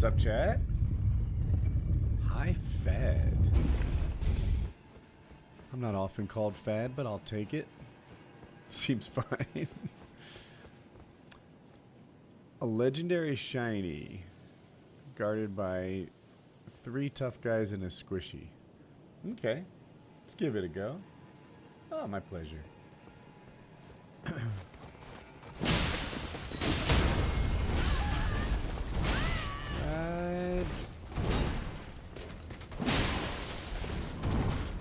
What's up, chat? Hi, Fad. I'm not often called Fad, but I'll take it. Seems fine. A legendary shiny, guarded by 3 tough guys and a squishy. Okay, let's give it a go. Oh, my pleasure. Right.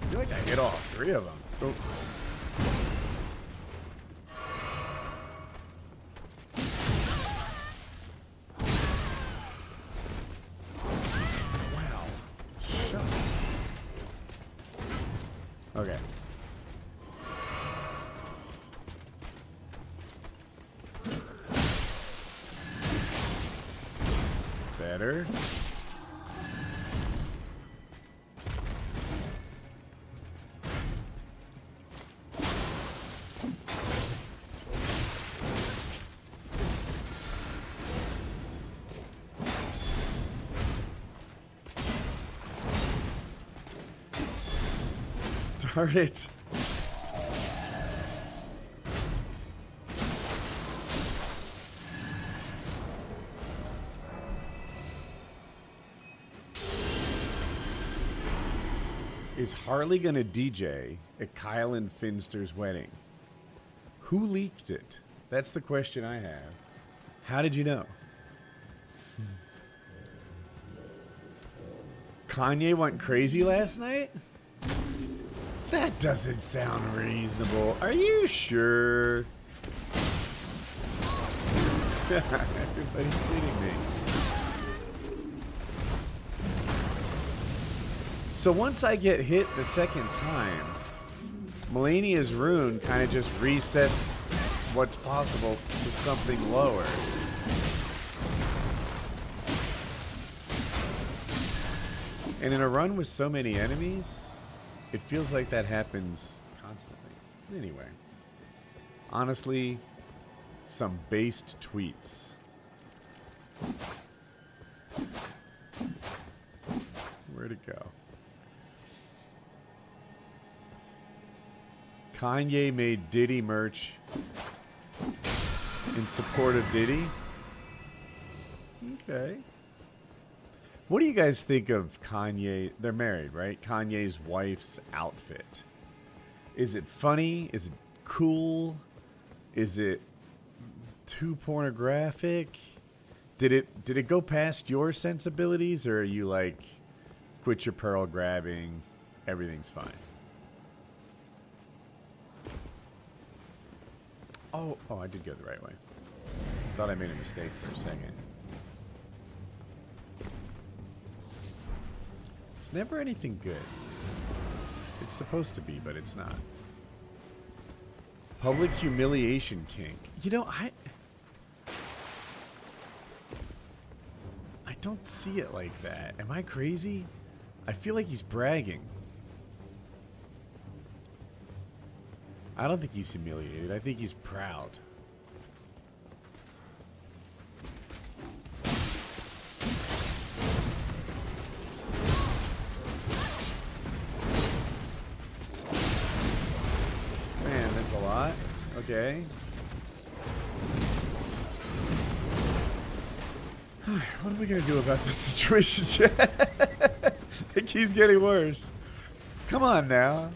I feel like I hit all 3 of them. Oh. Wow. Shucks. Okay. Better. Darn it. Is Harley gonna DJ at Kyle and Finster's wedding? Who leaked it? That's the question I have. How did you know? Kanye went crazy last night? That doesn't sound reasonable. Are you sure? Everybody's hitting me. So once I get hit the second time, Melania's rune kind of just resets what's possible to something lower. And in a run with so many enemies, it feels like that happens constantly. Anyway, honestly, some based tweets. Where'd it go? Kanye made Diddy merch in support of Diddy. Okay. What do you guys think of Kanye? They're married, right? Kanye's wife's outfit. Is it funny? Is it cool? Is it too pornographic? Did it go past your sensibilities, or are you like, quit your pearl grabbing, everything's fine? Oh, I did go the right way. Thought I made a mistake for a second. It's never anything good. It's supposed to be, but it's not. Public humiliation kink. You know, I don't see it like that. Am I crazy? I feel like he's bragging. I don't think he's humiliated. I think he's proud. Man, that's a lot. Okay. What are we going to do about this situation, Chad? It keeps getting worse. Come on now.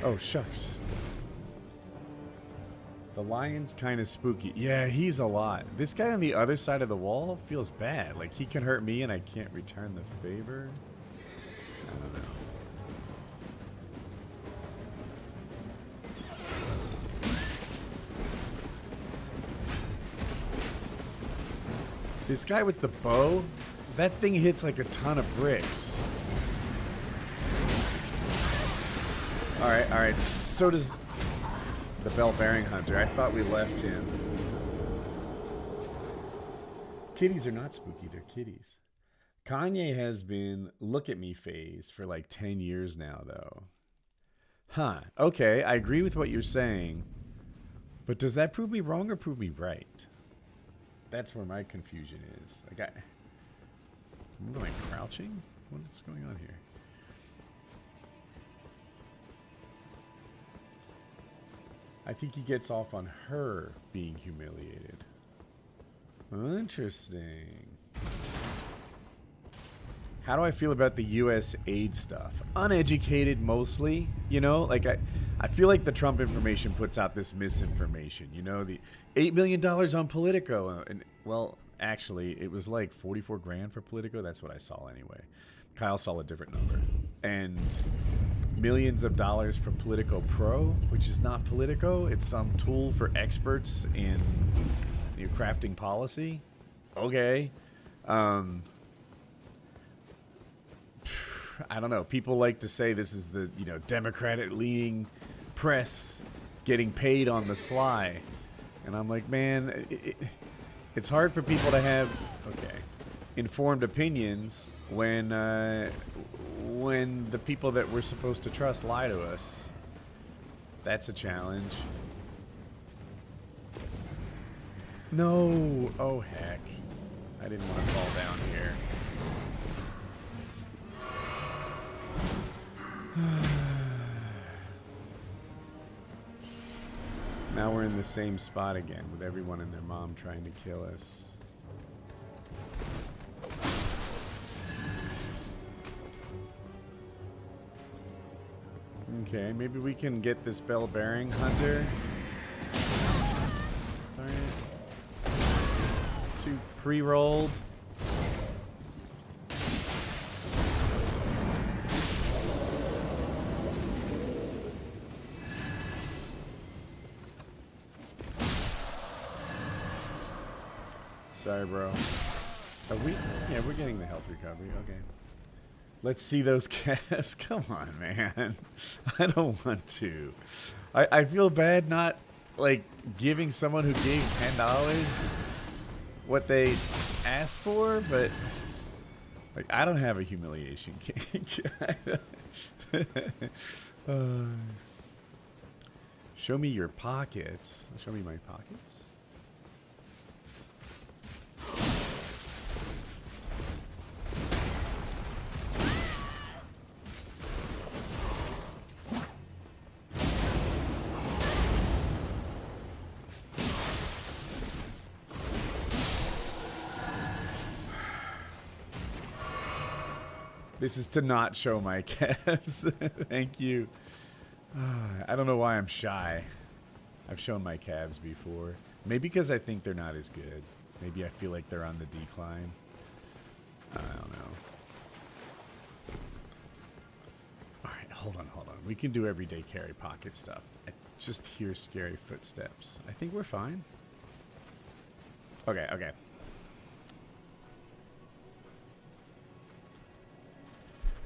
Oh, shucks. The lion's kind of spooky. Yeah, he's a lot. This guy on the other side of the wall feels bad. Like, he can hurt me and I can't return the favor. I don't know. This guy with the bow, that thing hits like a ton of bricks. Alright, alright. So does The bell bearing hunter. I thought we left him. Kitties are not spooky, they're kitties. Kanye has been look at me phase for like 10 years now, though. Huh. Okay, I agree with what you're saying. But does that prove me wrong or prove me right? That's where my confusion is. Like, am I crouching? What is going on here? I think he gets off on her being humiliated. Interesting. How do I feel about the U.S. aid stuff? Uneducated mostly, you know? Like, I feel like the Trump information puts out this misinformation, you know? The $8 million on Politico. And, well, actually, it was like 44 grand for Politico. That's what I saw anyway. Kyle saw a different number. And millions of dollars for Politico Pro, which is not Politico. It's some tool for experts in crafting policy. Okay. I don't know. People like to say this is the, Democratic-leaning press getting paid on the sly. And I'm like, man, it's hard for people to have, informed opinions when the people that we're supposed to trust lie to us. That's a challenge. No. Oh, heck. I didn't want to fall down here. Now we're in the same spot again with everyone and their mom trying to kill us. Okay, maybe we can get this bell bearing hunter. Alright. 2 pre-rolled. Sorry, bro. Are we? Yeah, we're getting the health recovery. Okay. Let's see those calves. Come on, man. I don't want to. I feel bad not, like, giving someone who gave $10 what they asked for, but, like, I don't have a humiliation cake. Show me your pockets. Show me my pockets. This is to not show my calves. Thank you. I don't know why I'm shy. I've shown my calves before. Maybe because I think they're not as good. Maybe I feel like they're on the decline. I don't know. Alright, hold on. We can do everyday carry pocket stuff. I just hear scary footsteps. I think we're fine. Okay.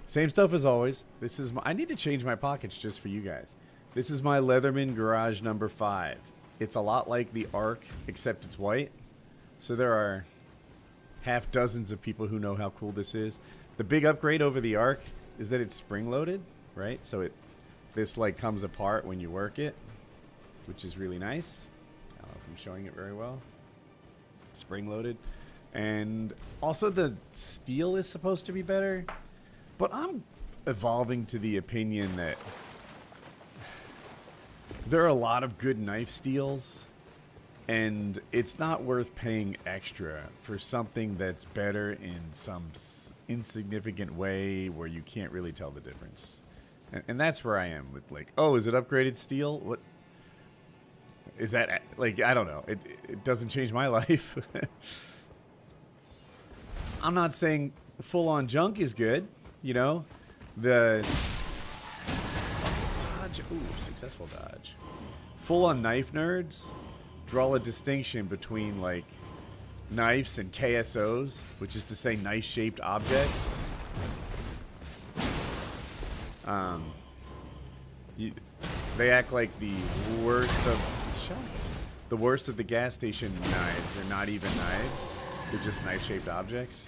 Same stuff as always. This is I need to change my pockets just for you guys. This is my Leatherman Garage number 5. It's a lot like the Ark, except it's white. So there are half dozens of people who know how cool this is. The big upgrade over the Ark is that it's spring-loaded, right? So this like comes apart when you work it, which is really nice. I don't know if I'm showing it very well. Spring-loaded. And also the steel is supposed to be better. But I'm evolving to the opinion that there are a lot of good knife steels, and it's not worth paying extra for something that's better in some insignificant way where you can't really tell the difference. And that's where I am with, like, oh, is it upgraded steel? What is that? Like, I don't know. It doesn't change my life. I'm not saying full-on junk is good. You know, the dodge, successful dodge. Full-on knife nerds draw a distinction between, like, knives and KSOs, which is to say knife-shaped objects. They act like the worst of shucks. The worst of the gas station knives. They're not even knives. They're just knife-shaped objects.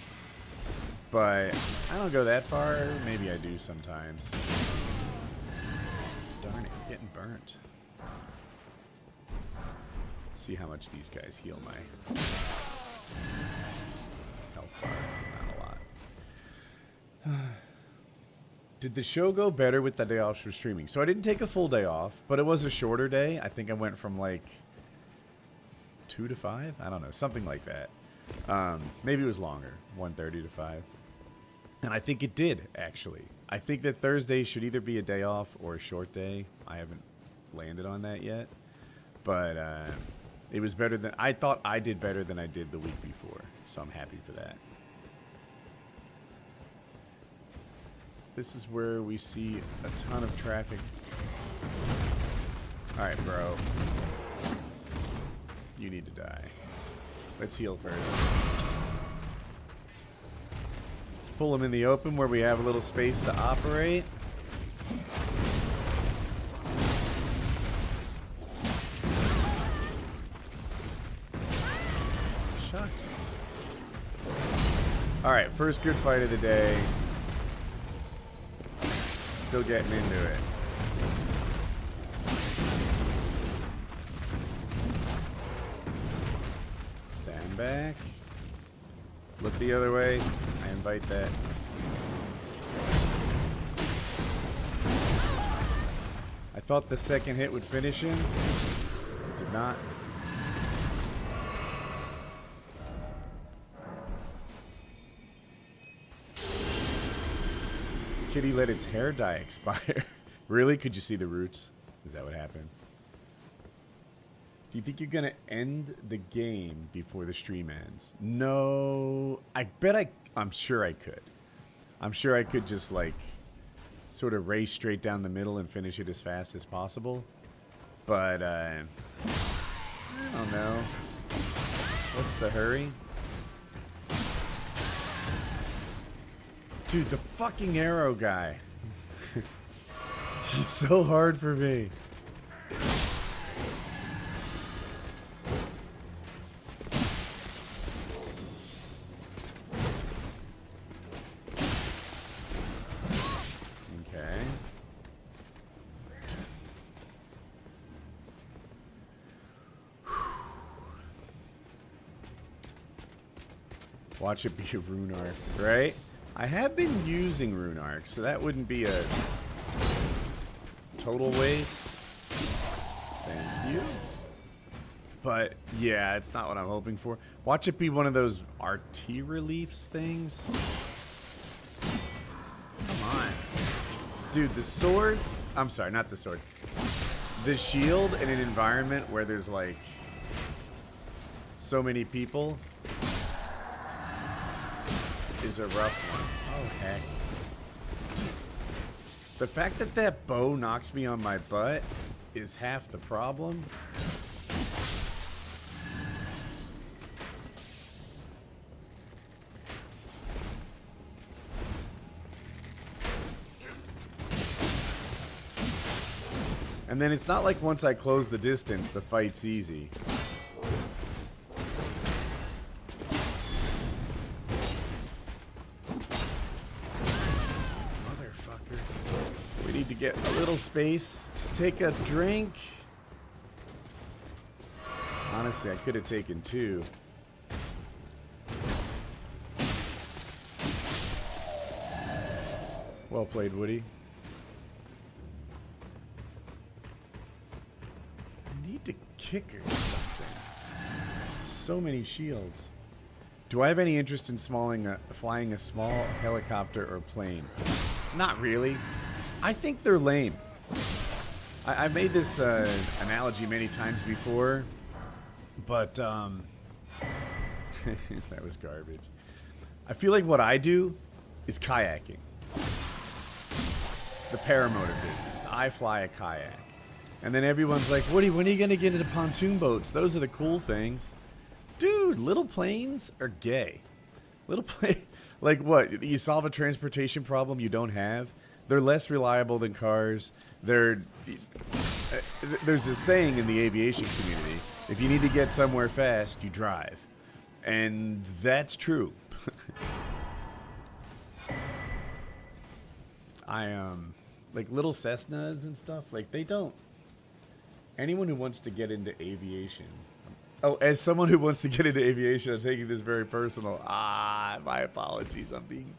But I don't go that far. Maybe I do sometimes. Darn it, getting burnt. See how much these guys heal my health bar. Not a lot. Did the show go better with the day off for streaming? So I didn't take a full day off, but it was a shorter day. I think I went from like 2 to 5. I don't know, something like that. Maybe it was longer, 1:30 to 5. And I think it did, actually. I think that Thursday should either be a day off or a short day. I haven't landed on that yet. But it was better than... I thought I did better than I did the week before. So I'm happy for that. This is where we see a ton of traffic. Alright, bro. You need to die. Let's heal first. Pull them in the open where we have a little space to operate. Shucks. Alright, first good fight of the day. Still getting into it. Stand back. Look the other way. I invite that. I thought the second hit would finish him. It did not. Kitty let its hair dye expire. Really? Could you see the roots? Is that what happened? Do you think you're going to end the game before the stream ends? No. I'm sure I could. I'm sure I could just, like, sort of race straight down the middle and finish it as fast as possible. But, I don't know. What's the hurry? Dude, the fucking arrow guy. He's so hard for me. Watch it be a rune arc, right? I have been using rune arcs, so that wouldn't be a total waste. Thank you. But yeah, it's not what I'm hoping for. Watch it be one of those RT reliefs things. Come on. Dude, the sword... I'm sorry, not the sword. The shield in an environment where there's like so many people is a rough one. Oh, heck. The fact that that bow knocks me on my butt is half the problem. And then it's not like once I close the distance, the fight's easy. To get a little space to take a drink. Honestly, I could have taken 2. Well played, Woody. I need to kick or something. So many shields. Do I have any interest in flying a small helicopter or plane? Not really. I think they're lame. I made this analogy many times before, but that was garbage. I feel like what I do is kayaking. The paramotor business. I fly a kayak. And then everyone's like, Woody, when are you going to get into pontoon boats? Those are the cool things. Dude, little planes are gay. Little plane, like what? You solve a transportation problem you don't have? They're less reliable than cars. They're there's a saying in the aviation community: if you need to get somewhere fast, you drive, and that's true. Like little Cessnas and stuff. Like they don't. Anyone who wants to get into aviation. Oh, as someone who wants to get into aviation, I'm taking this very personal. My apologies. I'm being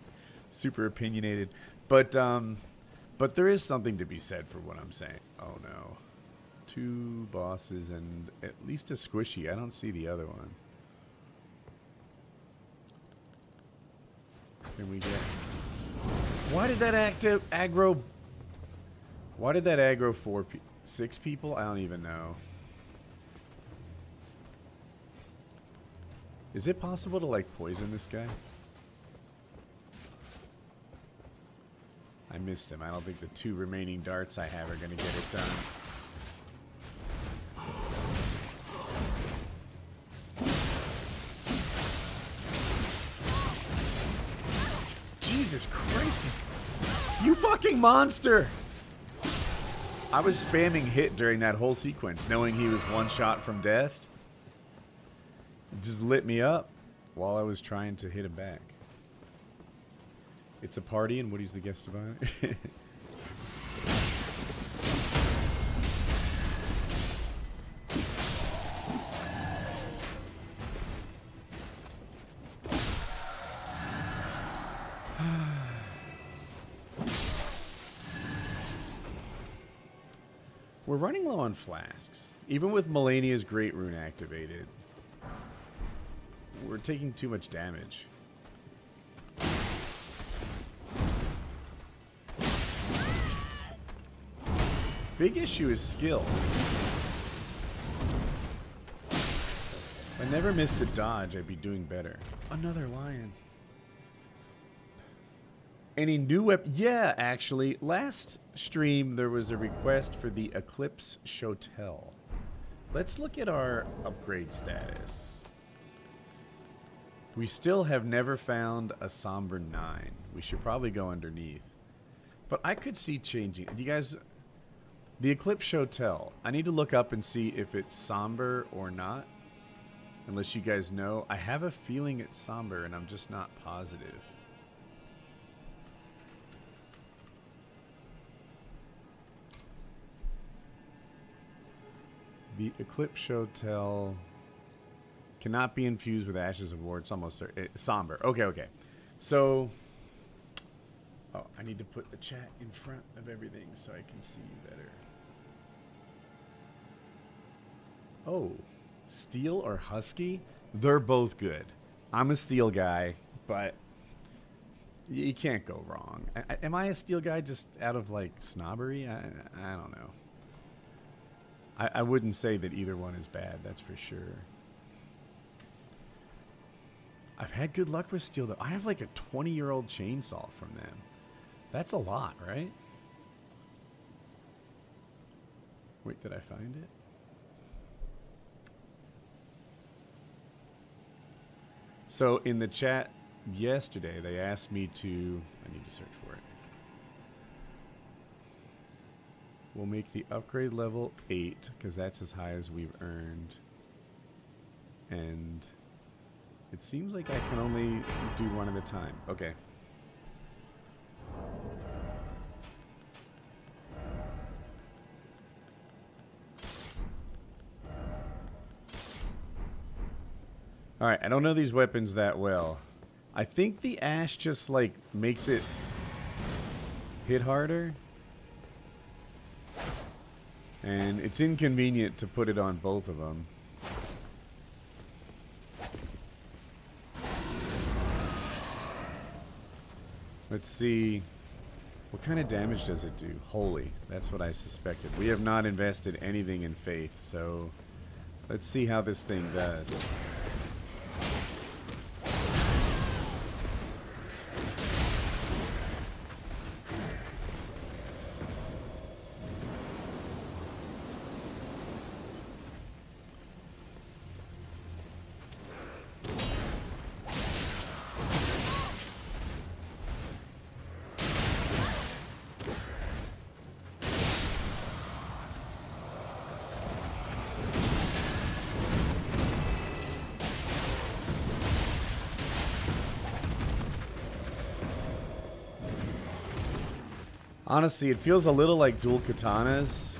super opinionated, but there is something to be said for what I'm saying. Oh no, 2 bosses and at least a squishy. I don't see the other one. Can we get? Why did that aggro? Why did that aggro 6 people? I don't even know. Is it possible to like poison this guy? I missed him. I don't think the 2 remaining darts I have are going to get it done. Jesus Christ. You fucking monster! I was spamming hit during that whole sequence, knowing he was 1 shot from death. It just lit me up while I was trying to hit him back. It's a party and Woody's the guest of honor. We're running low on flasks. Even with Melania's Great Rune activated, we're taking too much damage. Big issue is skill. If I never missed a dodge, I'd be doing better. Another lion. Any new weapon? Yeah, actually. Last stream, there was a request for the Eclipse Shotel. Let's look at our upgrade status. We still have never found a Somber 9. We should probably go underneath. But I could see changing. You guys... The Eclipse Shotel. I need to look up and see if it's Somber or not. Unless you guys know. I have a feeling it's Somber, and I'm just not positive. The Eclipse Shotel cannot be infused with Ashes of War. It's almost Somber. Okay, okay. So... Oh, I need to put the chat in front of everything so I can see you better. Oh, Steel or Husky? They're both good. I'm a Steel guy, but you can't go wrong. Am I a Steel guy just out of, like, snobbery? I don't know. I wouldn't say that either one is bad, that's for sure. I've had good luck with Steel, though. I have, like, a 20-year-old chainsaw from them. That's a lot, right? Wait, did I find it? So in the chat yesterday, they asked me to... I need to search for it. We'll make the upgrade level 8, because that's as high as we've earned. And it seems like I can only do one at a time. Okay. Alright, I don't know these weapons that well. I think the ash just, like, makes it hit harder. And it's inconvenient to put it on both of them. Let's see. What kind of damage does it do? Holy, that's what I suspected. We have not invested anything in faith, so let's see how this thing does. Honestly, it feels a little like dual katanas.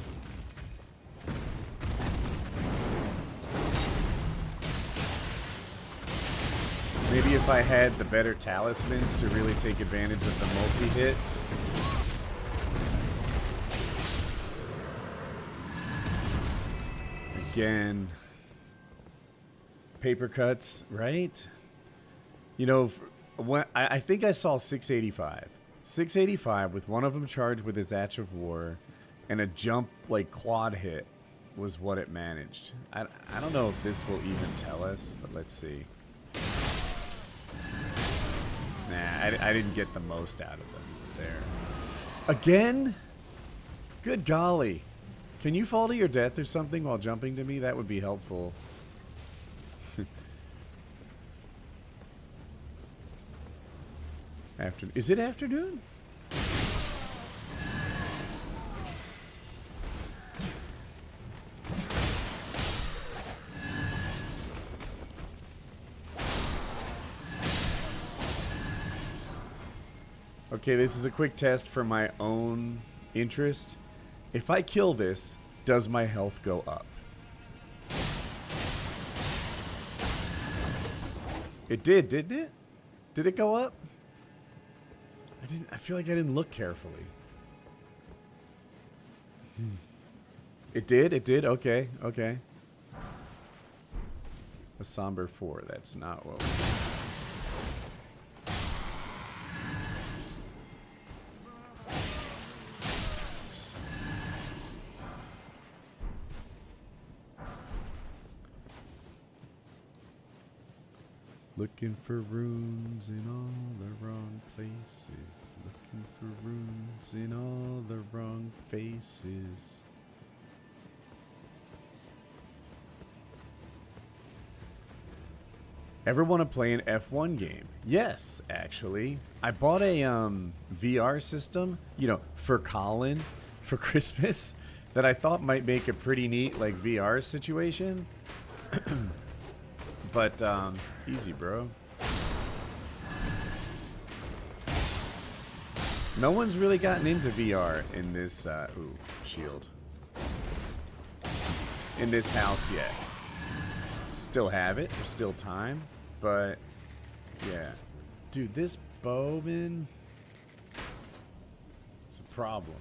Maybe if I had the better talismans to really take advantage of the multi-hit. Again, paper cuts, right? You know, when, I think I saw 685. 685 with one of them charged with its Ash of War and a jump like quad hit was what it managed. I don't know if this will even tell us, but let's see. Nah, I didn't get the most out of them there. Again? Good golly. Can you fall to your death or something while jumping to me? That would be helpful. Is it afternoon? Okay, this is a quick test for my own interest. If I kill this, does my health go up? It did, didn't it? Did it go up? I feel like I didn't look carefully. It did? It did? Okay, okay. A somber 4, that's not what we Looking for runes in all the wrong places. Looking for runes in all the wrong faces. Ever want to play an F1 game? Yes, actually. I bought a VR system, you know, for Colin for Christmas that I thought might make a pretty neat like VR situation. But, easy, bro. No one's really gotten into VR in this, ooh, shield. In this house yet. Still have it. There's still time. But, yeah. Dude, this Bowman... It's a problem.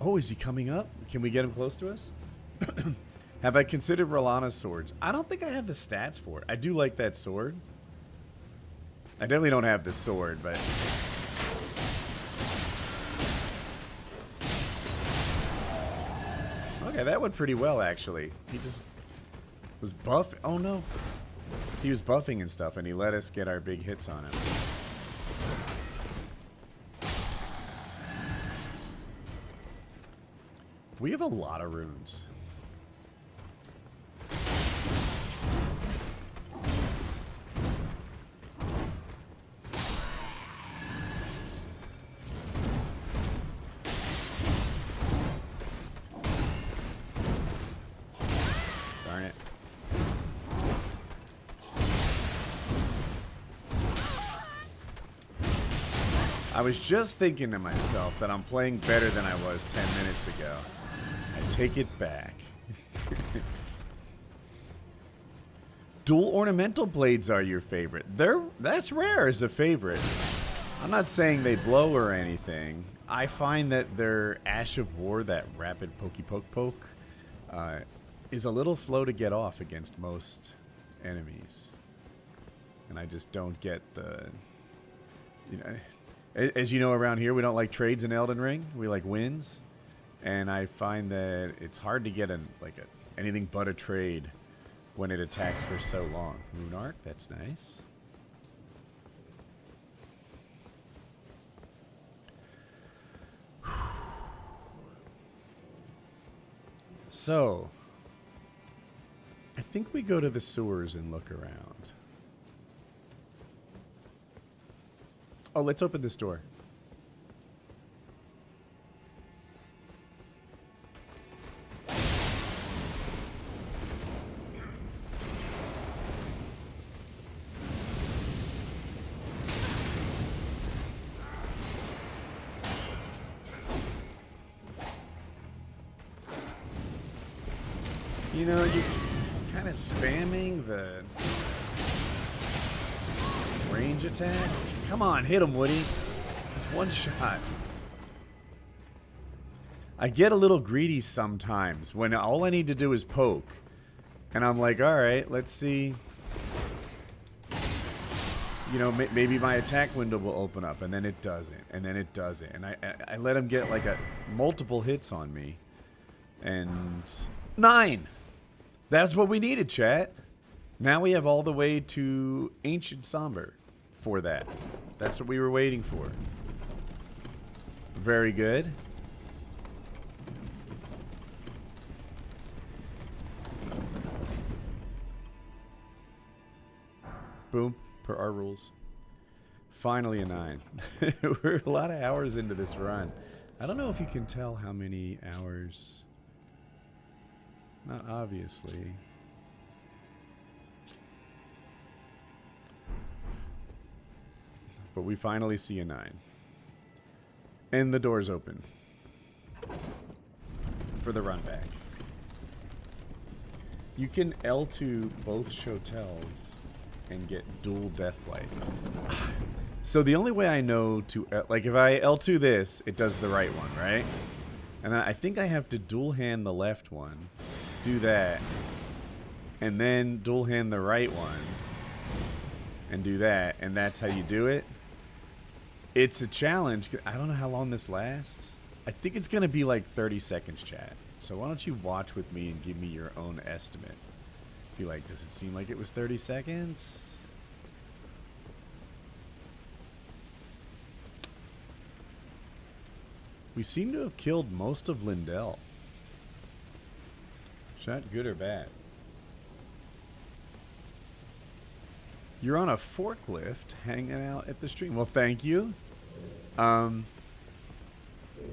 Oh, is he coming up? Can we get him close to us? Have I considered Rolana's swords? I don't think I have the stats for it. I do like that sword. I definitely don't have the sword, but... Okay, that went pretty well, actually. He just was buff. Oh, no. He was buffing and stuff, and he let us get our big hits on him. We have a lot of runes. Darn it. I was just thinking to myself that I'm playing better than I was 10 minutes ago. I take it back. Dual ornamental blades are your favorite. That's rare as a favorite. I'm not saying they blow or anything. I find that their Ash of War, that rapid pokey poke poke, is a little slow to get off against most enemies. And I just don't get the... You know, as you know, around here, we don't like trades in Elden Ring. We like wins. And I find that it's hard to get anything but a trade when it attacks for so long. Rune Arc, that's nice. So, I think we go to the sewers and look around. Oh, let's open this door. You know, you're kind of spamming the range attack. Come on, hit him, Woody. Just one shot. I get a little greedy sometimes when all I need to do is poke. And I'm like, alright, let's see. You know, maybe my attack window will open up, and then it doesn't, and then it doesn't. And I let him get like multiple hits on me. And 9! That's what we needed, chat. Now we have all the way to Ancient Somber for that. That's what we were waiting for. Very good. Boom. Per our rules. Finally a 9. We're a lot of hours into this run. I don't know if you can tell how many hours. Not obviously. But we finally see a 9. And the door's open. For the run back. You can L2 both Shotels and get dual deathlight. So the only way I know to, like if I L2 this, it does the right one, right? And then I think I have to dual hand the left one, do that, and then dual hand the right one, and do that, and that's how you do it. It's a challenge. I don't know how long this lasts. I think it's going to be like 30 seconds, chat. So why don't you watch with me and give me your own estimate? Be like, does it seem like it was 30 seconds? We seem to have killed most of Lindell. Is that good or bad? You're on a forklift hanging out at the stream. Well, thank you.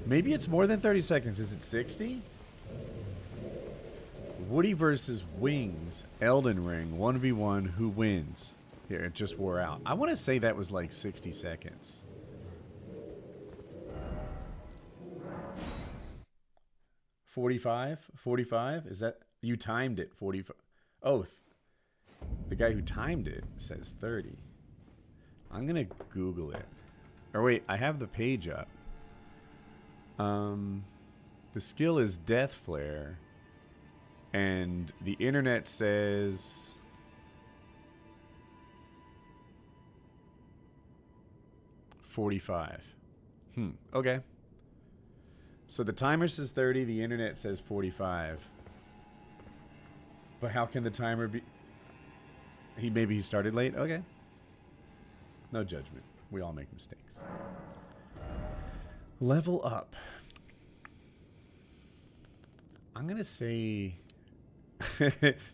Maybe it's more than 30 seconds. Is it 60? Woody versus Wings, Elden Ring, 1v1, who wins? Here, it just wore out. I want to say that was like 60 seconds. $45? Is that... You timed it, 45. Oh, the guy who timed it says 30. I'm going to Google it. Or wait, I have the page up. The skill is Death Flare. And the internet says 45. Okay. So the timer says 30, the internet says 45. But how can the timer be... Maybe he started late? Okay. No judgment. We all make mistakes. Level up. I'm going to say...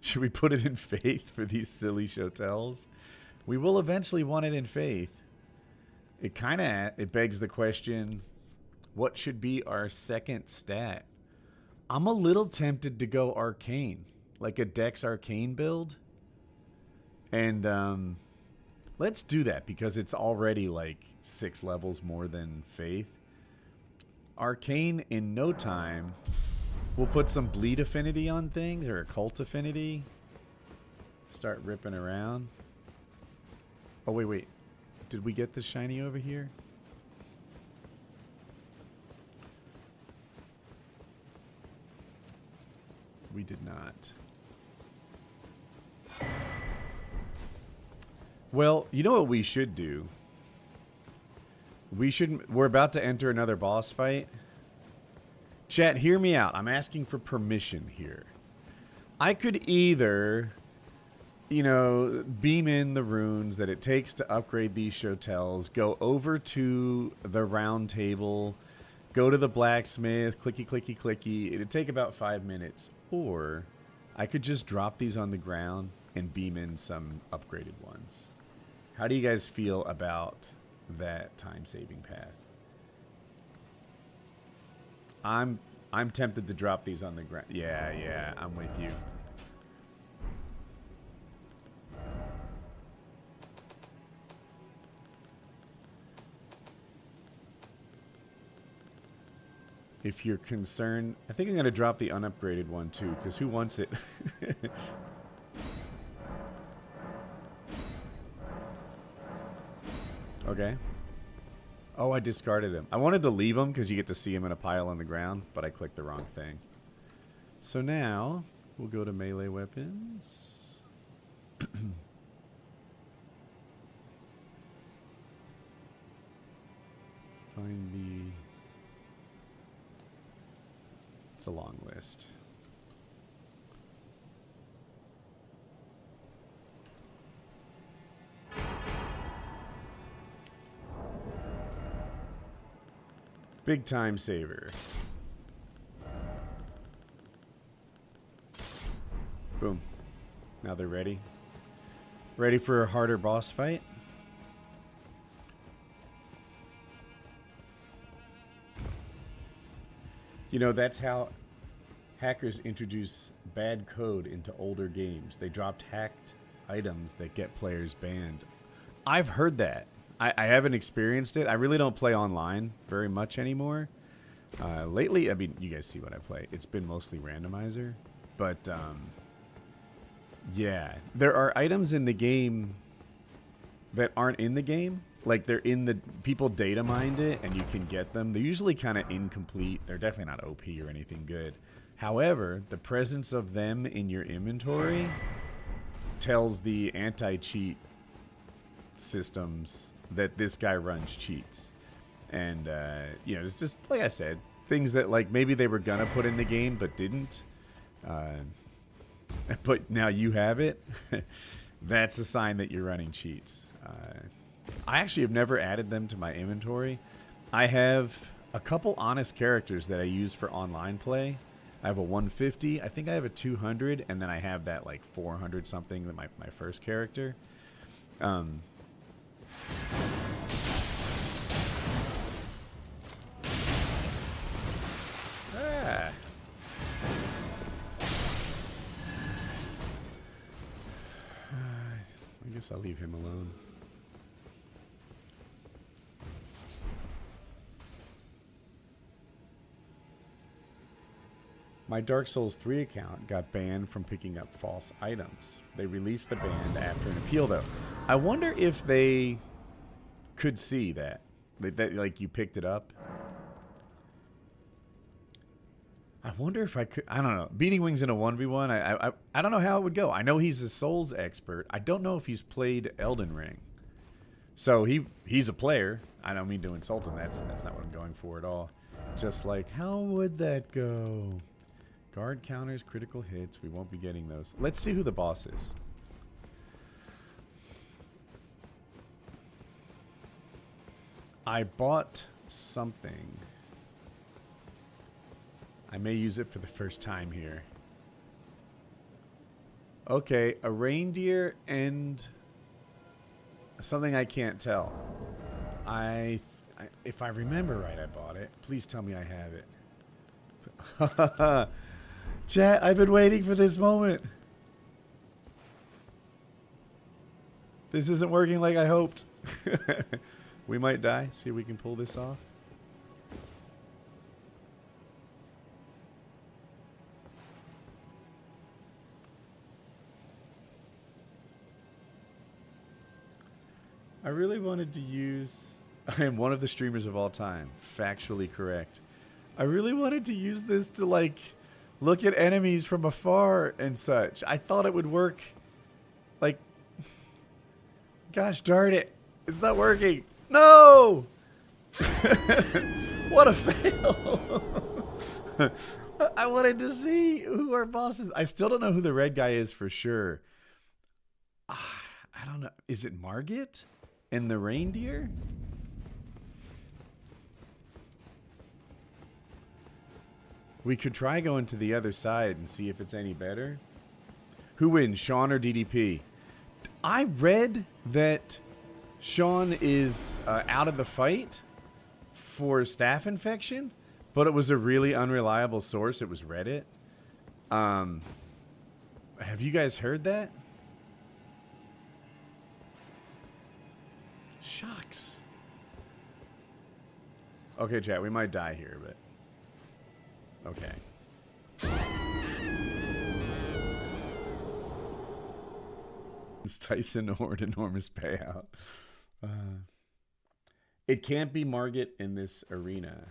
Should we put it in faith for these silly Shotels? We will eventually want it in faith. It begs the question, what should be our second stat? I'm a little tempted to go arcane, like a Dex arcane build. And let's do that because it's already like 6 levels more than faith. Arcane in no time. We'll put some bleed affinity on things, or occult affinity. Start ripping around. Oh, wait. Did we get the shiny over here? We did not. Well, you know what we should do? We're about to enter another boss fight. Chat, hear me out. I'm asking for permission here. I could either, you know, beam in the runes that it takes to upgrade these Shotels, go over to the round table, go to the blacksmith, clicky, clicky, clicky. It'd take about 5 minutes. Or I could just drop these on the ground and beam in some upgraded ones. How do you guys feel about that time-saving path? I'm tempted to drop these on the ground. Yeah, I'm with you. If you're concerned, I think I'm going to drop the unupgraded one too, because who wants it? Okay. Oh, I discarded him. I wanted to leave him because you get to see him in a pile on the ground, but I clicked the wrong thing. So now, we'll go to melee weapons. Find the... It's a long list. Big time saver. Boom. Now they're ready. Ready for a harder boss fight? You know, that's how hackers introduce bad code into older games. They dropped hacked items that get players banned. I've heard that. I haven't experienced it. I really don't play online very much anymore. Lately, I mean, you guys see what I play. It's been mostly randomizer. But, yeah. There are items in the game that aren't in the game. Like, they're in the... People data mined it, and you can get them. They're usually kind of incomplete. They're definitely not OP or anything good. However, the presence of them in your inventory tells the anti-cheat systems that this guy runs cheats. And, you know, it's just, like I said, things that, like, maybe they were gonna put in the game but didn't. But now you have it. That's a sign that you're running cheats. I actually have never added them to my inventory. I have a couple honest characters that I use for online play. I have a 150. I think I have a 200. And then I have that, like, 400 something, that my first character. I guess I'll leave him alone. My Dark Souls 3 account got banned from picking up false items. They released the ban after an appeal, though. I wonder if they could see that like, you picked it up. I wonder if I could... I don't know. Beating Wings in a 1v1, I don't know how it would go. I know he's a Souls expert. I don't know if he's played Elden Ring. So he's a player. I don't mean to insult him. That's not what I'm going for at all. Just like, how would that go? Guard counters, critical hits. We won't be getting those. Let's see who the boss is. I bought something. I may use it for the first time here. Okay, a reindeer and something I can't tell. If I remember right, I bought it. Please tell me I have it. Chat, I've been waiting for this moment. This isn't working like I hoped. We might die. See if we can pull this off. I really wanted to use... I am one of the streamers of all time. Factually correct. I really wanted to use this to, like, look at enemies from afar and such. I thought it would work. Like... Gosh darn it. It's not working. No! What a fail. I wanted to see who our boss is. I still don't know who the red guy is for sure. I don't know. Is it Margit? And the reindeer? We could try going to the other side and see if it's any better. Who wins, Sean or DDP? I read that Sean is out of the fight for staph infection, but it was a really unreliable source. It was Reddit. Have you guys heard that? Shucks. Okay, chat, we might die here, but... Okay. Tyson or an enormous payout. It can't be Margit in this arena.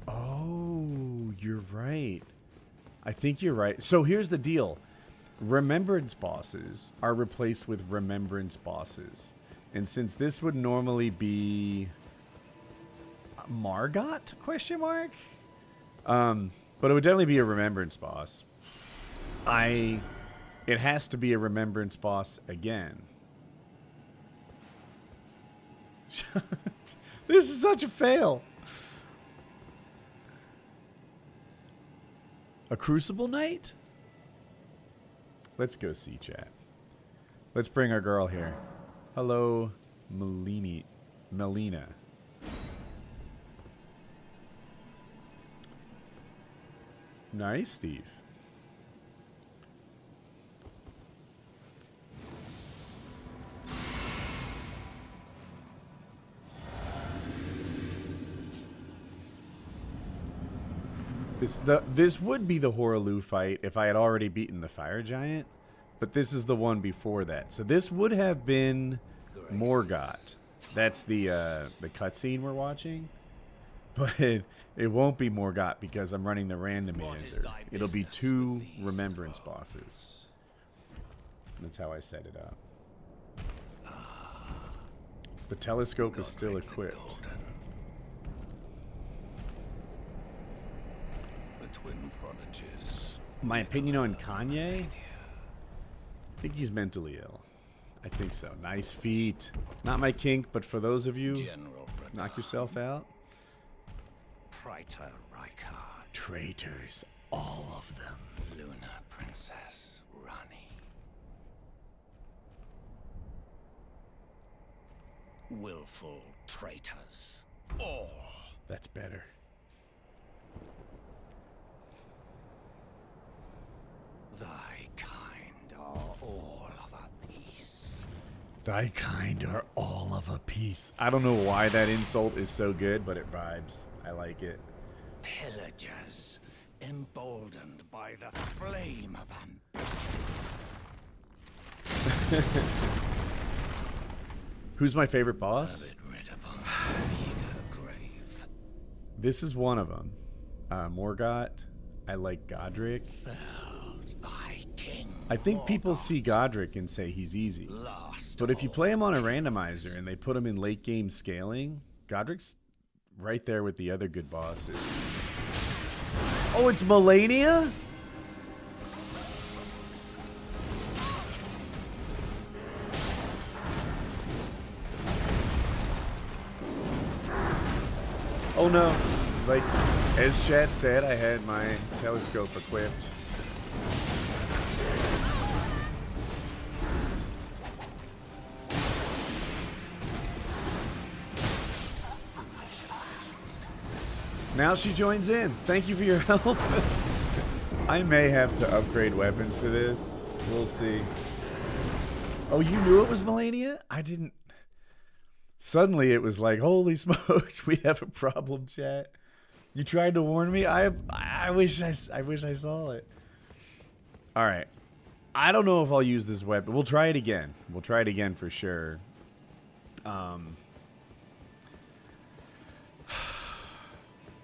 Oh, you're right. I think you're right. So here's the deal. Remembrance bosses are replaced with remembrance bosses. And since this would normally be Margot? Question mark? But it would definitely be a remembrance boss. It has to be a remembrance boss again. This is such a fail. A Crucible Knight? Let's go see chat. Let's bring our girl here. Hello, Melina. Nice, Steve. This would be the Horaloo fight if I had already beaten the Fire Giant, but this is the one before that. So this would have been Morgott. That's the cutscene we're watching, but it won't be Morgott because I'm running the randomizer. It'll be 2 remembrance bosses. That's how I set it up. The telescope is still equipped. Twin prodigies. My opinion on Kanye? I think he's mentally ill. I think so. Nice feat. Not my kink, but for those of you, knock yourself out. Praetor Rykard. Traitors, all of them. Luna Princess Rani. Willful traitors. All. That's better. Thy kind are all of a piece. Thy kind are all of a piece. I don't know why that insult is so good, but it vibes. I like it. Pillagers, emboldened by the flame of ambition. Who's my favorite boss? Grave. This is one of them. Morgott. I like Godric. I think people see Godric and say he's easy. But if you play him on a randomizer and they put him in late game scaling, Godric's right there with the other good bosses. Oh, it's Melania? Oh no. Like, as chat said, I had my telescope equipped. Now she joins in. Thank you for your help. I may have to upgrade weapons for this. We'll see. Oh, you knew it was Melania? I didn't. Suddenly it was like, holy smokes, we have a problem, chat. You tried to warn me? I wish I saw it. All right. I don't know if I'll use this weapon. We'll try it again. We'll try it again for sure.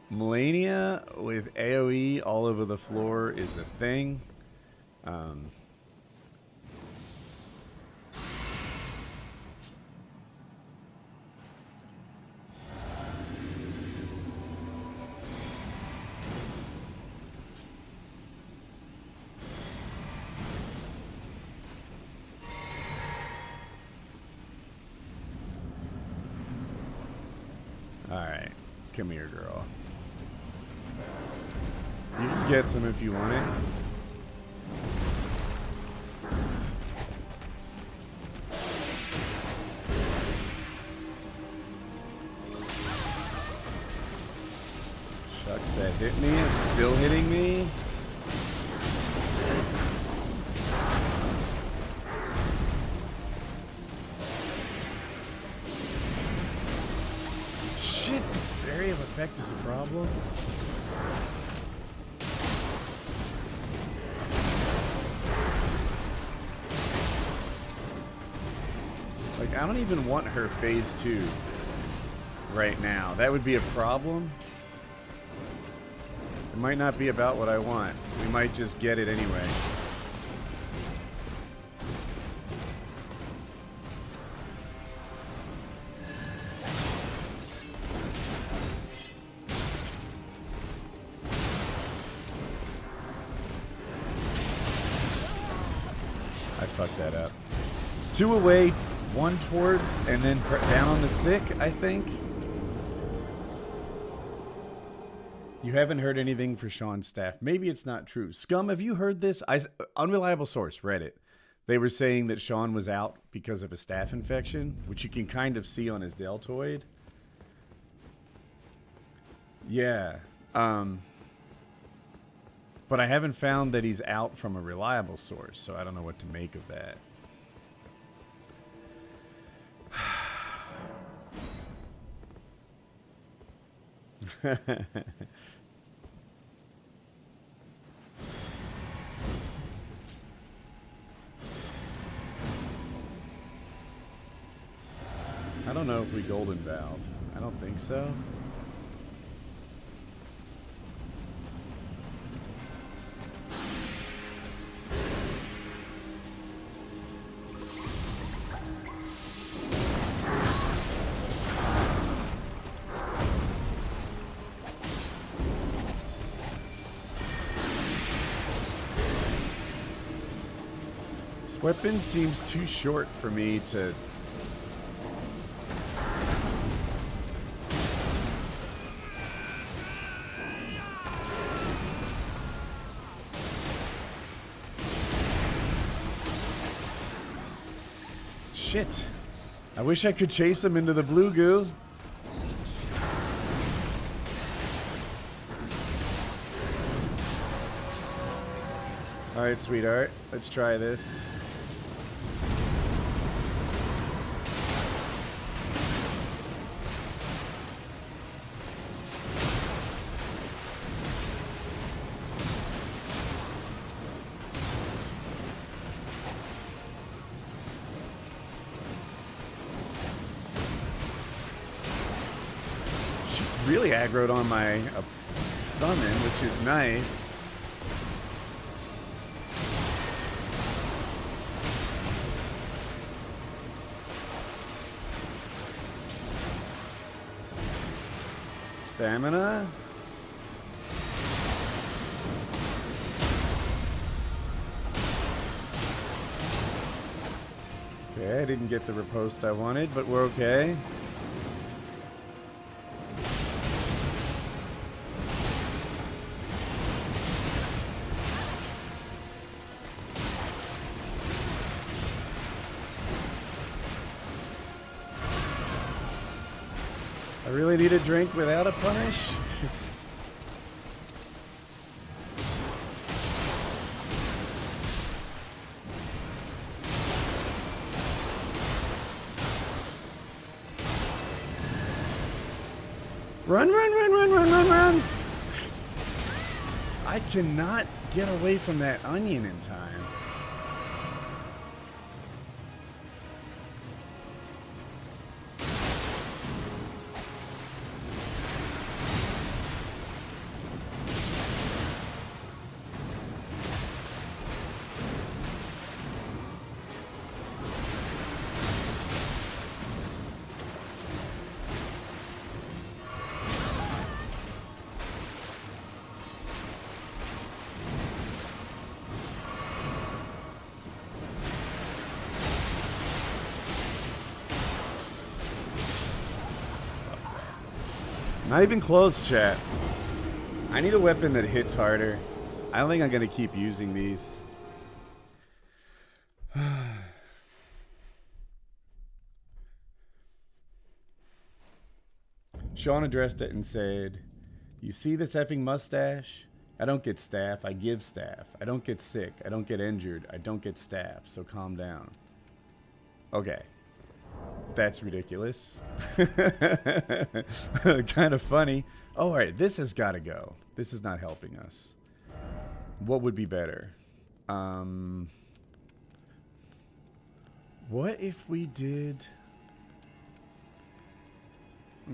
Melania with AoE all over the floor is a thing. Alright, come here, girl. You can get some if you want it. Shucks, that hit me. It's still hitting me. Shit, its area of effect is a problem. Like, I don't even want her phase 2 right now. That would be a problem. It might not be about what I want. We might just get it anyway. I fucked that up. 2 away, 1 towards, and then down on the stick, I think. You haven't heard anything for Sean's staff. Maybe it's not true. Scum, have you heard this? Unreliable source, Reddit. They were saying that Sean was out because of a staph infection, which you can kind of see on his deltoid. Yeah. But I haven't found that he's out from a reliable source, so I don't know what to make of that. I don't know if we golden valve. I don't think so. This weapon seems too short for me to... Shit. I wish I could chase him into the blue goo. Alright, sweetheart. Let's try this. Really aggroed on my summon, which is nice. Stamina. Okay, I didn't get the riposte I wanted, but we're okay. I really need a drink without a punish. Run, run, run, run, run, run, run! I cannot get away from that onion in time. Not even close, chat. I need a weapon that hits harder. I don't think I'm going to keep using these. Sean addressed it and said, "You see this effing mustache? I don't get staph, I give staph. I don't get sick, I don't get injured, I don't get staph, so calm down." Okay. That's ridiculous. Kind of funny. Oh, all right, this has got to go. This is not helping us. What would be better? What if we did...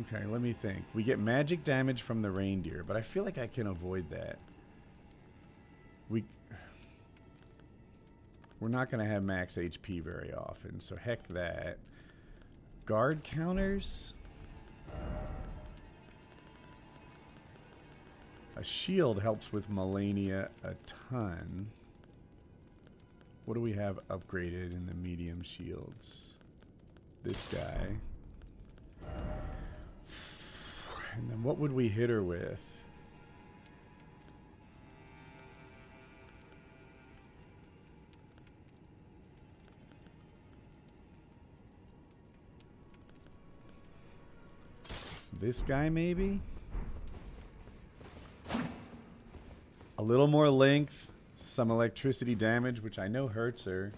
Okay, let me think. We get magic damage from the reindeer, but I feel like I can avoid that. We're not going to have max HP very often, so heck that. Guard counters? A shield helps with Melania a ton. What do we have upgraded in the medium shields? This guy. And then what would we hit her with? This guy, maybe? A little more length, some electricity damage, which I know hurts her.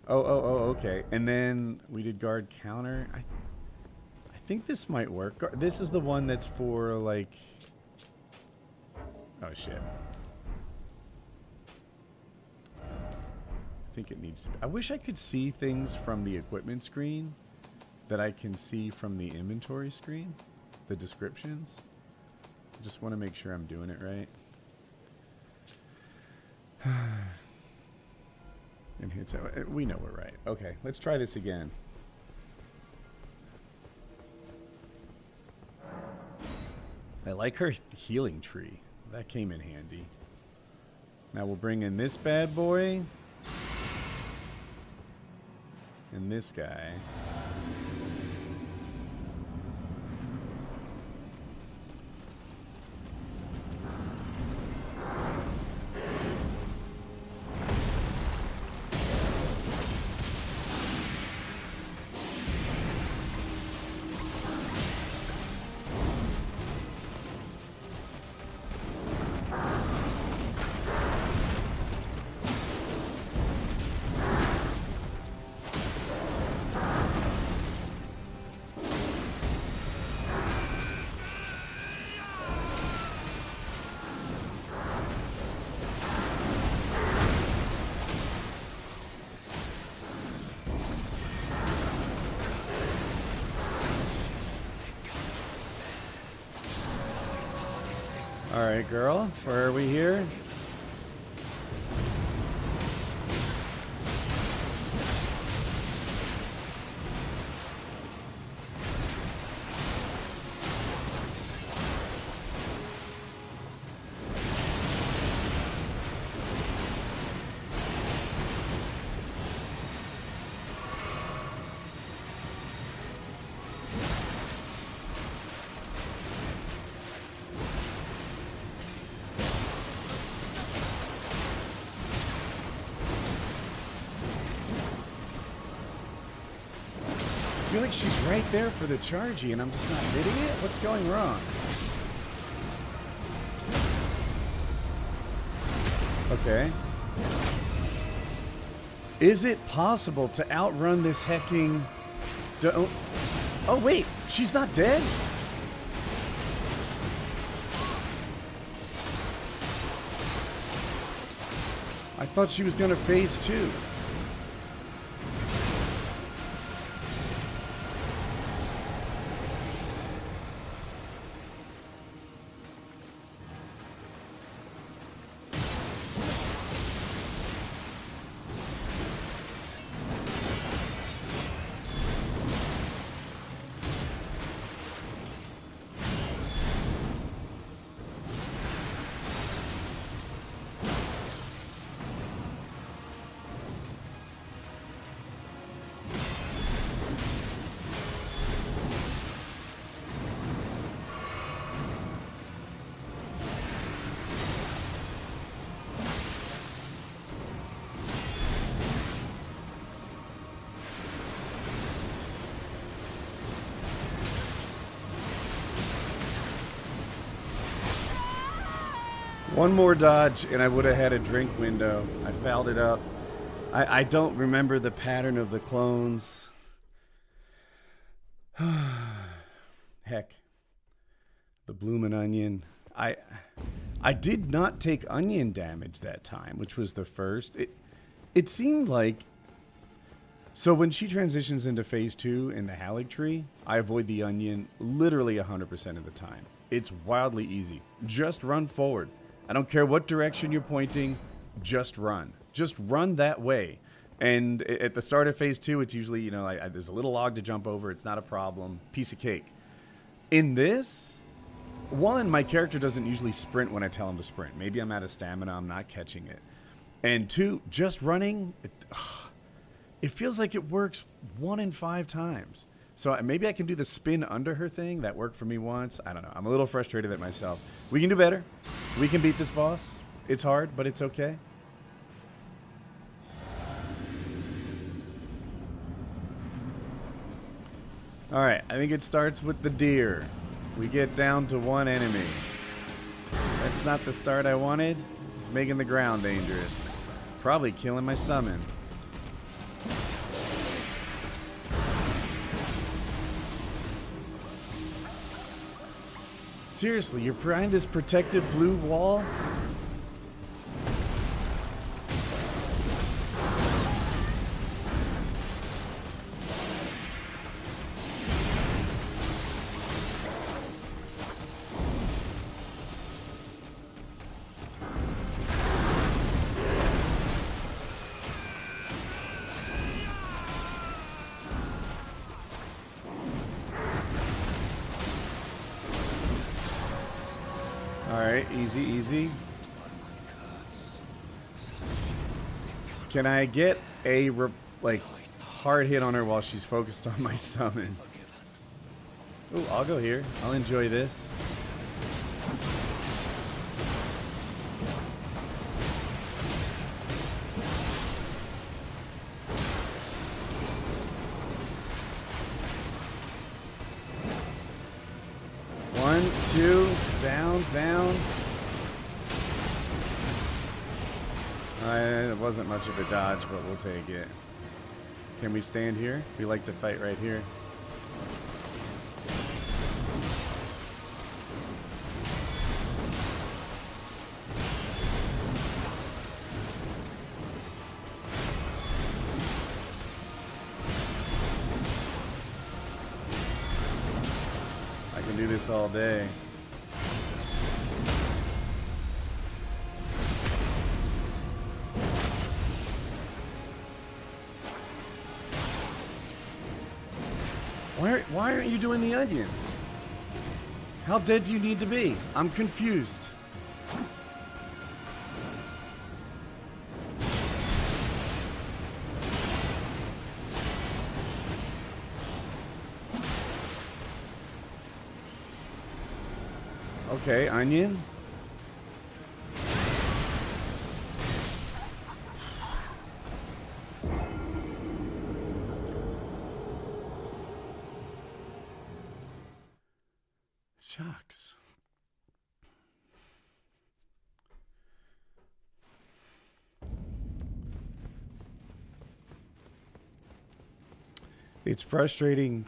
Oh, okay. And then we did guard counter. I think this might work. This is the one that's for, like... Oh, shit. I think it needs to be... I wish I could see things from the equipment screen that I can see from the inventory screen. The descriptions. I just want to make sure I'm doing it right. And hits it. We know we're right. Okay, let's try this again. I like her healing tree. That came in handy. Now we'll bring in this bad boy. And this guy. Alright, girl. Where are we here? I feel like she's right there for the chargey and I'm just not hitting it? What's going wrong? Okay. Is it possible to outrun this hecking... Oh, wait. She's not dead? I thought she was going to phase 2. One more dodge and I would have had a drink window. I fouled it up. I don't remember the pattern of the clones. Heck, the bloomin' onion. I did not take onion damage that time, which was the first. It seemed like, so when she transitions into phase 2 in the Hallig tree, I avoid the onion literally 100% of the time. It's wildly easy. Just run forward. I don't care what direction you're pointing, just run. Just run that way. And at the start of phase 2, it's usually, you know, there's a little log to jump over. It's not a problem. Piece of cake. In this, one, my character doesn't usually sprint when I tell him to sprint. Maybe I'm out of stamina. I'm not catching it. And two, just running, it feels like it works 1 in 5 times. So maybe I can do the spin under her thing. That worked for me once. I don't know. I'm a little frustrated at myself. We can do better. We can beat this boss. It's hard, but it's okay. All right, I think it starts with the deer. We get down to 1 enemy. That's not the start I wanted. It's making the ground dangerous. Probably killing my summon. Seriously, you're behind this protective blue wall? Alright, easy, easy. Can I get a, hard hit on her while she's focused on my summon? Ooh, I'll go here. I'll enjoy this. One, two, down, down. It wasn't much of a dodge, but we'll take it. Can we stand here? We like to fight right here. I can do this all day. Why aren't you doing the onion? How dead do you need to be? I'm confused. Okay, onion. Shucks. It's frustrating.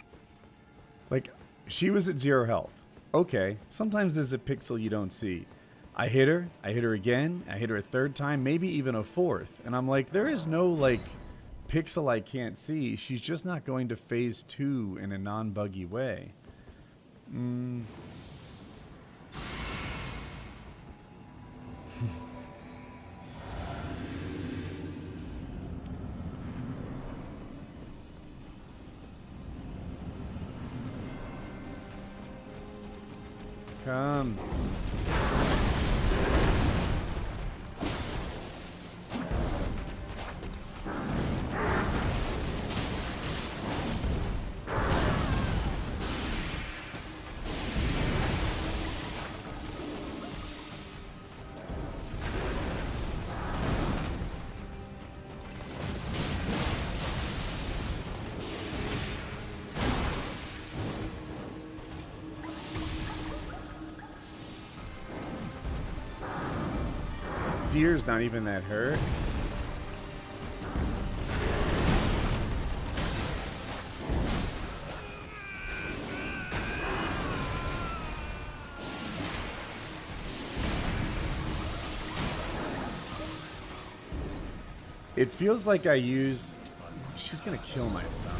Like, she was at 0 health. Okay, sometimes there's a pixel you don't see. I hit her again, I hit her a 3rd time, maybe even a 4th. And I'm like, there is no, pixel I can't see. She's just not going to phase 2 in a non-buggy way. Come. Deer's not even that hurt. It feels like I use... She's gonna kill my son.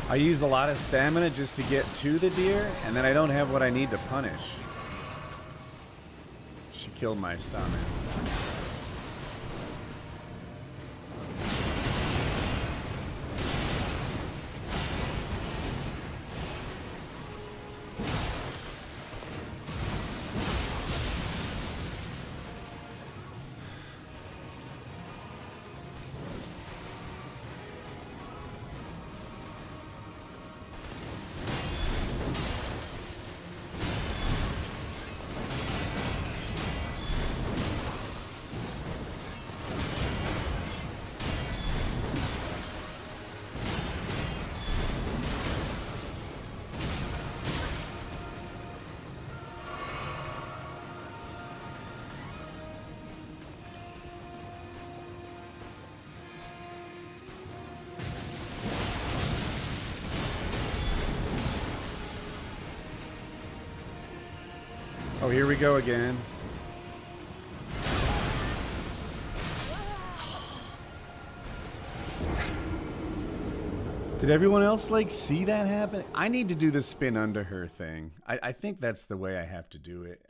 I use a lot of stamina just to get to the deer, and then I don't have what I need to punish. She killed my summon. Oh, here we go again. Did everyone else like see that happen? I need to do the spin under her thing. I think that's the way I have to do it.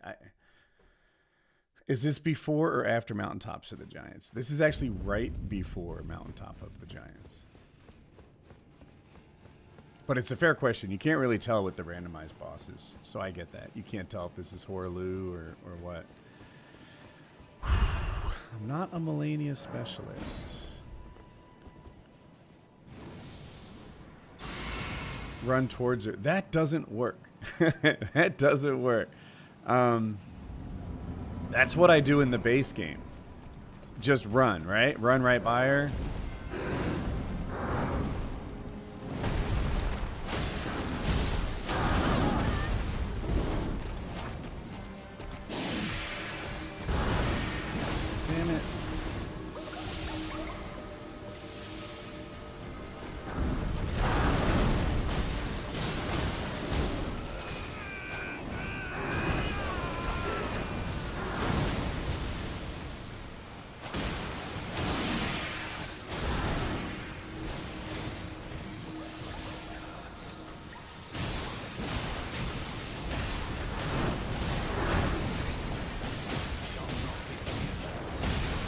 Is this before or after Mountaintops of the Giants? This is actually right before Mountaintop of the Giants. But it's a fair question. You can't really tell with the randomized bosses. So I get that. You can't tell if this is Horlu or what. I'm not a Melania specialist. Run towards her. That doesn't work. That doesn't work. That's what I do in the base game. Just run, right? Run right by her.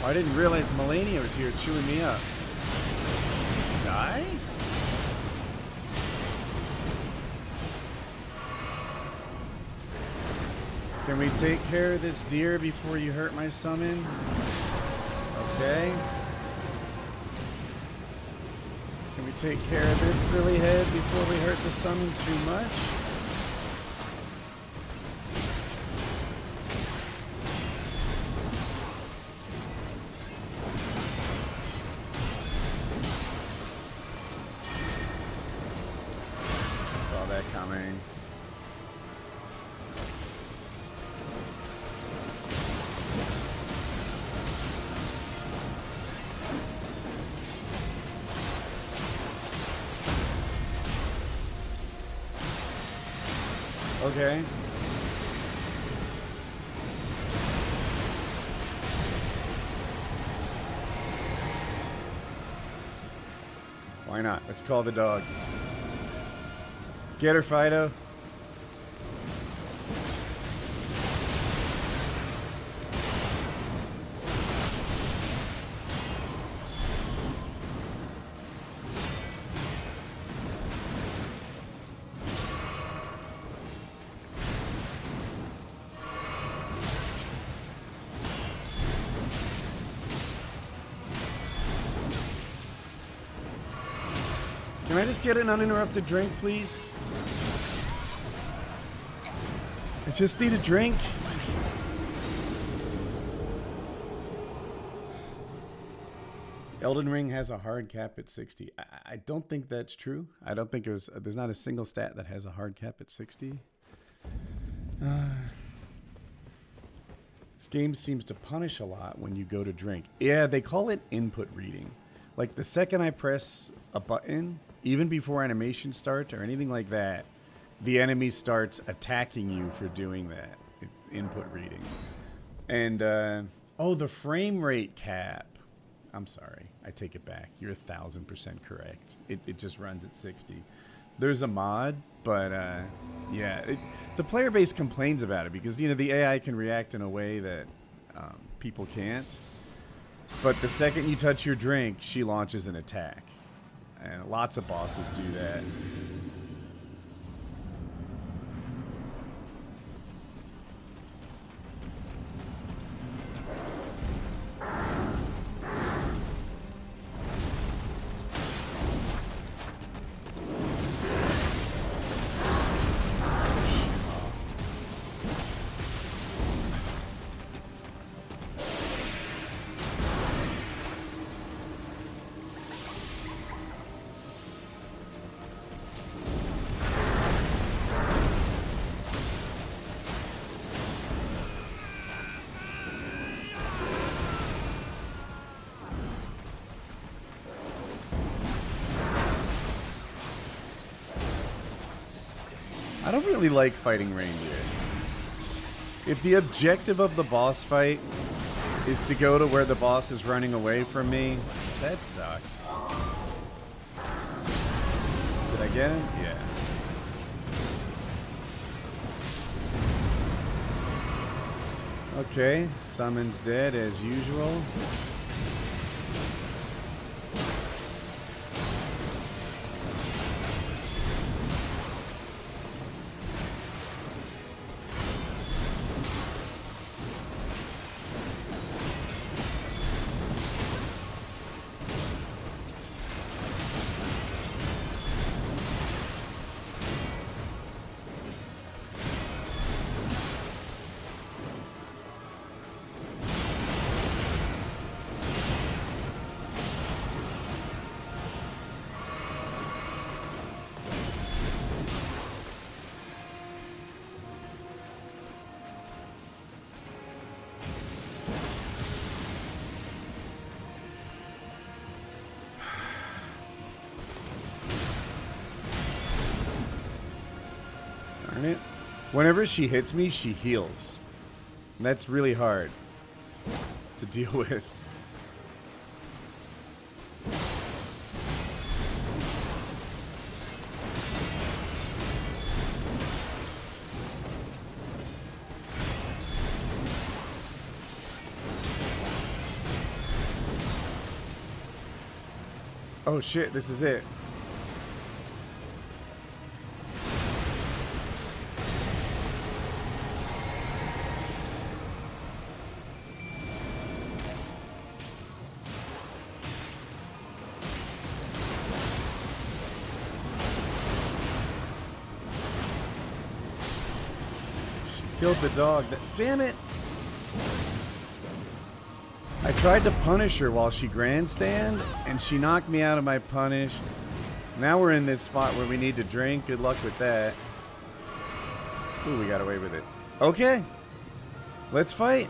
I didn't realize Melania was here chewing me up. Die? Can we take care of this deer before you hurt my summon? Okay. Can we take care of this silly head before we hurt the summon too much? Coming. Okay. Why not? Let's call the dog. Get her, Fido. Can I just get an uninterrupted drink, please? I just need a drink. Elden Ring has a hard cap at 60. I don't think that's true. I don't think there's not a single stat that has a hard cap at 60. This game seems to punish a lot when you go to drink. Yeah, they call it input reading. Like the second I press a button, even before animation starts or anything like that, the enemy starts attacking you for doing that. Input reading. And, oh, the frame rate cap. I'm sorry. I take it back. You're 1,000% correct. It just runs at 60. There's a mod, but yeah, the player base complains about it because, you know, the AI can react in a way that people can't. But the second you touch your drink, she launches an attack. And lots of bosses do that. I don't really like fighting reindeers. If the objective of the boss fight is to go to where the boss is running away from me, that sucks. Did I get him? Yeah. Okay, summon's dead as usual. It. Whenever she hits me, she heals. And that's really hard to deal with. Oh shit, this is it. Killed the dog. Damn it! I tried to punish her while she grandstand, and she knocked me out of my punish. Now we're in this spot where we need to drink. Good luck with that. Ooh, we got away with it. Okay. Let's fight.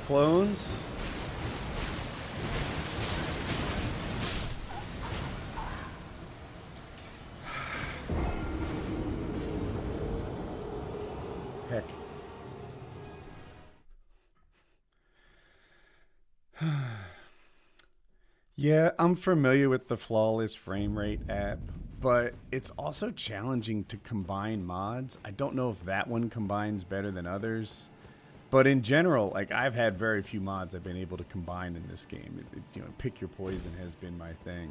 Clones. Heck. Yeah, I'm familiar with the flawless frame rate app, but it's also challenging to combine mods. I don't know if that one combines better than others. But in general, like, I've had very few mods I've been able to combine in this game. You know, pick your poison has been my thing.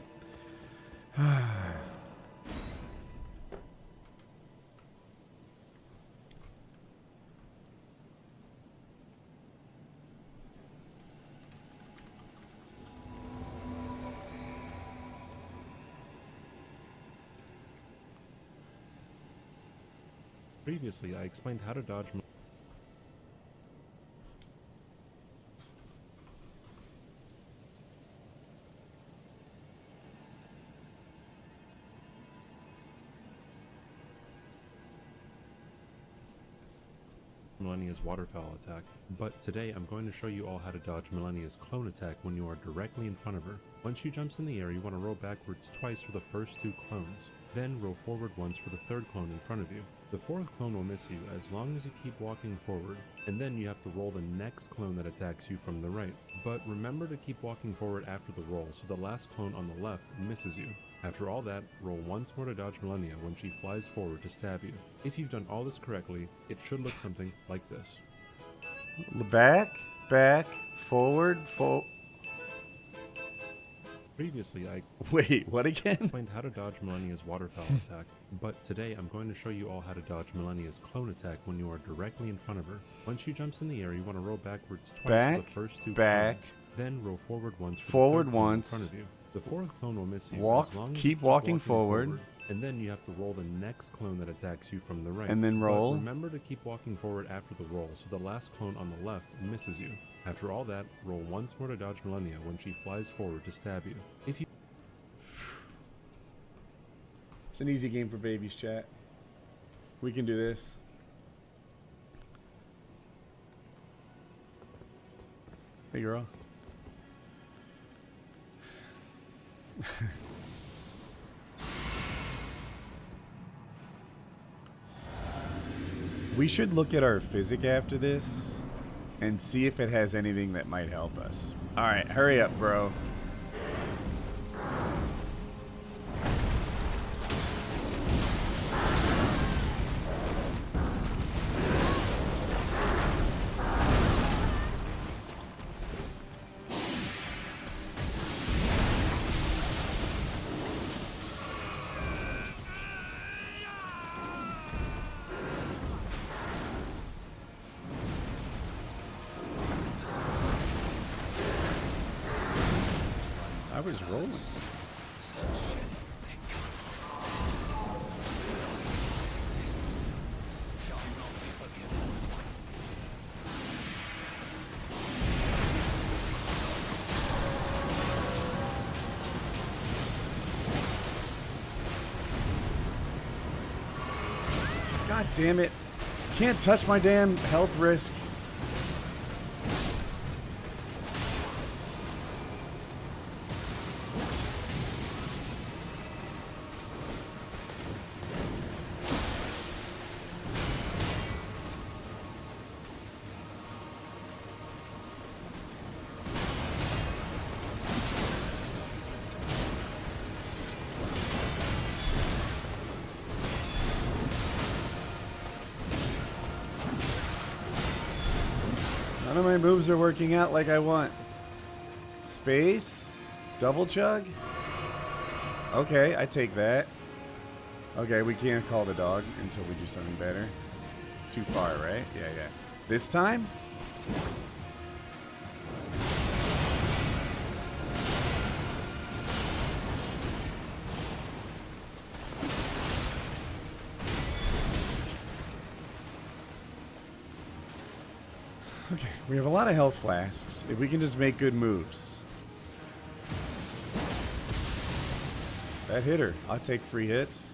Previously, I explained how to dodge. Millennia's waterfowl attack, but today I'm going to show you all how to dodge Millennia's clone attack when you are directly in front of her. When she jumps in the air, you want to roll backwards twice for the first 2 clones, then roll forward once for the 3rd clone in front of you. The 4th clone will miss you as long as you keep walking forward, and then you have to roll the next clone that attacks you from the right. But remember to keep walking forward after the roll so the last clone on the left misses you. After all that, roll once more to dodge Millennia when she flies forward to stab you. If you've done all this correctly, it should look something like this. Back, back, forward, Previously, I Wait, what again? explained how to dodge Millennia's waterfowl attack, but today I'm going to show you all how to dodge Millennia's clone attack when you are directly in front of her. When she jumps in the air, you want to roll backwards twice for the first 2 back, clones, then roll forward once for forward the 3rd clone in once, front of you. The 4th clone will miss you walk, as long as you keep walking forward, and then you have to roll the next clone that attacks you from the right. and then roll. But remember to keep walking forward after the roll so the last clone on the left misses you. After all that, roll once more to dodge Millennia when she flies forward to stab you. If you It's an easy game for babies, chat. We can do this. Hey, girl. We should look at our physic after this and see if it has anything that might help us. All right, hurry up, bro. I was rolling. God damn it. Can't touch my damn health risk. None of my moves are working out like I want. Space? Double chug? Okay, I take that. Okay, we can't call the dog until we do something better. Too far, right? Yeah, yeah. This time? Okay, we have a lot of health flasks. If we can just make good moves. That hit her. I'll take free hits.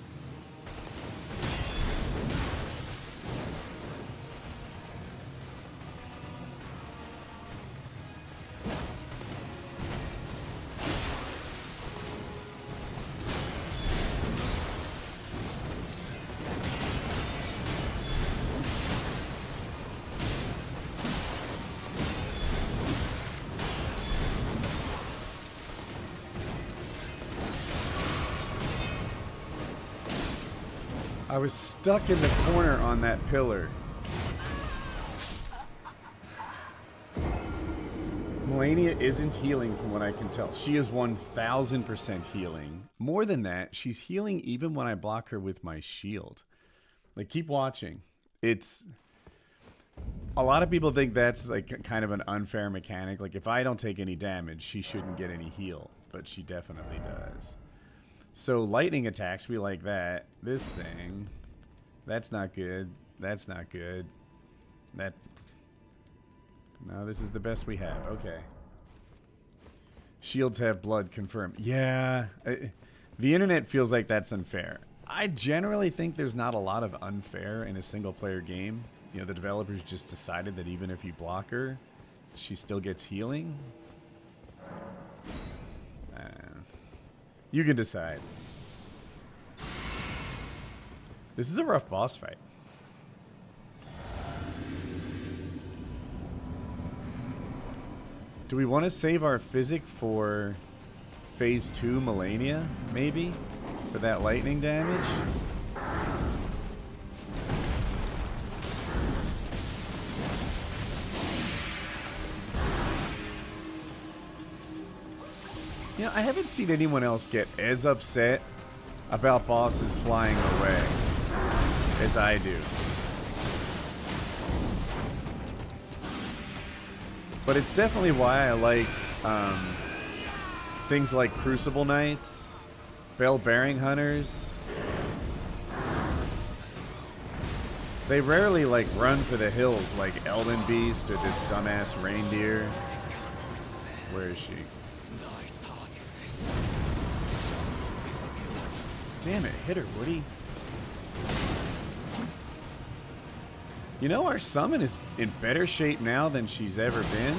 I was stuck in the corner on that pillar. Melania isn't healing from what I can tell. She is 1000% healing. More than that, she's healing even when I block her with my shield. Like, keep watching. It's... A lot of people think that's like kind of an unfair mechanic. Like, if I don't take any damage, she shouldn't get any heal. But she definitely does. So lightning attacks, we like that. This thing, that's not good. That's not good. That, no, this is the best we have. Okay. Shields have blood confirmed. Yeah, the internet feels like that's unfair. I generally think there's not a lot of unfair in a single player game. You know, the developers just decided that even if you block her, she still gets healing. You can decide. This is a rough boss fight. Do we want to save our physic for phase 2 Melania, maybe? For that lightning damage? You know, I haven't seen anyone else get as upset about bosses flying away as I do. But it's definitely why I like things like Crucible Knights, Bell-Bearing Hunters. They rarely like run for the hills like Elden Beast or this dumbass reindeer. Where is she? Damn it, hit her, Woody. You know, our summon is in better shape now than she's ever been.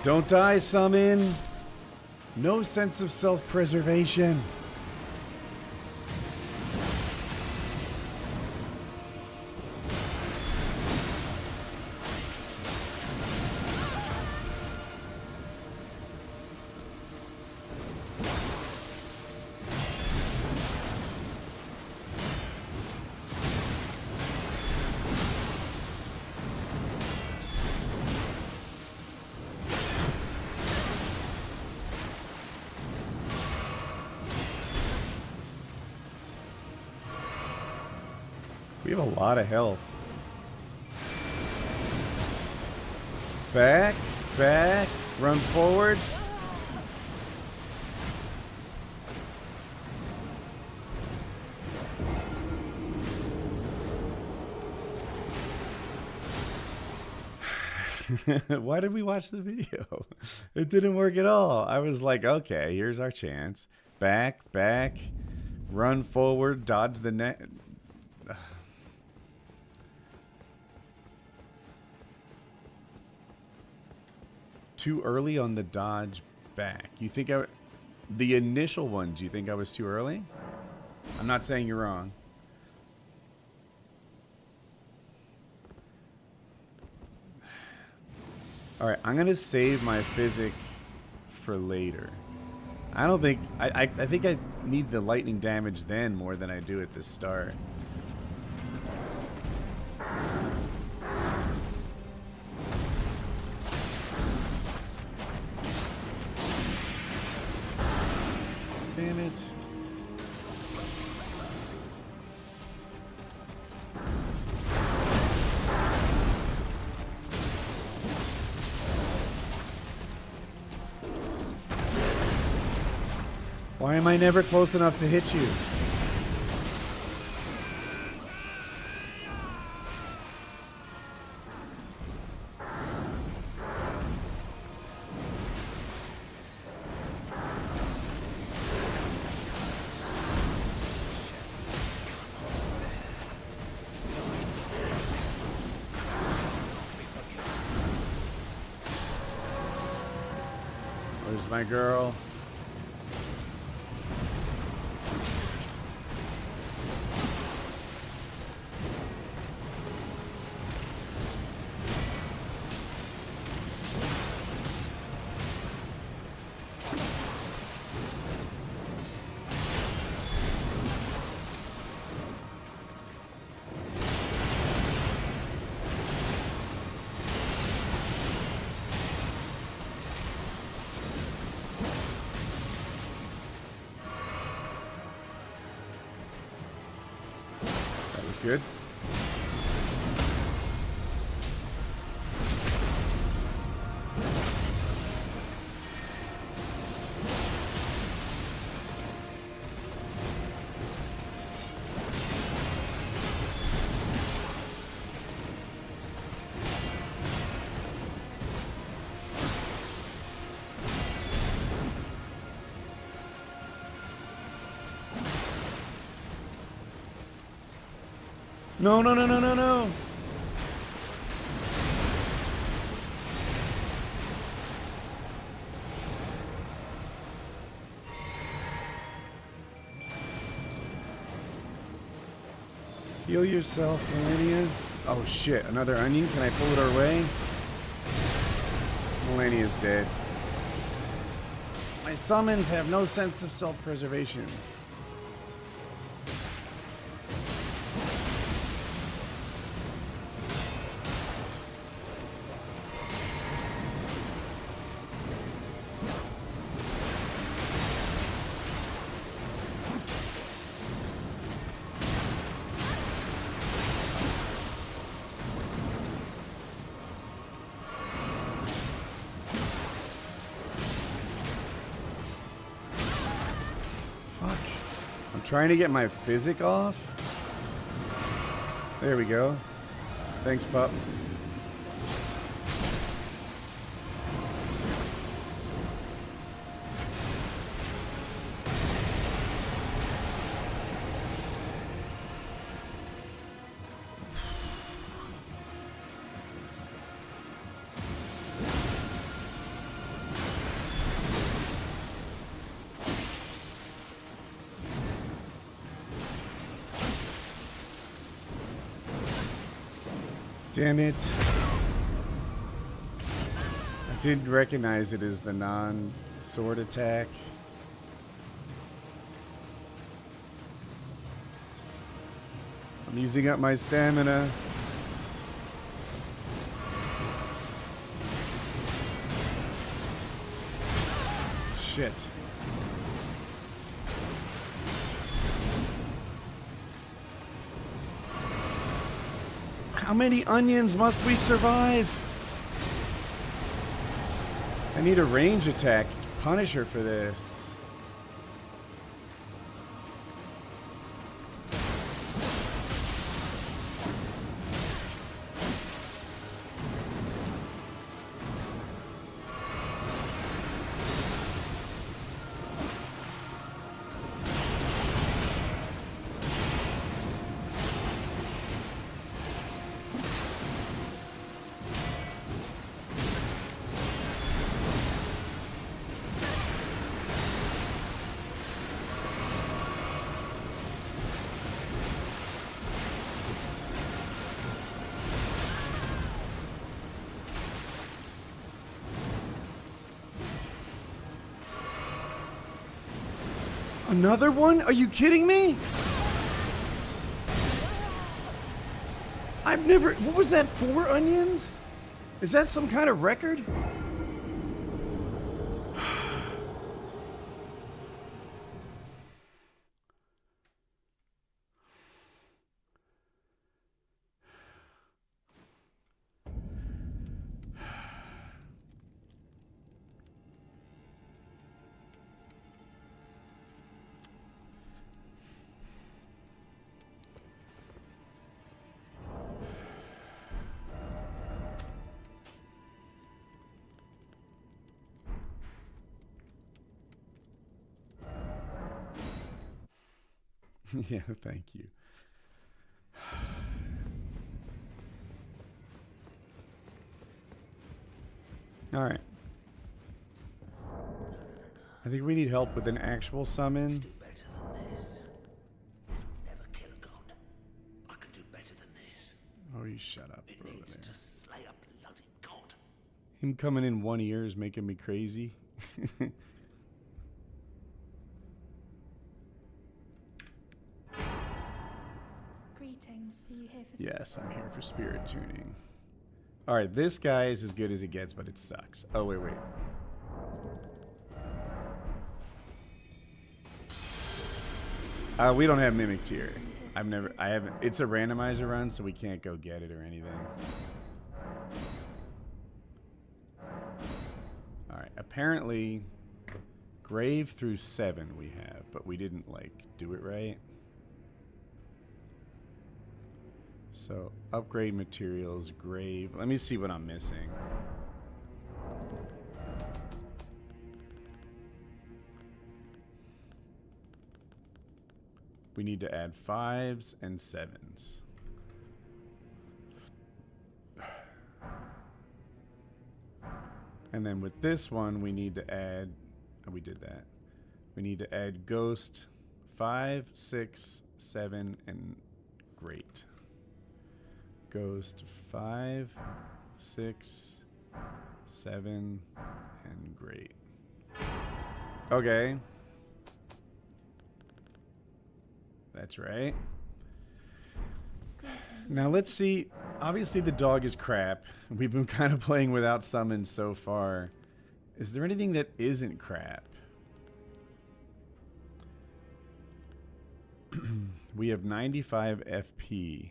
Don't die, summon. No sense of self-preservation. We have a lot of health. Back, back, run forward. Why did we watch the video? It didn't work at all. I was like, okay, here's our chance. Back, back, run forward, dodge the net. Too early on the dodge back. You think the initial ones, you think I was too early? I'm not saying you're wrong. All right, I'm gonna save my physic for later. I don't think I think I need the lightning damage then more than I do at the start. Damn it. Why am I never close enough to hit you? Where's my girl? That's good. No, no, no, no, no, no. Heal yourself, Melania. Oh shit, another onion? Can I pull it our way? Melania's dead. My summons have no sense of self-preservation. Trying to get my physic off. There we go. Thanks, pup. Damn it. I did recognize it as the non-sword attack. I'm using up my stamina. Shit. How many onions must we survive? I need a range attack Punisher for this. Another one? Are you kidding me? I've never... What was that? 4 onions? Is that some kind of record? Yeah, thank you. All right. I think we need help with an actual summon. Do better than this. This will never kill a god. I can do better than this. Oh, you shut up, It bro. needs to slay a bloody god. Him coming in one ear is making me crazy. Greetings. Are you here for Yes, I'm here for spirit tuning. All right, this guy is as good as it gets, but it sucks. Oh, wait, wait. We don't have mimic tier. Are you here I haven't, it's a randomizer run, so we can't go get it or anything. Alright, apparently, grave through 7 we have, but we didn't, like, do it right. So, upgrade materials, grave. Let me see what I'm missing. We need to add 5s and 7s. And then with this one, we need to add... Oh, we did that. We need to add ghost, 5, 6, 7, and great. Ghost, 5, 6, 7, and great. Okay. That's right. Now let's see. Obviously the dog is crap. We've been kind of playing without summons so far. Is there anything that isn't crap? We have 95 FP.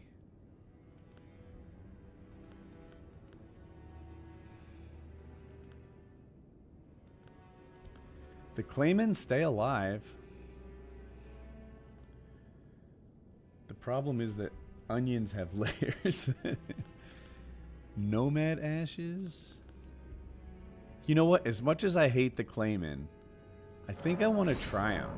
The Claymans stay alive. The problem is that onions have layers. Nomad ashes? You know what? As much as I hate the Clayman, I think I want to try them.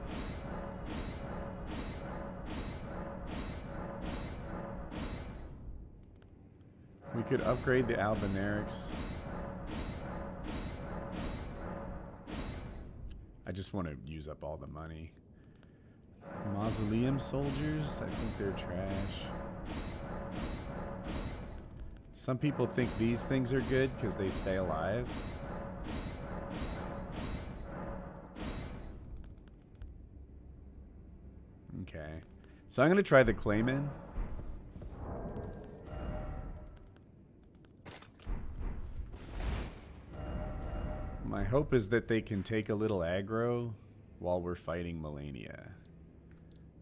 We could upgrade the Albinarics. I just want to use up all the money. Mausoleum soldiers? I think they're trash. Some people think these things are good because they stay alive. Okay. So I'm going to try the Clayman. My hope is that they can take a little aggro while we're fighting Melania.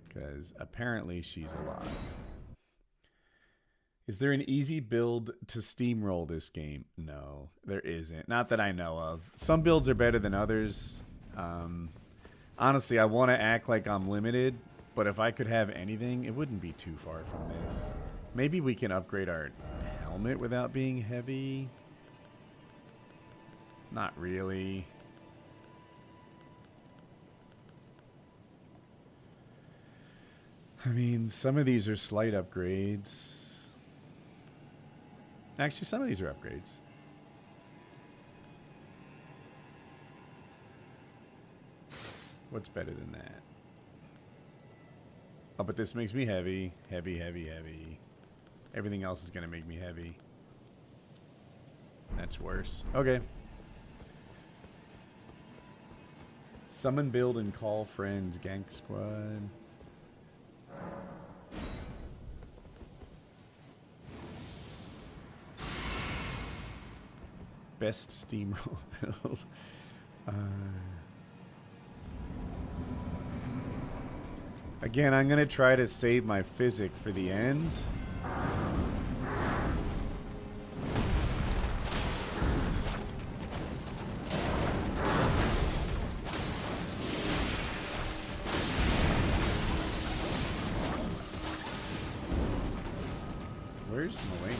Because apparently she's alive. Is there an easy build to steamroll this game? No, there isn't. Not that I know of. Some builds are better than others. Honestly, I want to act like I'm limited, but if I could have anything, it wouldn't be too far from this. Maybe we can upgrade our helmet without being heavy. Not really. I mean, some of these are slight upgrades. Actually, some of these are upgrades. What's better than that? Oh, but this makes me heavy. Heavy, heavy, heavy. Everything else is going to make me heavy. That's worse. Okay. Summon, build, and call friends. Gank squad. Best steamroll build. Again, I'm going to try to save my physic for the end. Where's Melania?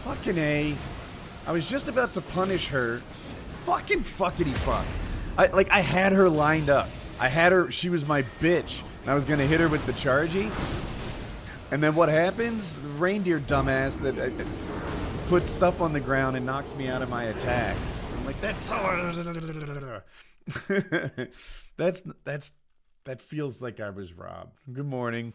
Fucking A. I was just about to punish her. Fucking fuckity fuck. I had her lined up. I had her, she was my bitch. And I was gonna hit her with the chargy. And then what happens? The reindeer dumbass that puts stuff on the ground and knocks me out of my attack. I'm like, that's so... that feels like I was robbed. Good morning.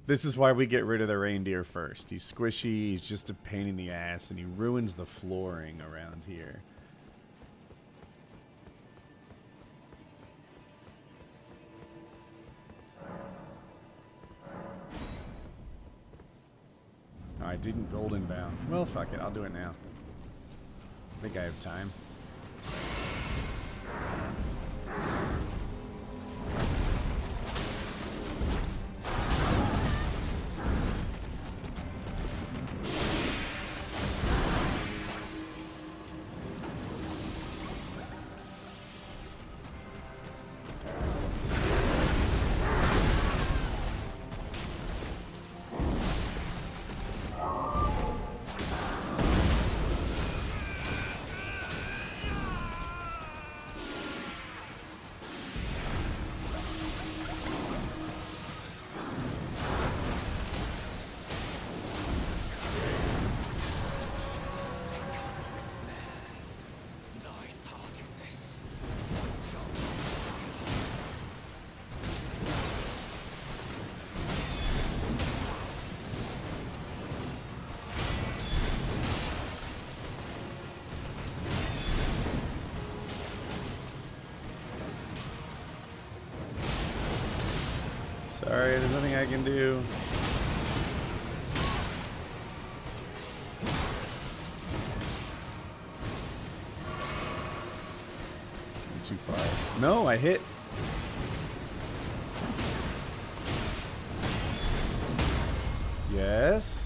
This is why we get rid of the reindeer first. He's squishy, he's just a pain in the ass, and he ruins the flooring around here. I didn't golden bound. Well, fuck it. I'll do it now. I think I have time. Thy part in this. Sorry, there's nothing I can do. I'm too far. No, I hit. Yes.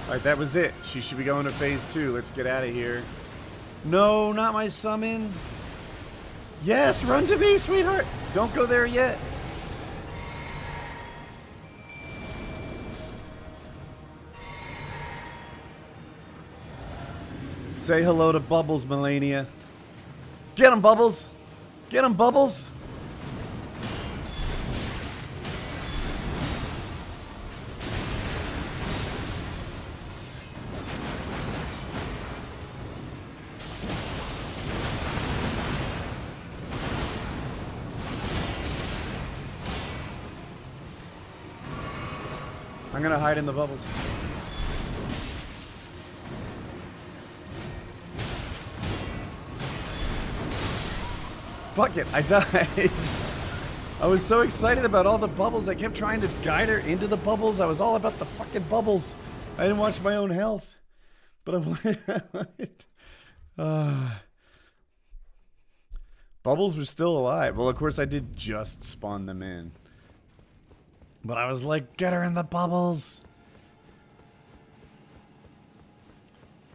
Alright, that was it. She should be going to phase 2. Let's get out of here. No, not my summon. Yes, run to me, sweetheart. Don't go there yet. Say hello to Bubbles, Melania. Get him, Bubbles. Get him, Bubbles. I'm gonna hide in the bubbles. Fuck it, I died. I was so excited about all the bubbles. I kept trying to guide her into the bubbles. I was all about the fucking bubbles. I didn't watch my own health. But I wanted... Bubbles were still alive. Well, of course, I did just spawn them in. But I was like, get her in the bubbles.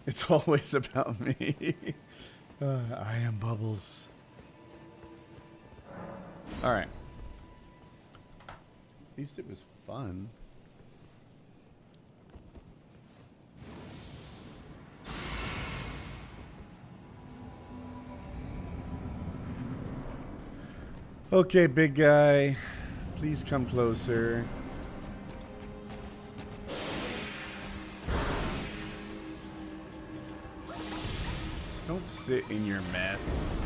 It's always about me. I am Bubbles. Alright. At least it was fun. Okay, big guy. Please come closer. Don't sit in your mess.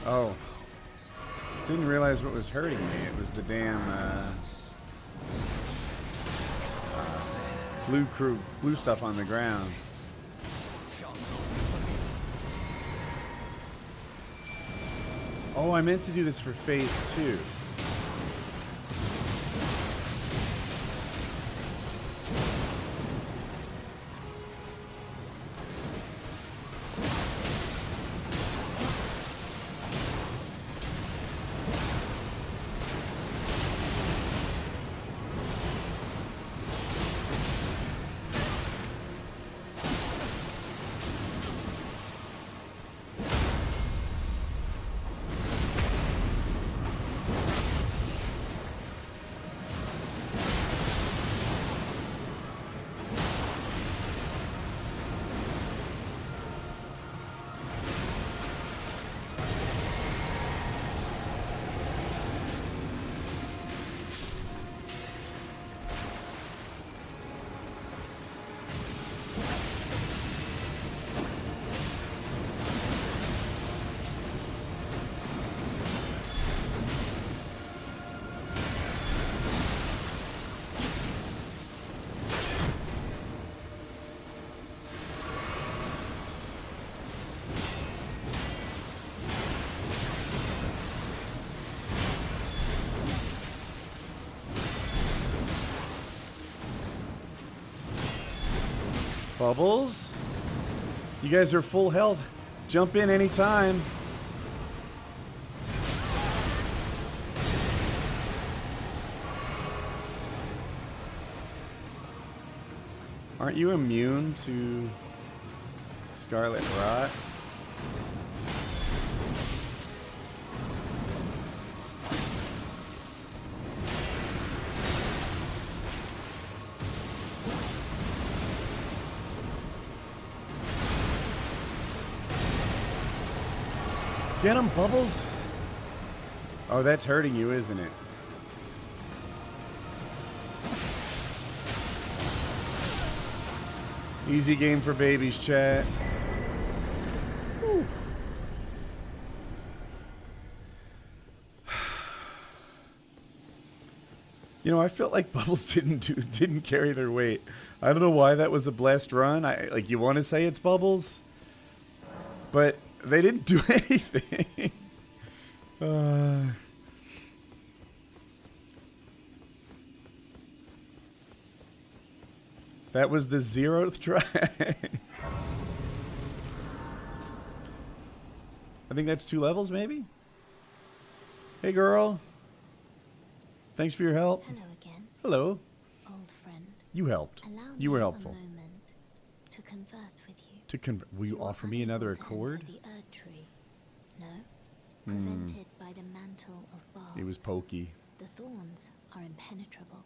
Oh. Didn't realize what was hurting me. It was the damn blue stuff on the ground. Oh, I meant to do this for phase 2. Bubbles? You guys are full health. Jump in anytime. Aren't you immune to Scarlet Rot? Get him, Bubbles! Oh, that's hurting you, isn't it? Easy game for babies, chat. Whew. You know, I felt like Bubbles didn't carry their weight. I don't know why that was a blessed run. Like, you want to say it's Bubbles, but they didn't do anything. That was the 0th try. I think that's 2 levels, maybe? Hey, girl. Thanks for your help. Hello again, Hello. old friend. You helped. Allow You were me helpful. a moment to converse with you. Will you are offer me another unable to accord? enter the Erd tree. No, prevented by the mantle of barbs. It was pokey. The thorns are impenetrable,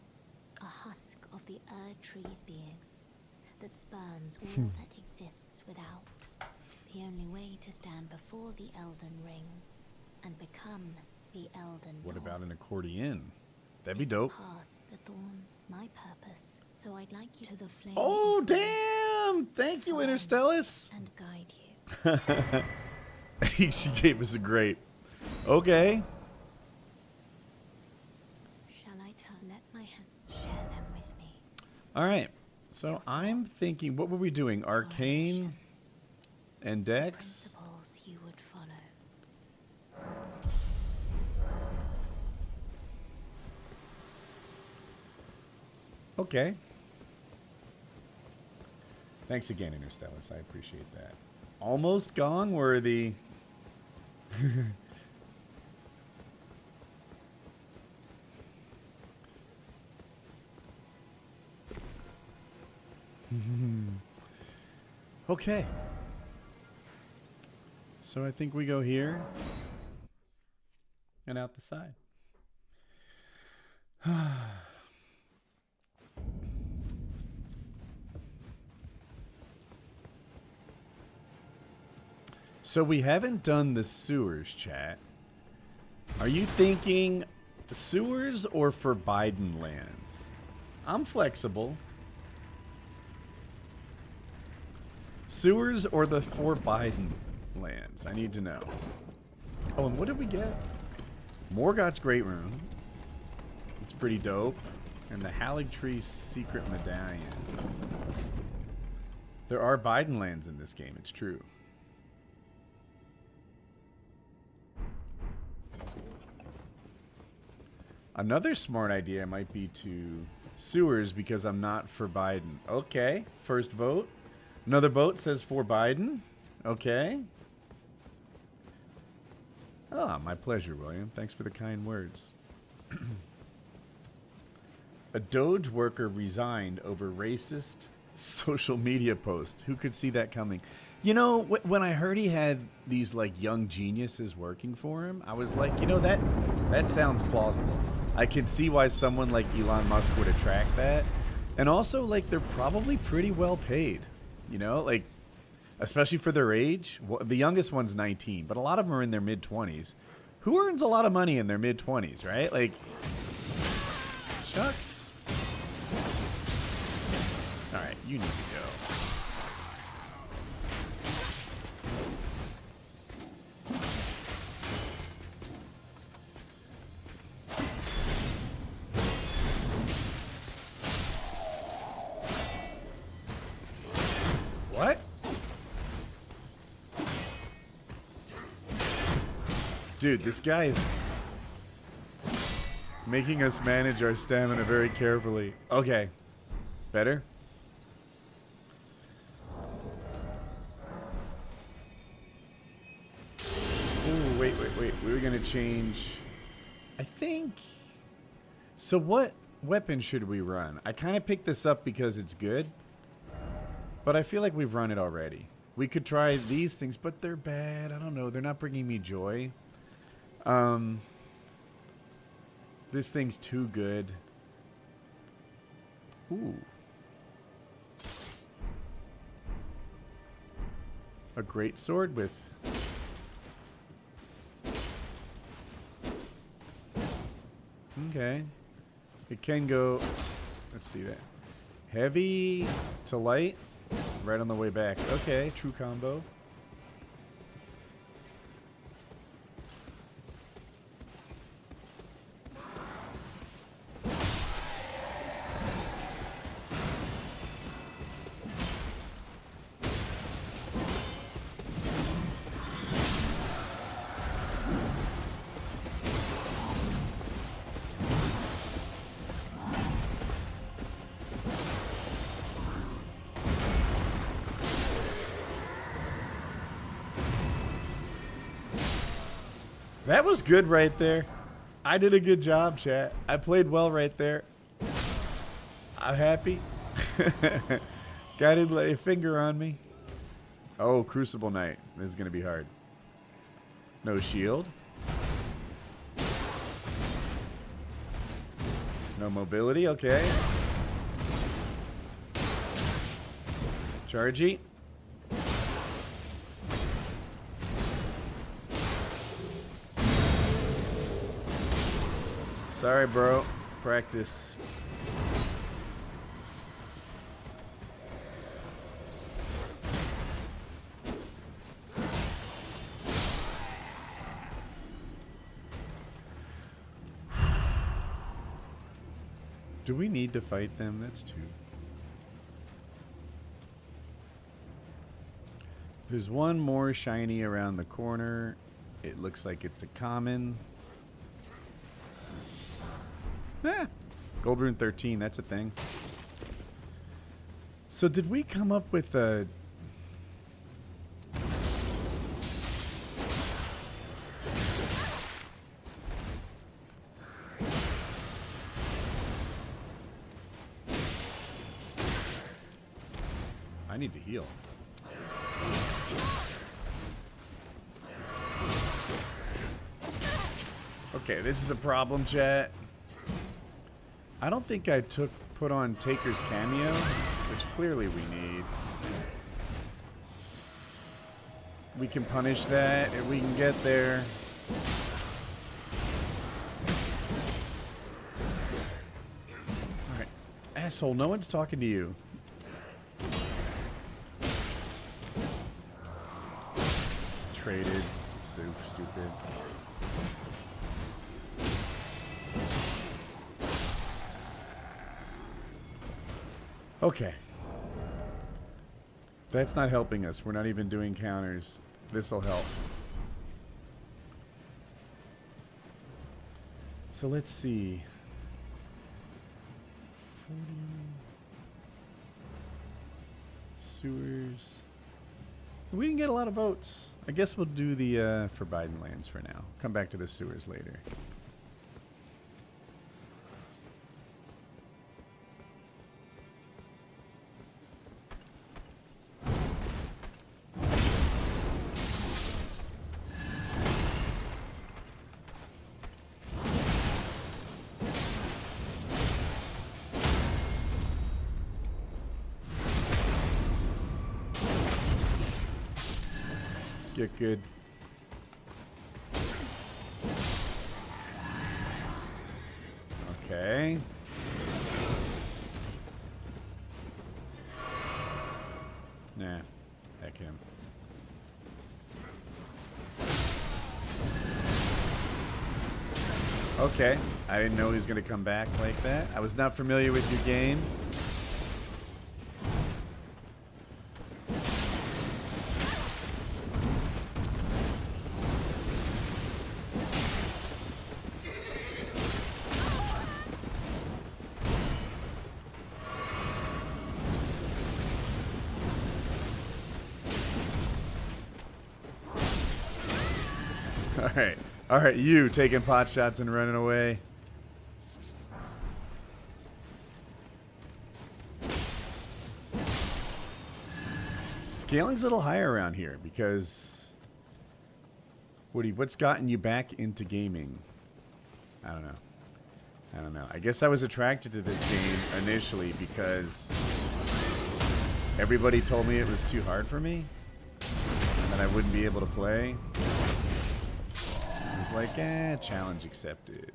a husk of the Erd tree's being that spurns all that exists without. The only way to stand before the Elden Ring and become the Elden What Lord about an accordion? That'd be is to dope. pass the thorns, my purpose. So I'd like you to the flame. Oh, of damn! Thank you, Fine. Interstellis. and guide you. She gave us a great. Okay. Shall I let my hand share them with me? All right. So I'm thinking, what were we doing? Your Arcane ambitions, and the Dex? principles you would follow. Okay. Thanks again, Interstellis. I appreciate that. Almost gong worthy. Okay. So I think we go here and out the side. So we haven't done the sewers, chat. Are you thinking sewers or for Biden lands? I'm flexible. Sewers or the for Biden lands? I need to know. Oh, and what did we get? Morgoth's Great Room. It's pretty dope. And the Haligtree Secret Medallion. There are Biden lands in this game, it's true. Another smart idea might be to sewers because I'm not for Biden. Okay, first vote. Another vote says for Biden. Okay. Ah, my pleasure, William. Thanks for the kind words. A Doge worker resigned over racist social media post. Who could see that coming? You know, when I heard he had these like young geniuses working for him, I was like, you know, that sounds plausible. I can see why someone like Elon Musk would attract that. And also, like, they're probably pretty well paid. You know, like, especially for their age. Well, the youngest one's 19, but a lot of them are in their mid-20s. Who earns a lot of money in their mid-20s, right? Like, shucks. All right, you need to go. What? Dude, this guy is making us manage our stamina very carefully. Okay. Better? we're going to change. I think. So what weapon should we run? I kind of picked this up because it's good. But I feel like we've run it already. We could try these things, but they're bad. I don't know. They're not bringing me joy. This thing's too good. Ooh. A great sword with... Okay. It can go... Let's see that. Heavy to light. Right on the way back. Okay, true combo. That was good right there. I did a good job, chat. I played well right there. I'm happy. Guy didn't lay a finger on me. Oh, Crucible Knight. This is going to be hard. No shield. No mobility. Okay. Chargey. Sorry, bro. Practice. Do we need to fight them? That's two. There's one more shiny around the corner. It looks like it's a common. Ah, Gold Rune 13, that's a thing. So did we come up with a... I need to heal. Okay, this is a problem, chat. I don't think I put on Taker's cameo, which clearly we need. We can punish that if we can get there. Alright. Asshole, no one's talking to you. Traded. So stupid. Okay. That's not helping us. We're not even doing counters. This'll help. So let's see. 40 sewers. We didn't get a lot of votes. I guess we'll do the Forbidden Lands for now. Come back to the sewers later. Get good. Okay. Nah. Heck him. Okay. I didn't know he was going to come back like that. I was not familiar with your game. Alright, All right, you taking pot shots and running away. Scaling's a little higher around here because Woody, what's gotten you back into gaming? I don't know. I guess I was attracted to this game initially because everybody told me it was too hard for me and that I wouldn't be able to play. It's like, challenge accepted.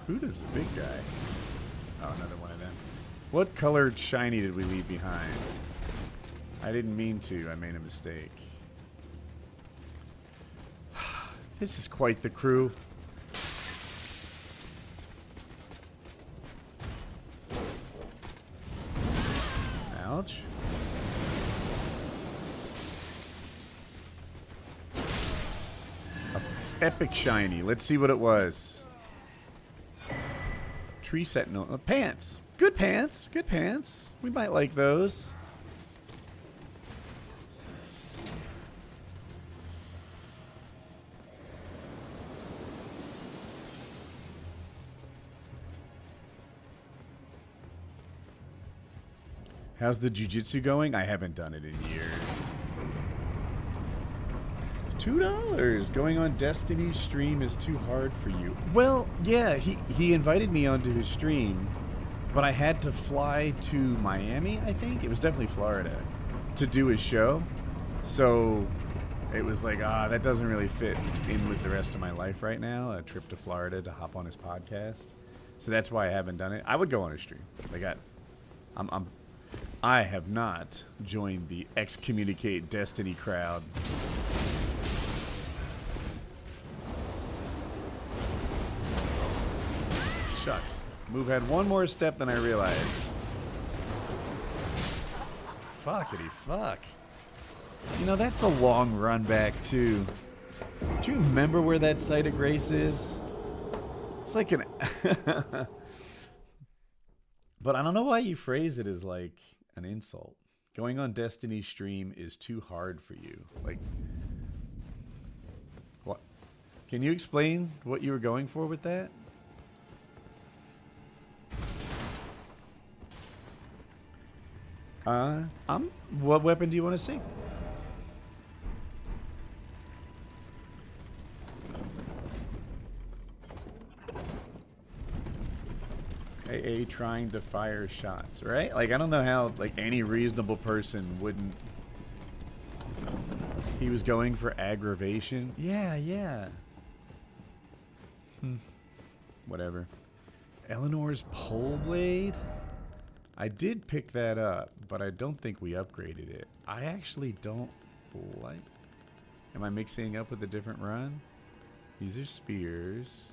Who does the big guy? Oh, another one of them. What colored shiny did we leave behind? I didn't mean to. I made a mistake. This is quite the crew. Ouch. A epic shiny. Let's see what it was. Tree sentinel. Pants. Good pants. Good pants. We might like those. How's the jiu-jitsu going? I haven't done it in years. $2 going on Destiny's stream is too hard for you. Well, yeah, he invited me onto his stream, but I had to fly to Miami, I think. It was definitely Florida, to do his show. So it was like, that doesn't really fit in with the rest of my life right now, a trip to Florida to hop on his podcast. So that's why I haven't done it. I would go on his stream. Like I have not joined the Excommunicate Destiny crowd. Shucks. Move had one more step than I realized. Fuckity fuck. You know, that's a long run back, too. Do you remember where that site of grace is? It's like an... But I don't know why you phrase it as, like, an insult. Going on Destiny's stream is too hard for you. Like... What? Can you explain what you were going for with that? What weapon do you want to see? AA trying to fire shots, right? Like, I don't know how, like, any reasonable person wouldn't... He was going for aggravation? Yeah. Whatever. Eleanor's pole blade? I did pick that up, but I don't think we upgraded it. I actually don't like... Am I mixing up with a different run? These are spears.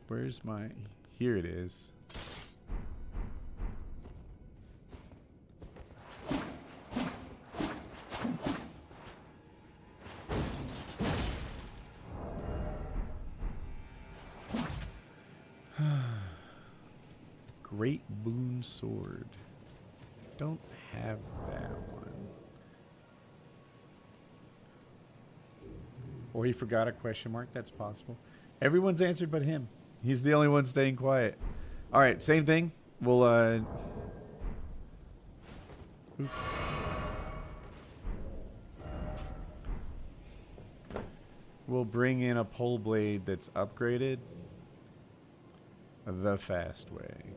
Where's my... Here it is. Great Boon Sword. Don't have that one. Or he forgot a question mark. That's possible. Everyone's answered but him. He's the only one staying quiet. All right, same thing. We'll oops. We'll bring in a pole blade that's upgraded the fast way.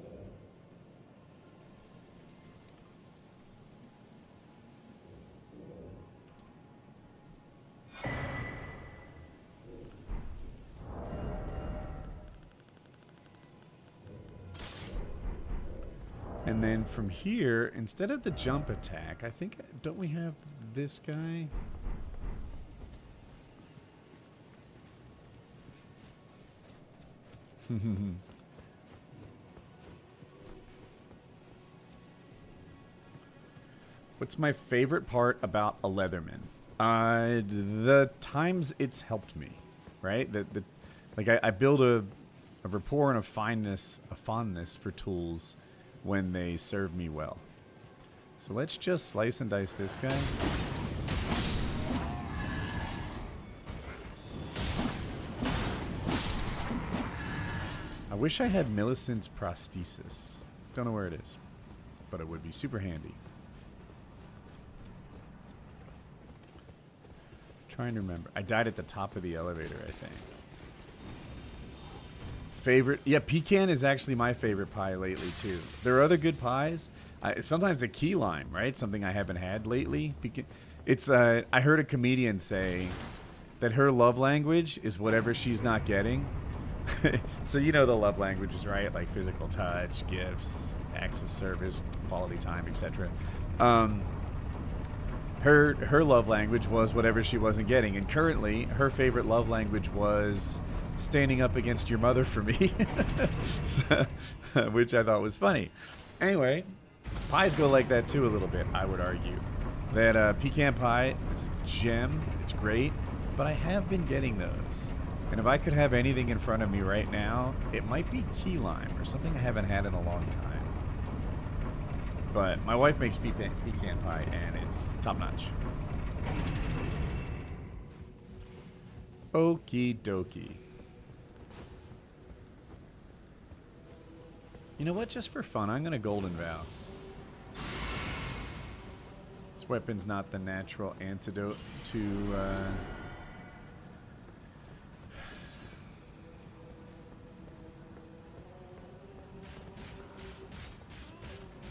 And then from here, instead of the jump attack, I think, don't we have this guy? What's my favorite part about a Leatherman? The times it's helped me, right? Like I build a rapport and a fondness for tools when they serve me well. So let's just slice and dice this guy. I wish I had Millicent's prosthesis. Don't know where it is, but it would be super handy. Trying to remember. I died at the top of the elevator, I think. Favorite? Yeah, pecan is actually my favorite pie lately, too. There are other good pies. Sometimes a key lime, right? Something I haven't had lately. It's I heard a comedian say that her love language is whatever she's not getting. So you know the love languages, right? Like physical touch, gifts, acts of service, quality time, etc. Her love language was whatever she wasn't getting, and currently her favorite love language was standing up against your mother for me, so, which I thought was funny. Anyway, pies go like that too a little bit, I would argue. That pecan pie is a gem. It's great, but I have been getting those. And if I could have anything in front of me right now, it might be key lime or something I haven't had in a long time. But my wife makes pecan pie, and it's top notch. Okie dokie. You know what? Just for fun, I'm going to Golden Vow. This weapon's not the natural antidote to...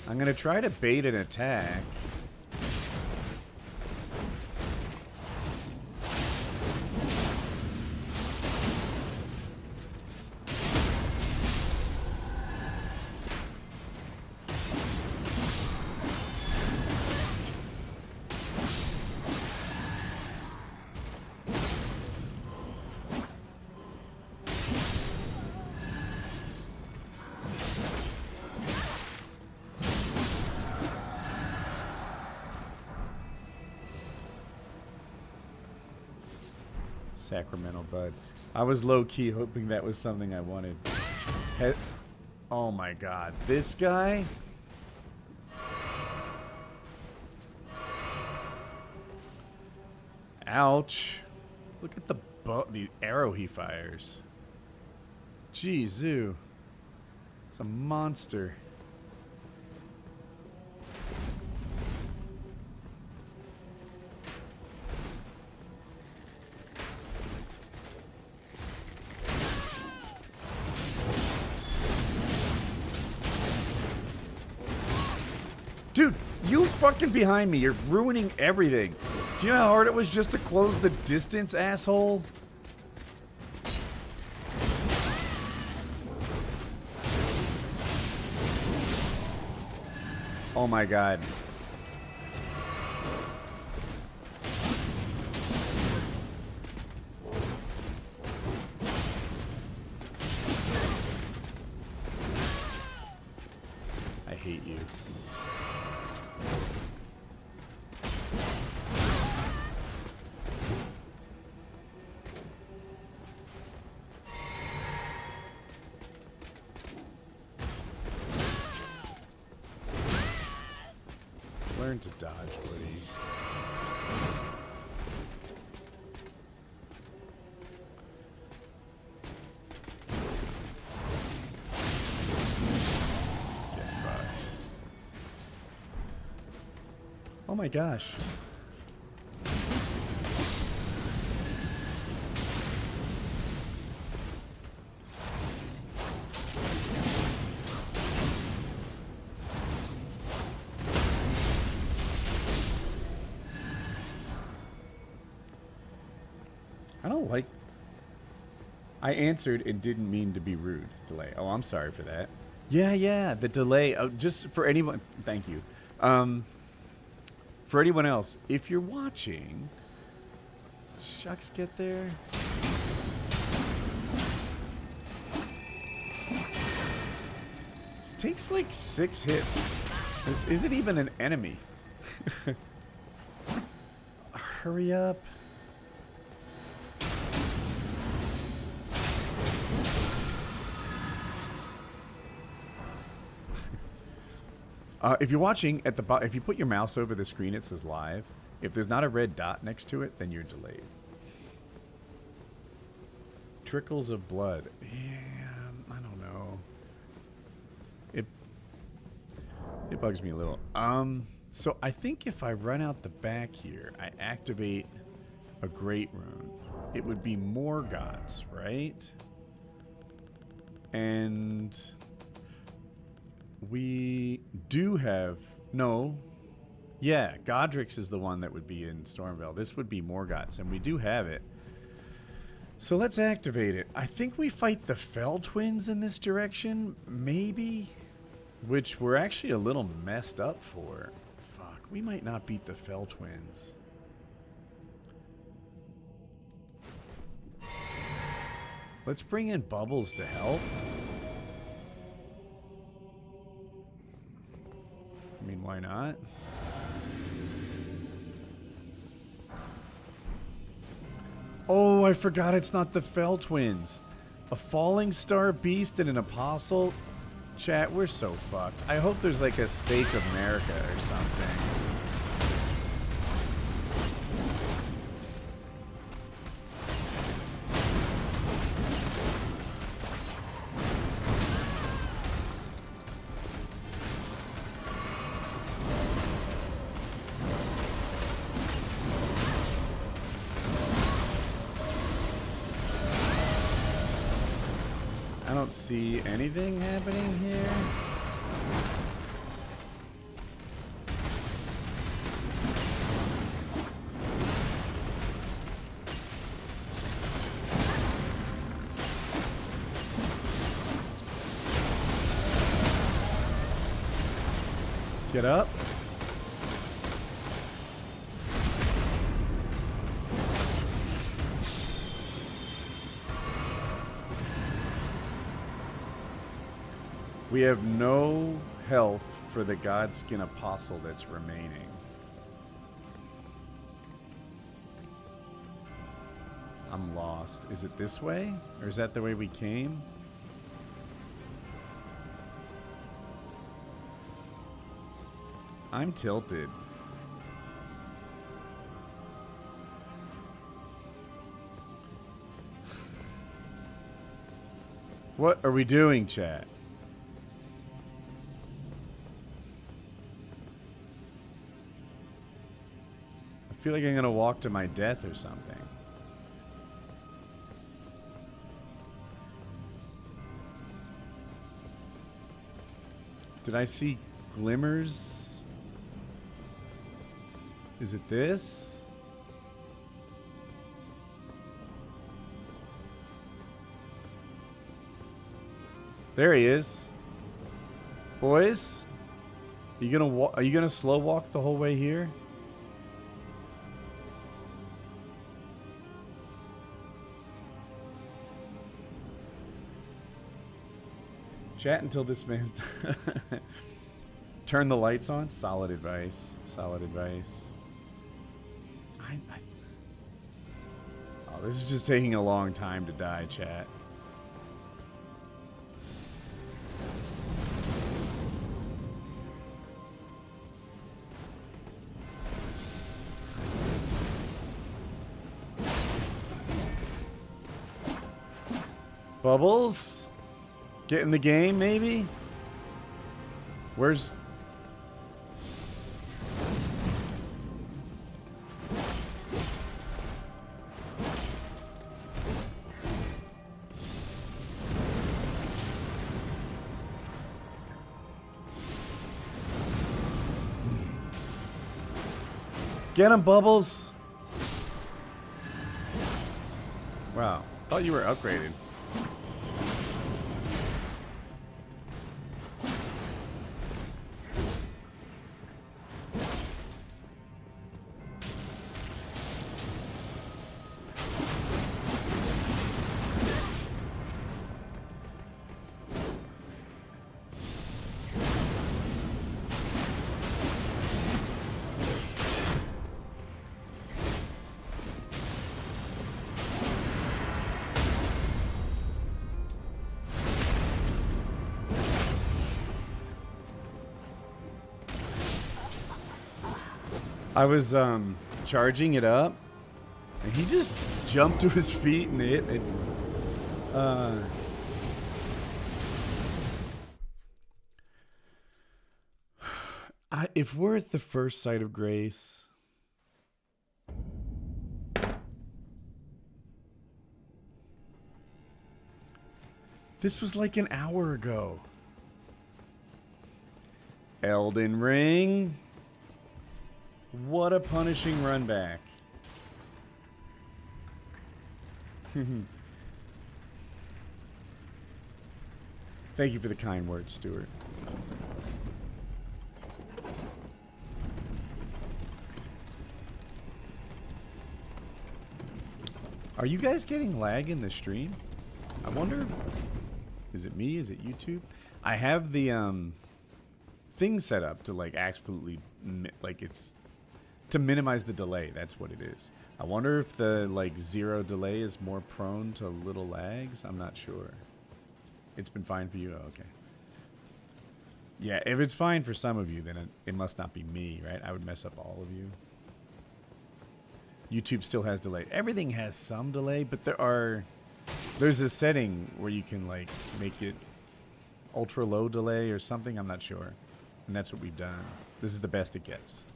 I'm going to try to bait an attack. Sacramento Bud. I was low-key hoping that was something I wanted. Oh my god. This guy? Ouch. Look at the arrow he fires. Jeez, it's a monster. Dude, you fucking behind me. You're ruining everything. Do you know how hard it was just to close the distance, asshole? Oh my god. I hate you. Learn to dodge, buddy. Get fucked. Oh my gosh. I don't like... I answered and didn't mean to be rude. Delay. Oh, I'm sorry for that. Yeah, the delay. Oh, just for anyone... Thank you. For anyone else, if you're watching... Shucks, get there. This takes like 6 hits. This isn't even an enemy. Hurry up. If you're watching at the if you put your mouse over the screen, it says live. If there's not a red dot next to it, then you're delayed. Trickles of blood. Yeah, I don't know. It bugs me a little. So I think if I run out the back here, I activate a great rune. It would be more gods, right? And we do have no. Yeah, Godric's is the one that would be in Stormvale. This would be Morgoth's, and we do have it. So let's activate it. I think we fight the Fell Twins in this direction, maybe, which we're actually a little messed up for. Fuck, we might not beat the Fell Twins. Let's bring in Bubbles to help. I mean, why not? Oh, I forgot it's not the Fell Twins. A Falling Star Beast and an Apostle? Chat, we're so fucked. I hope there's like a Stake of America or something. I don't see anything happening here. Get up. We have no health for the Godskin Apostle that's remaining. I'm lost. Is it this way? Or is that the way we came? I'm tilted. What are we doing, chat? I feel like I'm gonna walk to my death or something. Did I see glimmers? Is it this? There he is. Boys, are you gonna slow walk the whole way here? Chat until this man. Turn the lights on. Solid advice. Solid advice. Oh, this is just taking a long time to die, chat. Bubbles? Get in the game, maybe? Where's... Get him, Bubbles! Wow, thought you were upgraded. I was charging it up, and he just jumped to his feet and hit it. If we're at the first sight of grace, this was like an hour ago. Elden Ring. What a punishing run back. Thank you for the kind words, Stuart. Are you guys getting lag in the stream? I wonder, is it me? Is it YouTube? I have the thing set up to like absolutely, like it's to minimize the delay. That's what it is. I wonder if the like 0 delay is more prone to little lags. I'm not sure. It's been fine for you? Oh, okay. Yeah, if it's fine for some of you, then it must not be me, right? I would mess up all of you. YouTube still has delay. Everything has some delay, but there's a setting where you can like make it ultra low delay or something. I'm not sure. And that's what we've done. This is the best it gets.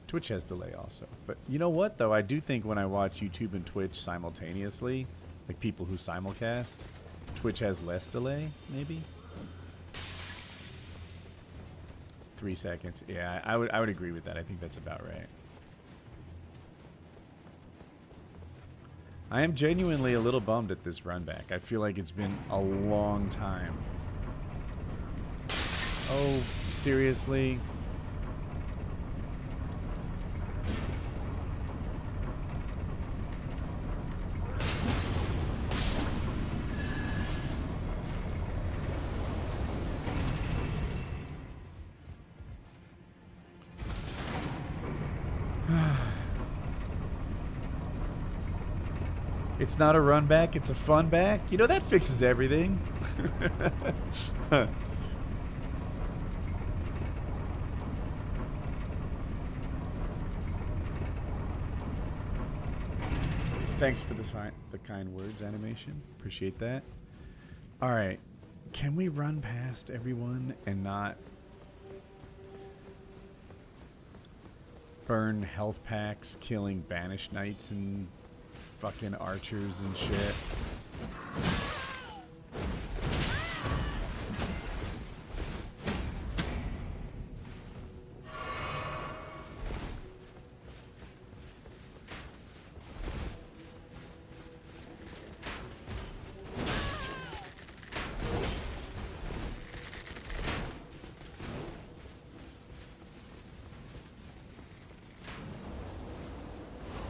Twitch has delay also. But you know what though? I do think when I watch YouTube and Twitch simultaneously, like people who simulcast, Twitch has less delay, maybe? 3 seconds. Yeah, I would agree with that. I think that's about right. I am genuinely a little bummed at this run back. I feel like it's been a long time. Oh, seriously? It's not a run back, it's a fun back. You know, that fixes everything. Thanks for the kind words, animation. Appreciate that. All right. Can we run past everyone and not burn health packs, killing banished knights and fucking archers and shit?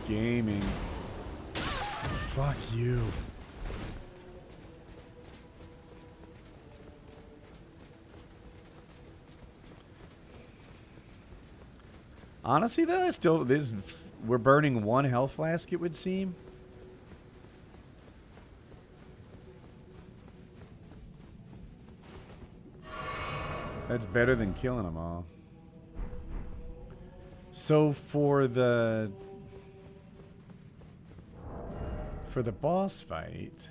Gaming. Fuck you. Honestly, though, we're burning 1 health flask, it would seem. That's better than killing them all. So for the boss fight,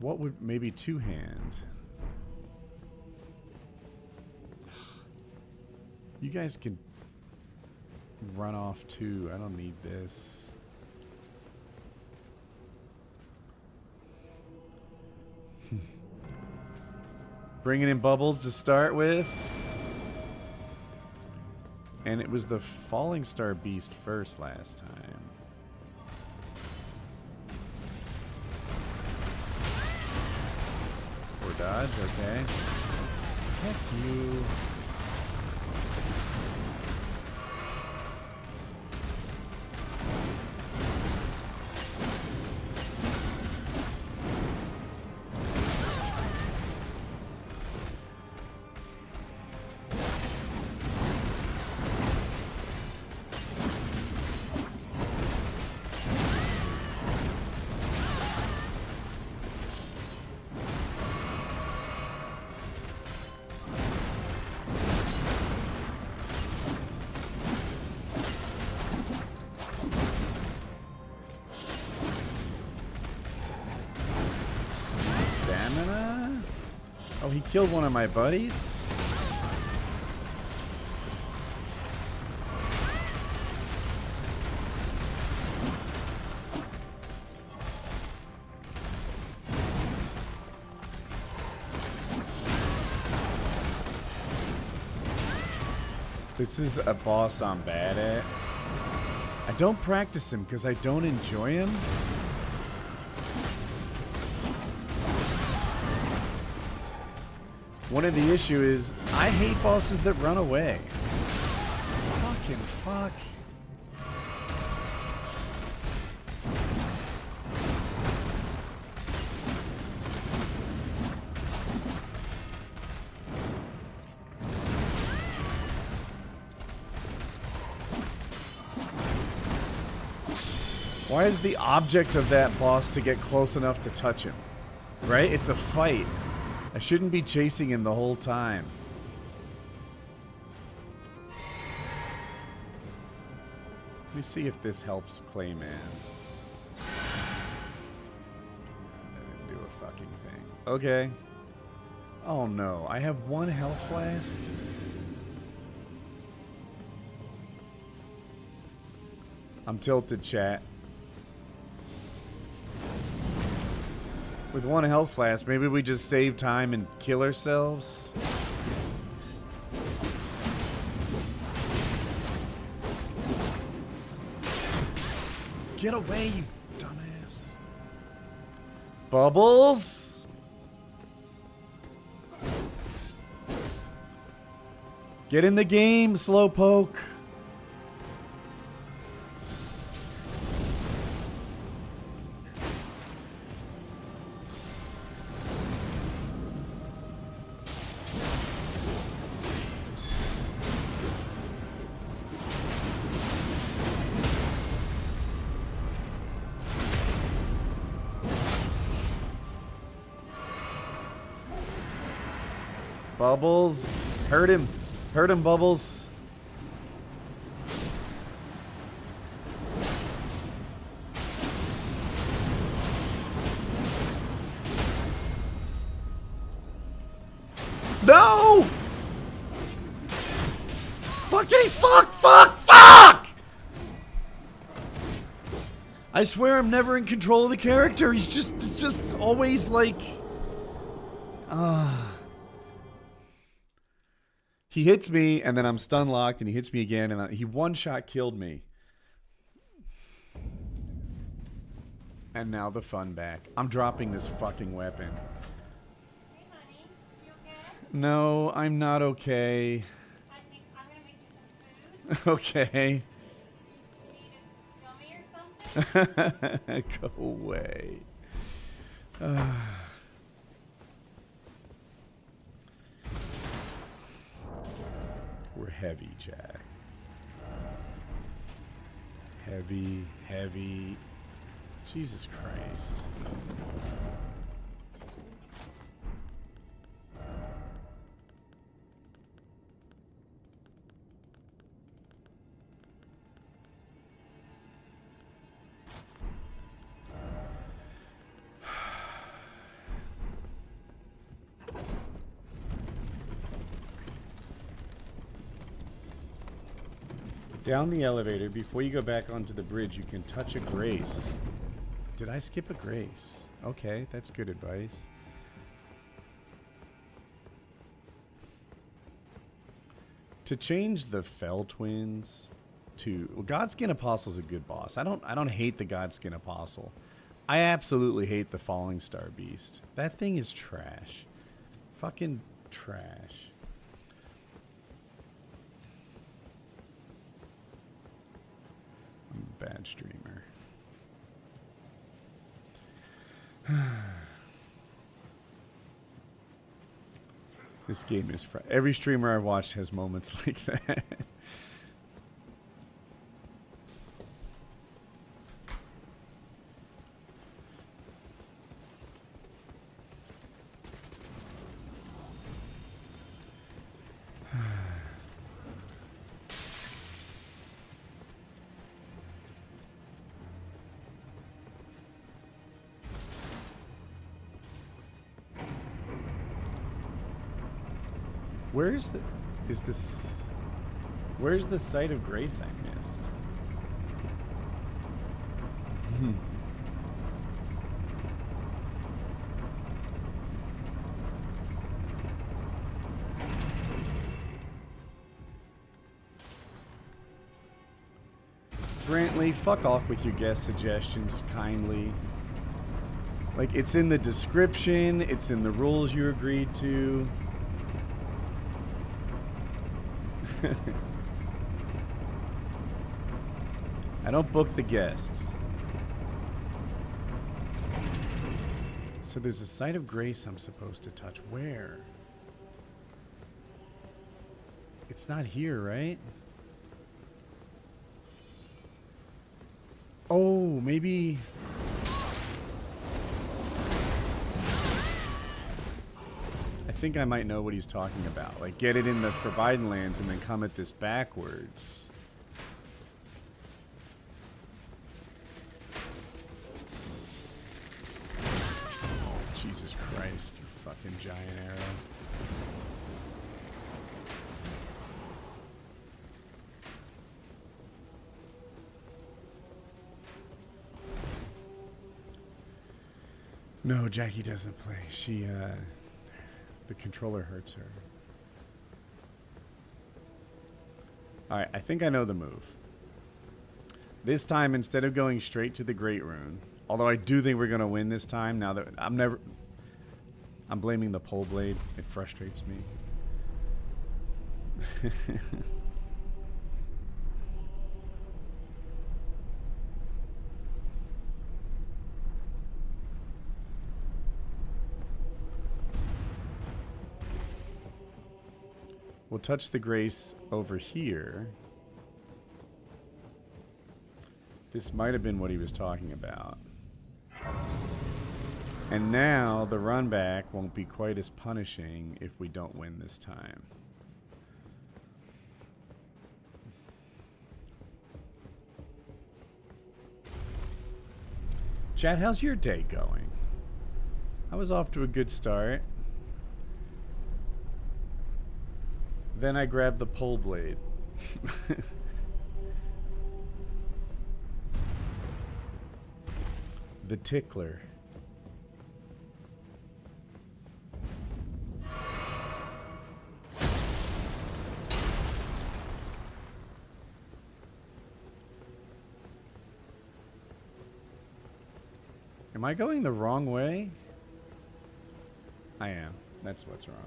what would maybe 2-hand? You guys can run off too. I don't need this. Bringing in bubbles to start with. And it was the Falling Star Beast first last time. Or dodge, okay. Heck you. Oh, he killed one of my buddies? This is a boss I'm bad at. I don't practice him because I don't enjoy him. One of the issues is I hate bosses that run away. Fucking fuck. Why is the object of that boss to get close enough to touch him? Right? It's a fight. I shouldn't be chasing him the whole time. Let me see if this helps Clayman. I didn't do a fucking thing. Okay. Oh no, I have one health flask? I'm tilted, chat. With one health flask, maybe we just save time and kill ourselves? Get away, you dumbass. Bubbles? Get in the game, Slowpoke. Bubbles. Hurt him. Hurt him, Bubbles. No! Fuckity fuck, fuck, fuck! I swear I'm never in control of the character. He's just always like... He hits me, and then I'm stun locked, and he hits me again, and he one-shot killed me. And now the fun back. I'm dropping this fucking weapon. Hey, honey. You okay? No, I'm not okay. I think I'm gonna make you some food. Okay. You need a gummy or something? Go away. We're heavy, Jack. Heavy, heavy. Jesus Christ. Down the elevator, before you go back onto the bridge, you can touch a grace. Did I skip a grace? Okay, that's good advice. To change the Fell Twins to... Well, Godskin Apostle's a good boss. I don't hate the Godskin Apostle. I absolutely hate the Falling Star Beast. That thing is trash. Fucking trash. I'm a bad streamer. This game is... Every streamer I've watched has moments like that. Where's the... Is this... Where's the site of grace I missed? Brantley, fuck off with your guest suggestions, kindly. Like, it's in the description, it's in the rules you agreed to. I don't book the guests. So there's a site of grace I'm supposed to touch. Where? It's not here, right? Oh, maybe... I think I might know what he's talking about. Like, get it in the Forbidden Lands and then come at this backwards. Jesus Christ, you fucking giant arrow. No, Jackie doesn't play. She, the controller hurts her. Alright, I think I know the move. This time, instead of going straight to the Great Rune, although I do think we're going to win this time, now that I'm blaming the pole blade. It frustrates me. We'll touch the grace over here. This might have been what he was talking about. And now the run back won't be quite as punishing if we don't win this time. Chad, how's your day going? I was off to a good start. Then I grabbed the pole blade. The tickler. Am I going the wrong way? I am. That's what's wrong.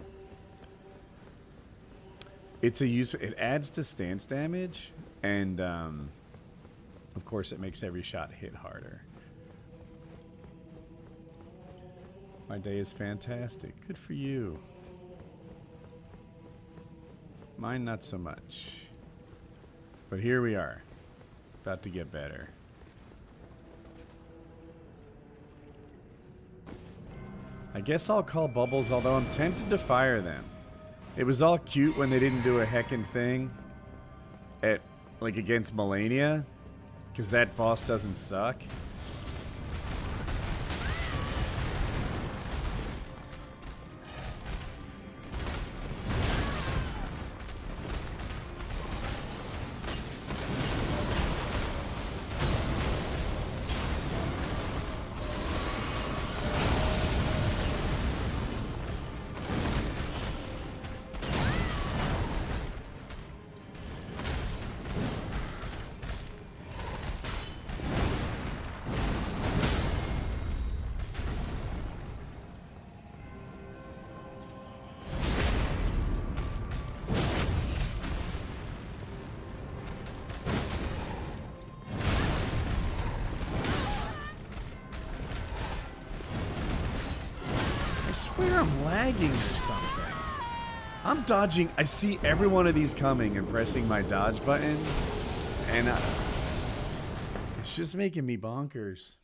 It's a use. It adds to stance damage, and of course, it makes every shot hit harder. My day is fantastic. Good for you. Mine, not so much. But here we are, about to get better. I guess I'll call bubbles, although I'm tempted to fire them. It was all cute when they didn't do a heckin' thing at, like, against Melania, because that boss doesn't suck. I'm lagging or something. I'm dodging. I see every one of these coming and pressing my dodge button, and it's just making me bonkers.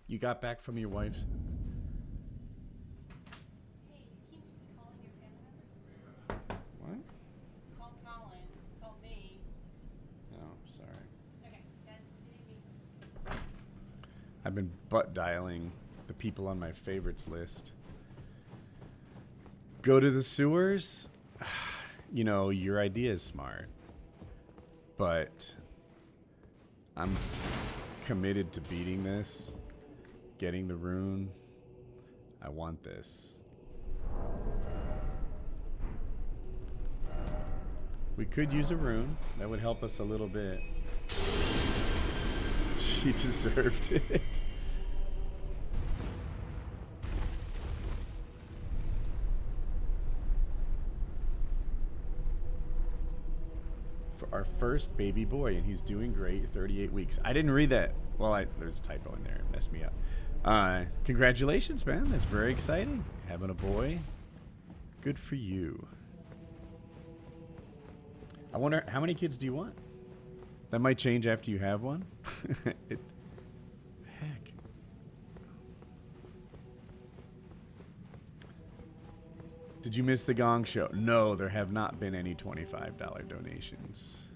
You got back from your wife's? Hey, you keep calling your family members. What? Call Colin. Call me. Oh, sorry. Okay, that's maybe. I've been butt dialing the people on my favorites list. Go to the sewers? You know, your idea is smart. But I'm committed to beating this. Getting the rune. I want this. We could use a rune. That would help us a little bit. She deserved it. For our first baby boy, and he's doing great, 38 weeks. I didn't read that. Well, there's a typo in there. It messed me up. Congratulations, man. That's very exciting. Having a boy. Good for you. I wonder, how many kids do you want? That might change after you have one. Heck. Did you miss the Gong Show? No, there have not been any $25 donations.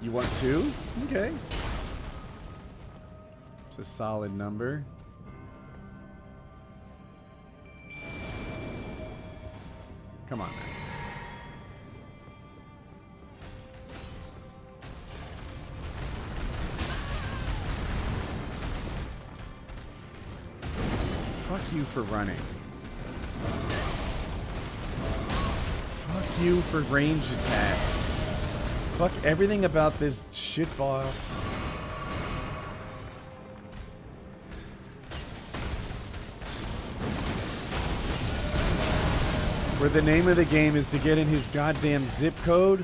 You want two? Okay. It's a solid number. Come on, man. Fuck you for running. Fuck you for range attacks. Fuck everything about this shit boss. Where the name of the game is to get in his goddamn zip code.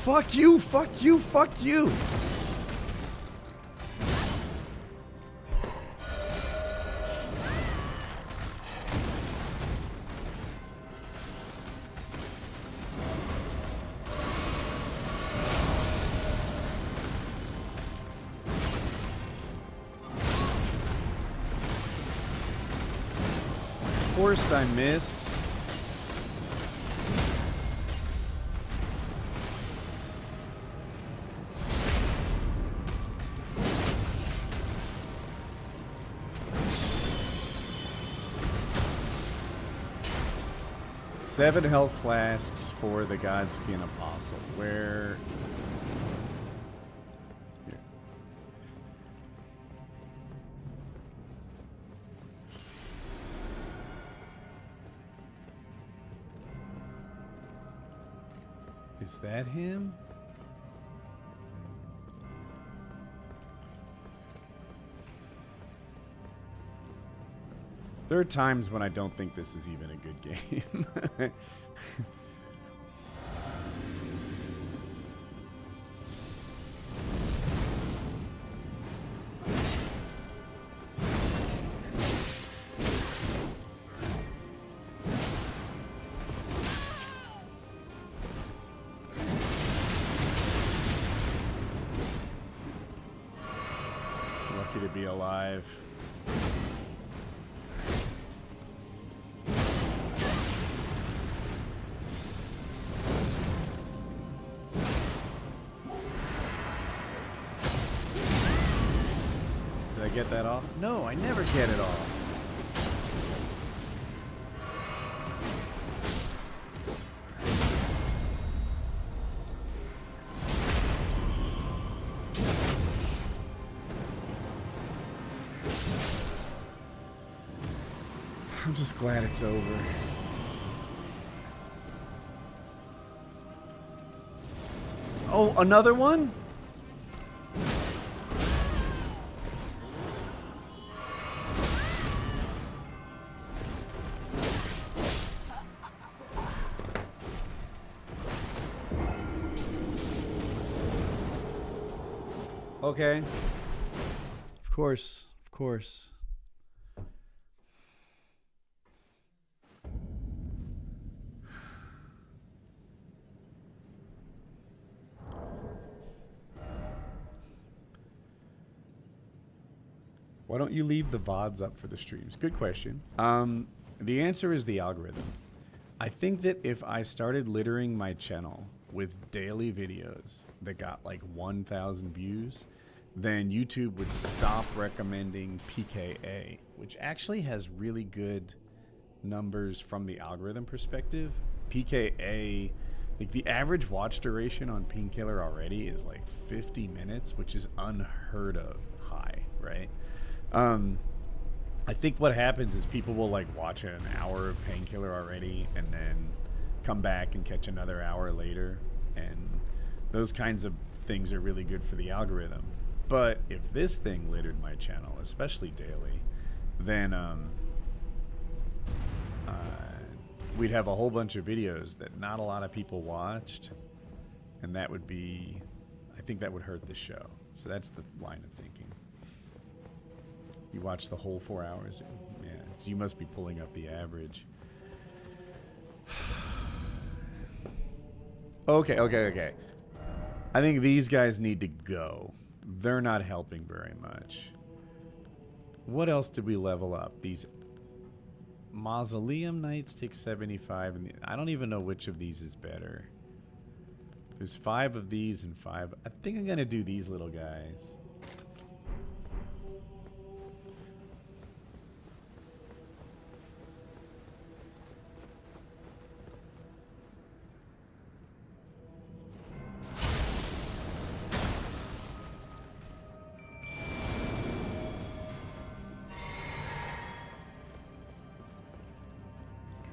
Fuck you, fuck you, fuck you. Forced, I missed. Seven health flasks for the Godskin Apostle. Where? Here. Is that him? There are times when I don't think this is even a good game. Lucky to be alive. Get that off? No, I never get it off. I'm just glad it's over. Oh, another one? Okay. Of course. Of course. Why don't you leave the VODs up for the streams? Good question. The answer is the algorithm. I think that if I started littering my channel with daily videos that got like 1,000 views, then YouTube would stop recommending PKA, which actually has really good numbers from the algorithm perspective. PKA, like the average watch duration on Painkiller already is like 50 minutes, which is unheard of high, right? I think what happens is people will like watch an hour of Painkiller already and then come back and catch another hour later, and those kinds of things are really good for the algorithm. But if this thing littered my channel, especially daily, then we'd have a whole bunch of videos that not a lot of people watched, and that would be, I think that would hurt the show. So that's the line of thinking. You watch the whole 4 hours? Yeah, so you must be pulling up the average. Okay. I think these guys need to go. They're not helping very much. What else did we level up? These Mausoleum Knights take 75, and I don't even know which of these is better. There's 5 of these and 5. I think I'm gonna do these little guys.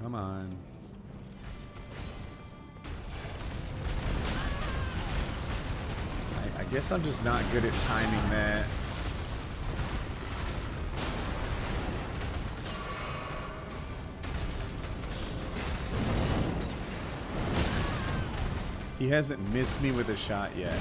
Come on. I guess I'm just not good at timing that. He hasn't missed me with a shot yet.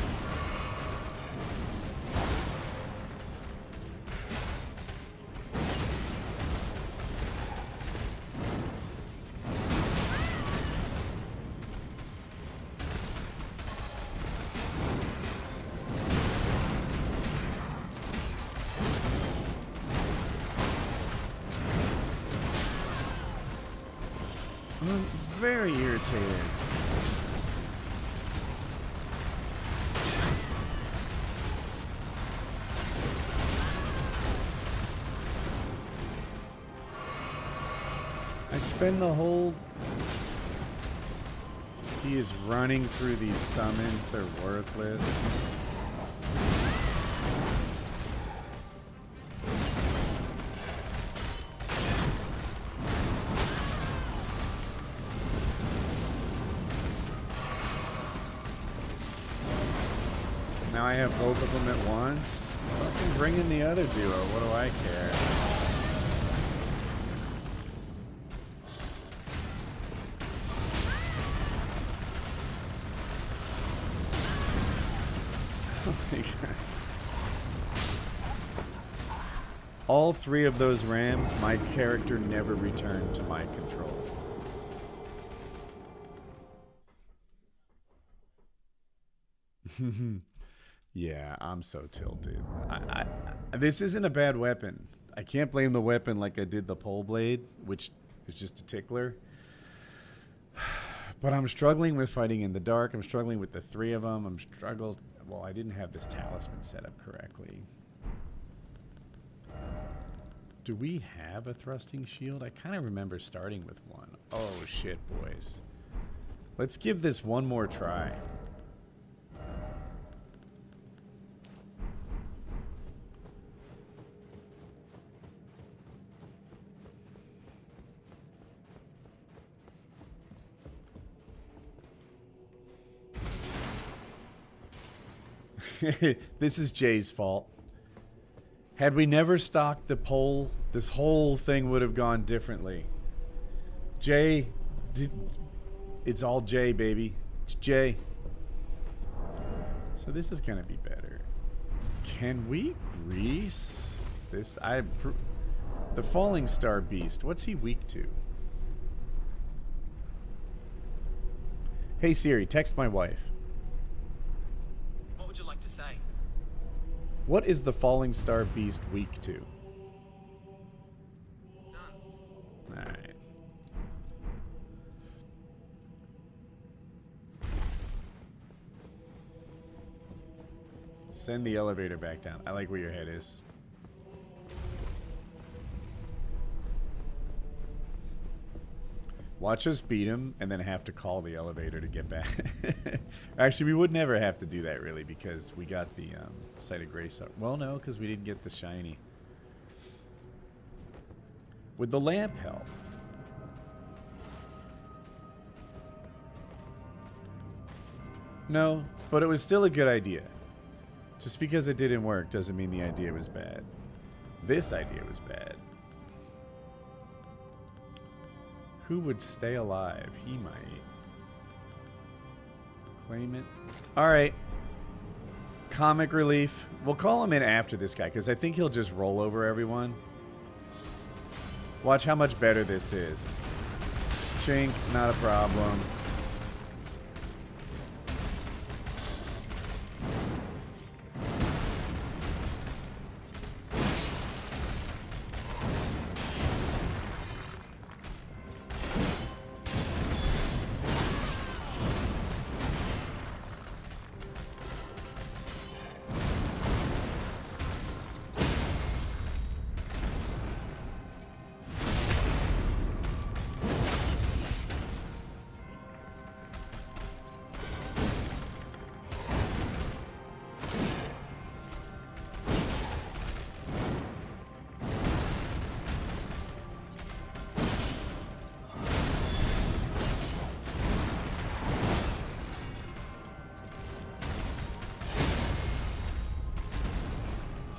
I'm very irritated. I spend the whole... He is running through these summons. They're worthless. Now I have both of them at once. Fucking bring in the other duo. What do I care? Oh my God. All 3 of those rams, my character never returned to my control. Yeah, I'm so tilted. This isn't a bad weapon. I can't blame the weapon like I did the pole blade, which is just a tickler. But I'm struggling with fighting in the dark. I'm struggling with the 3 of them. Well, I didn't have this talisman set up correctly. Do we have a thrusting shield? I kind of remember starting with one. Oh shit, boys. Let's give this one more try. This is Jay's fault. Had we never stocked the pole, this whole thing would have gone differently. Jay, it's all Jay, baby. It's Jay. So this is gonna be better. Can we grease this? The Falling Star Beast. What's he weak to? Hey Siri, text my wife. What would you like to say? What is the Falling Star Beast weak to? None. Alright. Send the elevator back down. I like where your head is. Watch us beat him and then have to call the elevator to get back. Actually, we would never have to do that, really, because we got the Sight of Grace up. Well, no, because we didn't get the shiny. Would the lamp help? No, but it was still a good idea. Just because it didn't work doesn't mean the idea was bad. This idea was bad. Who would stay alive? He might. Claim it. Alright. Comic relief. We'll call him in after this guy, because I think he'll just roll over everyone. Watch how much better this is. Chink, not a problem.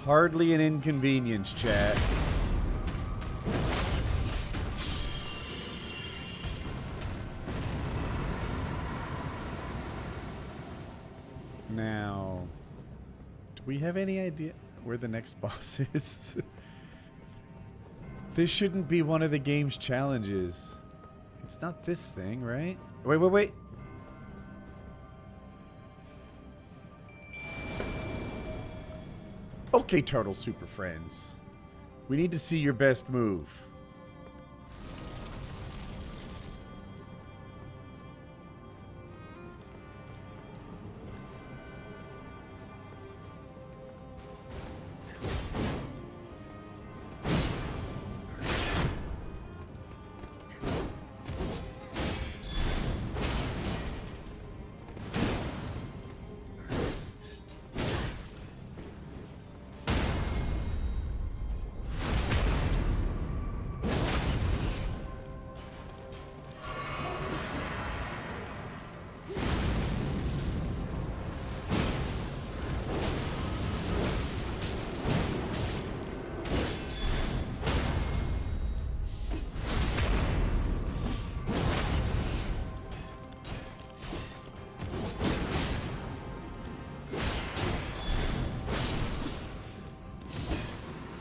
Hardly an inconvenience, chat. Now, do we have any idea where the next boss is? This shouldn't be one of the game's challenges. It's not this thing, right? Wait, wait, wait. Okay, Turtle Super Friends. We need to see your best move.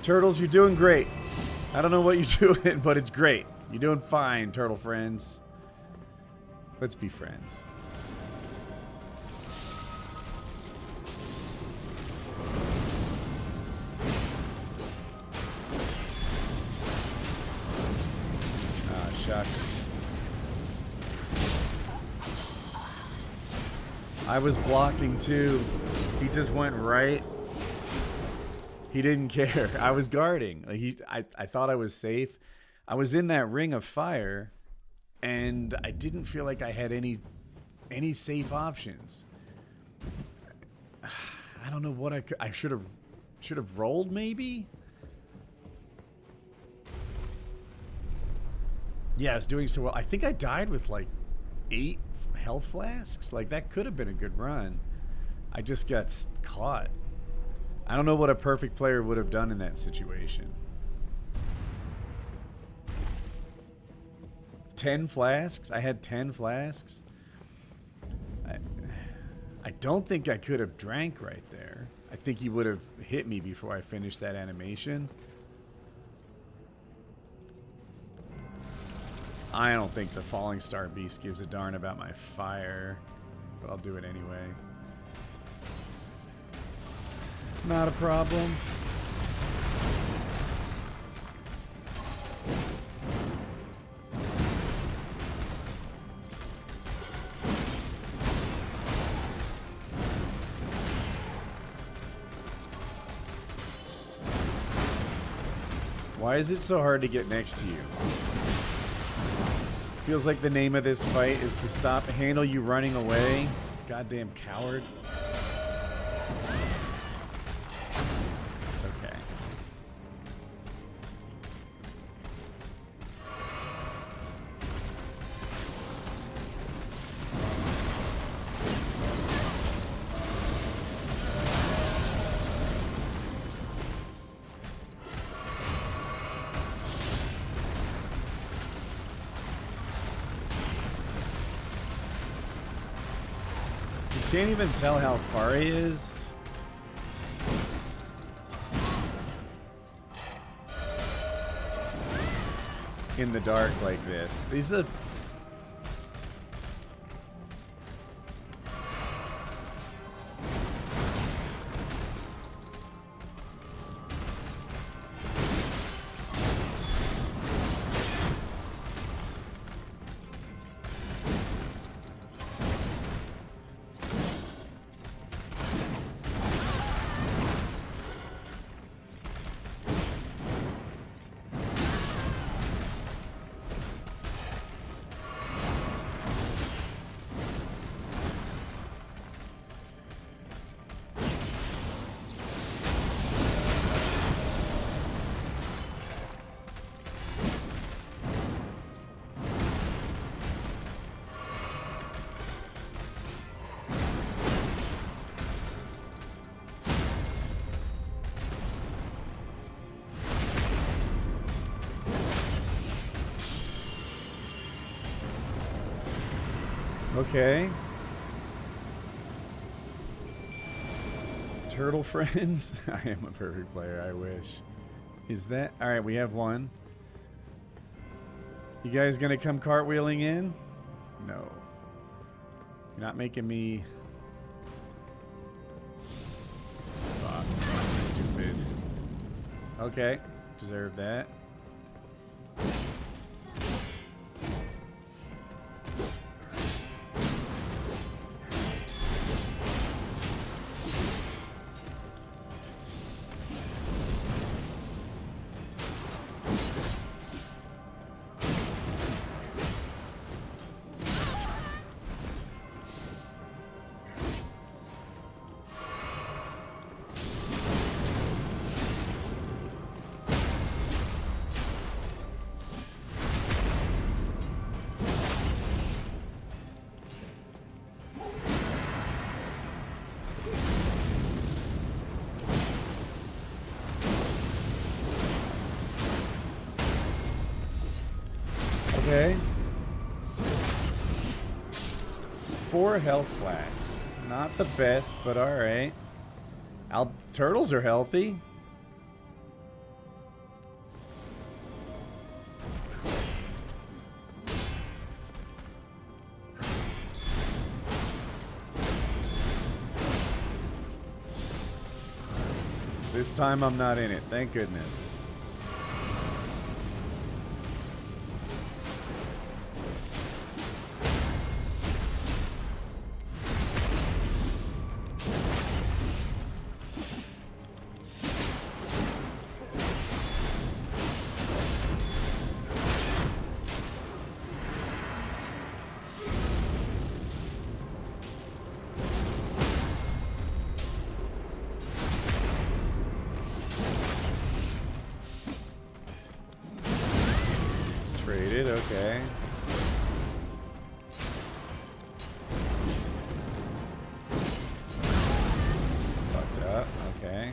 Turtles, you're doing great. I don't know what you're doing, but it's great. You're doing fine, turtle friends. Let's be friends. Ah, shucks. I was blocking too. He just went right. He didn't care. I was guarding. I thought I was safe. I was in that ring of fire, and I didn't feel like I had any safe options. I don't know what I should have rolled maybe. Yeah, I was doing so well. I think I died with like 8 health flasks. Like that could have been a good run. I just got caught. I don't know what a perfect player would have done in that situation. 10 flasks? I had 10 flasks? I don't think I could have drank right there. I think he would have hit me before I finished that animation. I don't think the Falling Star Beast gives a darn about my fire, but I'll do it anyway. Not a problem. Why is it so hard to get next to you? Feels like the name of this fight is to stop handle you running away. Goddamn coward. It's okay. Can't even tell how far he is. In the dark like this. These are... Okay. Turtle friends? I am a perfect player, I wish. Is that... Alright, we have one. You guys gonna come cartwheeling in? No. You're not making me... Fuck. Stupid. Okay. Deserve that. Okay. 4 health flasks. Not the best, but alright. Turtles are healthy. This time I'm not in it, thank goodness. Traded, okay. Fucked up, okay.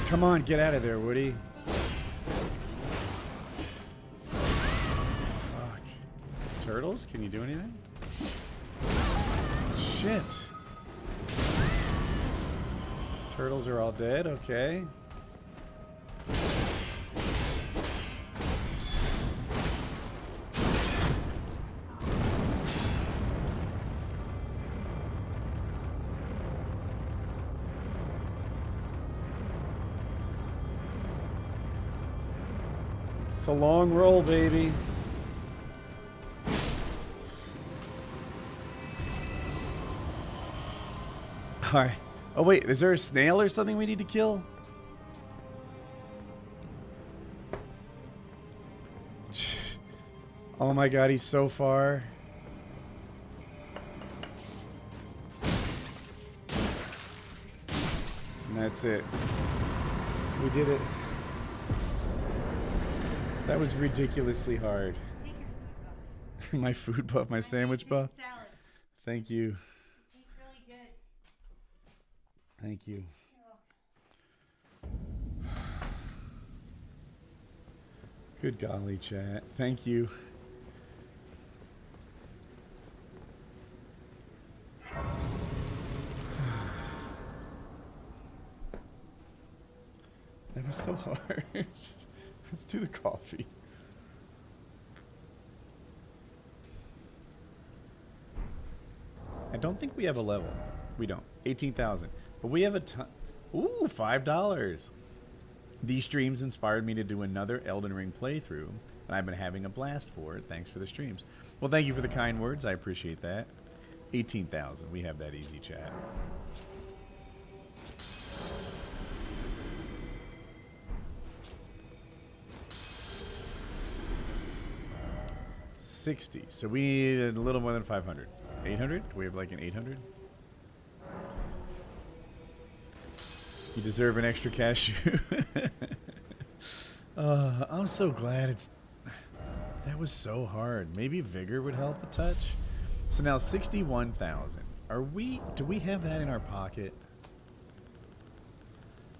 Come on, get out of there, Woody. Fuck. Turtles? Can you do anything? Shit. Turtles are all dead, okay. It's a long roll, baby. Alright. Oh wait, is there a snail or something we need to kill? Oh my god, he's so far. And that's it. We did it. That was ridiculously hard. Take your food buff. My food buff, my sandwich buff. Salad. Thank you. Tastes really good. Thank you. Good golly, chat. Thank you. That was so hard. Let's do the coffee. I don't think we have a level. We don't. 18,000. But we have a ton. Ooh, $5. These streams inspired me to do another Elden Ring playthrough, and I've been having a blast for it. Thanks for the streams. Well, thank you for the kind words. I appreciate that. 18,000. We have that easy, chat. $60. So we need a little more than 500. 800? Do we have like an 800? You deserve an extra cashew. I'm so glad it's... That was so hard. Maybe vigor would help a touch. So now 61,000. Are we... Do we have that in our pocket?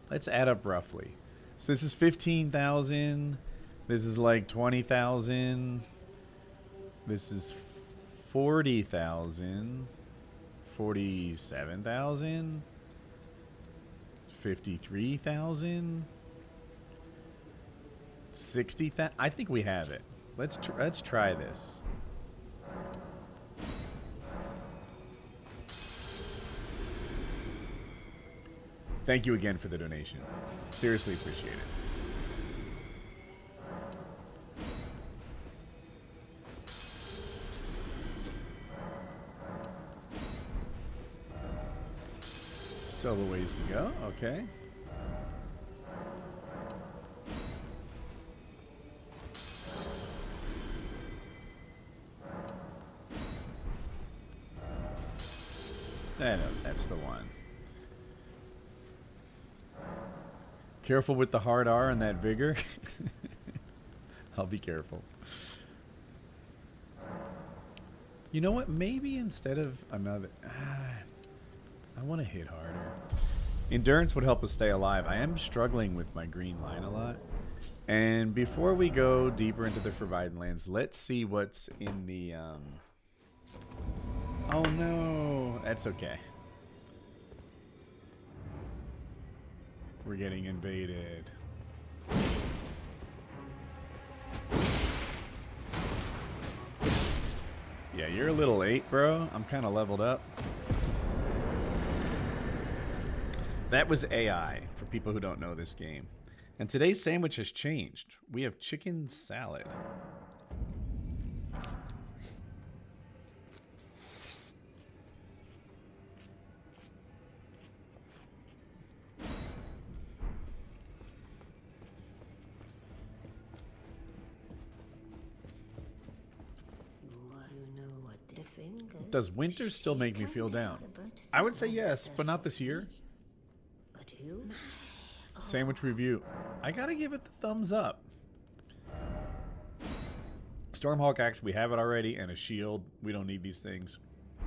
Let's add up roughly. So this is 15,000. This is like 20,000. This is 40,000. 47,000. 53,000. 60,000. I think we have it. Let's try this. Thank you again for the donation. Seriously appreciate it. Still a ways to go. Okay. That's the one. Careful with the hard R and that vigor. I'll be careful. You know what? Maybe instead of another... I want to hit harder. Endurance would help us stay alive. I am struggling with my green line a lot. And before we go deeper into the Forbidden Lands, let's see what's in the... Oh no! That's okay. We're getting invaded. Yeah, you're a little late, bro. I'm kind of leveled up. That was AI, for people who don't know this game. And today's sandwich has changed. We have chicken salad. Does winter still make me feel down? I would say yes, but not this year. Sandwich review. I gotta give it the thumbs up. Stormhawk axe, we have it already, and a shield. We don't need these things.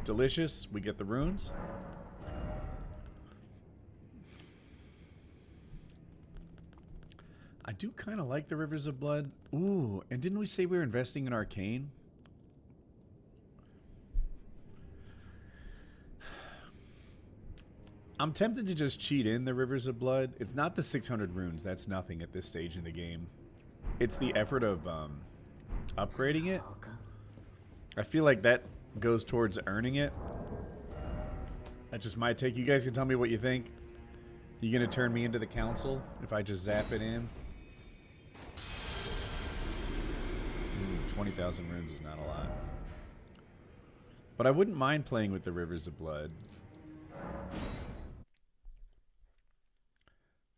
Delicious. We get the runes. I do kind of like the Rivers of Blood. Ooh, and didn't we say we were investing in Arcane? I'm tempted to just cheat in the Rivers of Blood. It's not the 600 runes. That's nothing at this stage in the game. It's the effort of upgrading it. I feel like that goes towards earning it. That just might take. You guys can tell me what you think. You gonna turn me into the council if I just zap it in? 20,000 runes is not a lot. But I wouldn't mind playing with the Rivers of Blood.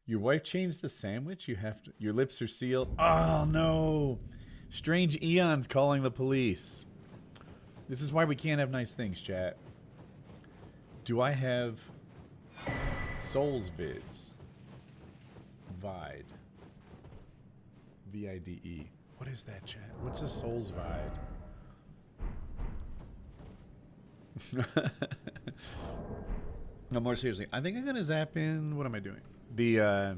Your wife changed the sandwich? You have to. Your lips are sealed. Oh no! Strange eons calling the police. This is why we can't have nice things, chat. Do I have Souls vids? Vide. V-I-D-E. What is that, chat? What's a Souls Vide? No, more seriously. I think I'm going to zap in... What am I doing? The,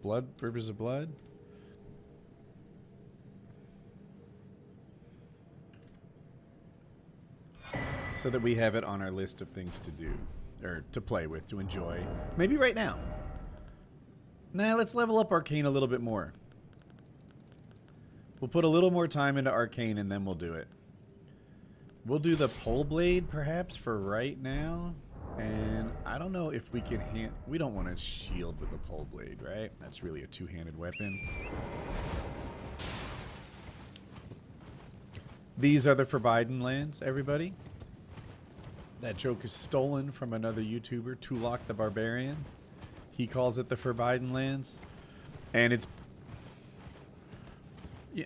Blood? Rivers of Blood? So that we have it on our list of things to do. Or to play with, to enjoy. Maybe right now. Nah, let's level up Arcane a little bit more. We'll put a little more time into Arcane and then we'll do it. We'll do the Pole Blade, perhaps, for right now. And I don't know if we can we don't want to shield with the Pole Blade, right? That's really a two-handed weapon. These are the Forbidden Lands, everybody. That joke is stolen from another YouTuber, Tulok the Barbarian. He calls it the Forbidden Lands. And it's... Yeah...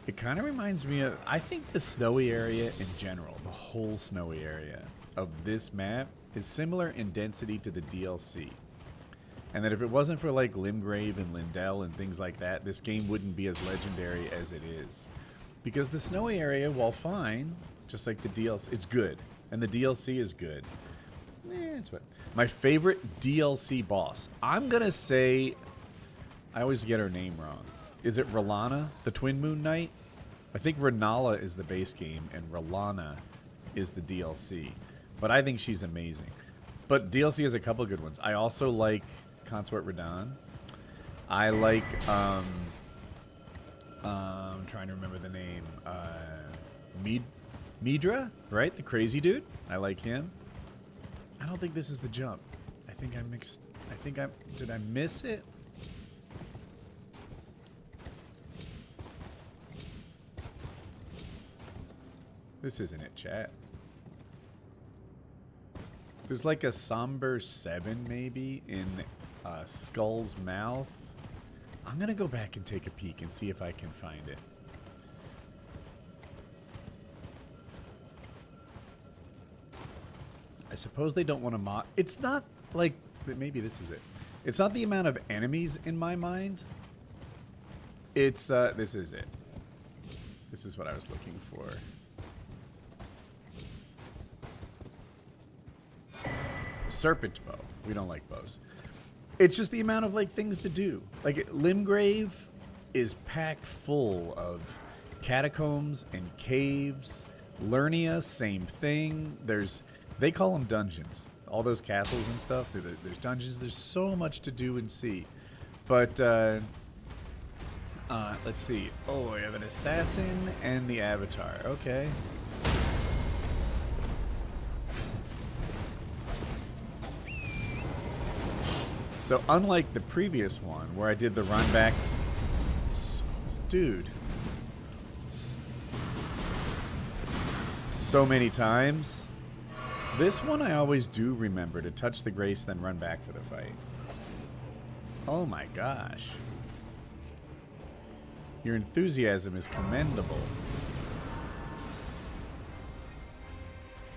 It kind of reminds me of... I think the snowy area in general, the whole snowy area of this map, is similar in density to the DLC. And that if it wasn't for like Limgrave and Lindell and things like that, this game wouldn't be as legendary as it is. Because the snowy area, while fine, just like the DLC, it's good. And the DLC is good. It's what... My favorite DLC boss. I'm going to say... I always get her name wrong. Is it R'Lana, the Twin Moon Knight? I think Renala is the base game, and R'Lana is the DLC. But I think she's amazing. But DLC has a couple good ones. I also like Consort Radahn. I like, I'm trying to remember the name. Midra, right? The crazy dude. I like him. I don't think this is the jump. I think I mixed... Did I miss it? This isn't it, chat. There's like a somber 7 maybe in Skull's mouth. I'm gonna go back and take a peek and see if I can find it. I suppose they don't want to mock. It's not like... Maybe this is it. It's not the amount of enemies in my mind. It's... this is it. This is what I was looking for. Serpent bow. We don't like bows. It's just the amount of like things to do. Like Limgrave is packed full of catacombs and caves. Lernia, same thing. They call them dungeons. All those castles and stuff. There's dungeons. There's so much to do and see. But let's see. Oh, we have an assassin and the avatar. Okay. So unlike the previous one where I did the run back, dude, so many times, this one I always do remember to touch the grace then run back for the fight. Oh my gosh. Your enthusiasm is commendable.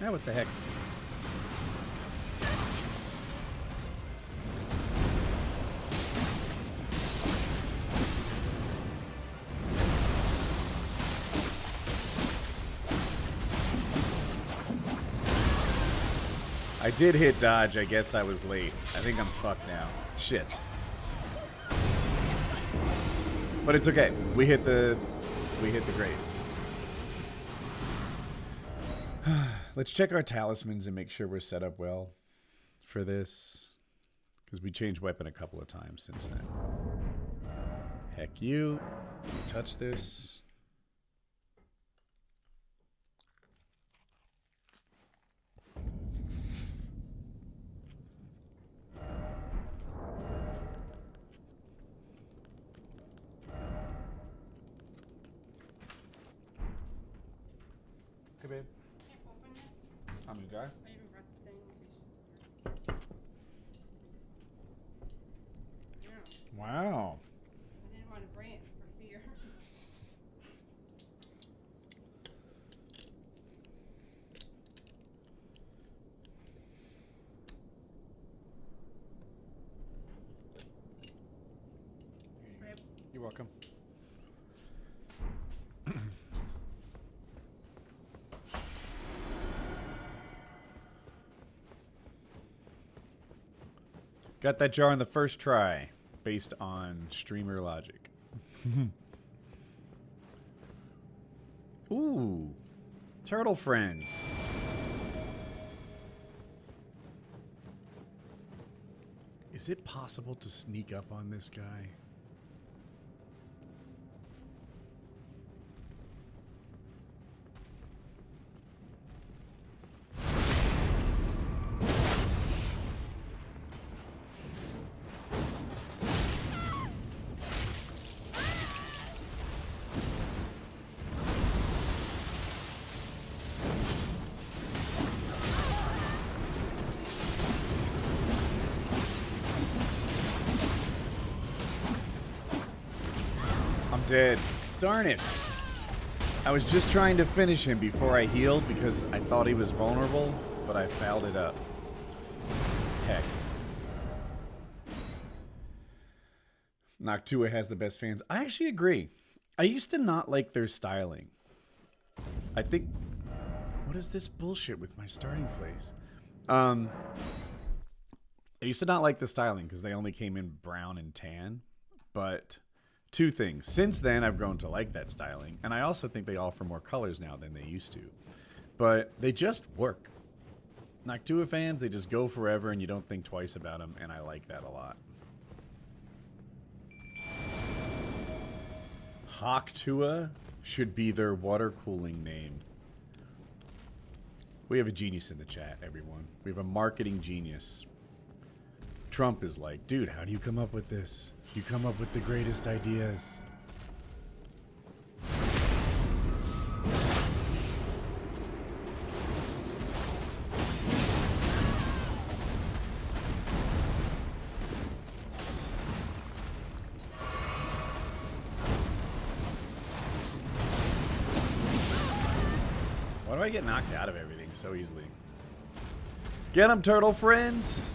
Now what the heck? I did hit dodge. I guess I was late. I think I'm fucked now. Shit. But it's okay. We hit the grace. Let's check our talismans and make sure we're set up well for this. Because we changed weapon a couple of times since then. Heck you. Touch this. Hey, babe. Can't open this. I'm in guy. I even brought the thing in case yeah. Wow. I didn't want to bring it for fear. Babe. You're welcome. Got that jar on the first try, based on streamer logic. Ooh, turtle friends. Is it possible to sneak up on this guy? Dead. Darn it. I was just trying to finish him before I healed because I thought he was vulnerable, but I fouled it up. Heck. Noctua has the best fans. I actually agree. I used to not like their styling. I think... What is this bullshit with my starting place? I used to not like the styling because they only came in brown and tan, but... Two things. Since then, I've grown to like that styling, and I also think they offer more colors now than they used to. But they just work. Noctua fans, they just go forever, and you don't think twice about them, and I like that a lot. Hawktua should be their water cooling name. We have a genius in the chat, everyone. We have a marketing genius. Trump is like, dude, how do you come up with this? You come up with the greatest ideas. Why do I get knocked out of everything so easily? Get 'em, turtle friends!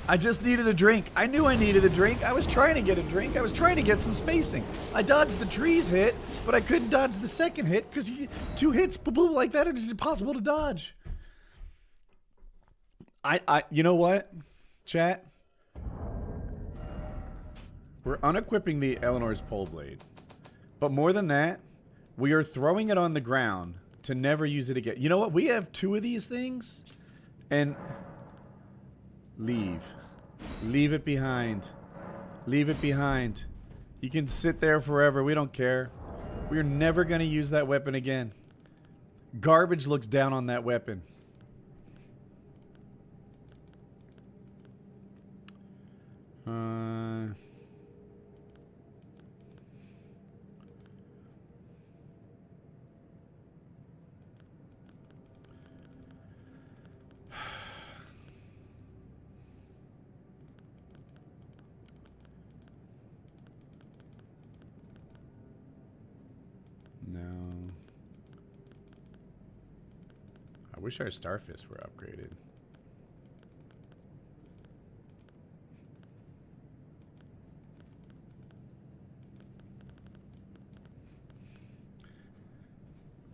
I just needed a drink. I knew I needed a drink. I was trying to get a drink. I was trying to get some spacing. I dodged the trees hit, but I couldn't dodge the second hit because 2 hits boom like that, it is impossible to dodge. You know what, chat? We're unequipping the Eleanor's pole blade, but more than that, we are throwing it on the ground to never use it again. You know what? We have 2 of these things, and leave. Leave it behind. Leave it behind. You can sit there forever. We don't care. We're never going to use that weapon again. Garbage looks down on that weapon. No. I wish our starfish were upgraded.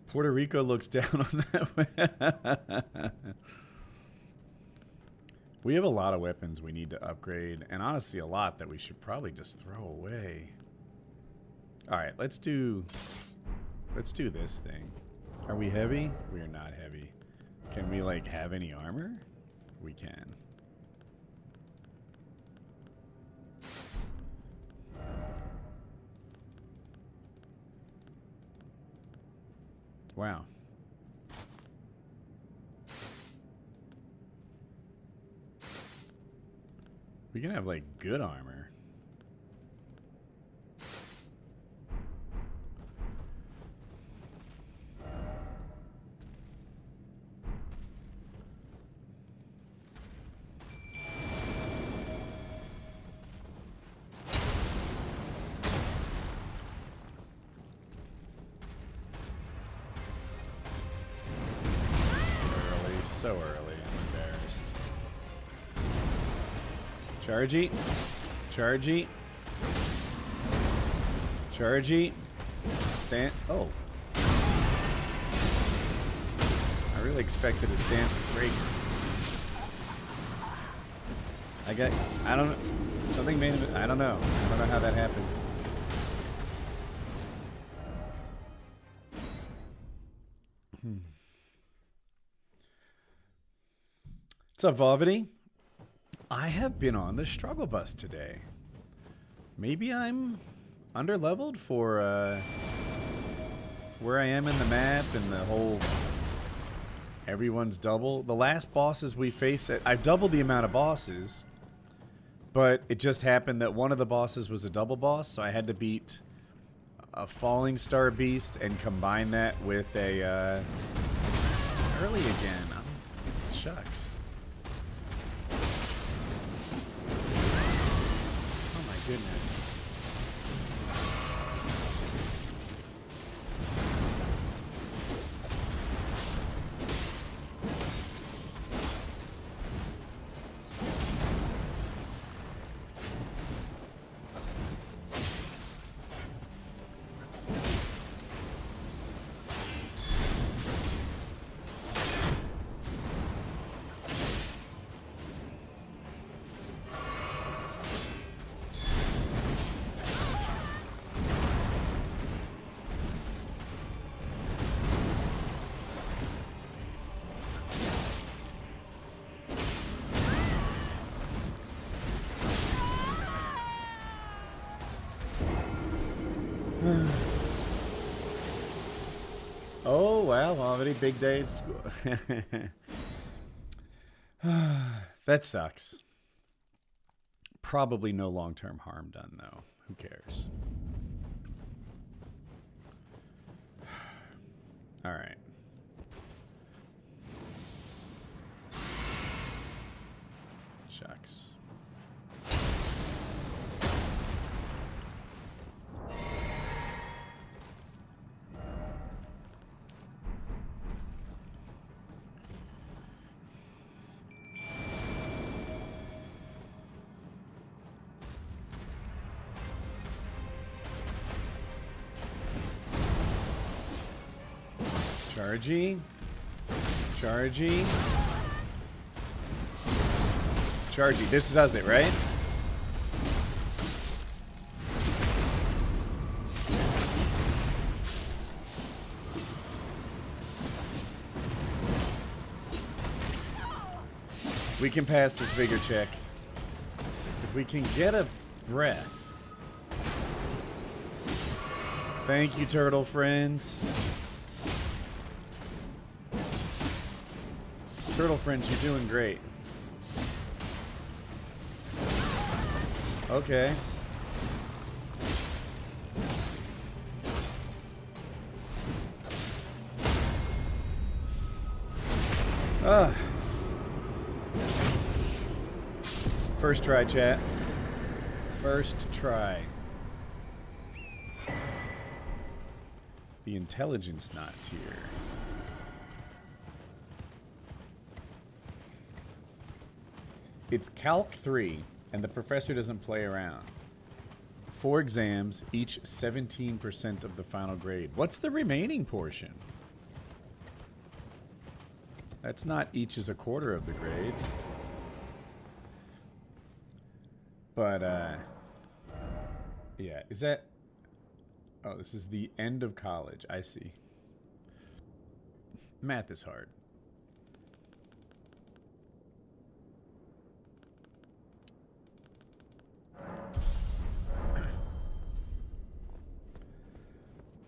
Puerto Rico looks down on that. We have a lot of weapons we need to upgrade, and honestly a lot that we should probably just throw away. Alright, let's do this thing. Are we heavy? We are not heavy. Can we like have any armor? We can. Wow. We can have like good armor. So early, I'm embarrassed. Chargey. Chargey. Chargey. Stand. Oh. I really expected a stance break. I don't know. Something made it. I don't know. I don't know how that happened. What's up, Vovity? I have been on the struggle bus today. Maybe I'm underleveled for where I am in the map and the whole everyone's double. The last bosses we faced, I've doubled the amount of bosses, but it just happened that one of the bosses was a double boss, so I had to beat a falling star beast and combine that with a early again. Shucks. Goodness. Oh, well, already big day at school. That sucks. Probably no long-term harm done, though. Who cares? All right. Shucks. Chargey. Chargey. Chargey. This does it, right? We can pass this vigor check. If we can get a breath. Thank you, turtle friends. Turtle friends, you're doing great. Okay. First try, chat. First try. The intelligence not tier. It's Calc 3, and the professor doesn't play around. 4 exams, each 17% of the final grade. What's the remaining portion? That's not each is a quarter of the grade. But, yeah, is that... Oh, this is the end of college. I see. Math is hard.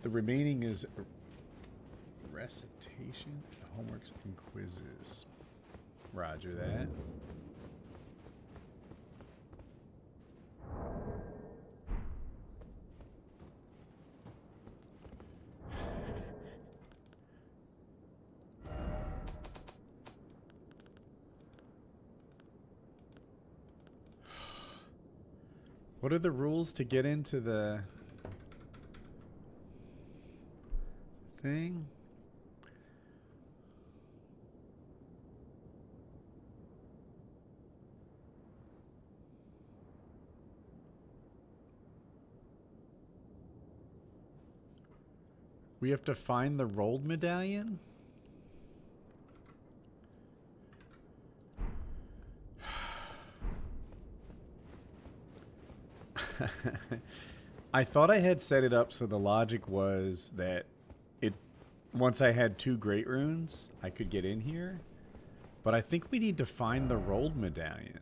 The remaining is Recitation, homeworks, and quizzes. Roger that. What are the rules to get into the thing? We have to find the rolled medallion? I thought I had set it up so the logic was that it once I had 2 great runes, I could get in here. But I think we need to find the rolled medallion.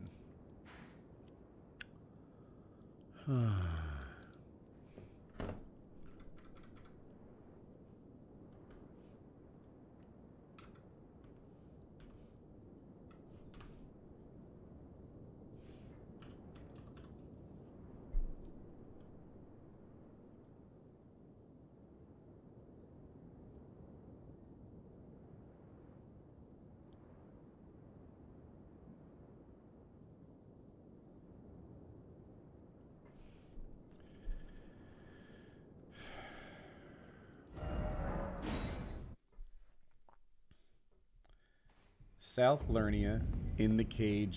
South Lernia, in the cave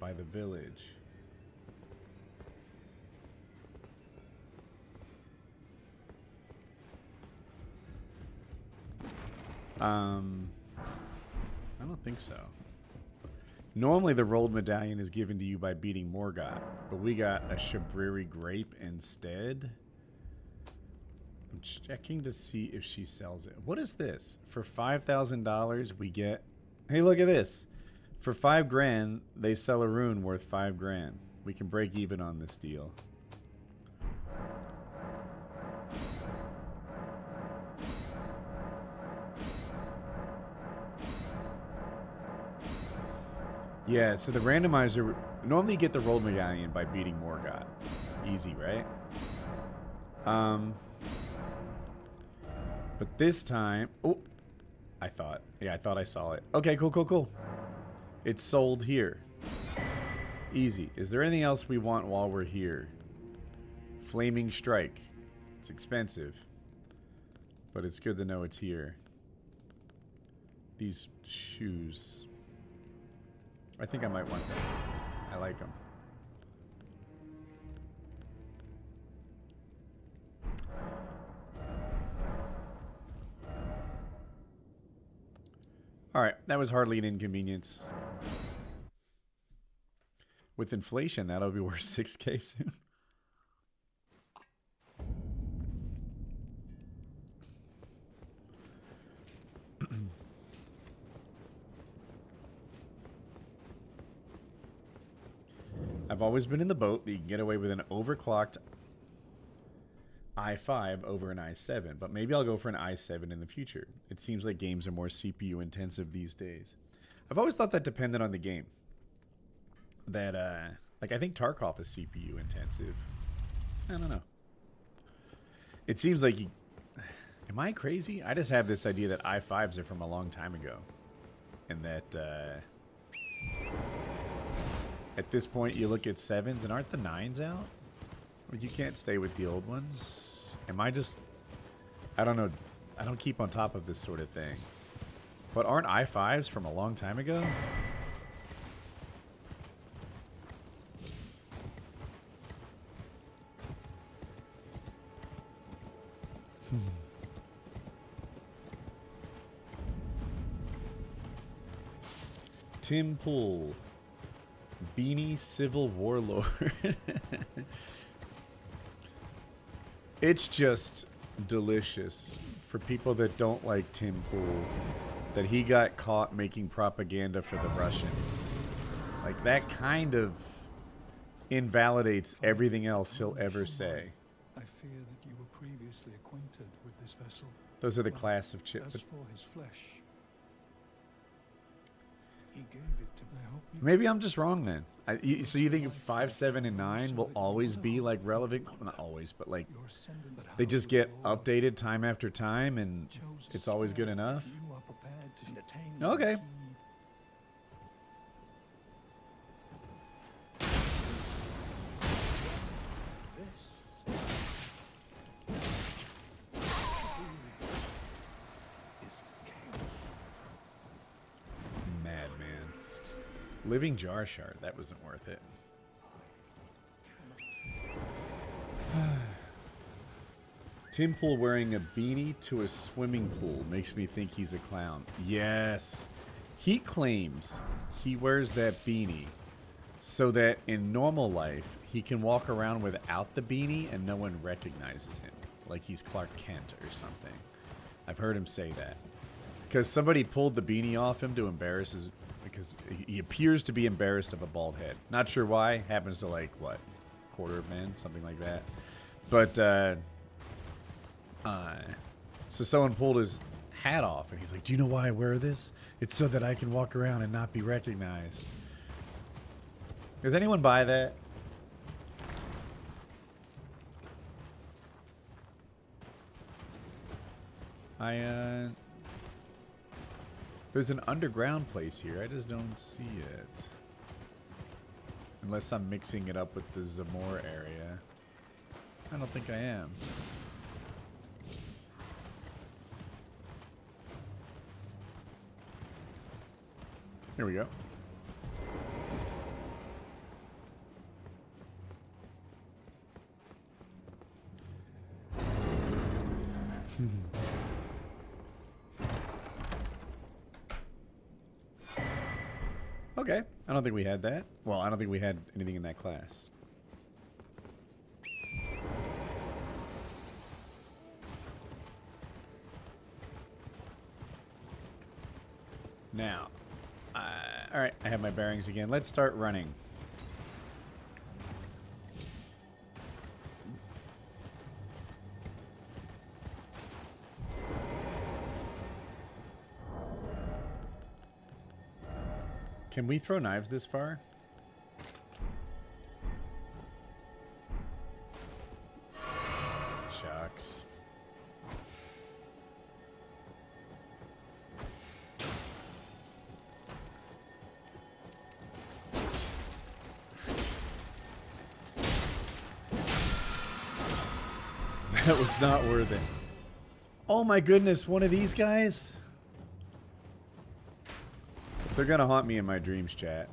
by the village. I don't think so. Normally the rolled medallion is given to you by beating Morgoth, but we got a Shabriri grape instead. I'm checking to see if she sells it. What is this? For $5,000 we get... Hey, look at this. For $5,000, they sell a rune worth $5,000. We can break even on this deal. Yeah, so the randomizer... Normally you get the rolled medallion by beating Morgoth. Easy, right? But this time... Oh! I thought I saw it. Okay, cool. It's sold here. Easy. Is there anything else we want while we're here? Flaming Strike. It's expensive. But it's good to know it's here. These shoes. I think I might want them. I like them. Alright, that was hardly an inconvenience. With inflation, that'll be worth 6K soon. I've always been in the boat that you can get away with an overclocked i5 over an i7, but maybe I'll go for an i7 in the future. It seems like games are more CPU intensive these days. I've always thought that depended on the game. That, like, I think Tarkov is CPU intensive. I don't know. It seems like you... Am I crazy? I just have this idea that i5s are from a long time ago. And that, at this point, you look at 7s, and aren't the 9s out? Or you can't stay with the old ones? Am I just... I don't know. I don't keep on top of this sort of thing. But aren't i5s from a long time ago? Tim Pool. Beanie Civil Warlord. It's just delicious for people that don't like Tim Pool that he got caught making propaganda for the Russians. Like, that kind of invalidates everything else he'll ever say. I fear that you were previously acquainted with this vessel. Those are the class of chip. As for his flesh, he gave it to me. I hope you Maybe I'm just wrong then. So you think 5, 7, and 9 will always be like relevant? Well, not always, but like your ascendant, but they how just the get Lord updated time after time, and chose it's always good spare enough. if you are prepared to entertain Okay. the This is chaos. Madman. Living jar shard. That wasn't worth it. Tim Pool wearing a beanie to a swimming pool makes me think he's a clown. Yes. He claims he wears that beanie so that in normal life he can walk around without the beanie and no one recognizes him. Like he's Clark Kent or something. I've heard him say that. Because somebody pulled the beanie off him to embarrass his... Because he appears to be embarrassed of a bald head. Not sure why. Happens to like, what? Quarter of men? Something like that. But, so someone pulled his hat off, and he's like, do you know why I wear this? It's so that I can walk around and not be recognized. Does anyone buy that? There's an underground place here. I just don't see it. Unless I'm mixing it up with the Zamor area. I don't think I am. Here we go. Okay. I don't think we had that. Well, I don't think we had anything in that class. Now, all right, I have my bearings again. Let's start running. Can we throw knives this far? Shucks. That was not worth it. Oh my goodness, one of these guys? They're gonna haunt me in my dreams, chat.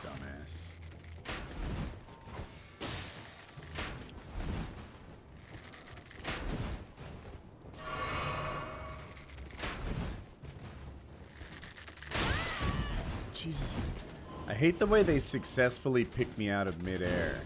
Dumbass. Jesus. I hate the way they successfully pick me out of midair.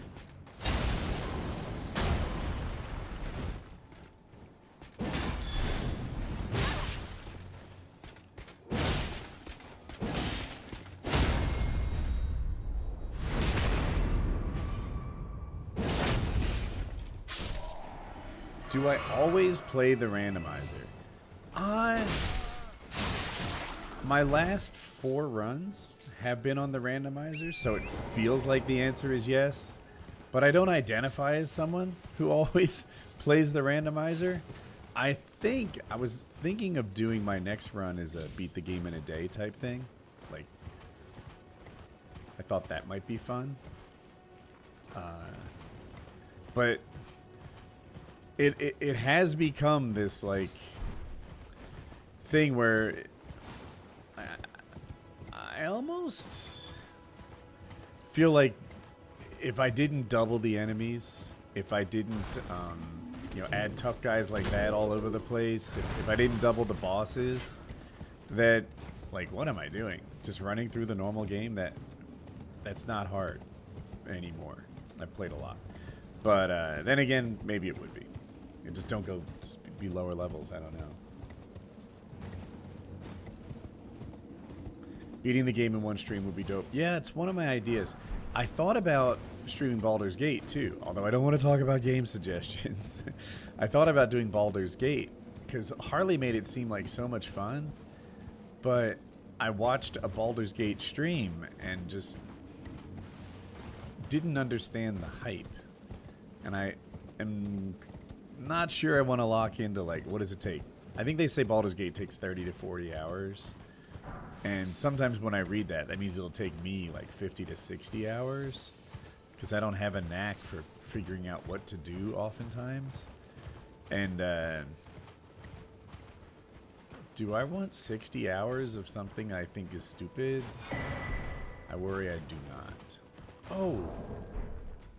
Do I always play the randomizer? My last 4 runs have been on the randomizer, so it feels like the answer is yes. But I don't identify as someone who always plays the randomizer. I was thinking of doing my next run as a beat the game in a day type thing. Like, I thought that might be fun. But it has become this like thing where I almost feel like if I didn't double the enemies, if I didn't add tough guys like that all over the place, if I didn't double the bosses, that like what am I doing? Just running through the normal game? That's not hard anymore. I've played a lot. But then again, maybe it would be. Just don't go, just be lower levels. I don't know. Beating the game in one stream would be dope. Yeah, it's one of my ideas. I thought about streaming Baldur's Gate too, although I don't want to talk about game suggestions. I thought about doing Baldur's Gate because Harley made it seem like so much fun, but I watched a Baldur's Gate stream and just didn't understand the hype. And I am not sure I want to lock into, like, what does it take? I think they say Baldur's Gate takes 30 to 40 hours. And sometimes when I read that, that means it'll take me like 50 to 60 hours. Because I don't have a knack for figuring out what to do oftentimes. And do I want 60 hours of something I think is stupid? I worry I do not. Oh,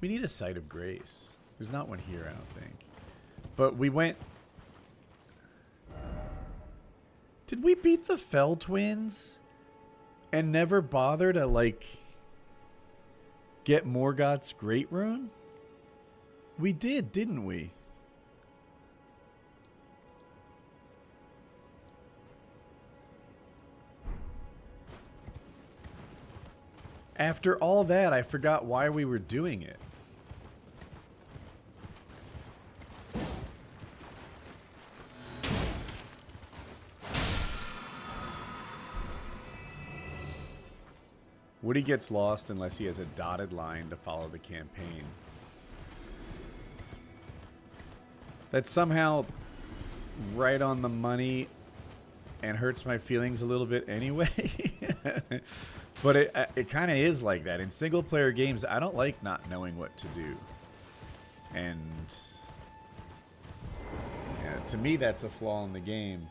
we need a site of grace. There's not one here, I don't think. But we went... Did we beat the Fell Twins and never bother to, like, get Morgoth's Great Rune? We did, didn't we? After all that, I forgot why we were doing it. Woody gets lost unless he has a dotted line to follow the campaign. That's somehow right on the money and hurts my feelings a little bit anyway. But it kind of is like that. In single player games, I don't like not knowing what to do. And yeah, to me, that's a flaw in the game.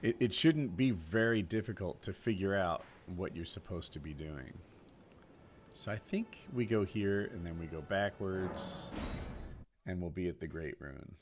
It shouldn't be very difficult to figure out what you're supposed to be doing. So I think we go here and then we go backwards and we'll be at the Great Rune.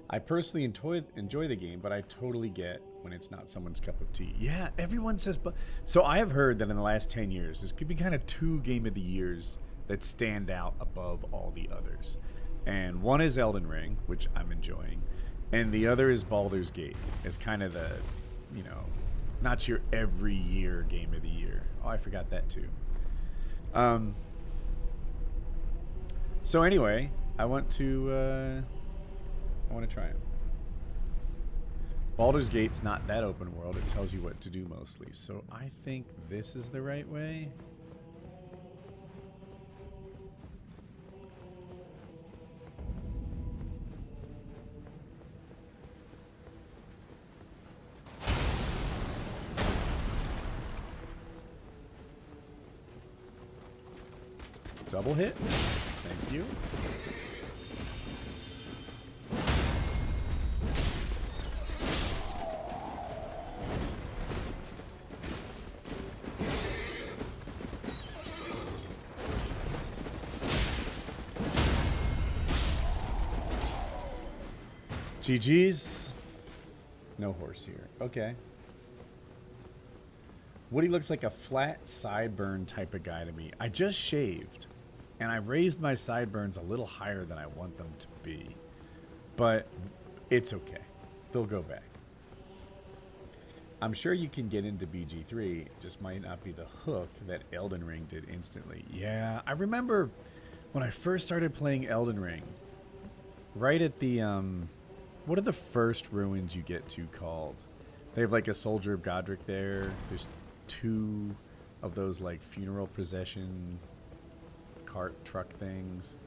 I personally enjoy the game, but I totally get when it's not someone's cup of tea. Yeah, everyone says... But so I have heard that in the last 10 years, there's could be kind of 2 Game of the Years that stand out above all the others. And one is Elden Ring, which I'm enjoying. And the other is Baldur's Gate. It's kind of the, you know, not your every year Game of the Year. Oh, I forgot that too. So anyway, I want to try it. Baldur's Gate's not that open world. It tells you what to do mostly. So I think this is the right way. Double hit. Thank you. GG's. No horse here. Okay. Woody looks like a flat sideburn type of guy to me. I just shaved, and I raised my sideburns a little higher than I want them to be. But it's okay. They'll go back. I'm sure you can get into BG3. It just might not be the hook that Elden Ring did instantly. Yeah, I remember when I first started playing Elden Ring, right at the... what are the first ruins you get to called? They have like a Soldier of Godric there. There's 2 of those like funeral procession cart truck things.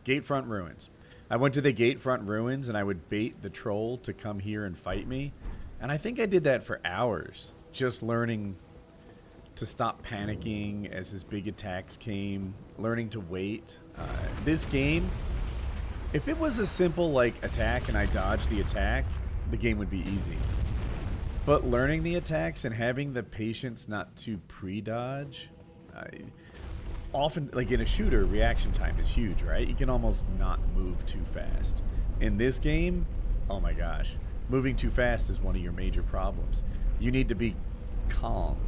Gatefront Ruins. I went to the Gatefront Ruins and I would bait the troll to come here and fight me. And I think I did that for hours, just learning to stop panicking as his big attacks came, learning to wait. This game, if it was a simple like attack and I dodged the attack, the game would be easy. But learning the attacks and having the patience not to pre-dodge, often, like in a shooter, reaction time is huge, right? You can almost not move too fast. In this game, oh my gosh, moving too fast is one of your major problems. You need to be calm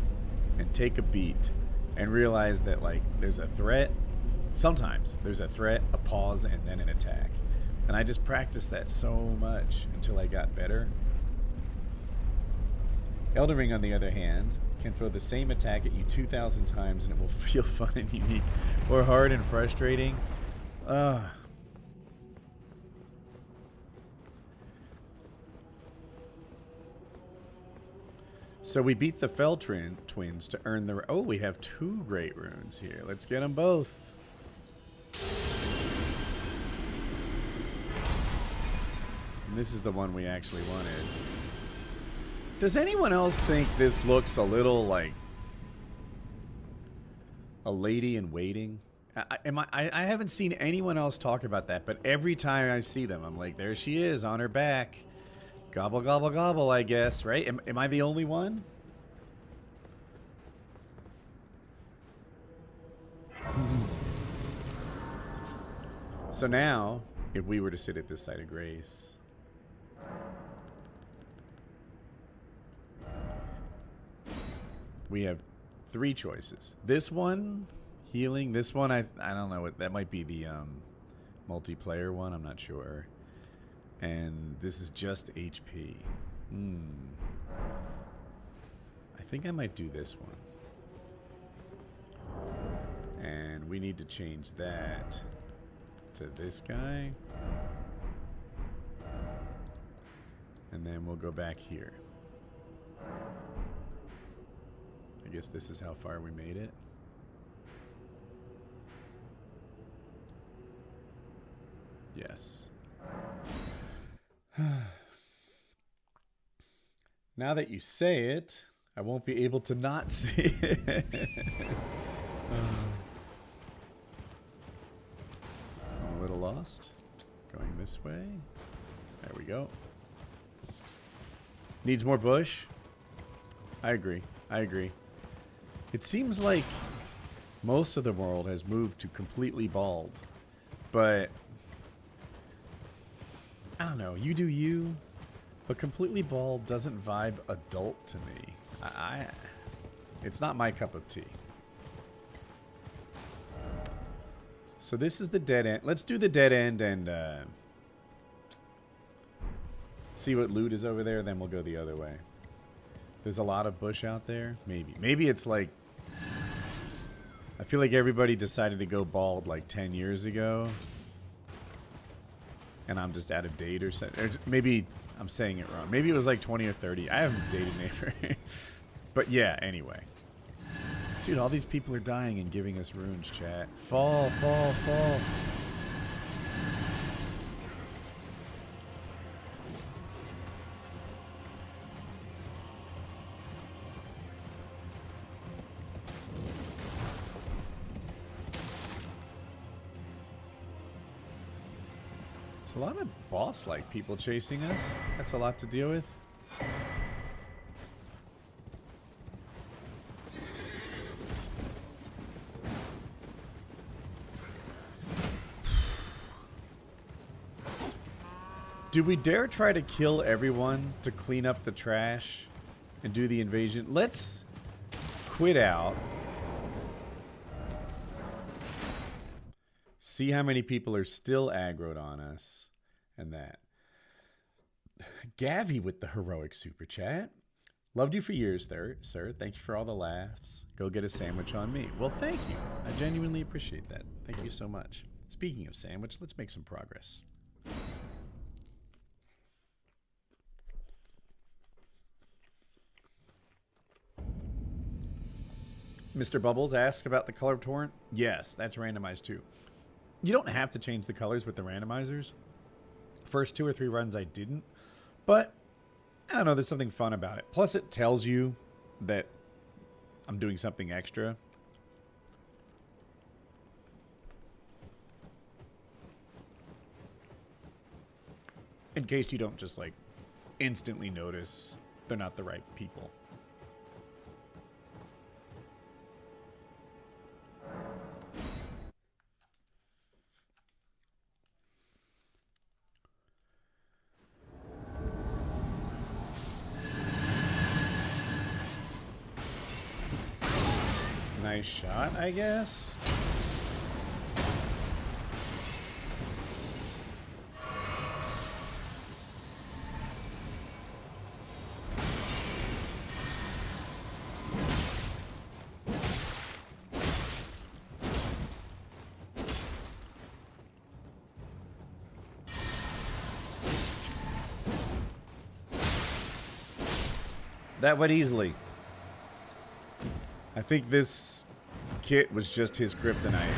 and take a beat and realize that, like, there's a threat. Sometimes there's a threat, a pause, and then an attack. And I just practiced that so much until I got better. Elden Ring, on the other hand, can throw the same attack at you 2,000 times and it will feel fun and unique, or hard and frustrating. So we beat the Fell twins to earn the... Oh, we have 2 great runes here. Let's get them both. And this is the one we actually wanted. Does anyone else think this looks a little like a lady in waiting? I haven't seen anyone else talk about that, but every time I see them, I'm like, there she is on her back. Gobble, gobble, gobble, I guess, right? Am I the only one? So now, if we were to sit at this side of grace... we have 3 choices. This one, healing. This one, I don't know. That might be the multiplayer one. I'm not sure. And this is just HP. I think I might do this one. And we need to change that to this guy. And then we'll go back here. I guess this is how far we made it. Yes. Now that you say it, I won't be able to not see it. I'm a little lost. Going this way. There we go. Needs more bush? I agree. I agree. It seems like most of the world has moved to completely bald. But I don't know. You do you. But completely bald doesn't vibe adult to me. It's not my cup of tea. So this is the dead end. Let's do the dead end and see what loot is over there. Then we'll go the other way. There's a lot of bush out there. Maybe. Maybe it's like... I feel like everybody decided to go bald like 10 years ago. And I'm just out of date or something. Or maybe I'm saying it wrong. Maybe it was like 20 or 30. I haven't dated neighbor. But yeah, anyway. Dude, all these people are dying and giving us runes, chat. Fall, fall, fall. A lot of boss-like people chasing us. That's a lot to deal with. Do we dare try to kill everyone to clean up the trash and do the invasion? Let's quit out. See how many people are still aggroed on us. And that. Gavi with the heroic super chat. Loved you for years there, sir. Thank you for all the laughs. Go get a sandwich on me. Well, thank you. I genuinely appreciate that. Thank you so much. Speaking of sandwich, let's make some progress. Mr. Bubbles asks about the color torrent. Yes, that's randomized too. You don't have to change the colors with the randomizers. First 2 or 3 runs I didn't, but I don't know, there's something fun about it. Plus it tells you that I'm doing something extra. In case you don't just like instantly notice they're not the right people. nice shot, I guess. That went easily. I think this kit was just his kryptonite,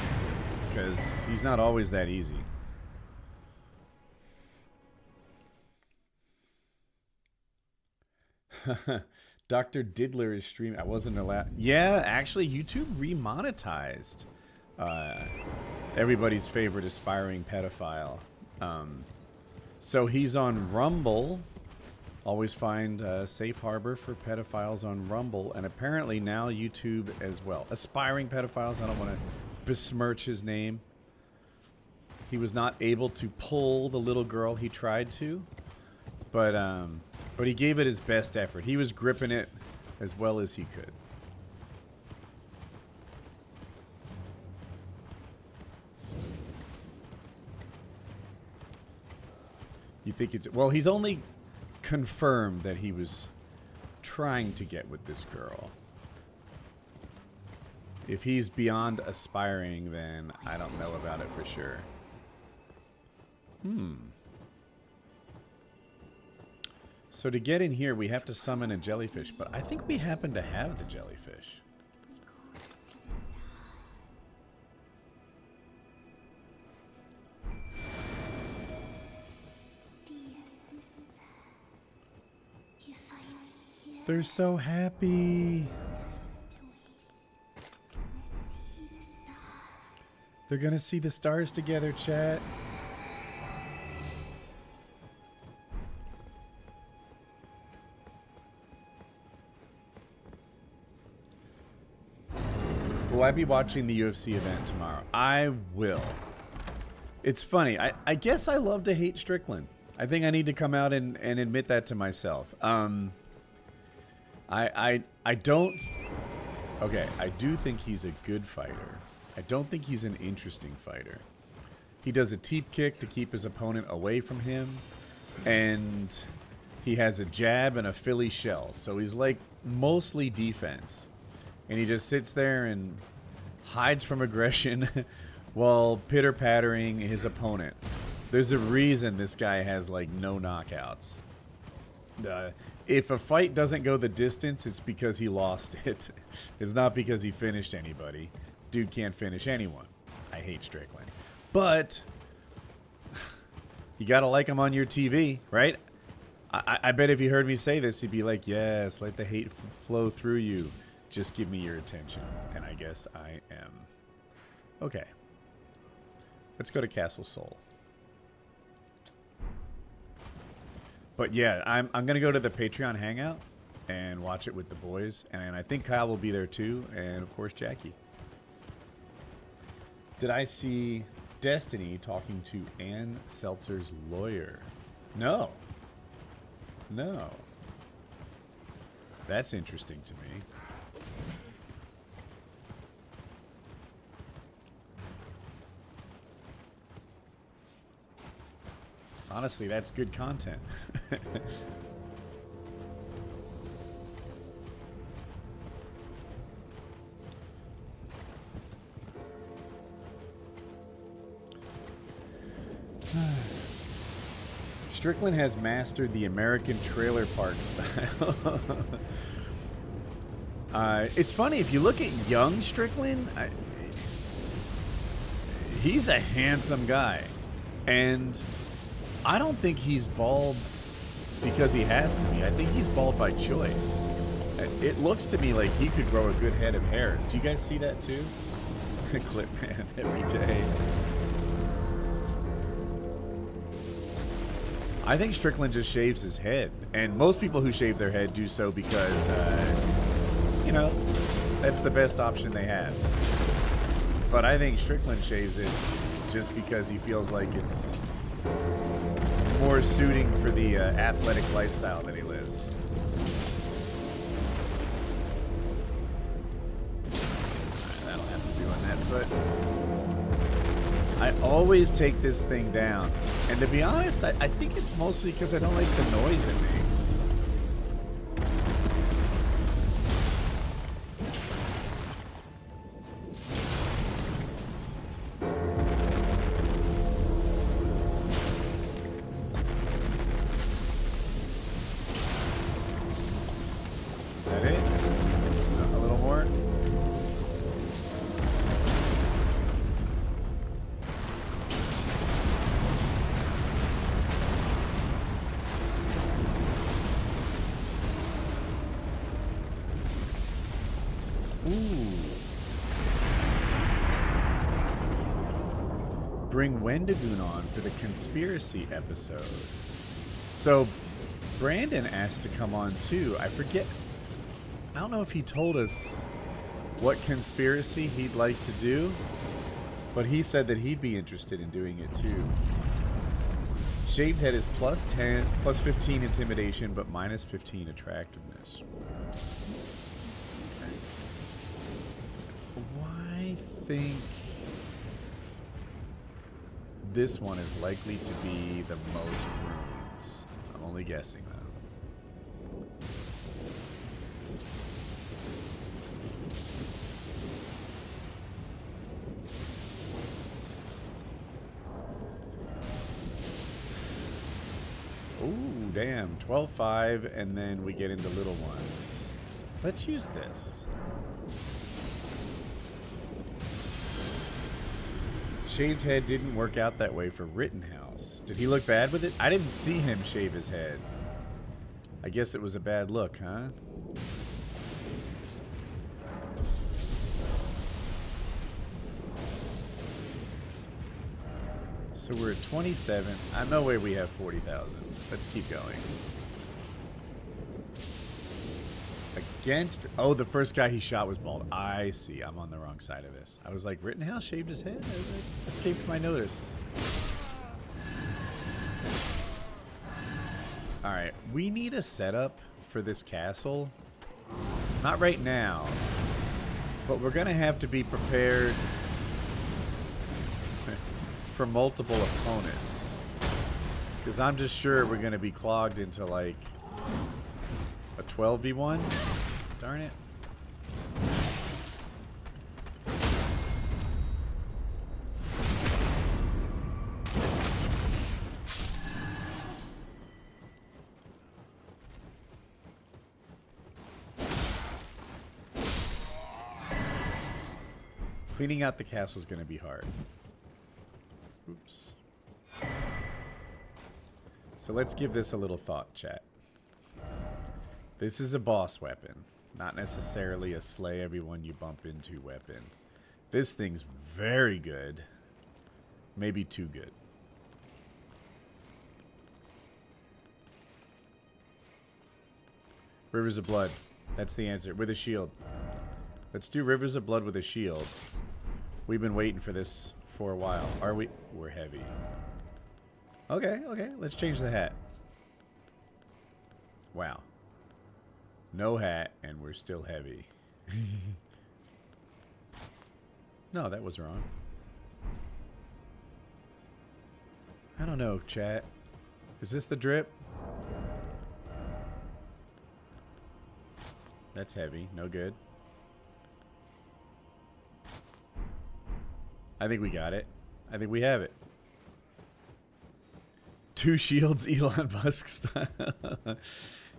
because he's not always that easy. Dr. Diddler is streaming. I wasn't allowed. Yeah, actually, YouTube remonetized everybody's favorite aspiring pedophile. So he's on Rumble. Always find a safe harbor for pedophiles on Rumble, and apparently now YouTube as well. Aspiring pedophiles, I don't want to besmirch his name. He was not able to pull the little girl he tried to, but he gave it his best effort. He was gripping it as well as he could. You think it's... Well, he's only confirmed that he was trying to get with this girl. If he's beyond aspiring, then I don't know about it for sure. So to get in here, we have to summon a jellyfish, but I think we happen to have the jellyfish. They're so happy. They're gonna see the stars together, chat. Will I be watching the UFC event tomorrow? I will. It's funny. I guess I love to hate Strickland. I think I need to come out and admit that to myself. I don't... Okay, I do think he's a good fighter. I don't think he's an interesting fighter. He does a teep kick to keep his opponent away from him. And he has a jab and a Philly shell. So he's like mostly defense. And he just sits there and hides from aggression while pitter-pattering his opponent. There's a reason this guy has like no knockouts. If a fight doesn't go the distance, it's because he lost it. It's not because he finished anybody. Dude can't finish anyone. I hate Strickland. But you gotta like him on your TV, right? I bet if he heard me say this, he'd be like, yes, let the hate flow through you. Just give me your attention. And I guess I am. Okay. Let's go to Castle Soul. But yeah, I'm going to go to the Patreon hangout and watch it with the boys. And I think Kyle will be there too. And of course, Jackie. Did I see Destiny talking to Ann Seltzer's lawyer? No. No. That's interesting to me. Honestly, that's good content. Strickland has mastered the American trailer park style. It's funny, if you look at young Strickland, he's a handsome guy. And I don't think he's bald because he has to be. I think he's bald by choice. It looks to me like he could grow a good head of hair. Do you guys see that too? Clip man every day. I think Strickland just shaves his head. And most people who shave their head do so because, you know, that's the best option they have. But I think Strickland shaves it just because he feels like it's more suiting for the athletic lifestyle that he lives. but I always take this thing down. And to be honest, I think it's mostly because I don't like the noise it makes. Is that it? A little more? Bring Wendigoon on for the conspiracy episode. So, Brandon asked to come on too. I forget. I don't know if he told us what conspiracy he'd like to do, but he said that he'd be interested in doing it too. Shaved Head is plus 10, plus 15 intimidation, but minus 15 attractiveness. I think this one is likely to be the most runes. I'm only guessing though. Ooh, damn. 12-5, and then we get into little ones. Let's use this. Shaved Head didn't work out that way for Rittenhouse. Did he look bad with it? I didn't see him shave his head. I guess it was a bad look, huh? So we're at 27. No way we have 40,000. Let's keep going. Against... Oh, the first guy he shot was bald. I see. I'm on the wrong side of this. I was like, Rittenhouse shaved his head? It escaped my notice. Alright, we need a setup for this castle. Not right now. But we're going to have to be prepared for multiple opponents. Because I'm just sure we're going to be clogged into like a 12v1. Darn it. Cleaning out the castle is going to be hard. Oops. So let's give this a little thought, chat. This is a boss weapon, not necessarily a slay everyone you bump into weapon. This thing's very good. Maybe too good. Rivers of Blood. That's the answer. With a shield. Let's do Rivers of Blood with a shield. We've been waiting for this for a while. Are we? We're heavy. Okay, okay. Let's change the hat. Wow. No hat, and we're still heavy. No, that was wrong. I don't know, chat. Is this the drip? That's heavy. No good. I think we got it. I think we have it. 2 shields, Elon Musk style.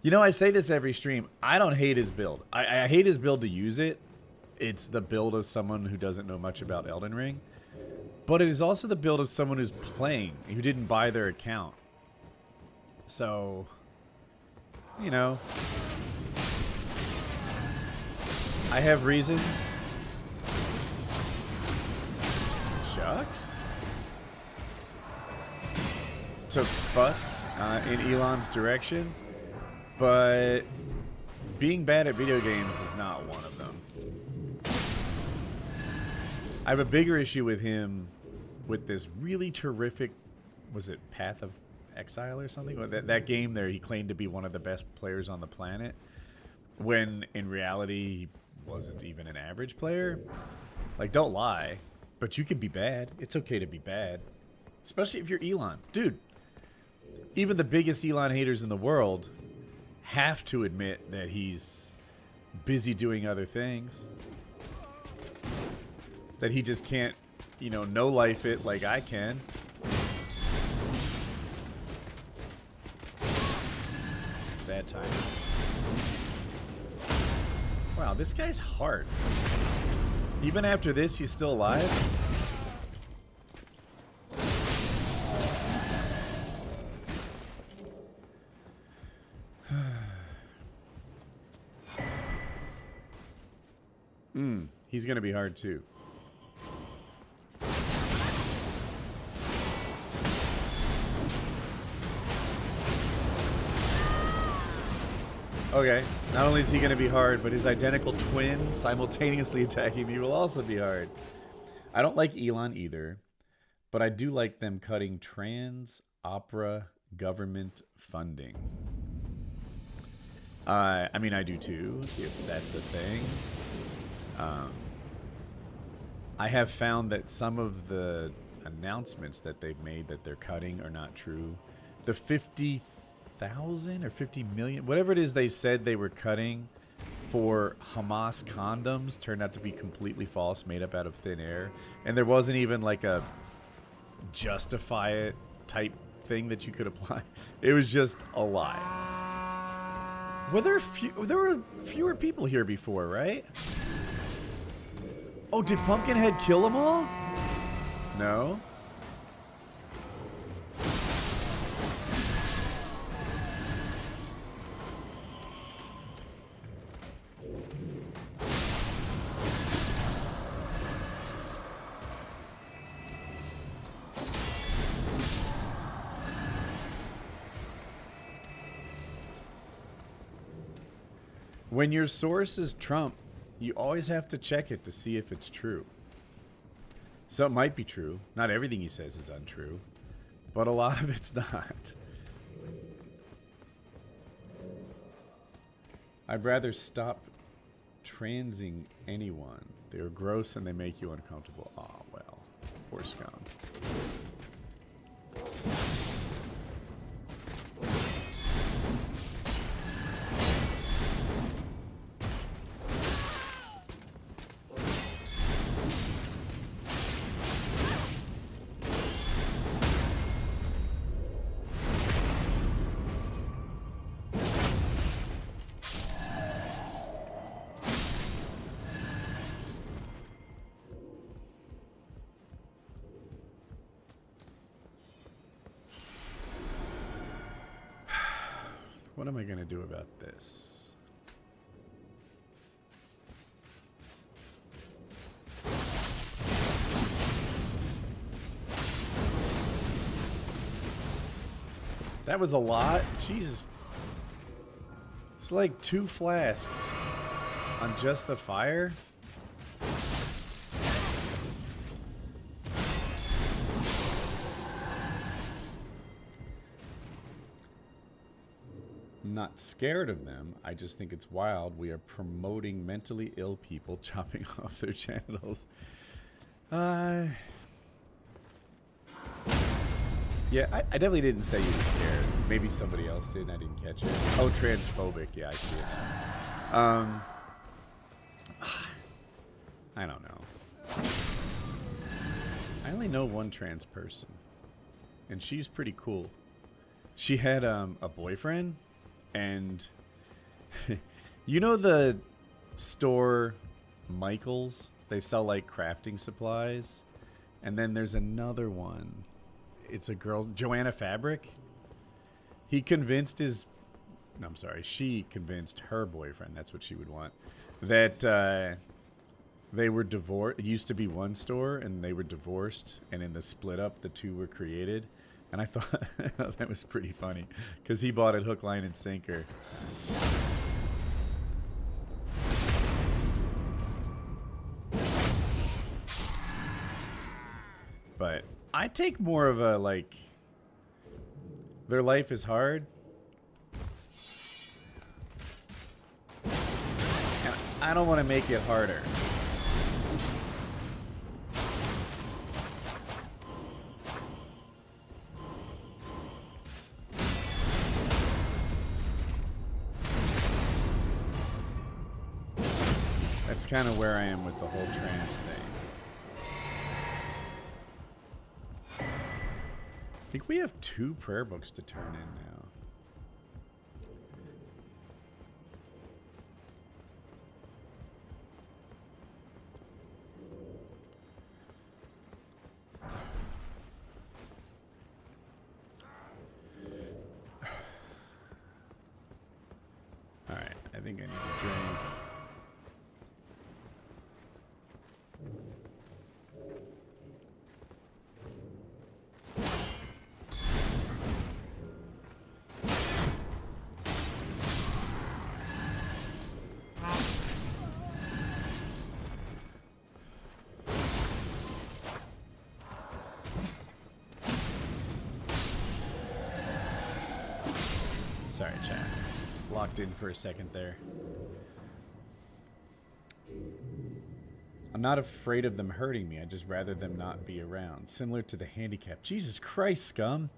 You know, I say this every stream. I don't hate his build. I hate his build to use it. It's the build of someone who doesn't know much about Elden Ring. But it is also the build of someone who's playing, who didn't buy their account. So, you know, I have reasons. Shucks. To fuss in Elon's direction. But being bad at video games is not one of them. I have a bigger issue with him with this really terrific, was it Path of Exile or something? That game there, he claimed to be one of the best players on the planet, when in reality he wasn't even an average player. Like, don't lie. But you can be bad. It's okay to be bad. Especially if you're Elon. Dude, even the biggest Elon haters in the world have to admit that he's busy doing other things. That he just can't, you know, no-life it like I can. Bad time. Wow, this guy's hard. Even after this, he's still alive? He's gonna be hard too. Okay, not only is he gonna be hard, but his identical twin simultaneously attacking me will also be hard. I don't like Elon either, but I do like them cutting trans opera government funding. I mean, I do too, if that's a thing. I have found that some of the announcements that they've made that they're cutting are not true. The 50,000 or 50 million, whatever it is they said they were cutting for Hamas condoms turned out to be completely false, made up out of thin air. And there wasn't even like a justify it type thing that you could apply. It was just a lie. Were there were fewer people here before, right? Oh, did Pumpkinhead kill them all? No. When your source is Trump, you always have to check it to see if it's true. So it might be true. Not everything he says is untrue, but a lot of it's not. I'd rather stop transing anyone. They're gross and they make you uncomfortable. Aw, well, poor scum. What am I going to do about this? That was a lot. Jesus. It's like 2 flasks on just the fire. I'm not scared of them. I just think it's wild. We are promoting mentally ill people chopping off their genitals. Yeah, I definitely didn't say you were scared. Maybe somebody else did and I didn't catch it. Oh, transphobic. Yeah, I see it now. I don't know. I only know one trans person. And she's pretty cool. She had a boyfriend. And you know the store Michael's? They sell like crafting supplies. And then there's another one. It's a girl, Joanna Fabric. He convinced his, no, I'm sorry, she convinced her boyfriend, that's what she would want, that they were divorced. It used to be one store and they were divorced. And in the split up, the two were created. And I thought that was pretty funny because he bought it hook, line, and sinker. But I take more of a, like, their life is hard. And I don't want to make it harder. That's kind of where I am with the whole trans thing. I think we have 2 prayer books to turn in now. Alright, I think I need to drink. Sorry, chat. Locked in for a second there. I'm not afraid of them hurting me. I'd just rather them not be around. Similar to the handicap. Jesus Christ, scum!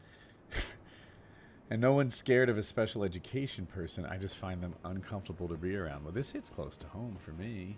And no one's scared of a special education person. I just find them uncomfortable to be around. Well, this hits close to home for me.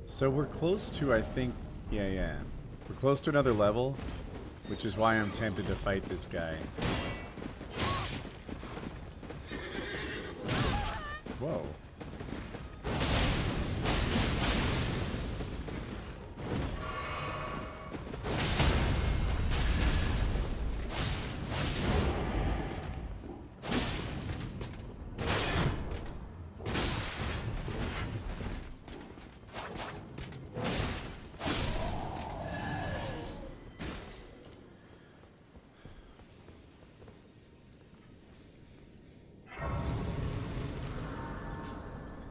So we're close to, I think, yeah. We're close to another level, which is why I'm tempted to fight this guy. Whoa.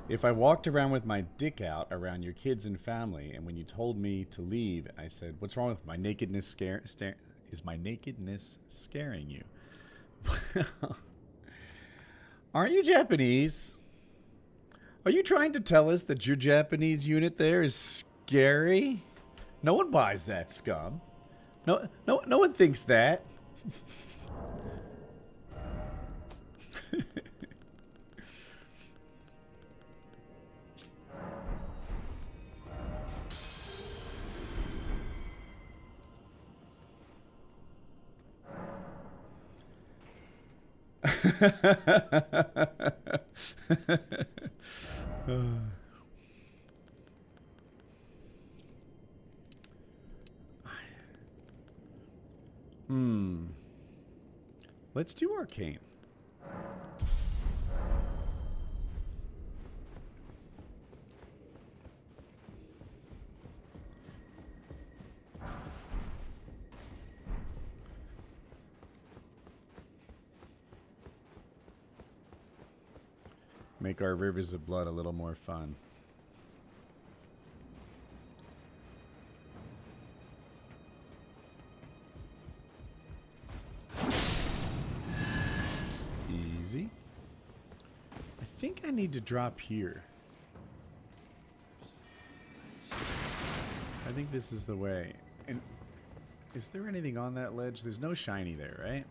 If I walked around with my dick out around your kids and family, and when you told me to leave, I said, "What's wrong with my nakedness? Is my nakedness scaring you?" Aren't you Japanese? Are you trying to tell us that your Japanese unit there is scary? No one buys that, scum. No one thinks that. Let's do arcane. Make our rivers of blood a little more fun. Easy. I think I need to drop here. I think this is the way. And is there anything on that ledge? There's no shiny there, right?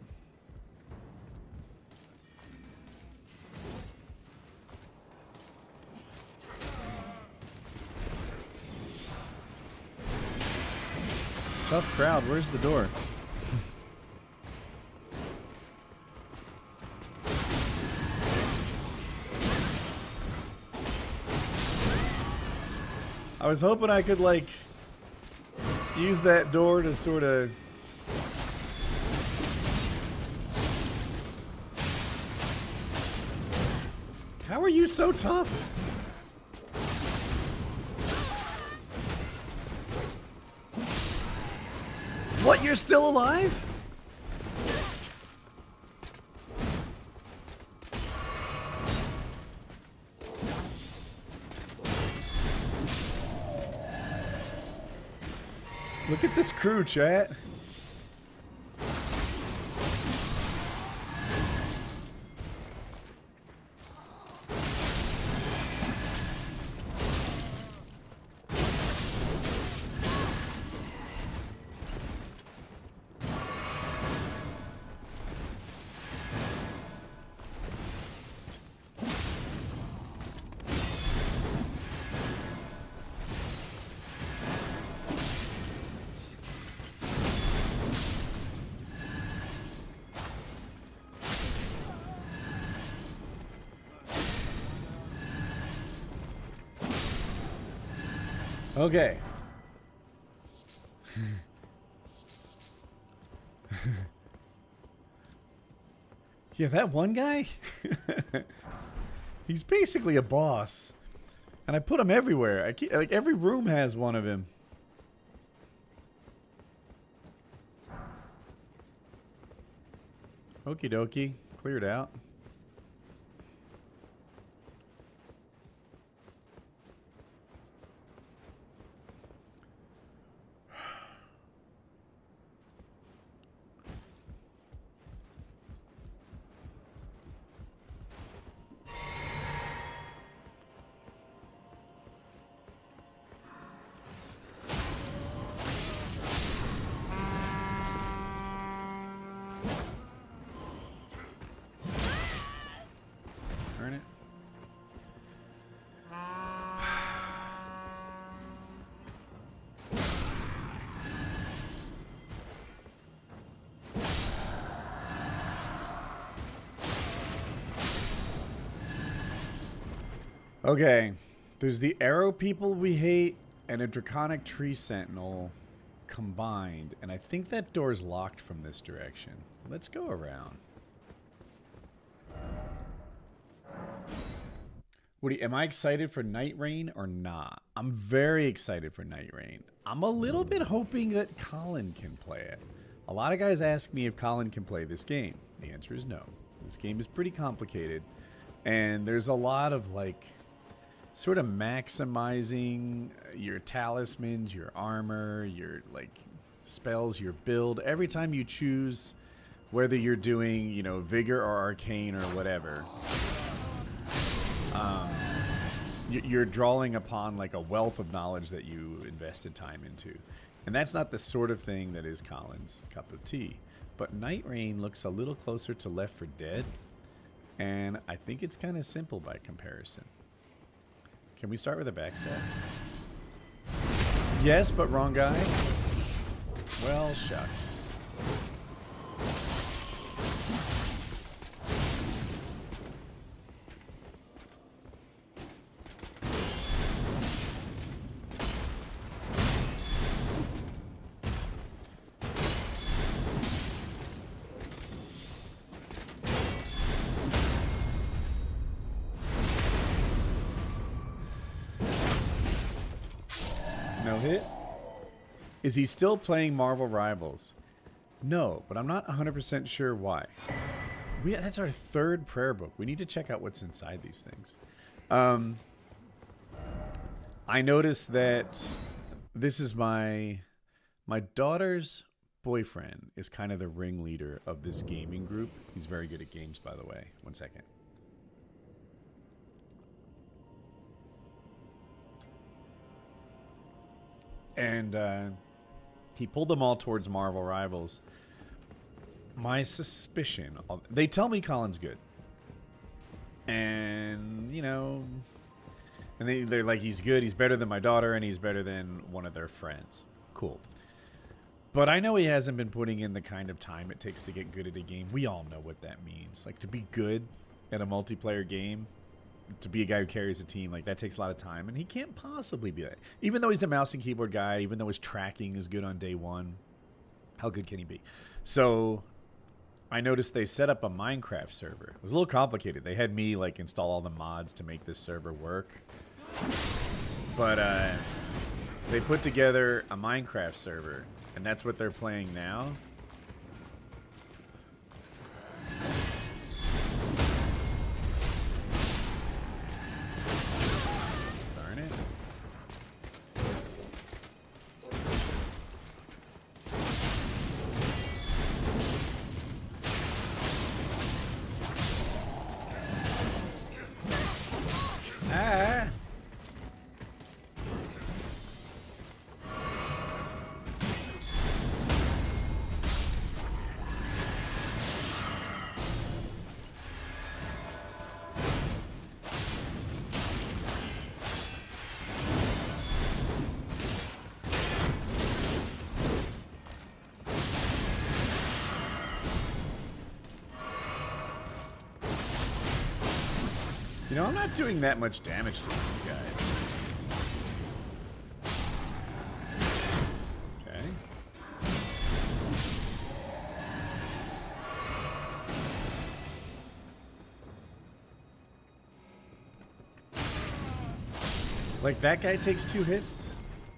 Tough crowd. Where's the door? I was hoping I could, like, use that door to sort of... How are you so tough? What, you're still alive? Look at this crew, chat. Okay. Yeah, that one guy? He's basically a boss. And I put him everywhere. Like, every room has one of him. Okie dokie. Cleared out. Turn it. Okay, there's the arrow people we hate and a draconic tree sentinel combined, and I think that door's locked from this direction. Let's go around. Woody, am I excited for Night Rain or not? I'm very excited for Night Rain. I'm a little bit hoping that Colin can play it. A lot of guys ask me if Colin can play this game. The answer is no. This game is pretty complicated, and there's a lot of, like, sort of maximizing your talismans, your armor, your, like, spells, your build. Every time you choose whether you're doing, you know, vigor or arcane or whatever, you're drawing upon, like, a wealth of knowledge that you invested time into. And that's not the sort of thing that is Colin's cup of tea. But Night Rain looks a little closer to Left 4 Dead, and I think it's kind of simple by comparison. Can we start with a backstab? Yes, but wrong guy? Well, shucks. No hit? Is he still playing Marvel Rivals? No, but I'm not 100% sure why. That's our third prayer book. We need to check out what's inside these things. I noticed that this is my daughter's boyfriend is kind of the ringleader of this gaming group. He's very good at games, by the way. One second. And he pulled them all towards Marvel Rivals. My suspicion... They tell me Colin's good. And, you know... And they're like, he's good, he's better than my daughter, and he's better than one of their friends. Cool. But I know he hasn't been putting in the kind of time it takes to get good at a game. We all know what that means. Like, to be good at a multiplayer game, to be a guy who carries a team, like that takes a lot of time, and he can't possibly be that. Even though he's a mouse and keyboard guy, even though his tracking is good on day one, how good can he be? So I noticed they set up a Minecraft server. It was a little complicated. They had me like install all the mods to make this server work, but they put together a Minecraft server, and that's what they're playing now. Darn it. Ah. You know, I'm not doing that much damage to these guys. Okay. Like, that guy takes 2 hits?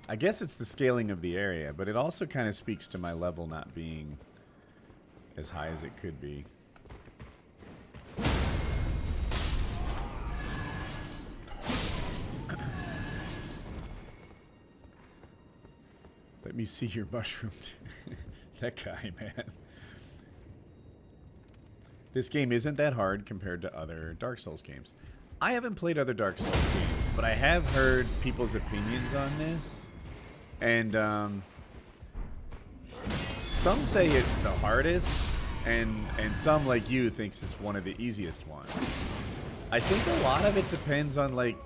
I guess it's the scaling of the area, but it also kind of speaks to my level not being as high as it could be. Let me see your mushroom. That guy, man. This game isn't that hard compared to other Dark Souls games. I haven't played other Dark Souls games, but I have heard people's opinions on this. And some say it's the hardest, and some, like you, thinks it's one of the easiest ones. I think a lot of it depends on, like,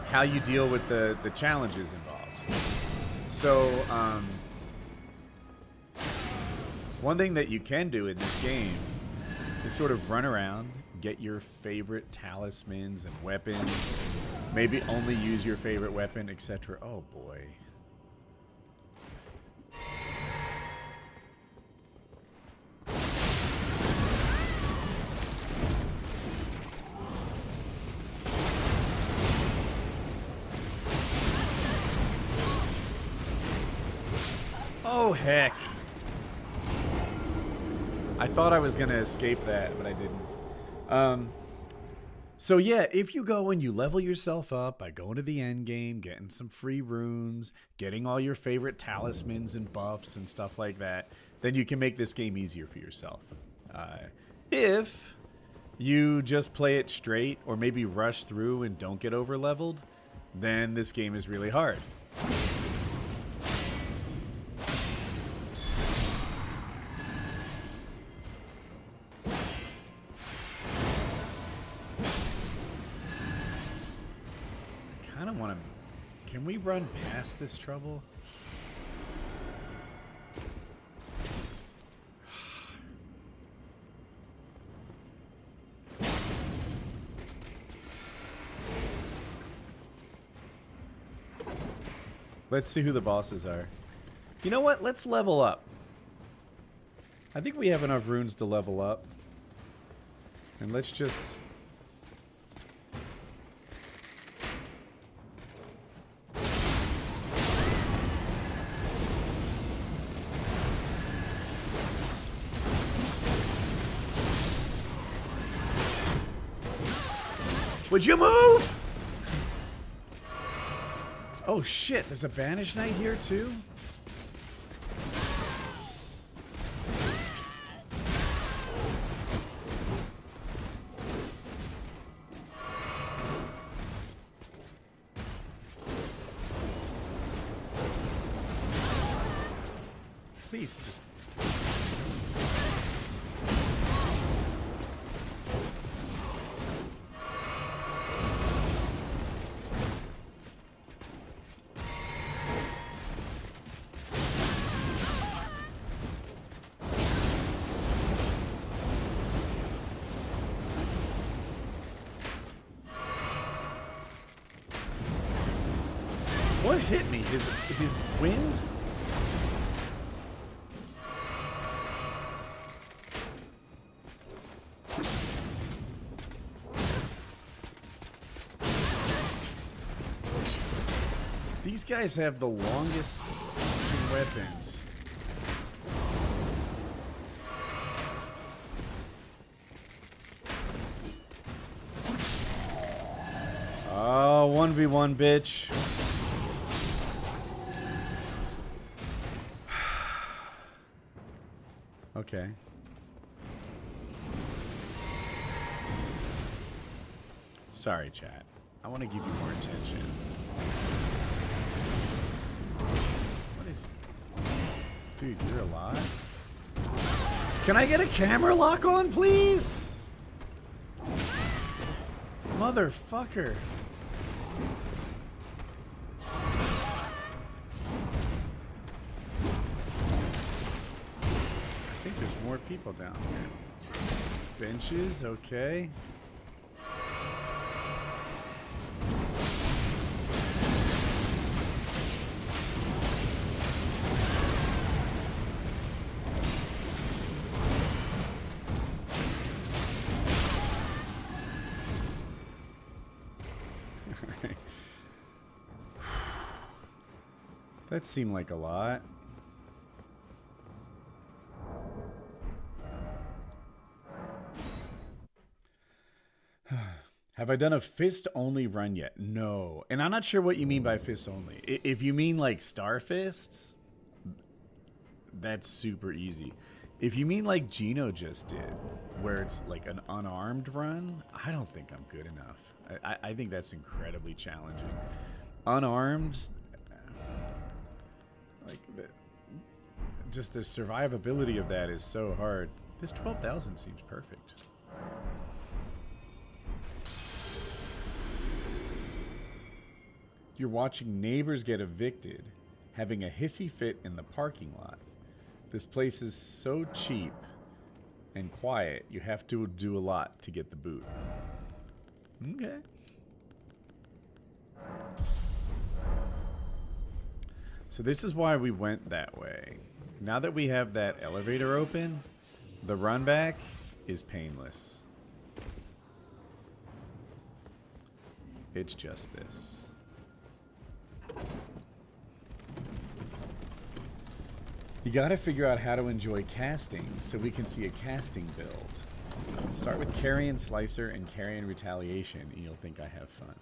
how you deal with the challenges involved. So, one thing that you can do in this game is sort of run around, get your favorite talismans and weapons, maybe only use your favorite weapon, etc. Oh boy. Oh, heck. I thought I was going to escape that, but I didn't. So yeah, if you go and you level yourself up by going to the end game, getting some free runes, getting all your favorite talismans and buffs and stuff like that, then you can make this game easier for yourself. If you just play it straight or maybe rush through and don't get over leveled, then this game is really hard. Can we run past this trouble? Let's see who the bosses are. You know what? Let's level up. I think we have enough runes to level up. And let's just... Would you move? Oh shit, there's a Banished Knight here too? Please just... What hit me? His wind? These guys have the longest weapons. Oh, 1v1, bitch. Okay. Sorry, chat. I want to give you more attention. What is... Dude, you're alive? Can I get a camera lock on, please? Motherfucker. I think there's more people down here. Benches, okay. That seemed like a lot. Have I done a fist-only run yet? No. And I'm not sure what you mean by fist-only. If you mean like star fists, that's super easy. If you mean like Gino just did, where it's like an unarmed run, I don't think I'm good enough. I think that's incredibly challenging. Unarmed... Like, just the survivability of that is so hard. This 12,000 seems perfect. You're watching neighbors get evicted, having a hissy fit in the parking lot. This place is so cheap and quiet, you have to do a lot to get the boot. Okay. So this is why we went that way. Now that we have that elevator open, the run back is painless. It's just this. You gotta figure out how to enjoy casting so we can see a casting build. Start with carry and slicer and carry and retaliation and you'll think I have fun.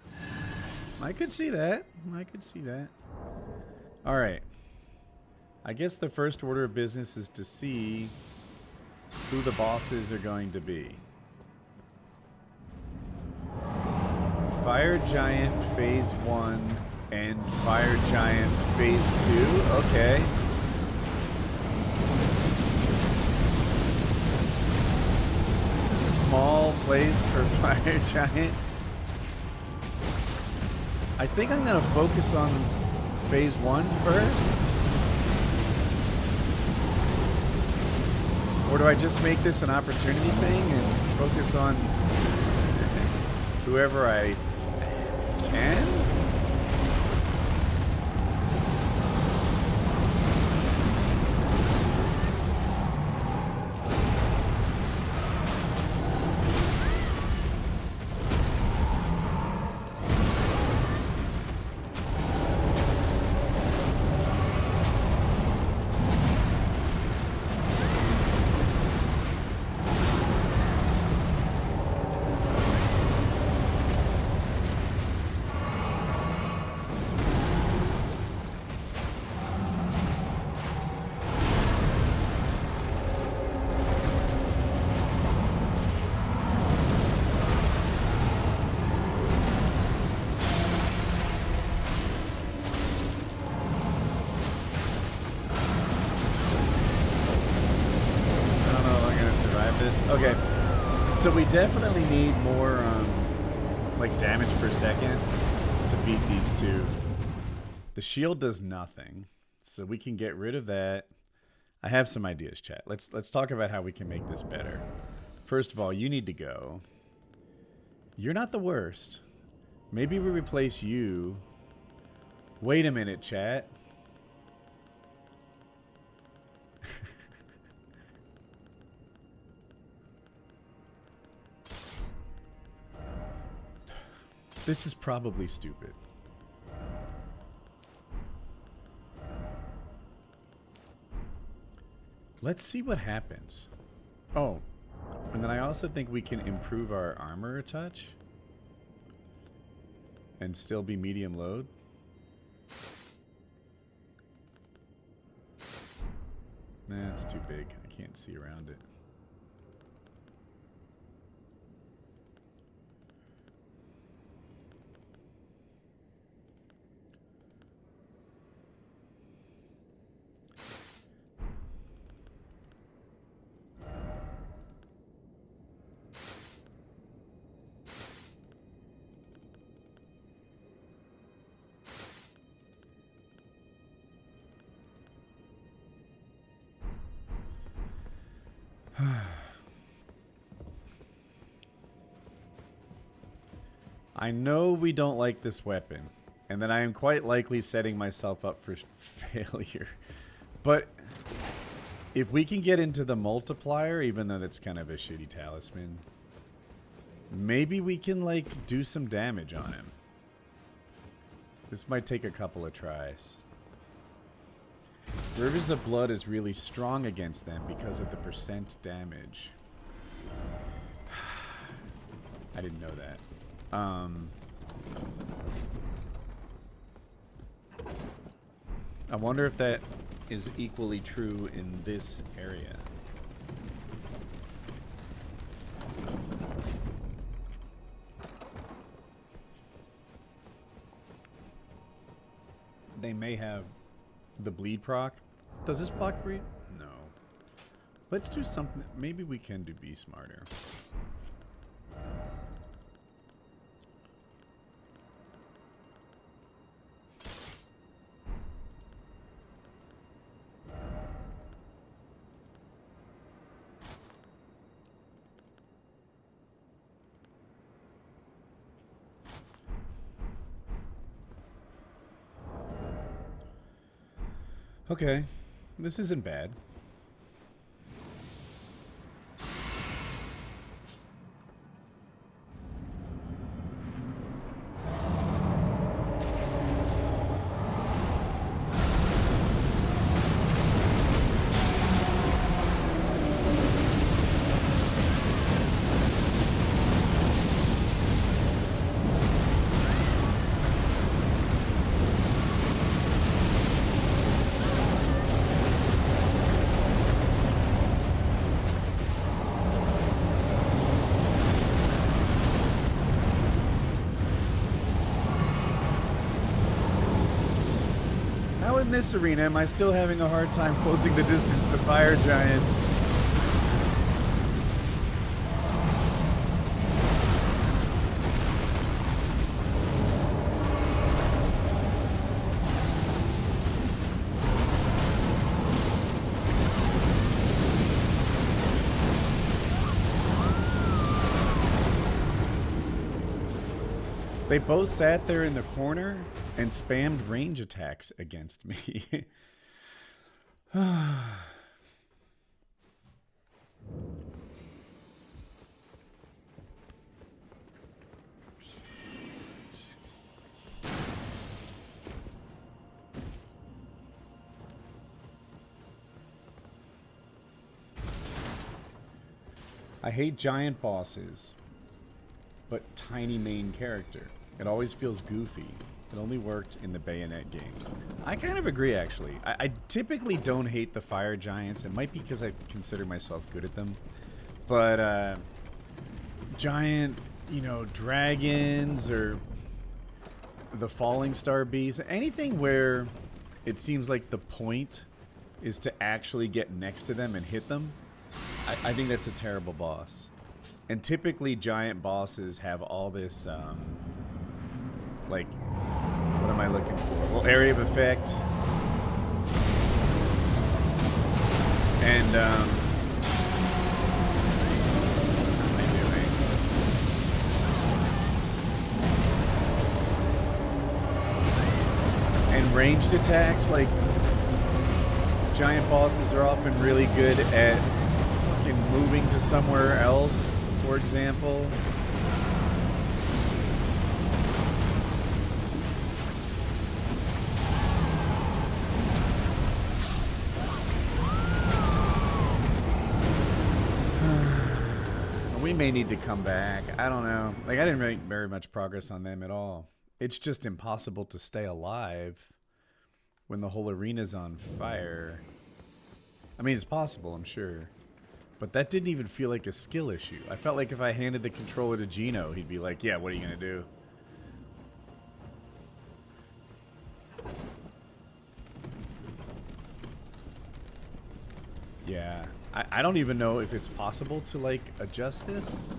I could see that. I could see that. Alright. I guess the first order of business is to see who the bosses are going to be. Fire Giant Phase 1 and Fire Giant Phase 2. Okay. This is a small place for Fire Giant. I think I'm going to focus on Phase 1 first? Or do I just make this an opportunity thing and focus on whoever I can? Okay, so we definitely need more, like, damage per second to beat these two. The shield does nothing, so we can get rid of that. I have some ideas, chat. Let's talk about how we can make this better. First of all, you need to go. You're not the worst. Maybe we replace you Wait a minute, chat. This is probably stupid. Let's see what happens. Oh, and then I also think we can improve our armor a touch and still be medium load. Nah, it's too big. I can't see around it. I know we don't like this weapon, and that I am quite likely setting myself up for failure. But if we can get into the multiplier, even though that's kind of a shitty talisman, maybe we can, like, do some damage on him. This might take a couple of tries. Rivers of Blood is really strong against them because of the percent damage. I didn't know that. I wonder if that is equally true in this area. They may have the bleed proc. Does this block bleed? No. Let's do something. Maybe we can do be smarter. Okay, this isn't bad. In this arena, am I still having a hard time closing the distance to fire giants? They both sat there in the corner and spammed range attacks against me. I hate giant bosses, but tiny main character. It always feels goofy. It only worked in the Bayonetta games. I kind of agree, actually. I typically don't hate the fire giants. It might be because I consider myself good at them. But, giant, you know, dragons or the falling star beasts, anything where it seems like the point is to actually get next to them and hit them, I think that's a terrible boss. And typically giant bosses have all this, like, what am I looking for? Well, area of effect. And, what am I doing? ranged attacks, like giant bosses are often really good at fucking moving to somewhere else, for example. We may need to come back. I don't know. Like, I didn't make very much progress on them at all. It's just impossible to stay alive when the whole arena's on fire. I mean, it's possible, I'm sure. But that didn't even feel like a skill issue. I felt like if I handed the controller to Gino, he'd be like, yeah, what are you going to do? Yeah. I don't even know if it's possible to, like, adjust this.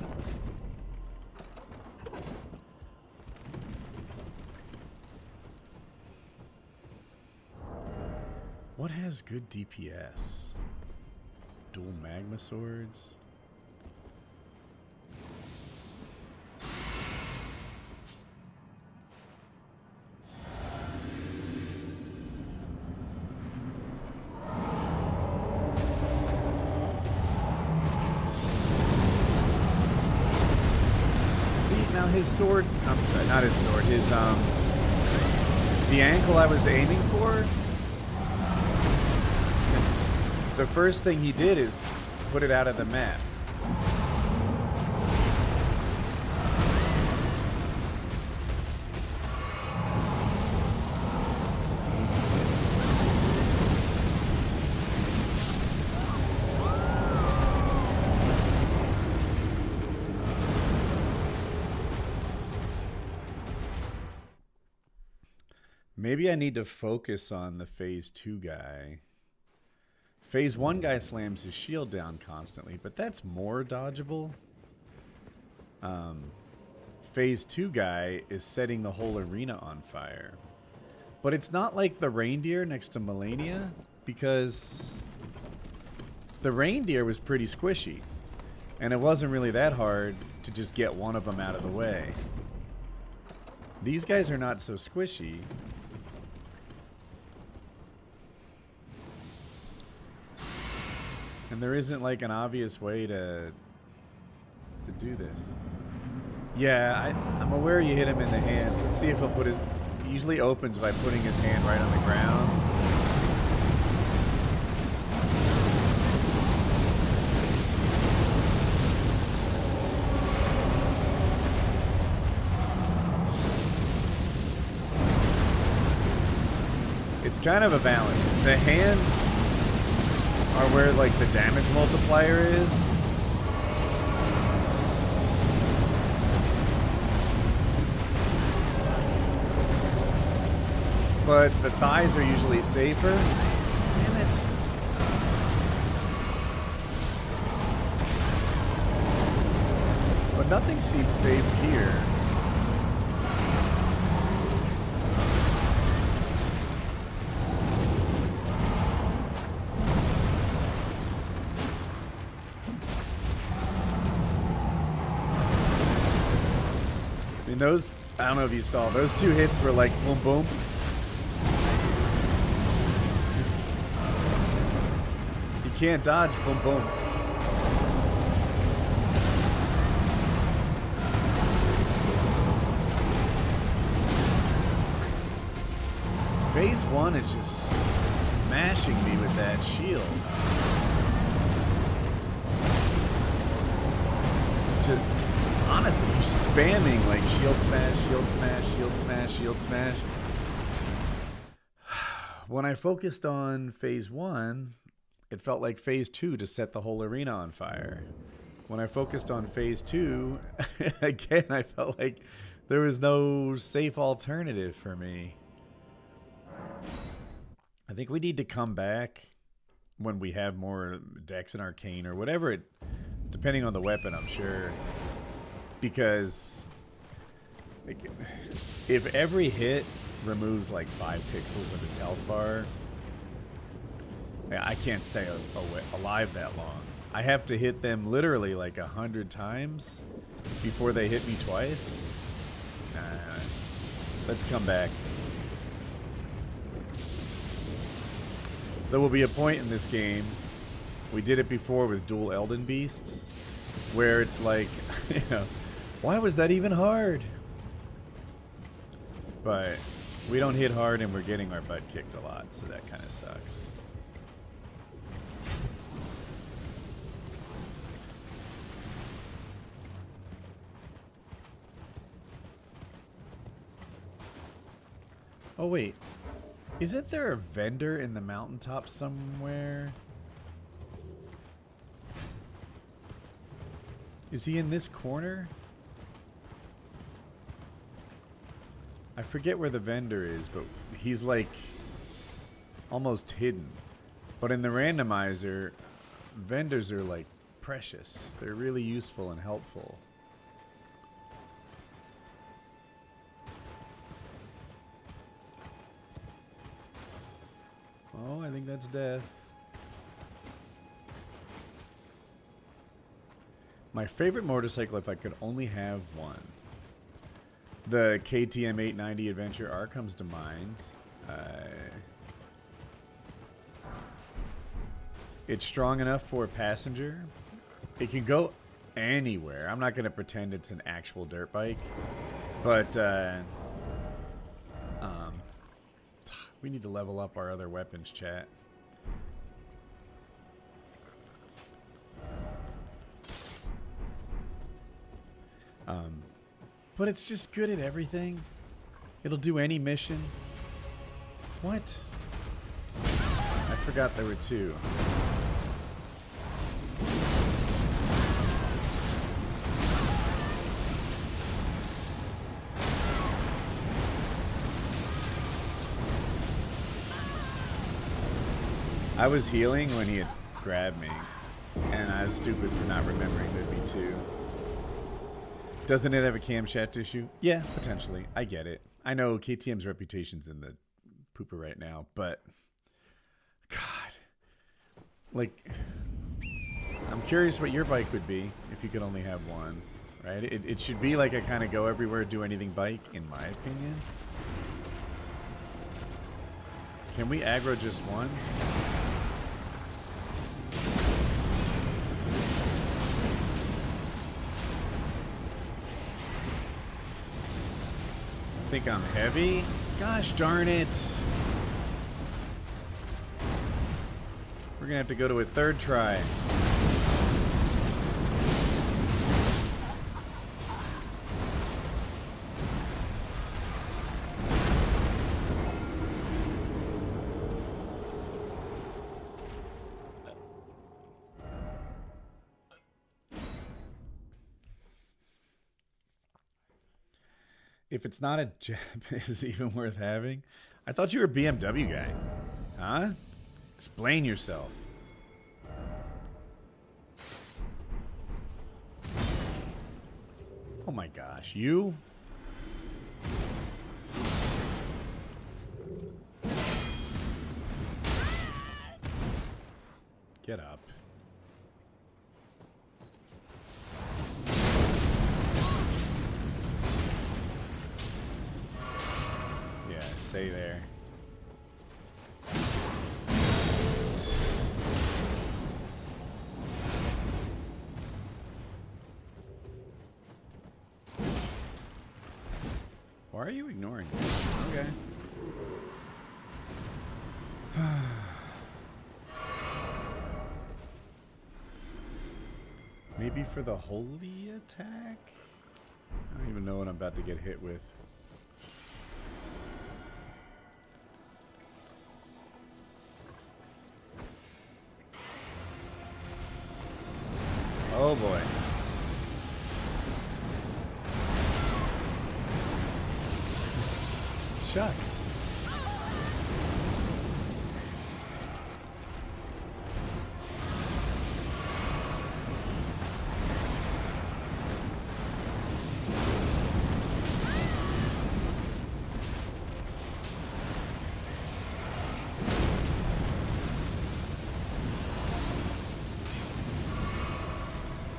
What has good DPS? Dual magma swords? His sword, I'm sorry, not his sword, his, the ankle I was aiming for, the first thing he did is put it out of the map. Maybe I need to focus on the phase 2 guy. Phase 1 guy slams his shield down constantly, but that's more dodgeable. Phase 2 guy is setting the whole arena on fire. But it's not like the reindeer next to Melania, because the reindeer was pretty squishy. And it wasn't really that hard to just get one of them out of the way. These guys are not so squishy. And there isn't like an obvious way to do this. Yeah, I'm aware you hit him in the hands. Let's see if he'll put his... He usually opens by putting his hand right on the ground. It's kind of a balance. The hands are where like the damage multiplier is. But the thighs are usually safer. Damn it. But nothing seems safe here. Those, I don't know if you saw, those two hits were like boom boom. You can't dodge boom boom. Phase 1 is just smashing me with that shield. Honestly, you're spamming like shield smash, shield smash, shield smash, shield smash. When I focused on phase 1, it felt like phase 2 to set the whole arena on fire. When I focused on phase 2, again, I felt like there was no safe alternative for me. I think we need to come back when we have more Dex and Arcane or whatever it, depending on the weapon, I'm sure. Because like, if every hit removes like 5 pixels of his health bar, I can't stay alive that long. I have to hit them literally like 100 times before they hit me twice. Let's come back. There will be a point in this game, we did it before with dual Elden Beasts, where it's like, you know, why was that even hard? But we don't hit hard and we're getting our butt kicked a lot, so that kind of sucks. Oh wait, isn't there a vendor in the mountaintop somewhere? Is he in this corner? I forget where the vendor is, but he's like almost hidden. But in the randomizer, vendors are like precious. They're really useful and helpful. Oh, I think that's death. My favorite motorcycle, if I could only have one. The KTM 890 Adventure R comes to mind. It's strong enough for a passenger. It can go anywhere. I'm not going to pretend it's an actual dirt bike. But we need to level up our other weapons, chat. But it's just good at everything. It'll do any mission. What? I forgot there were two. I was healing when he had grabbed me, and I was stupid for not remembering there'd be two. Doesn't it have a camshaft issue? Yeah, potentially. I get it. I know KTM's reputation's in the pooper right now, but God, like, I'm curious what your bike would be if you could only have one, right? It should be like a kind of go everywhere, do anything bike, in my opinion. Can we aggro just one? I think I'm heavy. Gosh darn it. We're gonna have to go to a third try. If it's not a Jap, is it even worth having? I thought you were a BMW guy. Huh? Explain yourself. Oh my gosh, you? Get up. Yeah, stay there. Why are you ignoring me? Okay. Maybe for the holy attack? I don't even know what I'm about to get hit with. Oh boy. Shucks.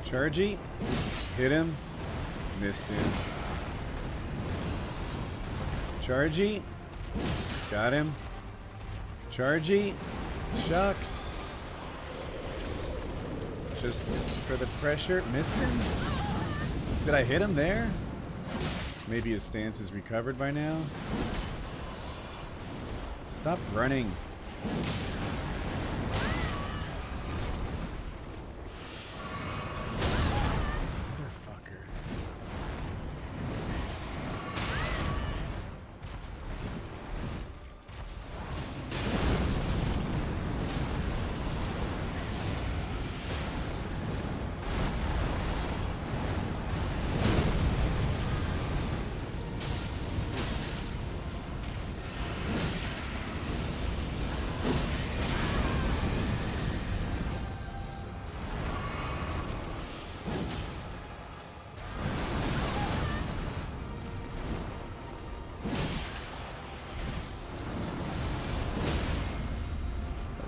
Chargy, hit him, missed him. Chargy, got him. Chargy, Shucks. Just for the pressure. Missed him? Did I hit him there? Maybe his stance is recovered by now. Stop running. Motherfucker.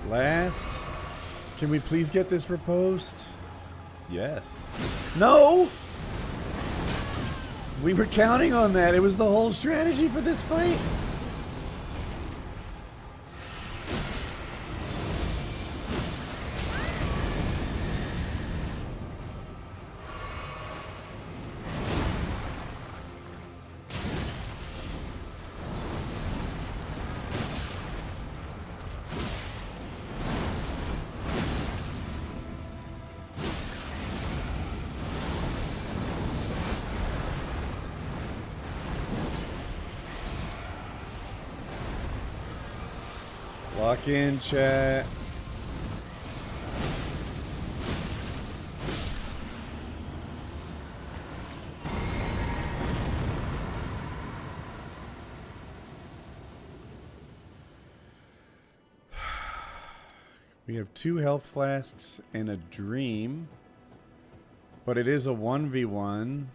Last. Can we please get this riposte? Yes. No! We were counting on that. It was the whole strategy for this fight. Lock in, chat. We have 2 health flasks and a dream. But it is a 1v1.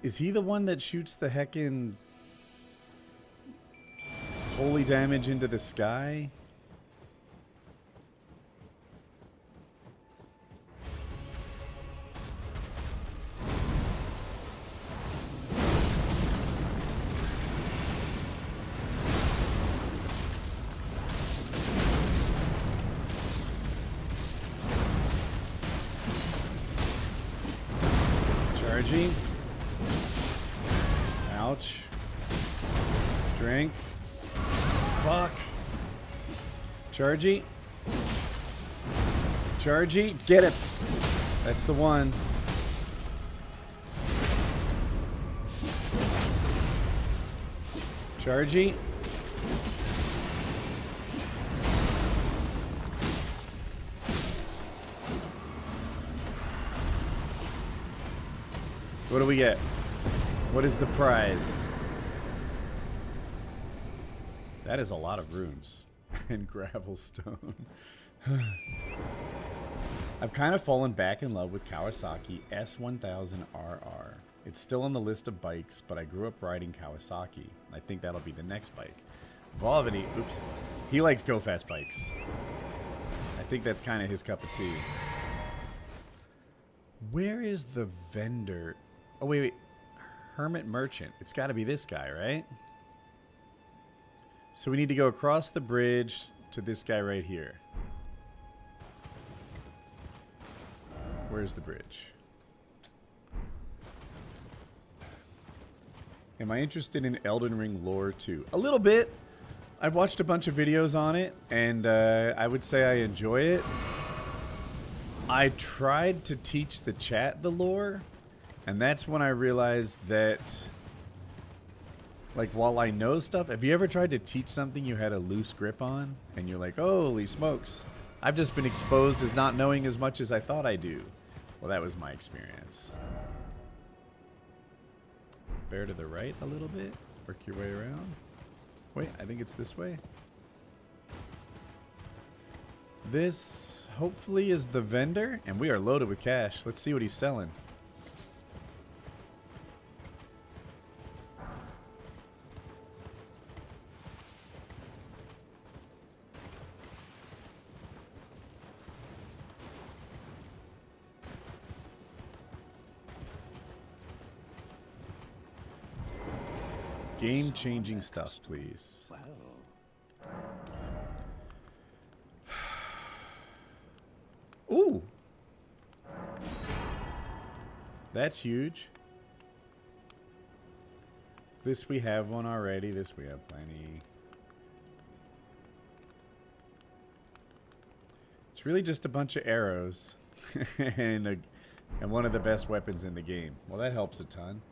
Is he the one that shoots the heckin' holy damage into the sky? Charging. Ouch. Drink. Fuck. Chargy. Chargy. Get it. That's the one. Chargy. What do we get? What is the prize? That is a lot of runes and gravel stone. I've kind of fallen back in love with Kawasaki S1000RR. It's still on the list of bikes, but I grew up riding Kawasaki. I think that'll be the next bike. Volvity, oops. He likes go-fast bikes. I think that's kind of his cup of tea. Where is the vendor? Oh, wait. Hermit Merchant. It's got to be this guy, right? So we need to go across the bridge to this guy right here. Where's the bridge? Am I interested in Elden Ring lore too? A little bit. I've watched a bunch of videos on it, and I would say I enjoy it. I tried to teach the chat the lore, and that's when I realized that, like, while I know stuff, have you ever tried to teach something you had a loose grip on, and you're like, holy smokes, I've just been exposed as not knowing as much as I thought I do. Well, that was my experience. Bear to the right a little bit. Work your way around. Wait, I think it's this way. This, hopefully, is the vendor, and we are loaded with cash. Let's see what he's selling. Game-changing stuff, please. Well, Ooh. That's huge. This we have one already. This we have plenty. It's really just a bunch of arrows and one of the best weapons in the game. Well, that helps a ton.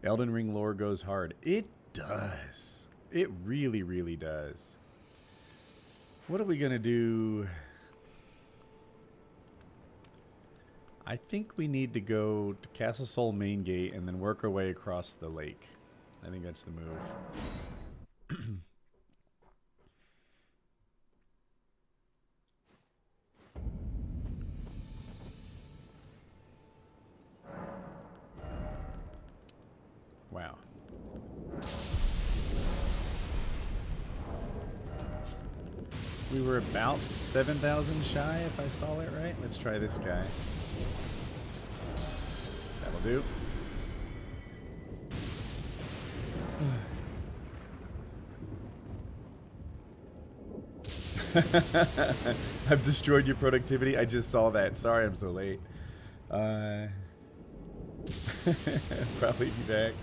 Elden Ring lore goes hard. It does. It really, really does. What are we going to do? I think we need to go to Castle Sol main gate and then work our way across the lake. I think that's the move. Wow. We were about 7,000 shy, if I saw it right. Let's try this guy. That'll do. I've destroyed your productivity. I just saw that. Sorry I'm so late. Probably be back.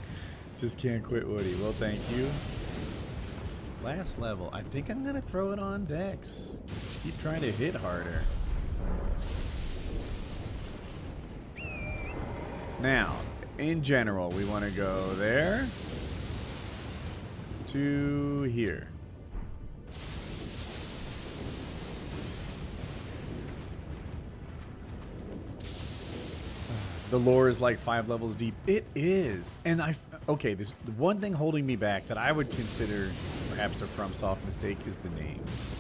Just can't quit Woody. Well, thank you. Last level. I think I'm going to throw it on Dex. Keep trying to hit harder. Now, in general, we want to go there to here. The lore is like 5 levels deep. It is. And okay, there's the one thing holding me back that I would consider perhaps a FromSoft mistake is the names.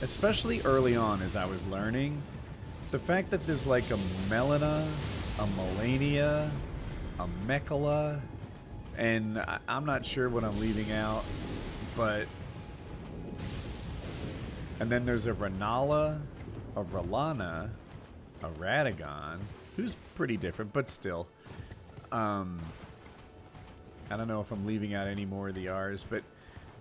Especially early on as I was learning. The fact that there's like a Melina, a Melania, a Mekala, and I'm not sure what I'm leaving out, but... And then there's a Renala, a Ralana, a Radagon, who's pretty different, but still. I don't know if I'm leaving out any more of the R's, but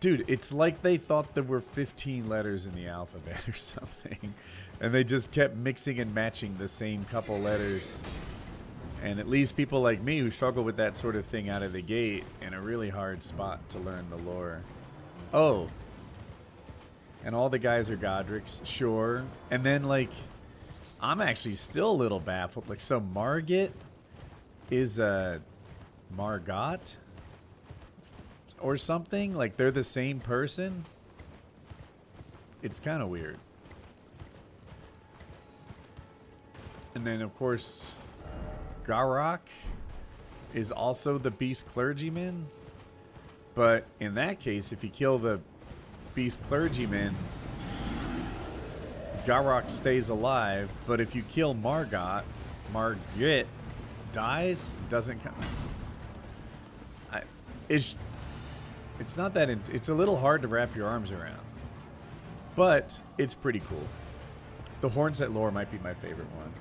dude, it's like they thought there were 15 letters in the alphabet or something, and they just kept mixing and matching the same couple letters. And it leaves people like me who struggle with that sort of thing out of the gate in a really hard spot to learn the lore. Oh. And all the guys are Godric's, sure. And then, like, I'm actually still a little baffled. Like, so Margit is Margot or something? Like, they're the same person? It's kind of weird. And then, of course, Garok is also the beast clergyman. But in that case, if you kill the beast clergyman, Garok stays alive, but if you kill Margit dies, doesn't come. It's not that it's a little hard to wrap your arms around, but it's pretty cool. The Hornset lore might be my favorite one.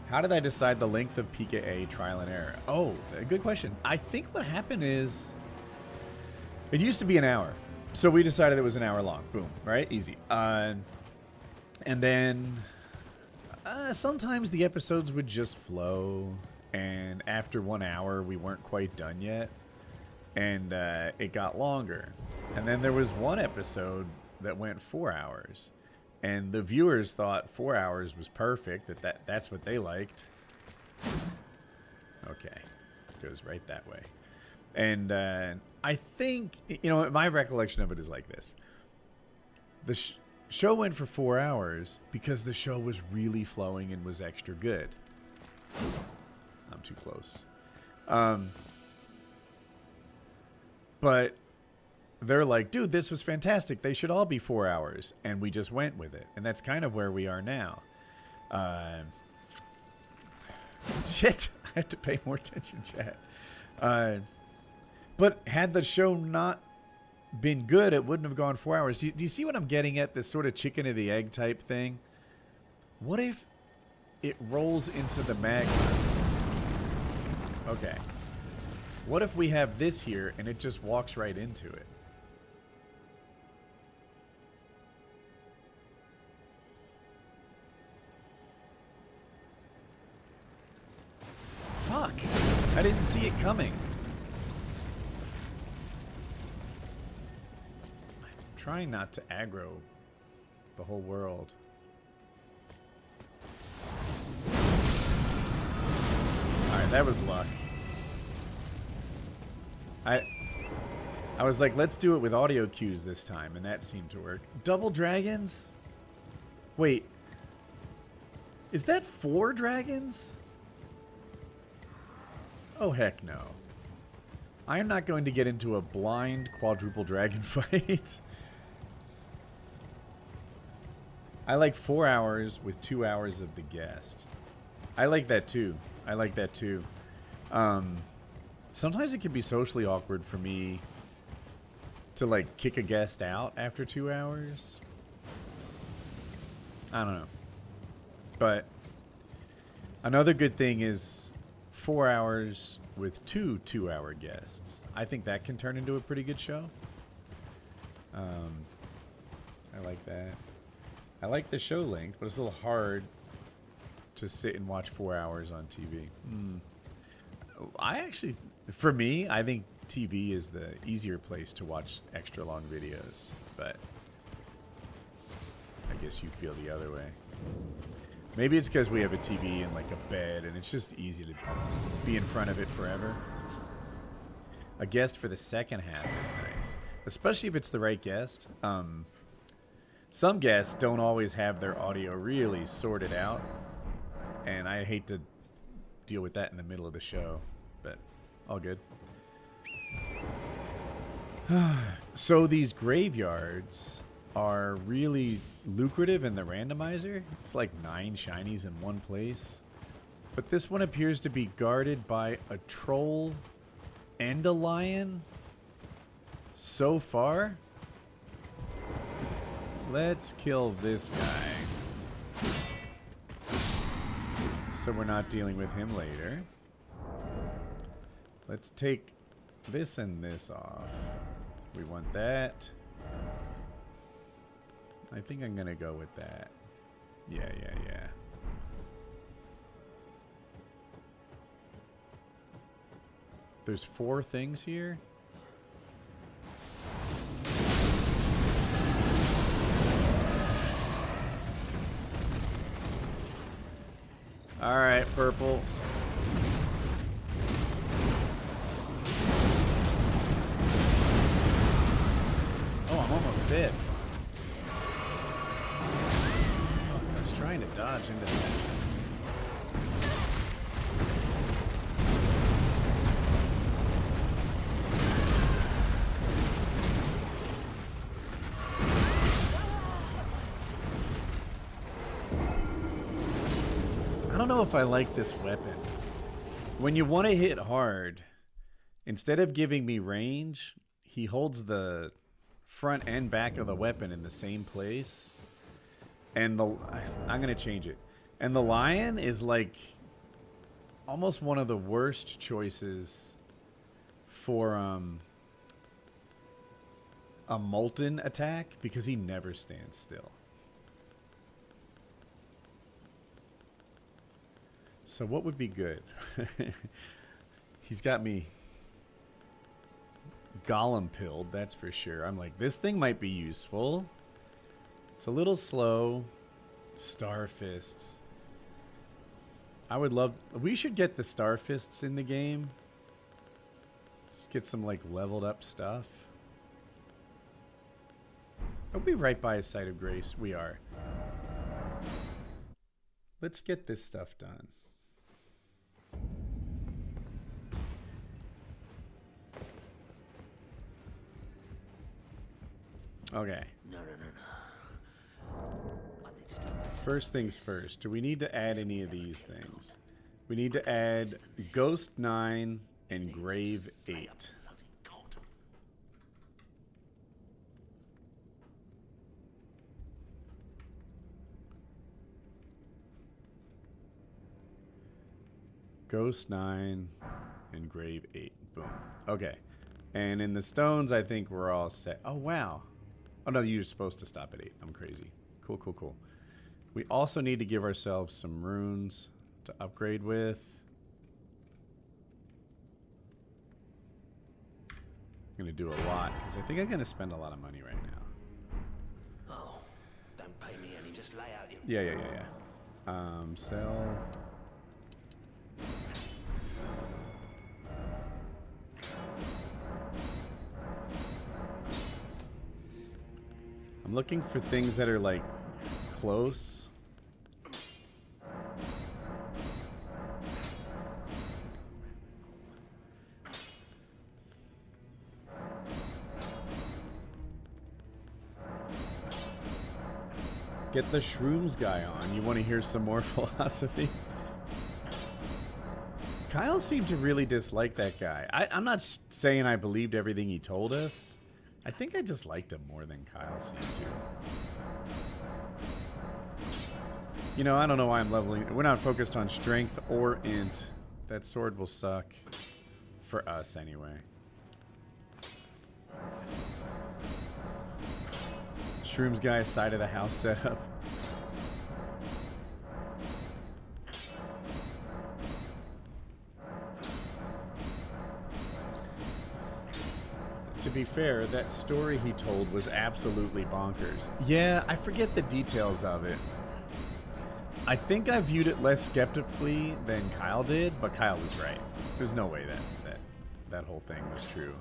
How did I decide the length of PKA trial and error? Oh, a good question. I think what happened is it used to be an hour, so we decided it was an hour long. Boom, right? Easy. And then sometimes the episodes would just flow, and after 1 hour we weren't quite done yet, and it got longer. And then there was one episode that went 4 hours, and the viewers thought 4 hours was perfect, that's what they liked. Okay, goes right that way. And I think, you know, my recollection of it is like this. The show went for 4 hours because the show was really flowing and was extra good. I'm too close. But they're like, dude, this was fantastic. They should all be 4 hours. And we just went with it. And that's kind of where we are now. Shit. I have to pay more attention, chat. But had the show not been good, it wouldn't have gone 4 hours. Do you see what I'm getting at? This sort of chicken or the egg type thing. What if it rolls into the magma? Okay. What if we have this here and it just walks right into it? I didn't see it coming. I'm trying not to aggro the whole world. Alright, that was luck. I was like, let's do it with audio cues this time, and that seemed to work. Double dragons? Wait. Is that 4 dragons? Oh, heck no. I am not going to get into a blind quadruple dragon fight. I like 4 hours with 2 hours of the guest. I like that too. I like that too. Sometimes it can be socially awkward for me to like kick a guest out after 2 hours. I don't know. But another good thing is 4 hours with 2 2-hour guests. I think that can turn into a pretty good show. I like that. I like the show length, but it's a little hard to sit and watch 4 hours on TV. I actually, for me, I think TV is the easier place to watch extra long videos, but I guess you feel the other way. Maybe it's because we have a TV and like a bed, and it's just easy to be in front of it forever. A guest for the second half is nice, especially if it's the right guest. Some guests don't always have their audio really sorted out, and I hate to deal with that in the middle of the show, but all good. So these graveyards are really lucrative in the randomizer. It's like 9 shinies in one place. But this one appears to be guarded by a troll and a lion. So far, let's kill this guy, so we're not dealing with him later. Let's take this and this off. We want that. I think I'm gonna go with that. Yeah. There's 4 things here. All right, purple. Oh, I'm almost dead. Fuck, I was trying to dodge into that. I don't know if I like this weapon. When you want to hit hard, instead of giving me range, he holds the front and back of the weapon in the same place. And I'm going to change it. And the lion is like almost one of the worst choices for a molten attack because he never stands still. So what would be good? He's got me golem pilled, that's for sure. I'm like, this thing might be useful. It's a little slow. Star fists. I would love... We should get the star fists in the game. Just get some like leveled up stuff. Are we right by a site of grace? We are. Let's get this stuff done. Okay. No. First things first. Do we need to add any of these things? We need to add Ghost 9 and Grave 8. Ghost 9 and Grave 8. Boom. Okay. And in the stones, I think we're all set. Oh, wow. Oh, no, you're supposed to stop at 8. I'm crazy. Cool. We also need to give ourselves some runes to upgrade with. going to do a lot because I think I'm going to spend a lot of money right now. Oh, don't pay me any, just lay out your... Yeah. Sell. I'm looking for things that are like close. Get the shrooms guy on. You want to hear some more philosophy? Kyle seemed to really dislike that guy. I'm not saying I believed everything he told us. I think I just liked him more than Kyle seemed to. You know, I don't know why I'm leveling. We're not focused on strength or int. That sword will suck. For us, anyway. Shrooms guy, side of the house setup. To be fair, that story he told was absolutely bonkers. Yeah, I forget the details of it. I think I viewed it less skeptically than Kyle did, but Kyle was right. There's no way that whole thing was true.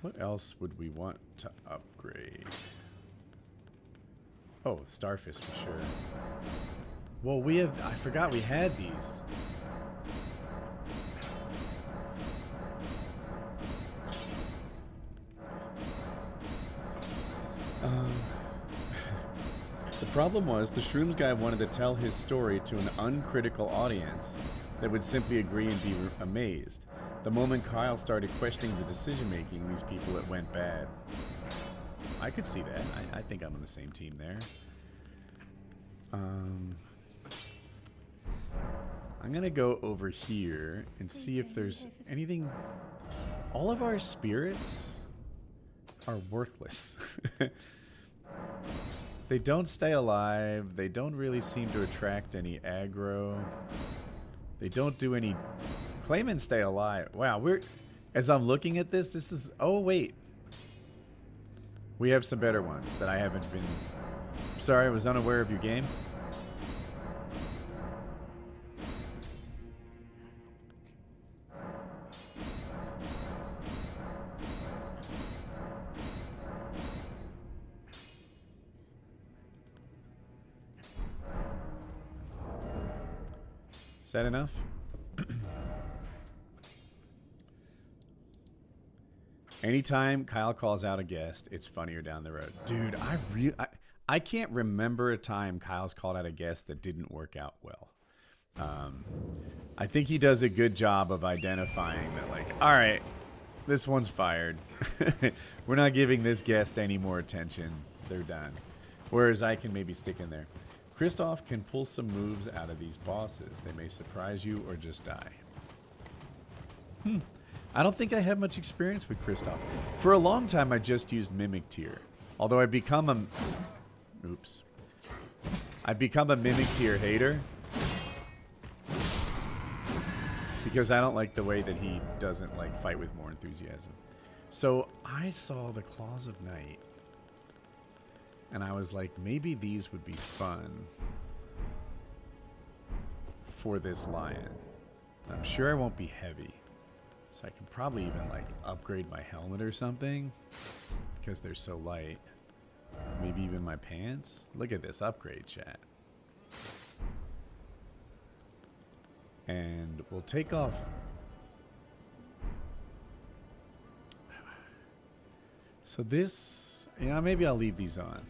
What else would we want to upgrade? Oh, starfish for sure. Well, I forgot we had these. The problem was the shrooms guy wanted to tell his story to an uncritical audience that would simply agree and be amazed. The moment Kyle started questioning the decision making, these people, it went bad. I could see that. I think I'm on the same team there. I'm gonna go over here and see if there's anything. All of our spirits are worthless. They don't stay alive. They don't really seem to attract any aggro. They don't do any... Claim and stay alive. Wow, as I'm looking at this is... Oh, wait. We have some better ones that I haven't been... Sorry, I was unaware of your game. Is that enough? Anytime Kyle calls out a guest, it's funnier down the road. Dude, I can't remember a time Kyle's called out a guest that didn't work out well. I think he does a good job of identifying that, like, all right, this one's fired. We're not giving this guest any more attention. They're done. Whereas I can maybe stick in there. Kristoff can pull some moves out of these bosses. They may surprise you or just die. I don't think I have much experience with Kristoff. For a long time, I just used Mimic Tier. Although I've become a... Oops. I've become a Mimic Tier hater. Because I don't like the way that he doesn't, like, fight with more enthusiasm. So I saw the Claws of Night. And I was like, maybe these would be fun for this lion. I'm sure I won't be heavy. So I can probably even, like, upgrade my helmet or something. Because they're so light. Maybe even my pants. Look at this upgrade, chat. And we'll take off... So this... Yeah, maybe I'll leave these on.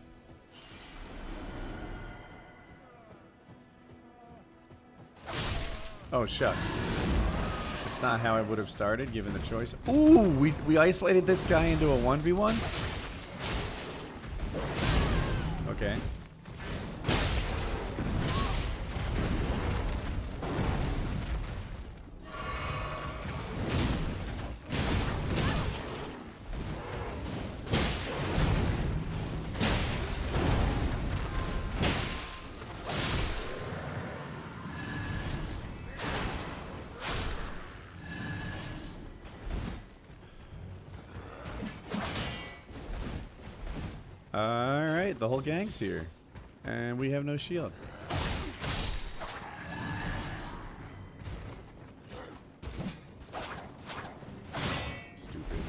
Oh, shucks. It's not how I would have started, given the choice. Ooh, we isolated this guy into a 1v1? Okay. Alright, the whole gang's here. And we have no shield. Stupid.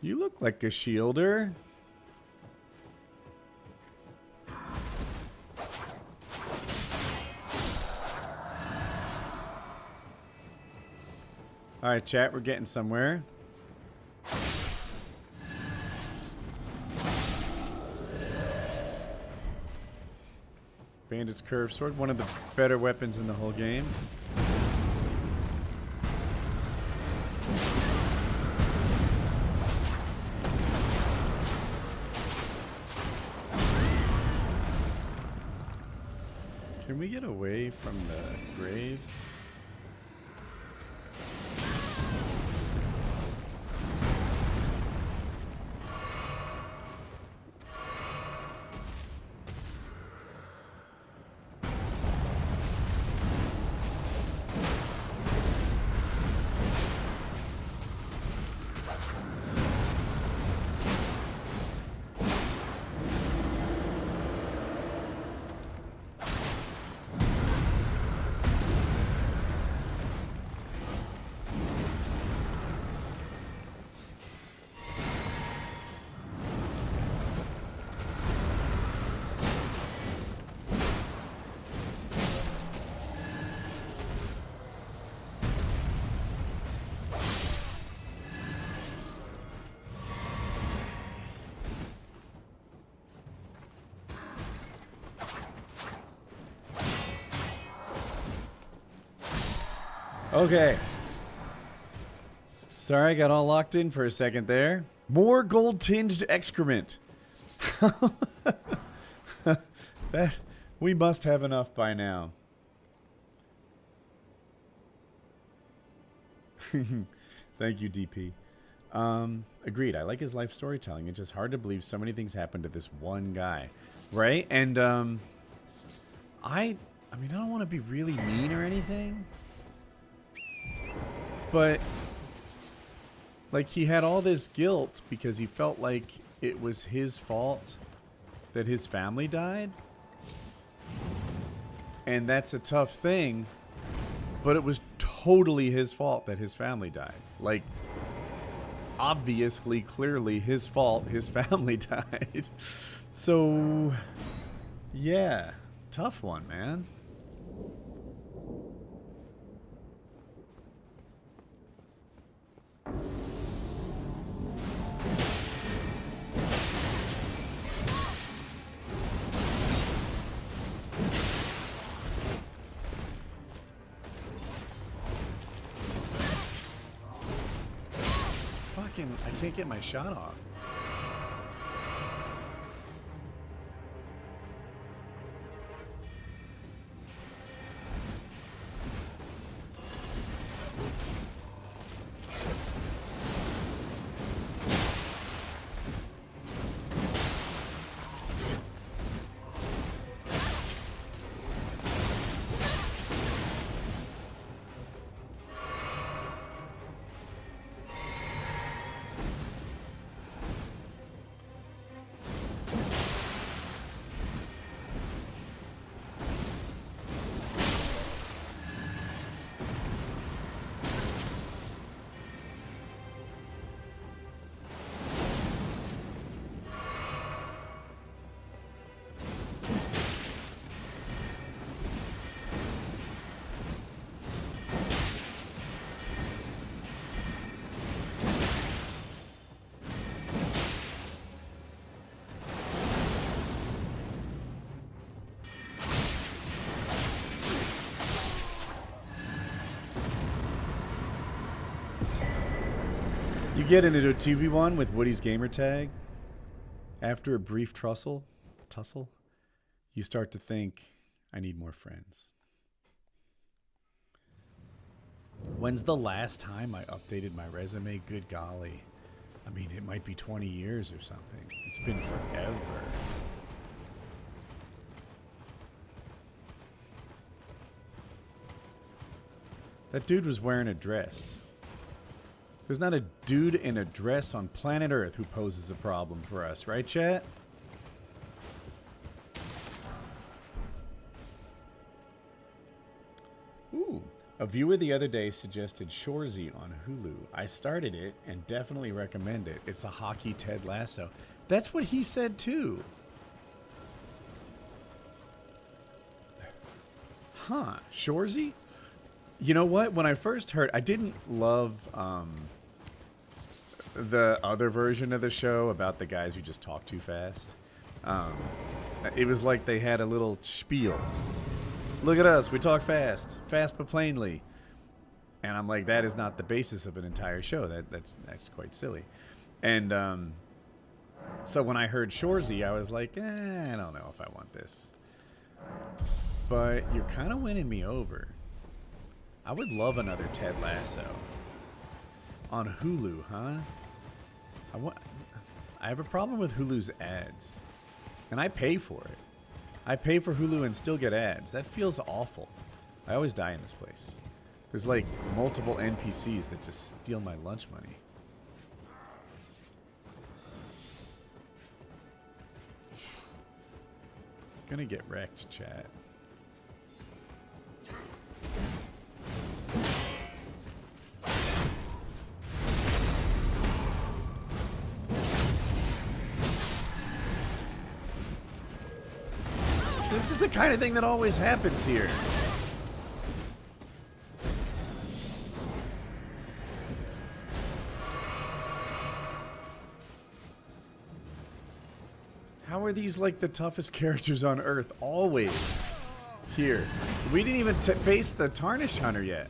You look like a shielder. Alright, chat, we're getting somewhere. Bandit's curved sword, one of the better weapons in the whole game. Can we get away from the graves? Okay. Sorry, I got all locked in for a second there. More gold-tinged excrement. That we must have enough by now. Thank you, DP. Agreed. I like his life storytelling. It's just hard to believe so many things happened to this one guy, right? And I mean, I don't want to be really mean or anything. But, like, he had all this guilt because he felt like it was his fault that his family died. And that's a tough thing, but it was totally his fault that his family died. Like, obviously, clearly his fault his family died. So, yeah, tough one, man. I can't get my shot off. You get into a 2v1 with Woody's gamer tag. After a brief tussle, you start to think, I need more friends. When's the last time I updated my resume? Good golly. I mean, it might be 20 years or something. It's been forever. That dude was wearing a dress. There's not a dude in a dress on planet Earth who poses a problem for us, right, chat? Ooh. A viewer the other day suggested Shorzy on Hulu. I started it and definitely recommend it. It's a hockey Ted Lasso. That's what he said too. Huh. Shorzy? You know what? When I first heard, I didn't love the other version of the show about the guys who just talk too fast. It was like they had a little spiel. Look at us, we talk fast but plainly. And I'm like, that is not the basis of an entire show. That's quite silly. And so when I heard Shorzy, I was like, I don't know if I want this. But you're kind of winning me over. I would love another Ted Lasso. On Hulu, huh? I have a problem with Hulu's ads. And I pay for it. I pay for Hulu and still get ads. That feels awful. I always die in this place. There's like multiple NPCs that just steal my lunch money. Gonna get wrecked, chat. This is the kind of thing that always happens here. How are these like the toughest characters on Earth always here? We didn't even face the Tarnished Hunter yet.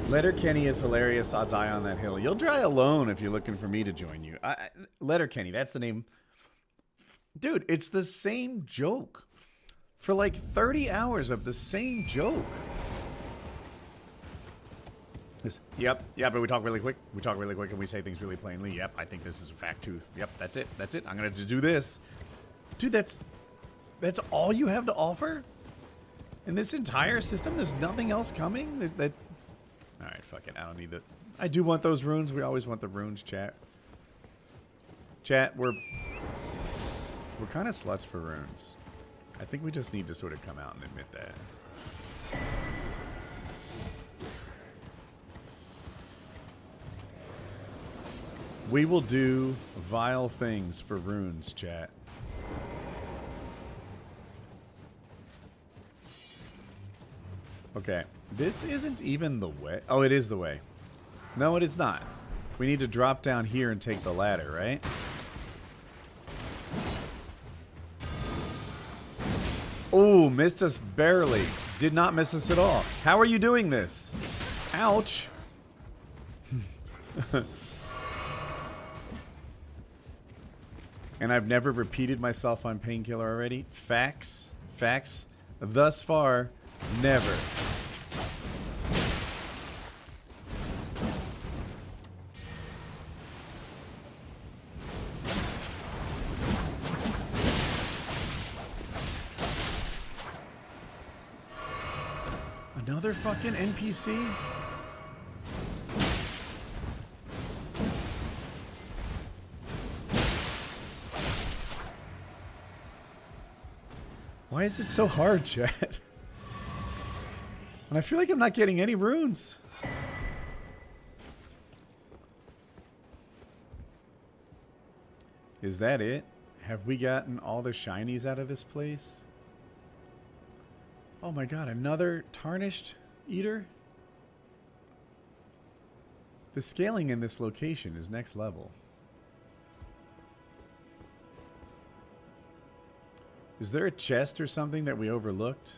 Letterkenny is hilarious. I'll die on that hill. You'll die alone if you're looking for me to join you. Letterkenny, that's the name. Dude, it's the same joke. For like 30 hours of the same joke. Yep, but we talk really quick. We talk really quick and we say things really plainly. Yep, I think this is a fact tooth. Yep, that's it. That's it. I'm going to do this. Dude, that's all you have to offer? In this entire system, there's nothing else coming? Alright, fuck it. I don't need the... I do want those runes. We always want the runes, chat. Chat, we're kind of sluts for runes. I think we just need to sort of come out and admit that. We will do vile things for runes, chat. Okay, this isn't even the way. Oh, it is the way. No, it is not. We need to drop down here and take the ladder, right? Oh, missed us barely. Did not miss us at all. How are you doing this? Ouch. And I've never repeated myself on Painkiller already. Facts. Facts. Thus far, never. Another fucking NPC? Why is it so hard, chat? And I feel like I'm not getting any runes. Is that it? Have we gotten all the shinies out of this place? Oh my god, another Tarnished Eater? The scaling in this location is next level. Is there a chest or something that we overlooked?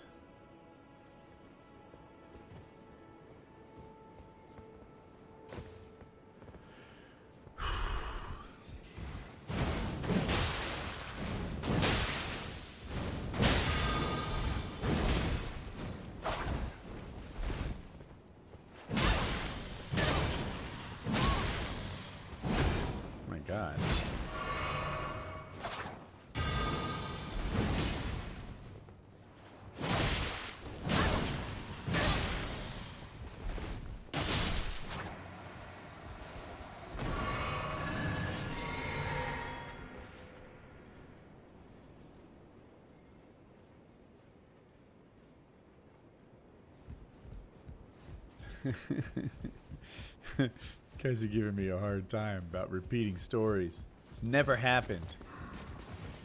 Guys are giving me a hard time about repeating stories. It's never happened.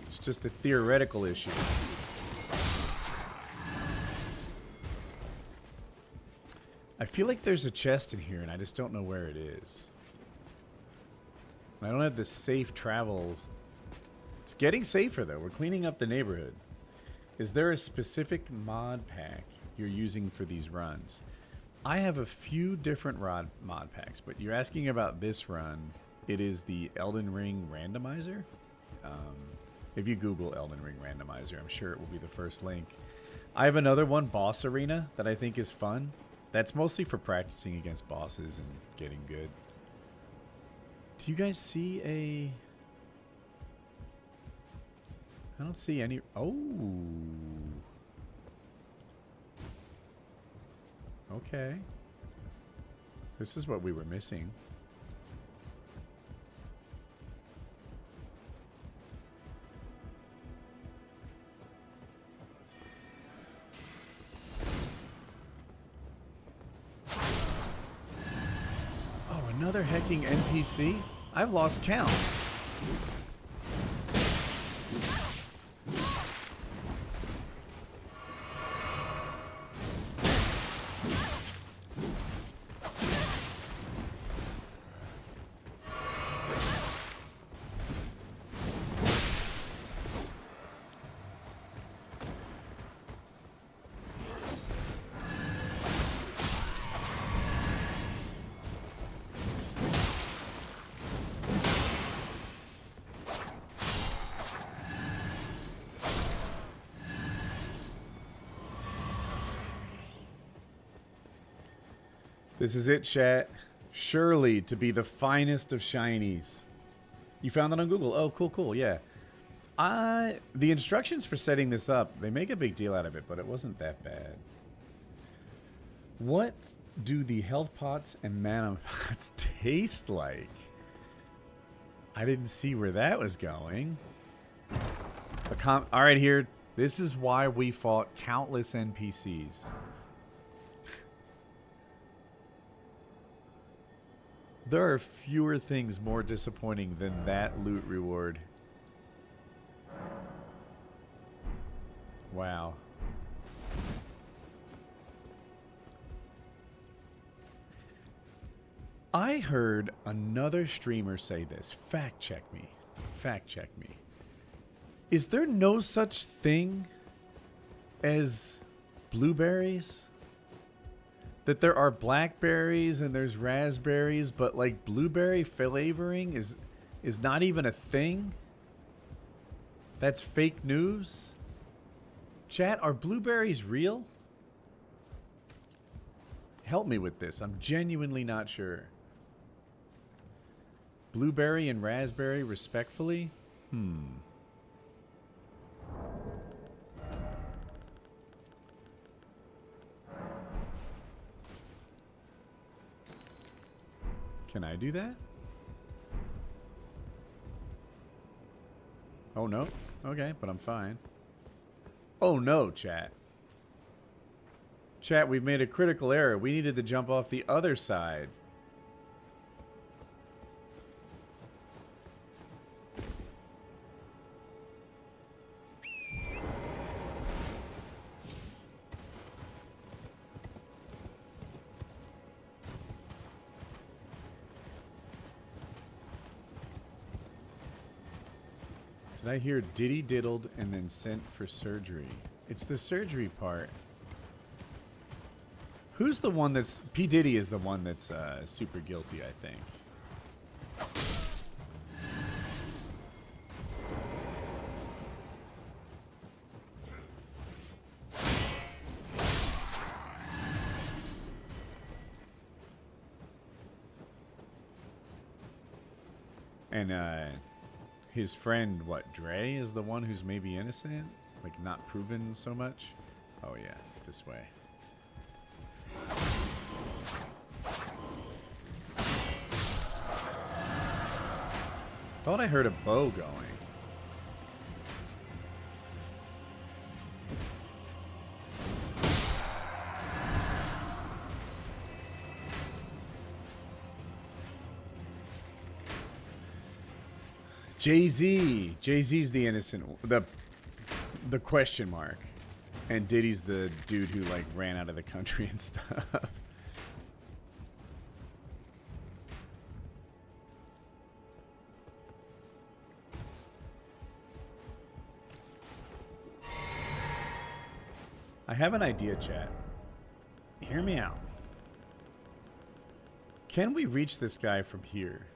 It's just a theoretical issue. I feel like there's a chest in here and I just don't know where it is. I don't have the safe travels. It's getting safer though. We're cleaning up the neighborhood. Is there a specific mod pack you're using for these runs? I have a few different mod packs, but you're asking about this run. It is the Elden Ring randomizer. If you Google Elden Ring randomizer, I'm sure it will be the first link. I have another one, Boss Arena, that I think is fun. That's mostly for practicing against bosses and getting good. Do you guys see a... I don't see any... Oh. Okay. This is what we were missing. Oh, another hecking NPC? I've lost count. This is it, chat. Surely to be the finest of shinies. You found it on Google. Oh, cool, cool. Yeah. The instructions for setting this up, they make a big deal out of it, but it wasn't that bad. What do the health pots and mana pots taste like? I didn't see where that was going. All right, here. This is why we fought countless NPCs. There are fewer things more disappointing than that loot reward. Wow. I heard another streamer say this. Fact check me. Fact check me. Is there no such thing as blueberries? That there are blackberries and there's raspberries, but like blueberry flavoring is not even a thing? That's fake news? Chat, are blueberries real? Help me with this. I'm genuinely not sure. Blueberry and raspberry respectfully? Can I do that? Oh, no. Okay, but I'm fine. Oh, no, chat. Chat, we've made a critical error. We needed to jump off the other side. Did I hear diddy diddled and then sent for surgery? It's the surgery part. Who's the one that's... P. Diddy is the one that's super guilty, I think. And his friend, what, Dre, is the one who's maybe innocent? Like, not proven so much? Oh, yeah, this way. Thought I heard a bow going. Jay-Z. Jay-Z's the innocent, the question mark. And Diddy's the dude who like ran out of the country and stuff. I have an idea, chat. Hear me out. Can we reach this guy from here?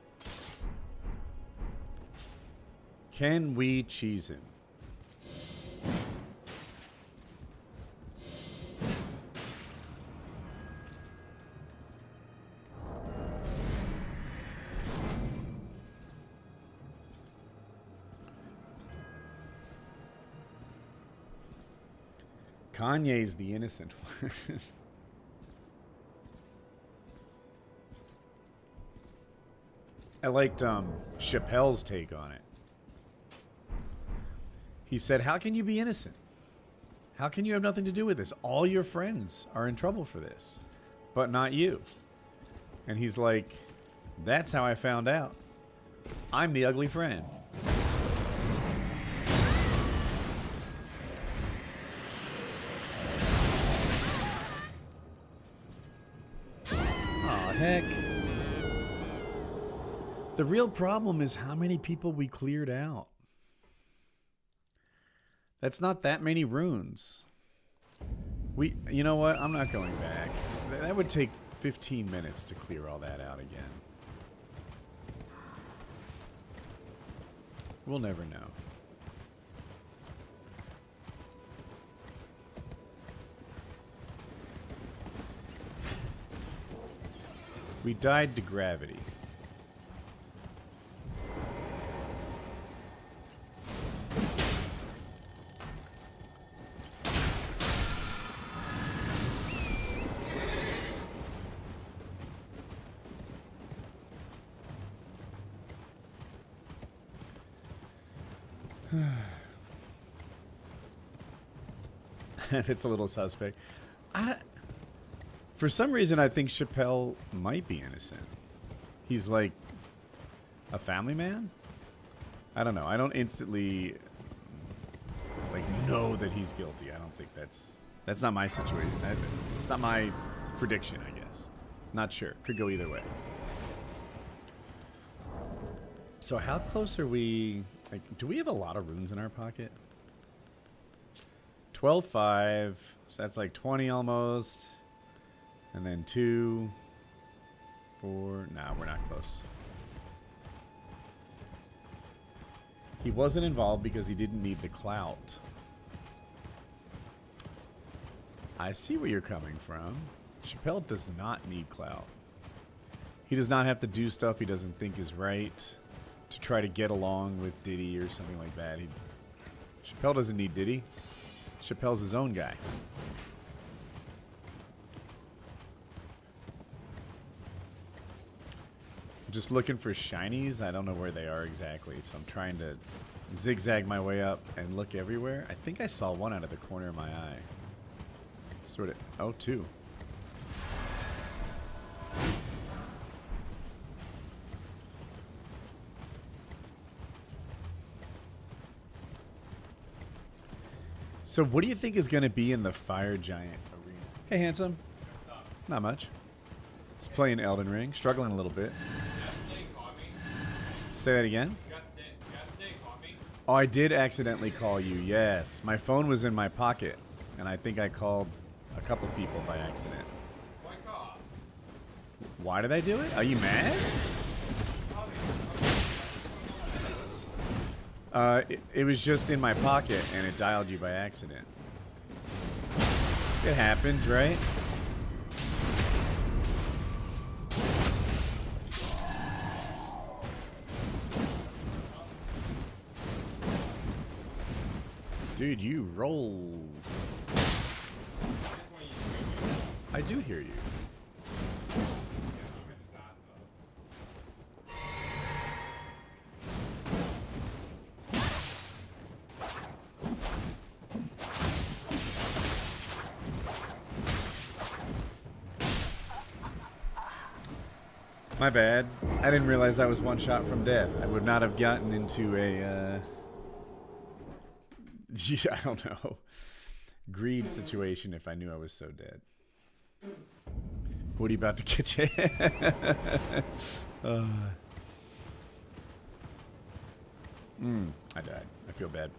Can we cheese him? Kanye's the innocent one. I liked Chappelle's take on it. He said, how can you be innocent? How can you have nothing to do with this? All your friends are in trouble for this, but not you. And he's like, that's how I found out. I'm the ugly friend. Aw, heck. The real problem is how many people we cleared out. That's not that many runes. You know what? I'm not going back. That would take 15 minutes to clear all that out again. We'll never know. We died to gravity. It's a little suspect. For some reason, I think Chappelle might be innocent. He's like a family man? I don't know. I don't instantly like know that he's guilty. I don't think that's not my situation. It's not my prediction, I guess. Not sure. Could go either way. So how close are we? Like, do we have a lot of runes in our pocket? 12.5. So that's like 20 almost. And then 2, 4. Nah, we're not close. He wasn't involved because he didn't need the clout. I see where you're coming from. Chappelle does not need clout. He does not have to do stuff he doesn't think is right to try to get along with Diddy or something like that. Chappelle doesn't need Diddy. Chappelle's his own guy. I'm just looking for shinies. I don't know where they are exactly, so I'm trying to zigzag my way up and look everywhere. I think I saw one out of the corner of my eye. Sort of. Oh, 2. So what do you think is going to be in the Fire Giant arena? Hey, handsome. Not much. Just playing Elden Ring. Struggling a little bit. Say that again? Oh, I did accidentally call you. Yes. My phone was in my pocket, and I think I called a couple people by accident. Why did I do it? Are you mad? It was just in my pocket, and it dialed you by accident. It happens, right? Dude, you roll. I do hear you. My bad. I didn't realize I was one shot from death. I would not have gotten into a, I don't know, greed situation if I knew I was so dead. What are you about to get you? I died. I feel bad.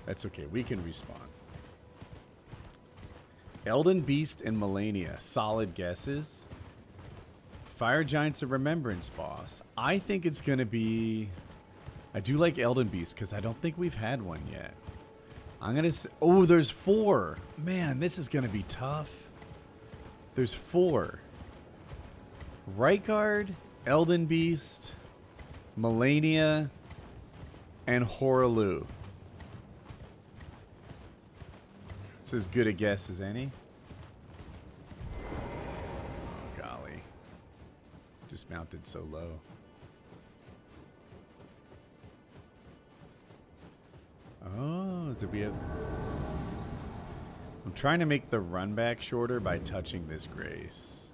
That's okay. We can respawn. Elden Beast and Melania. Solid guesses. Fire Giant's a Remembrance boss. I think it's going to be... I do like Elden Beast because I don't think we've had one yet. I'm going to... Oh, there's 4. Man, this is going to be tough. There's 4. Rykard, Elden Beast, Melania, and Horaloo. It's as good a guess as any. Oh, golly. Dismounted so low. Oh, did we have... I'm trying to make the run back shorter by touching this grace.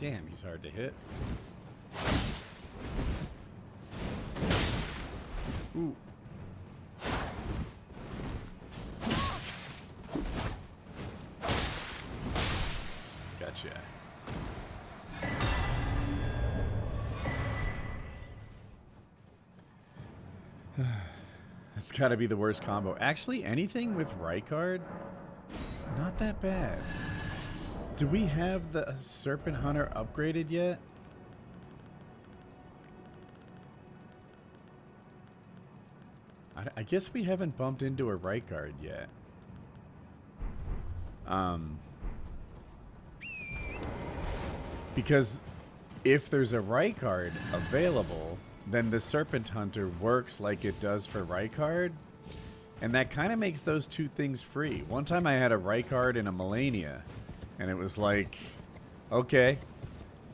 Damn, he's hard to hit. Ooh. Gotcha. That's gotta be the worst combo. Actually, anything with Rykard, not that bad. Do we have the Serpent Hunter upgraded yet? I guess we haven't bumped into a Rykard yet. Because if there's a Rykard available, then the Serpent Hunter works like it does for Rykard. And that kind of makes those two things free. One time I had a Rykard and a Melania. And it was like, okay,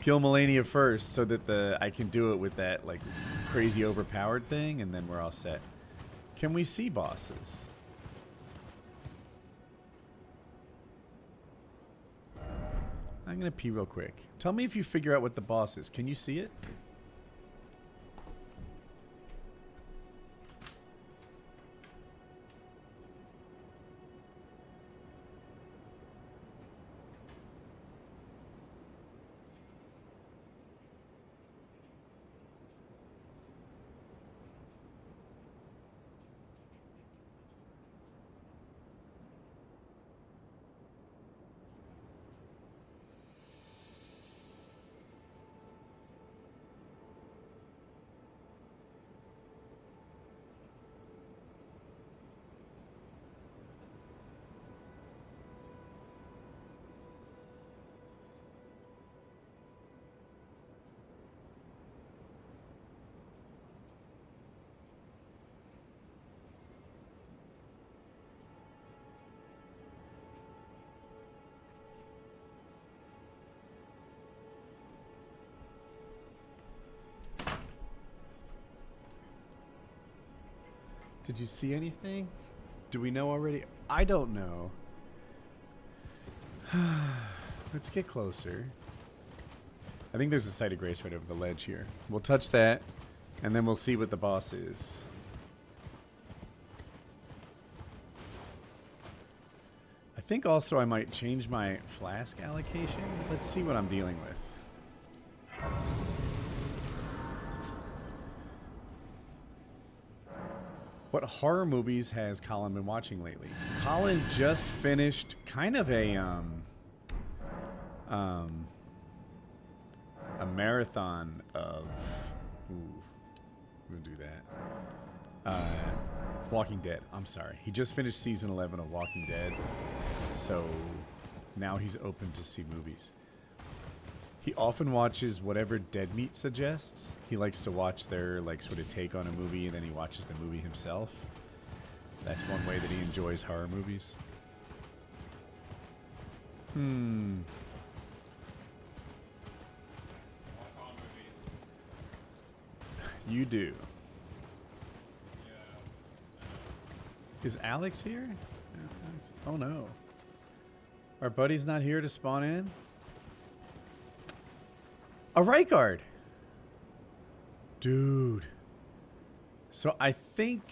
kill Melania first so that I can do it with that like crazy overpowered thing, and then we're all set. Can we see bosses? I'm gonna pee real quick. Tell me if you figure out what the boss is. Can you see it? Did you see anything? Do we know already? I don't know. Let's get closer. I think there's a site of grace right over the ledge here. We'll touch that, and then we'll see what the boss is. I think also I might change my flask allocation. Let's see what I'm dealing with. What horror movies has Colin been watching lately? Colin just finished kind of a marathon of... Ooh, we'll do that. Walking Dead. I'm sorry. He just finished season 11 of Walking Dead. So now he's open to see movies. He often watches whatever Dead Meat suggests. He likes to watch their like sort of take on a movie, and then he watches the movie himself. That's one way that he enjoys horror movies. You do. Is Alex here? Oh no. Our buddy's not here to spawn in? A right guard! Dude. So I think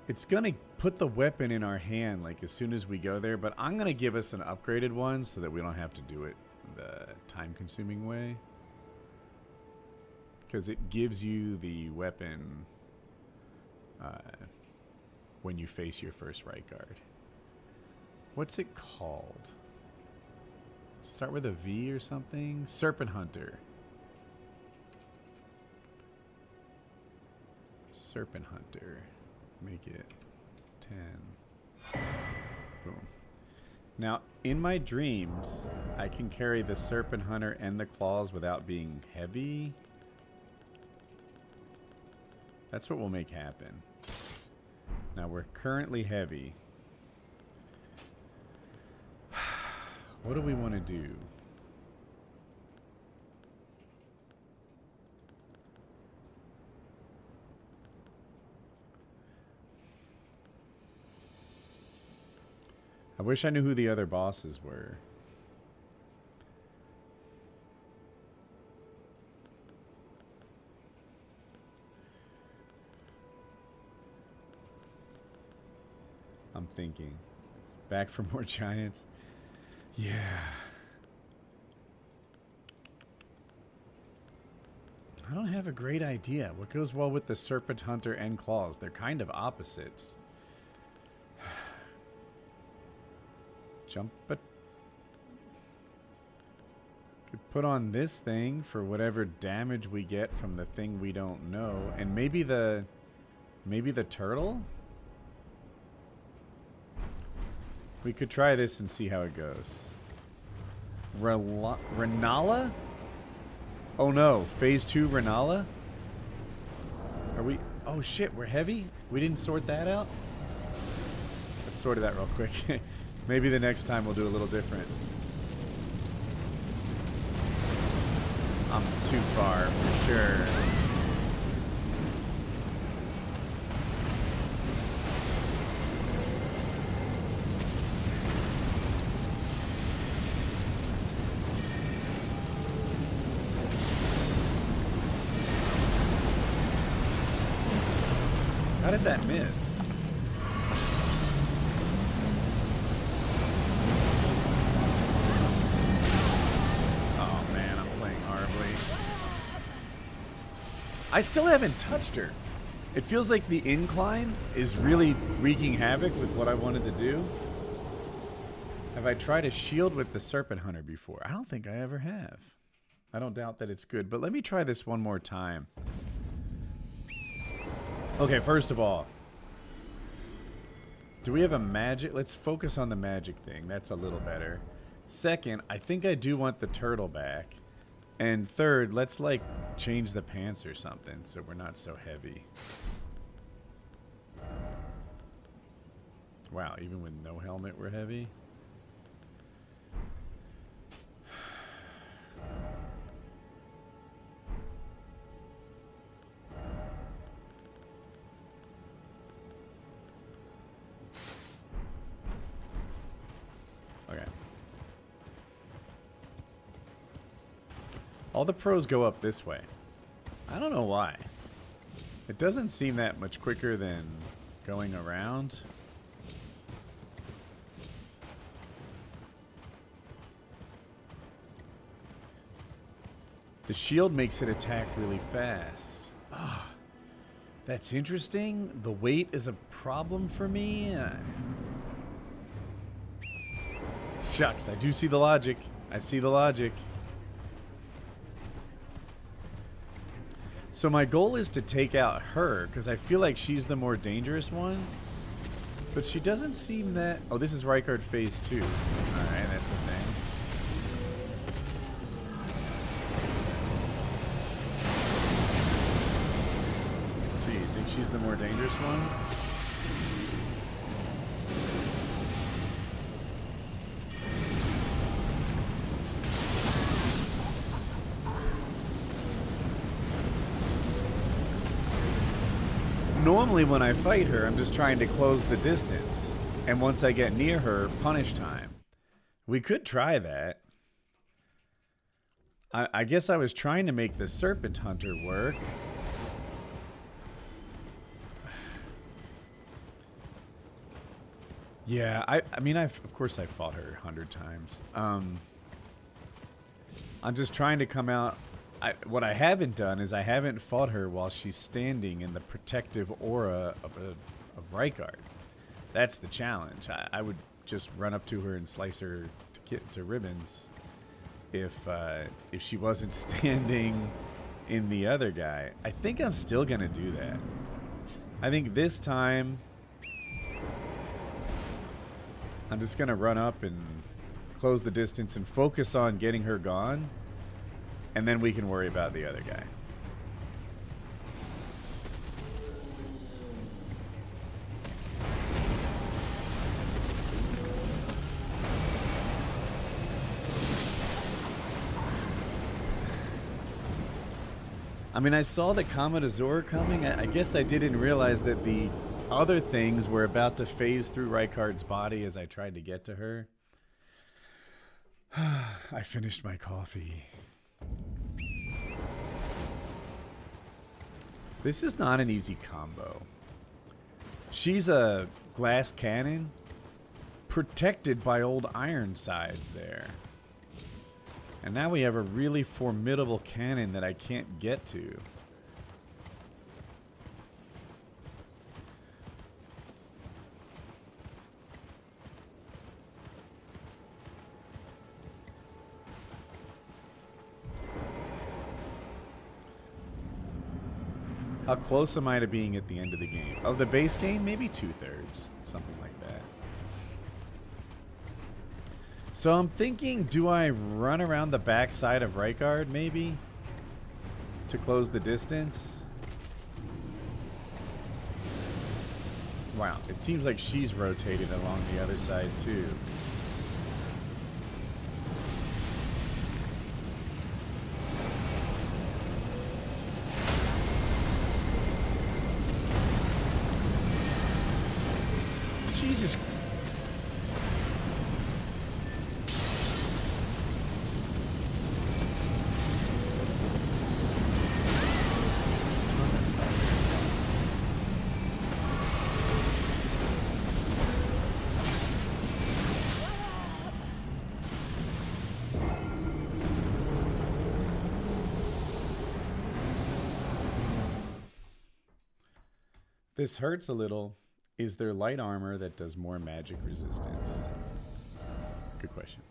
it's gonna put the weapon in our hand like as soon as we go there, but I'm gonna give us an upgraded one so that we don't have to do it the time consuming way. Because it gives you the weapon when you face your first right guard. What's it called? Start with a V or something? Serpent Hunter. Serpent Hunter. Make it 10. Boom. Now, in my dreams, I can carry the Serpent Hunter and the claws without being heavy. That's what will make happen. Now, we're currently heavy. What do we want to do? I wish I knew who the other bosses were. I'm thinking. Back for more giants? Yeah. I don't have a great idea. What goes well with the Serpent Hunter and claws? They're kind of opposites. Jump it. Could put on this thing for whatever damage we get from the thing we don't know. And maybe the turtle? We could try this and see how it goes. Renala? Oh no, phase 2 Renala? Are we... Oh shit, we're heavy? We didn't sort that out? Let's sort that real quick. Maybe the next time we'll do a little different. I'm too far for sure. How did that miss? Oh man, I'm playing horribly. I still haven't touched her. It feels like the incline is really wreaking havoc with what I wanted to do. Have I tried a shield with the Serpent Hunter before? I don't think I ever have. I don't doubt that it's good, but let me try this one more time. Okay, first of all, do we have a magic? Let's focus on the magic thing. That's a little better. Second, I think I do want the turtle back. And third, let's like change the pants or something so we're not so heavy. Wow, even with no helmet we're heavy? Okay. All the pros go up this way. I don't know why. It doesn't seem that much quicker than going around. The shield makes it attack really fast. Ah, that's interesting. The weight is a problem for me. Shucks, I do see the logic. I see the logic. So my goal is to take out her, because I feel like she's the more dangerous one. But she doesn't seem that... Oh, this is Rykard phase 2. Alright, that's a thing. She's the more dangerous one. Normally when I fight her, I'm just trying to close the distance. And once I get near her, punish time. We could try that. I guess I was trying to make the Serpent Hunter work. Yeah, I mean, of course I fought her 100 times. I'm just trying to come out. What I haven't done is I haven't fought her while she's standing in the protective aura of Rykard. That's the challenge. I would just run up to her and slice her to ribbons if she wasn't standing in the other guy. I think I'm still gonna do that. I think this time I'm just gonna run up and close the distance and focus on getting her gone, and then we can worry about the other guy. I mean, I saw the Comet Azor coming. I guess I didn't realize that the other things were about to phase through Rykard's body as I tried to get to her. I finished my coffee. This is not an easy combo. She's a glass cannon protected by old iron sides there. And now we have a really formidable cannon that I can't get to. How close am I to being at the end of the game? Of the base game? Maybe 2/3. Something like that. So I'm thinking, do I run around the backside of Rykard, maybe? To close the distance? Wow, it seems like she's rotated along the other side, too. Jesus. This hurts a little. Is there light armor that does more magic resistance? Good question.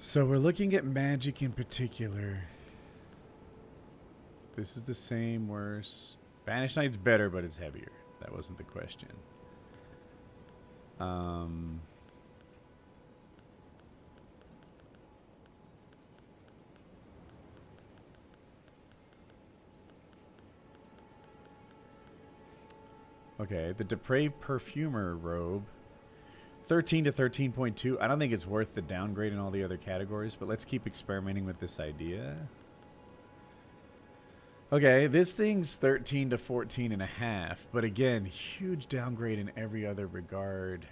So we're looking at magic in particular. This is the same, worse. Banished Knight's better, but it's heavier. That wasn't the question. Okay, the Depraved Perfumer robe. 13 to 13.2. I don't think it's worth the downgrade in all the other categories, but let's keep experimenting with this idea. Okay, this thing's 13 to 14 and a half, but again, huge downgrade in every other regard.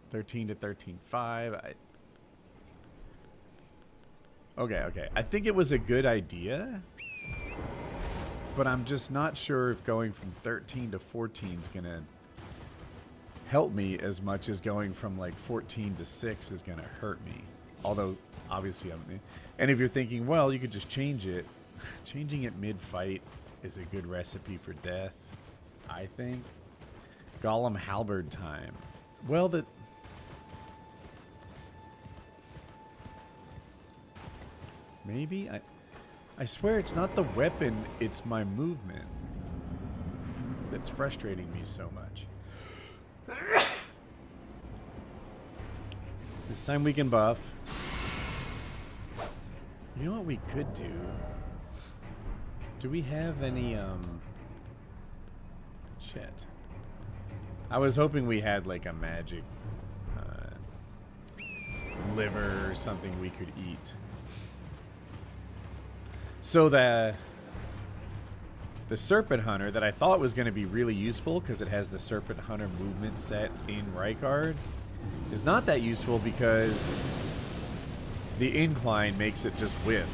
13 to 13.5. Okay. I think it was a good idea. But I'm just not sure if going from 13 to 14 is going to help me as much as going from like 14 to 6 is going to hurt me. Although, obviously, and if you're thinking, well, you could just change it. Changing it mid-fight is a good recipe for death, I think. Golem Halberd time. Well, maybe? I swear it's not the weapon, it's my movement that's frustrating me so much. This time we can buff. You know what we could do? Do we have any, shit. I was hoping we had, like, a magic, liver or something we could eat. So the Serpent Hunter that I thought was going to be really useful because it has the Serpent Hunter movement set in Rykard is not that useful because the incline makes it just whiff.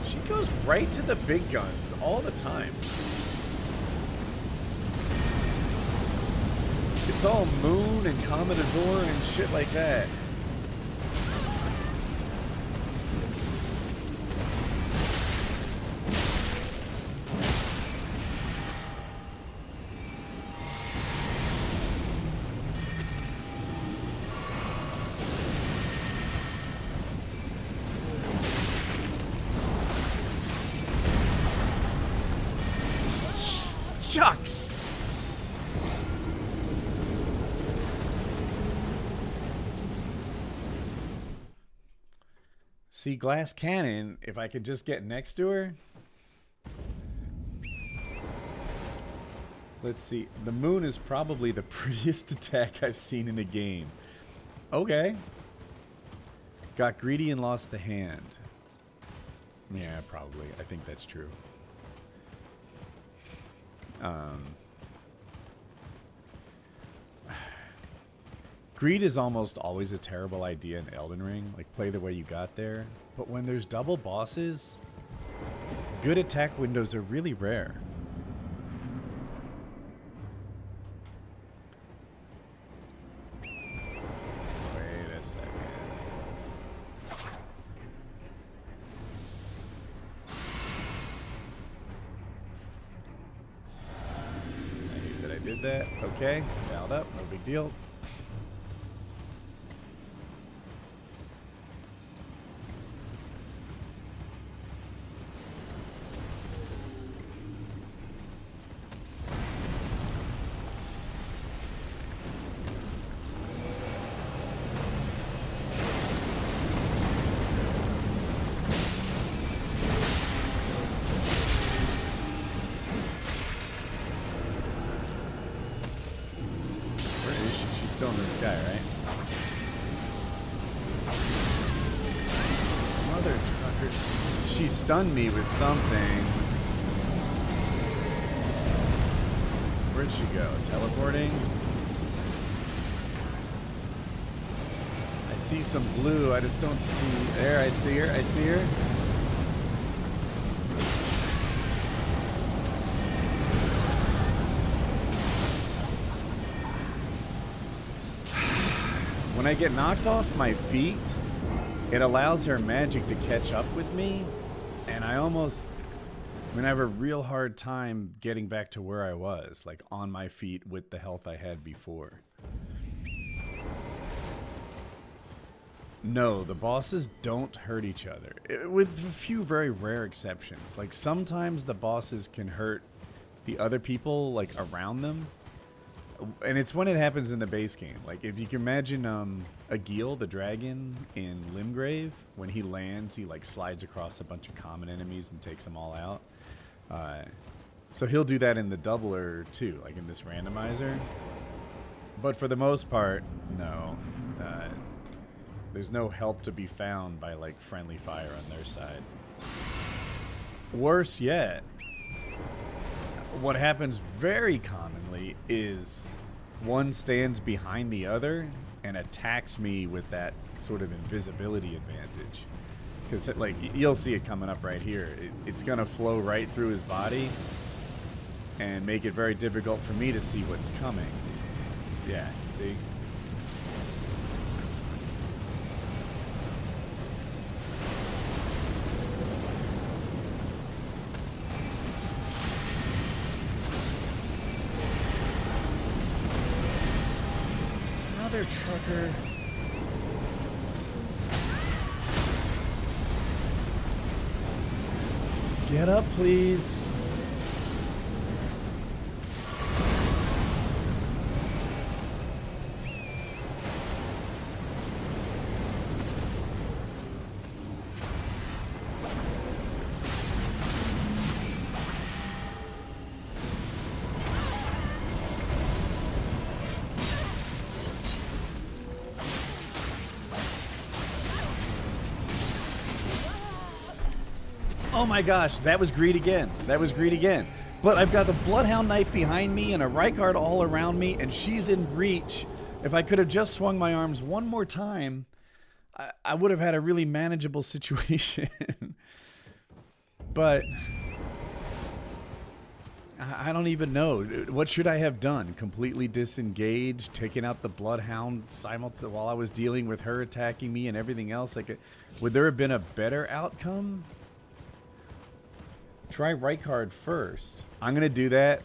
She goes right to the big guns all the time. It's all Moon and Comet Azor and shit like that. Shucks! See, Glass Cannon, if I could just get next to her. Let's see. The Moon is probably the prettiest attack I've seen in a game. Okay. Got greedy and lost the hand. Yeah, probably. I think that's true. Greed is almost always a terrible idea in Elden Ring. Like, play the way you got there. But when there's double bosses, good attack windows are really rare. Wait a second. I hate that I did that. Okay, dialed up, no big deal. Still in the sky, right? Mother trucker. She stunned me with something. Where'd she go? Teleporting? I see some blue. I just don't see. There, I see her. I see her. When I get knocked off my feet, it allows her magic to catch up with me, and I have a real hard time getting back to where I was, like on my feet with the health I had before. No, the bosses don't hurt each other, with a few very rare exceptions. Like, sometimes the bosses can hurt the other people, like, around them. And it's when it happens in the base game. Like, if you can imagine Agil, the dragon in Limgrave, when he lands, he, like, slides across a bunch of common enemies and takes them all out. So he'll do that in the doubler, too, like in this randomizer. But for the most part, no. There's no help to be found by, like, friendly fire on their side. Worse yet, what happens very commonly is one stands behind the other and attacks me with that sort of invisibility advantage. Because, like, you'll see it coming up right here. It's going to flow right through his body and make it very difficult for me to see what's coming. Yeah, see? Another trucker. Get up, please. Oh my gosh, that was greed again. That was greed again. But I've got the Bloodhound Knight behind me and a Rykard all around me, and she's in reach. If I could have just swung my arms one more time, I would have had a really manageable situation. But I don't even know. What should I have done? Completely disengaged, taking out the Bloodhound while I was dealing with her attacking me and everything else? Like, would there have been a better outcome? Try Rykard first. I'm going to do that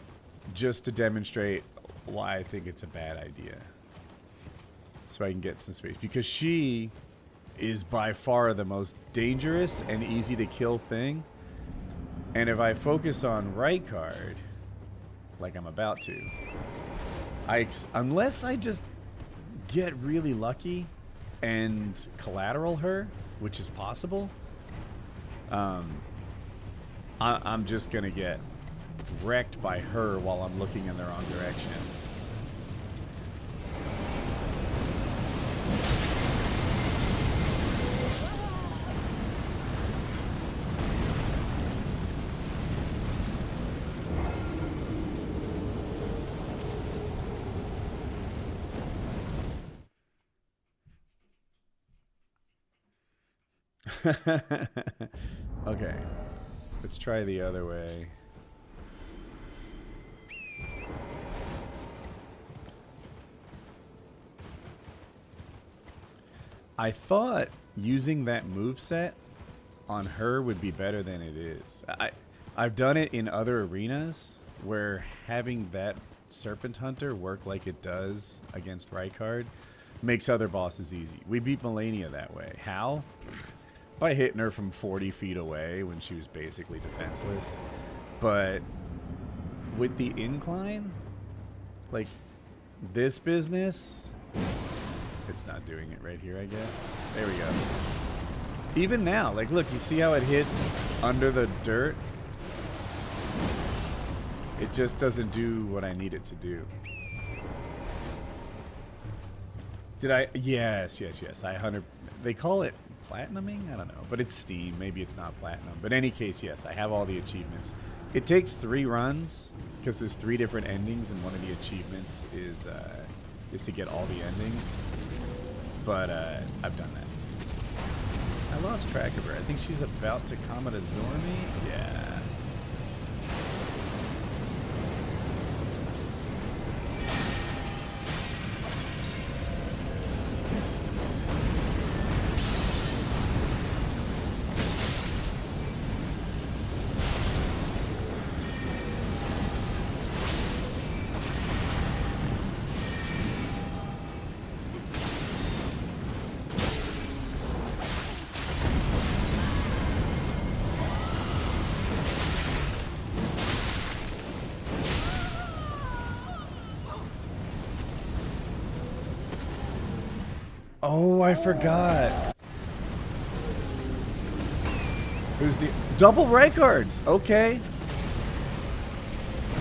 just to demonstrate why I think it's a bad idea. So I can get some space. Because she is by far the most dangerous and easy to kill thing. And if I focus on Rykard, like I'm about to, unless I just get really lucky and collateral her, which is possible, I'm just going to get wrecked by her while I'm looking in the wrong direction. Okay. Let's try the other way. I thought using that moveset on her would be better than it is. I've done it in other arenas where having that Serpent Hunter work like it does against Rykard makes other bosses easy. We beat Melania that way. How? By hitting her from 40 feet away when she was basically defenseless. But with the incline, like this business, it's not doing it right here, I guess. There we go. Even now, like, look, you see how it hits under the dirt? It just doesn't do what I need it to do. Did I? Yes. They call it platinuming? I don't know. But it's Steam. Maybe it's not platinum. But in any case, yes, I have all the achievements. It takes 3 runs because there's 3 different endings, and one of the achievements is to get all the endings. But I've done that. I lost track of her. I think she's about to Comet Azor me. Yeah. Oh, I forgot. Who's the double Rykards? Okay.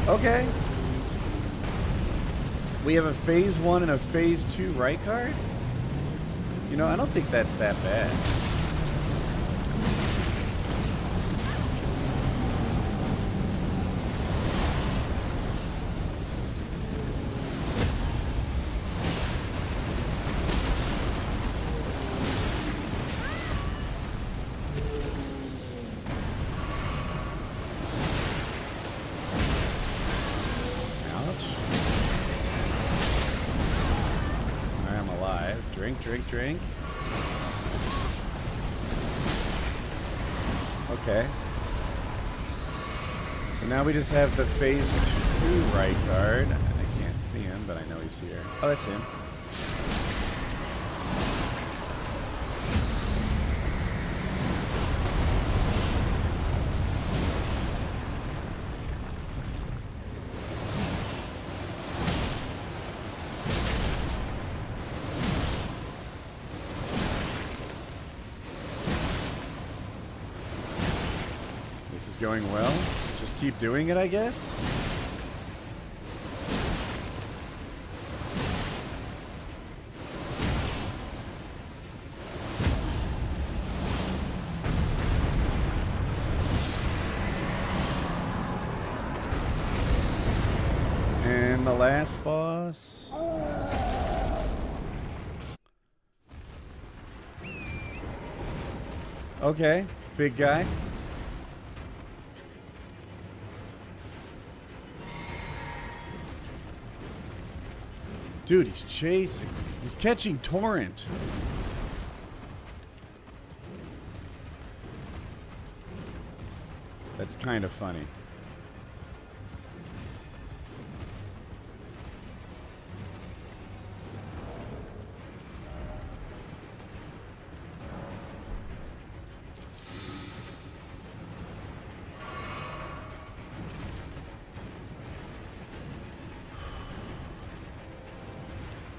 Okay. We have a phase 1 and a phase 2 Rykard? You know, I don't think that's that bad. Drink. Okay. So now we just have the phase 2 Rykard. I can't see him, but I know he's here. Oh, that's him. Going well. Just keep doing it, I guess. last boss. Okay, big guy. Dude, he's chasing. He's catching Torrent. That's kind of funny.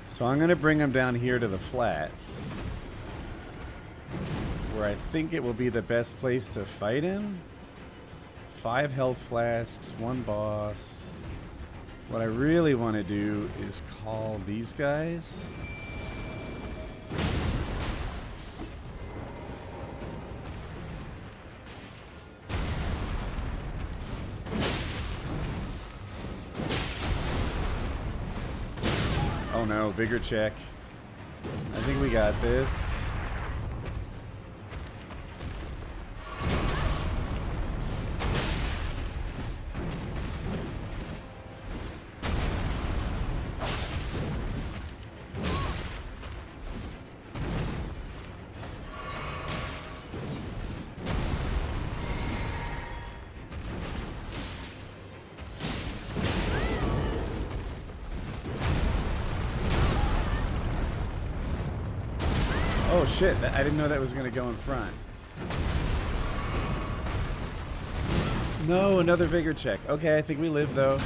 So I'm going to bring him down here to the flats, where I think it will be the best place to fight him. 5 health flasks, 1 boss. What I really want to do is call these guys. Oh no, bigger check. I think we got this. Oh shit, I didn't know that was going to go in front. No, another vigor check. Okay, I think we live though.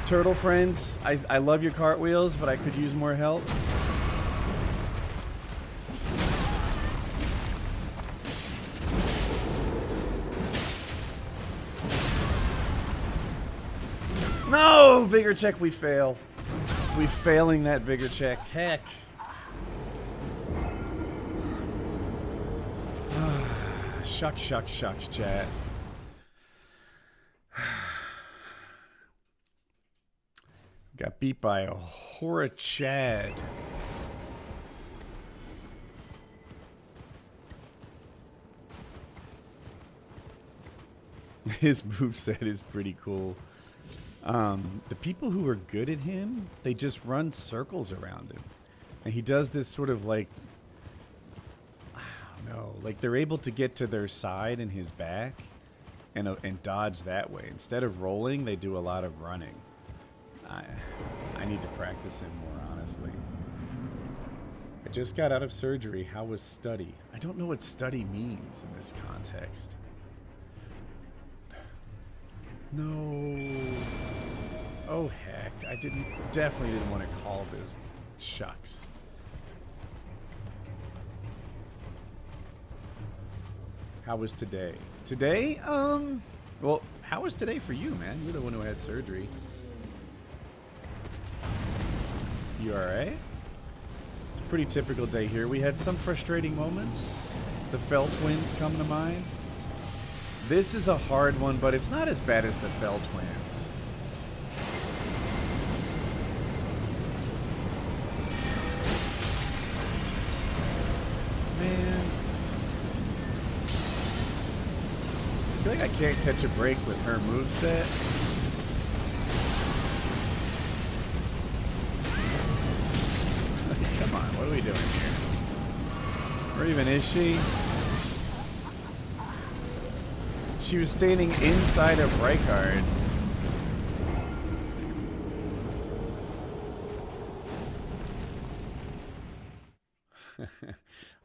Turtle friends, I love your cartwheels, but I could use more help. No! Vigor check, we fail. We failing that vigor check. Heck. Shucks, chat. Got beat by a Hora Chad. His moveset is pretty cool. The people who are good at him, they just run circles around him. And he does this sort of like, no, like they're able to get to their side and his back and dodge that way. Instead of rolling, they do a lot of running. I need to practice him more, honestly. I just got out of surgery. How was study? I don't know what study means in this context. No. Oh, heck. I definitely didn't want to call this. Shucks. How was today? Today, well, how was today for you, man? You're the one who had surgery. You alright? Pretty typical day here. We had some frustrating moments. The Fell twins come to mind. This is a hard one, but it's not as bad as the Fell twins. Man. I feel like I can't catch a break with her moveset. Come on, what are we doing here? Where even is she? She was standing inside of Rykard.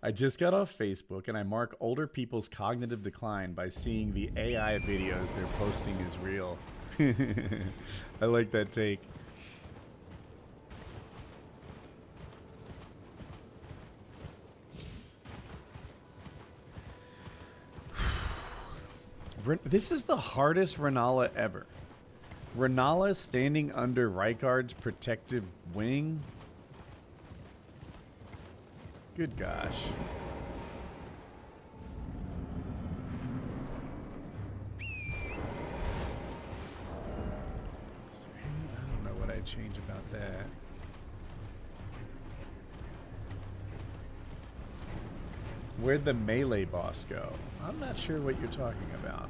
I just got off Facebook and I mark older people's cognitive decline by seeing the AI videos they're posting as real. I like that take. This is the hardest Renala ever. Renala standing under Rykard's protective wing. Good gosh. I don't know what I change about that. Where'd the melee boss go? I'm not sure what you're talking about.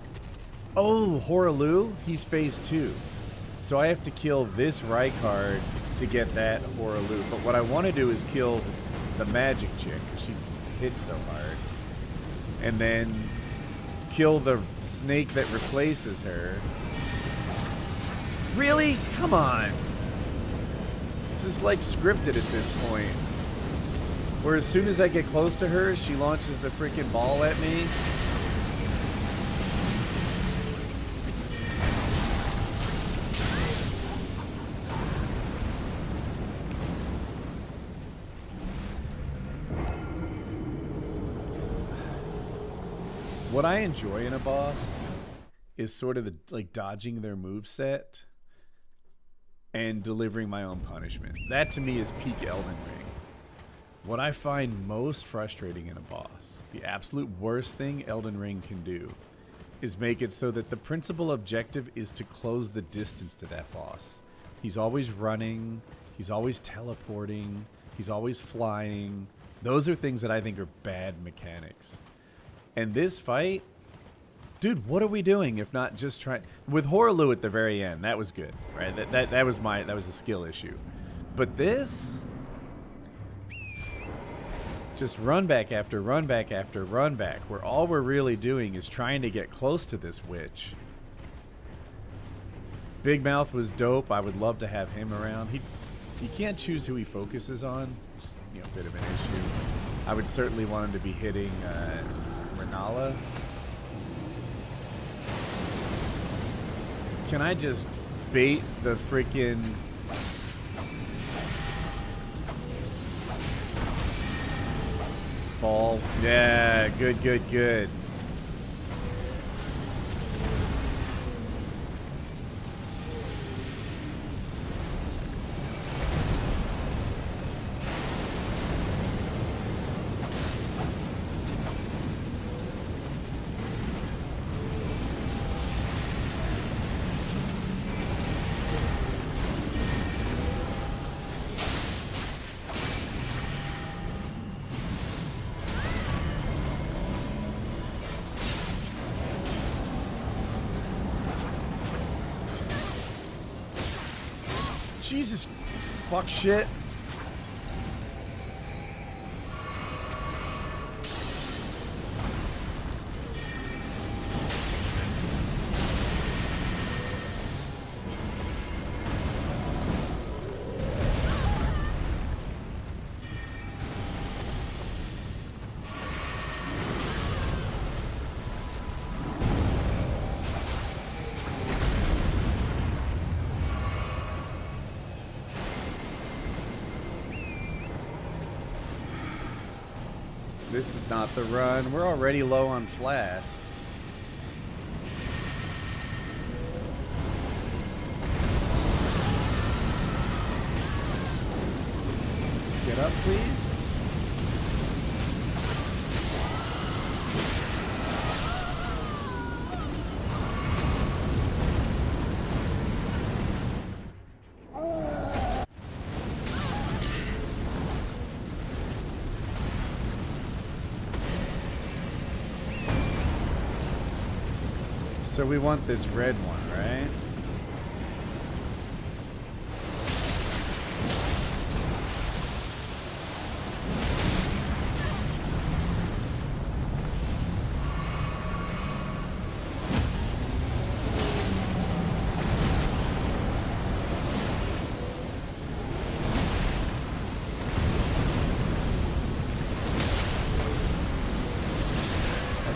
Oh, Horaloo? He's phase 2. So I have to kill this Rykard to get that Horaloo. But what I want to do is kill the magic chick, because she hits so hard. And then kill the snake that replaces her. Really? Come on. This is like scripted at this point. Where as soon as I get close to her, she launches the freaking ball at me. What I enjoy in a boss is sort of the like dodging their moveset and delivering my own punishment. That to me is peak Elden Ring. What I find most frustrating in a boss, the absolute worst thing Elden Ring can do, is make it so that the principal objective is to close the distance to that boss. He's always running, he's always teleporting, he's always flying. Those are things that I think are bad mechanics. And this fight, dude, what are we doing if not just trying? With Horaloo at the very end, that was good, right? That was a skill issue. But this, just run back after run back after run back, where all we're really doing is trying to get close to this witch. Big Mouth was dope. I would love to have him around. He can't choose who he focuses on, which is, you know, a bit of an issue. I would certainly want him to be hitting Renala. Can I just bait the freaking ball? Yeah, good, good, good. Jesus, fuck shit. This is not the run. We're already low on flasks. Get up, please. So we want this red one, right?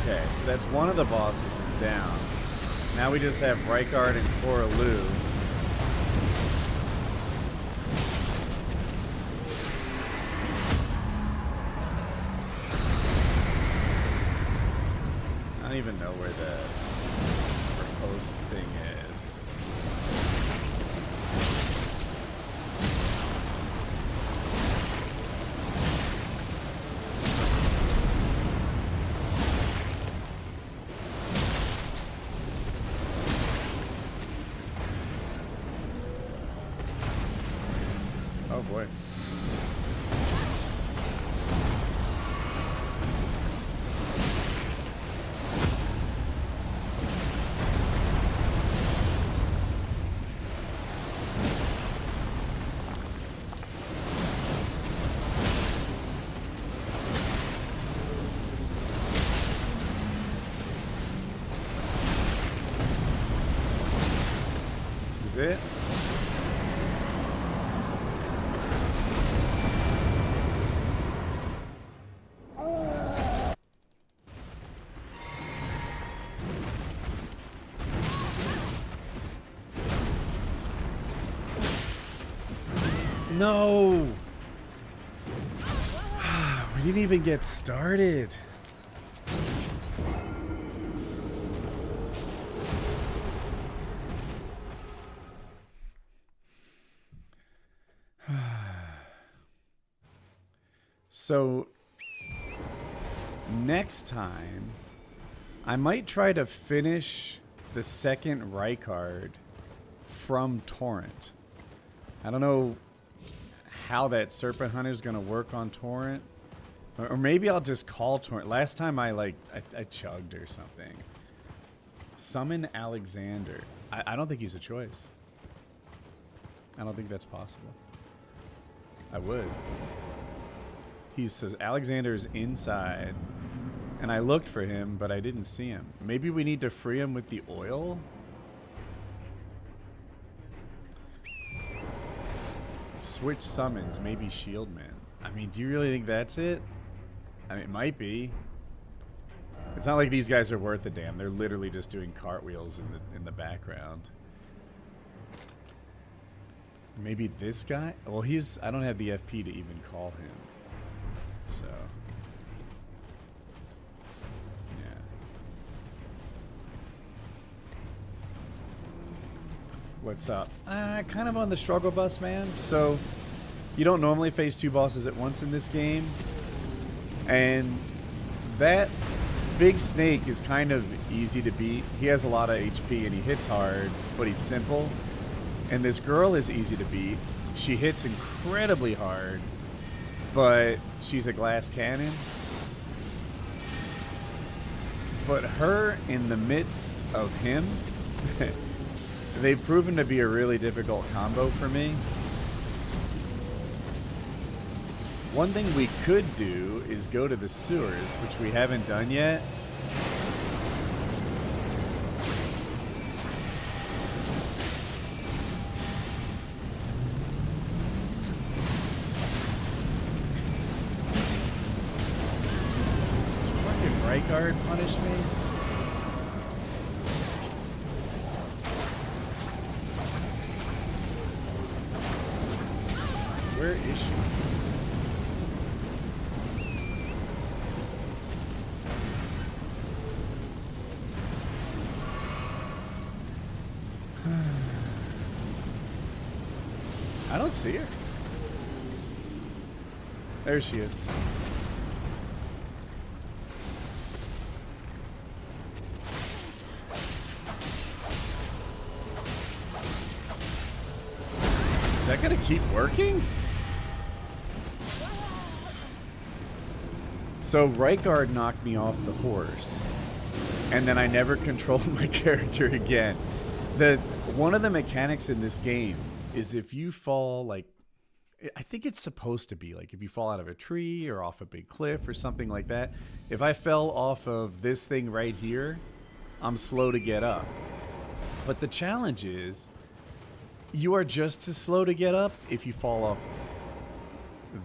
Okay, so that's one of the bosses is down. Now we just have Rykard and Horaloo. I don't even know where the proposed thing is. it. No! We didn't even get started. So, next time, I might try to finish the second Rykard from Torrent. I don't know how that Serpent Hunter is going to work on Torrent. Or maybe I'll just call Torrent. Last time I chugged or something. Summon Alexander. I don't think he's a choice. I don't think that's possible. I would. He says Alexander's inside. And I looked for him, but I didn't see him. Maybe we need to free him with the oil? Switch summons, maybe Shieldman. I mean, do you really think that's it? I mean, it might be. It's not like these guys are worth a damn. They're literally just doing cartwheels in the background. Maybe this guy? Well, I don't have the FP to even call him. So, yeah. What's up? Kind of on the struggle bus, man. So, you don't normally face two bosses at once in this game. And that big snake is kind of easy to beat. He has a lot of HP and he hits hard, but he's simple. And this girl is easy to beat. She hits incredibly hard, but she's a glass cannon. But her in the midst of him, they've proven to be a really difficult combo for me. One thing we could do is go to the sewers, which we haven't done yet. Does fucking Rykard punish me? Where is she? I don't see her. There she is. Is that gonna keep working? So Rykard knocked me off the horse, and then I never controlled my character again. One of the mechanics in this game is if you fall, like, I think it's supposed to be like if you fall out of a tree or off a big cliff or something like that. If I fell off of this thing right here, I'm slow to get up. But the challenge is you are just as slow to get up if you fall off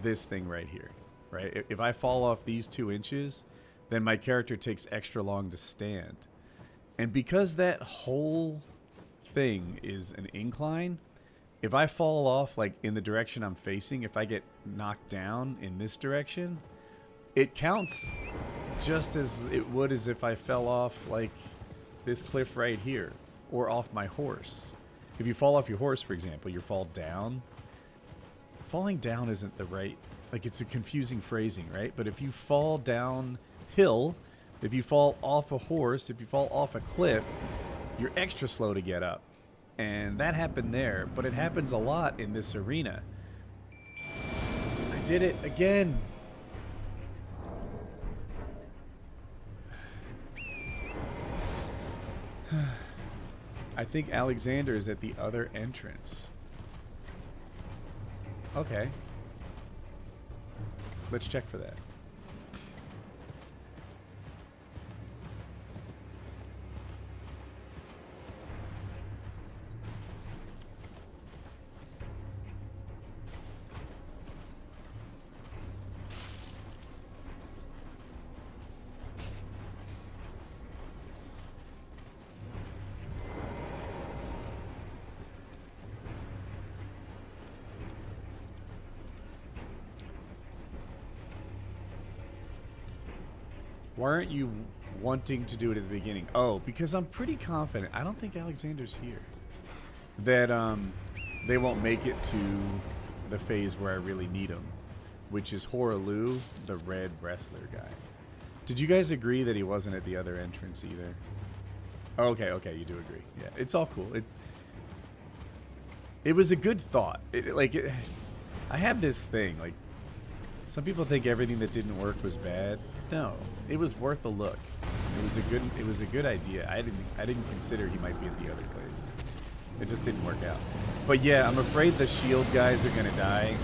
this thing right here, right? If I fall off these 2 inches, then my character takes extra long to stand. And because that whole thing is an incline, if I fall off like in the direction I'm facing, if I get knocked down in this direction, it counts just as it would as if I fell off like this cliff right here or off my horse. If you fall off your horse, for example, you fall down. Falling down isn't the right, like, it's a confusing phrasing, right? But if you fall downhill, if you fall off a horse, if you fall off a cliff, you're extra slow to get up. And that happened there, but it happens a lot in this arena. I did it again. I think Alexander is at the other entrance. Okay. Let's check for that. Why aren't you wanting to do it at the beginning? Oh, because I'm pretty confident. I don't think Alexander's here. That they won't make it to the phase where I really need him, which is Horaloo, the red wrestler guy. Did you guys agree that he wasn't at the other entrance either? Oh, okay, okay, you do agree. Yeah, it's all cool. It was a good thought. I have this thing, like, some people think everything that didn't work was bad. No, it was worth a look. It was a good idea. I didn't consider he might be at the other place. It just didn't work out. But yeah, I'm afraid the shield guys are gonna die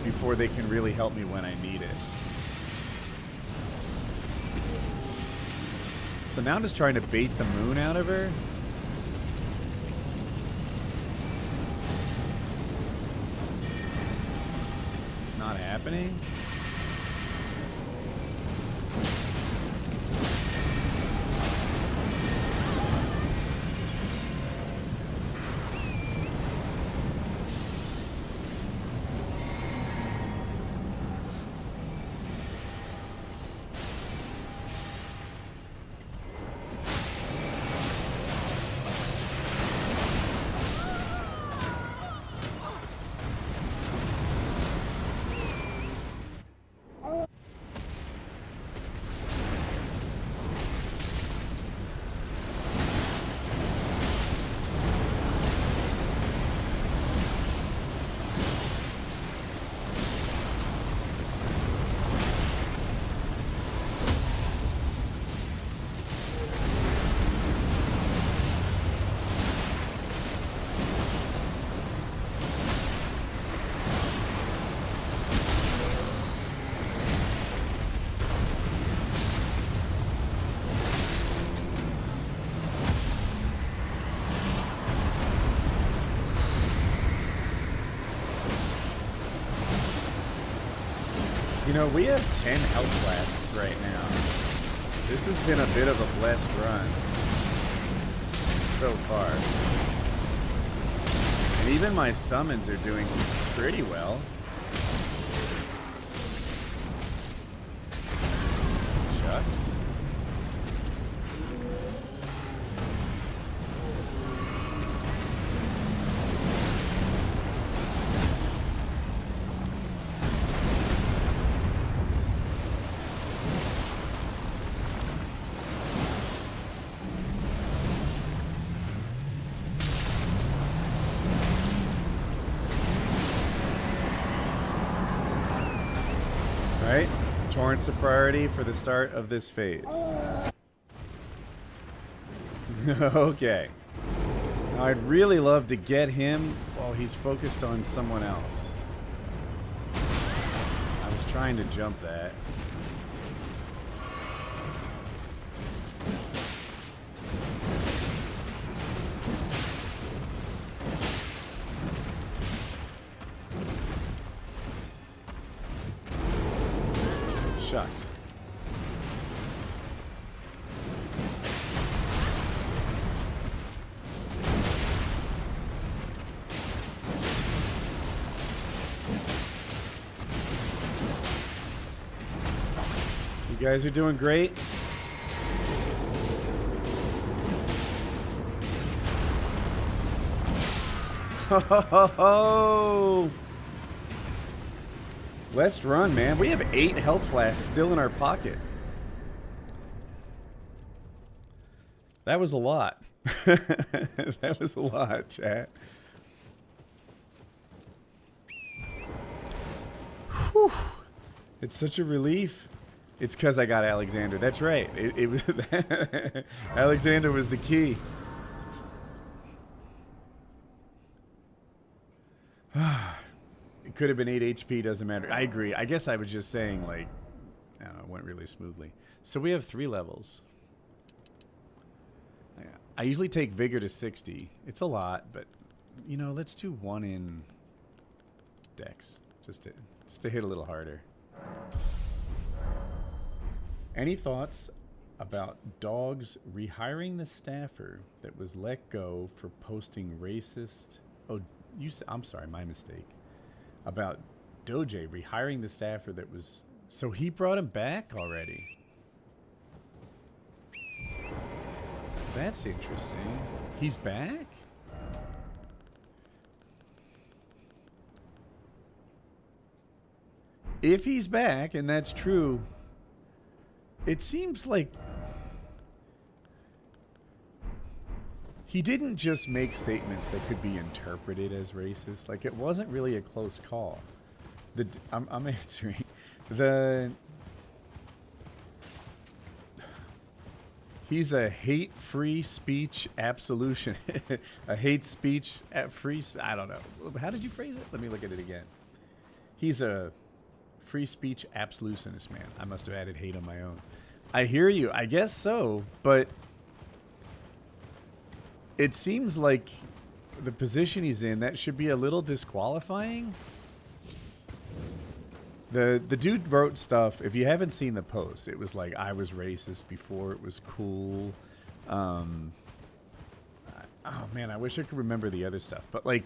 before they can really help me when I need it. So now I'm just trying to bait the moon out of her. It's not happening. You know, we have 10 health flasks right now. This has been a bit of a blessed run so far. And even my summons are doing pretty well. Shucks. Right? Torrent's a priority for the start of this phase. Okay. Now I'd really love to get him while he's focused on someone else. I was trying to jump that. Shucks. You guys are doing great. Ho ho ho ho! Let's run, man. We have 8 health flasks still in our pocket. That was a lot. That was a lot, chat. Whew. It's such a relief. It's because I got Alexander. That's right. It was Alexander was the key. It could have been 8 HP, doesn't matter. I agree. I guess I was just saying, like, I don't know, it went really smoothly. So we have 3 levels. I usually take Vigor to 60. It's a lot, but, you know, let's do 1 in Dex. Just to hit a little harder. Any thoughts about dogs rehiring the staffer that was let go for posting racist... Oh, I'm sorry, my mistake. About Doge rehiring the staffer that was... So he brought him back already. That's interesting. He's back? If he's back, and that's true, it seems like he didn't just make statements that could be interpreted as racist. Like, it wasn't really a close call. I'm answering. He's a hate-free speech absolution. A hate speech at free. I don't know. How did you phrase it? Let me look at it again. He's a free speech absolutionist, man. I must have added hate on my own. I hear you. I guess so, but it seems like the position he's in, that should be a little disqualifying. The dude wrote stuff. If you haven't seen the post, it was like, I was racist before it was cool. Oh man, I wish I could remember the other stuff. But like,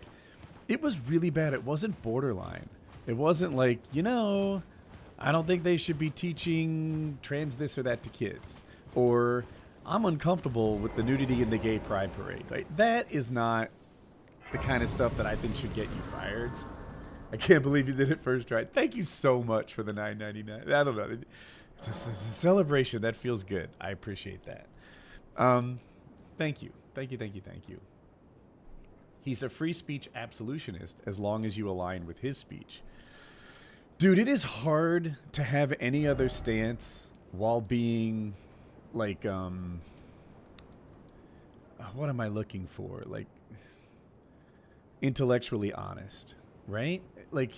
it was really bad. It wasn't borderline. It wasn't like, you know, I don't think they should be teaching trans this or that to kids. Or, I'm uncomfortable with the nudity in the gay pride parade. Right? That is not the kind of stuff that I think should get you fired. I can't believe you did it first try. Thank you so much for the $9.99. I don't know. It's a celebration. That feels good. I appreciate that. Thank you. Thank you, thank you, thank you. He's a free speech absolutionist as long as you align with his speech. Dude, it is hard to have any other stance while being like, what am I looking for? Like, intellectually honest, right? Like,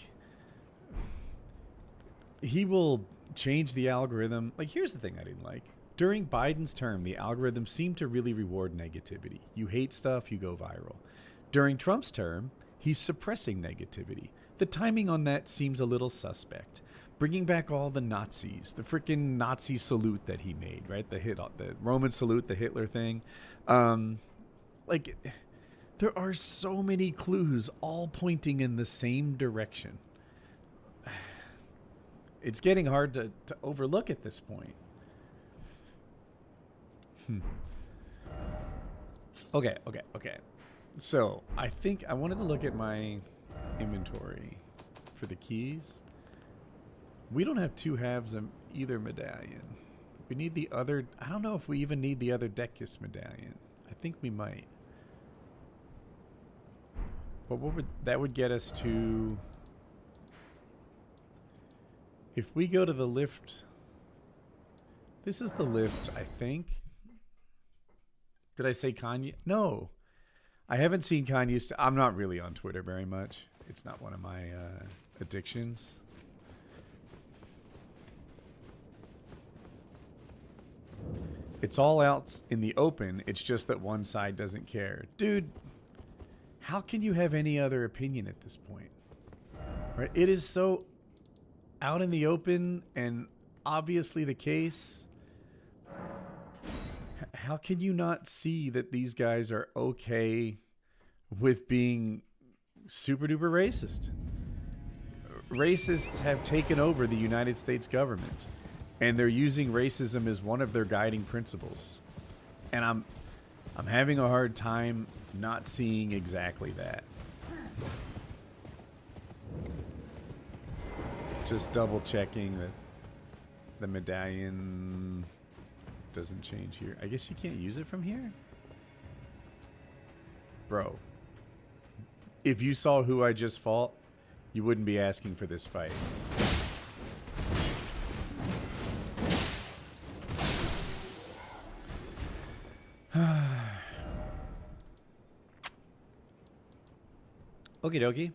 he will change the algorithm. Like, here's the thing I didn't like. During Biden's term, the algorithm seemed to really reward negativity. You hate stuff, you go viral. During Trump's term, he's suppressing negativity. The timing on that seems a little suspect. Bringing back all the Nazis, the freaking Nazi salute that he made, right? The Roman salute, the Hitler thing. Like, there are so many clues all pointing in the same direction. It's getting hard to overlook at this point. Okay. So, I think I wanted to look at my inventory for the keys. We don't have two halves of either medallion. We need the other. I don't know if we even need the other Decus medallion. I think we might. But what would that would get us to? If we go to the lift, this is the lift, I think. Did I say Kanye? No, I haven't seen Kanye's. I'm not really on Twitter very much. It's not one of my addictions. It's all out in the open. It's just that one side doesn't care. Dude, how can you have any other opinion at this point? Right? It is so out in the open and obviously the case. How can you not see that these guys are okay with being super duper racist? Racists have taken over the United States government, and they're using racism as one of their guiding principles. And I'm having a hard time not seeing exactly that. Just double checking that the medallion doesn't change here. I guess you can't use it from here? Bro, if you saw who I just fought, you wouldn't be asking for this fight. Okie dokie.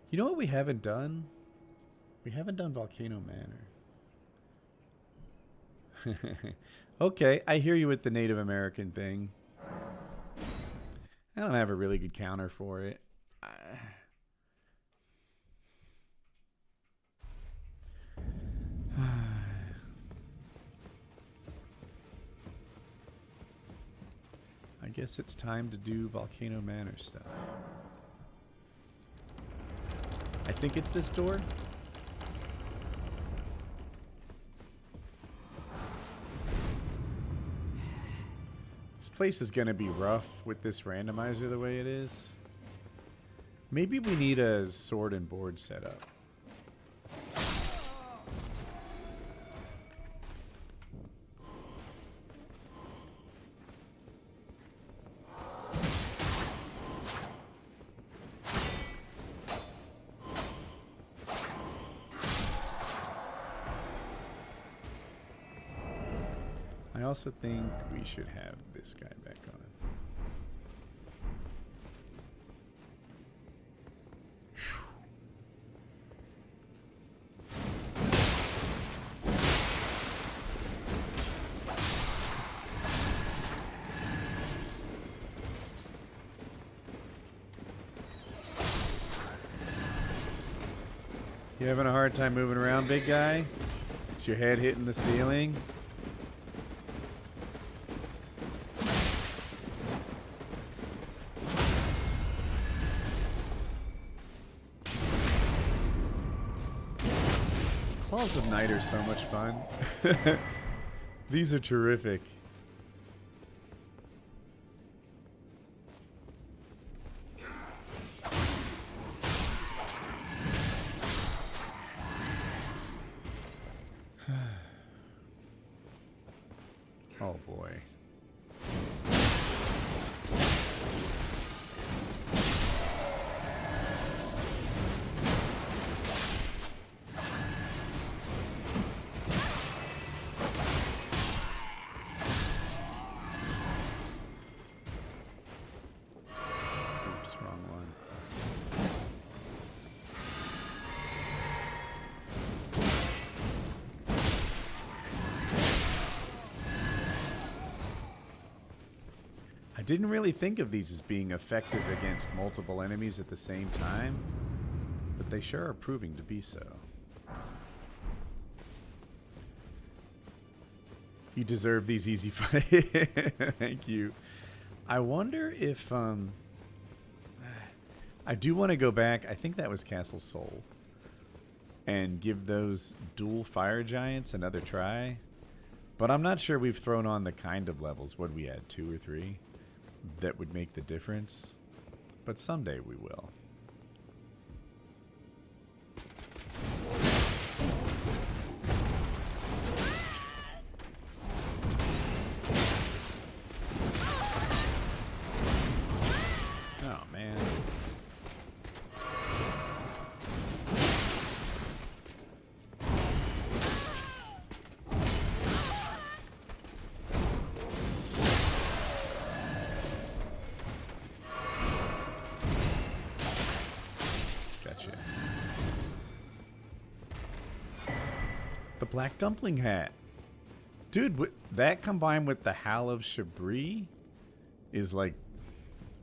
You know what we haven't done? We haven't done Volcano Manor. Okay, I hear you with the Native American thing. I don't have a really good counter for it. I guess it's time to do Volcano Manor stuff. I think it's this door. This place is going to be rough with this randomizer the way it is. Maybe we need a sword and board setup. I also think we should have this guy back on. You having a hard time moving around, big guy? Is your head hitting the ceiling? Claws of Night are so much fun. These are terrific. Oh boy. Oops, wrong one. I didn't really think of these as being effective against multiple enemies at the same time, but they sure are proving to be so. You deserve these easy fights. Thank you. I wonder if I do want to go back. I think that was Castle Soul, and give those dual fire giants another try. But I'm not sure we've thrown on the kind of levels. What we had, 2 or 3, that would make the difference. But someday we will. Oh man. Gotcha. The Black Dumpling Hat. Dude, that combined with the Hal of Shabri is like...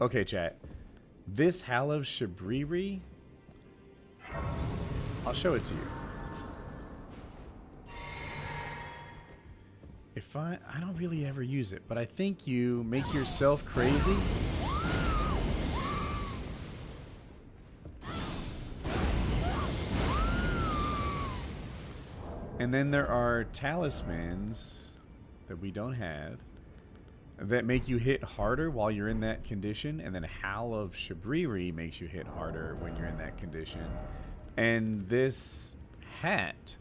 Okay, chat. This Hal of Shabri, I'll show it to you. If I don't really ever use it, but I think you make yourself crazy. And then there are talismans that we don't have that make you hit harder while you're in that condition, and then Hal of Shabriri makes you hit harder when you're in that condition. And this hat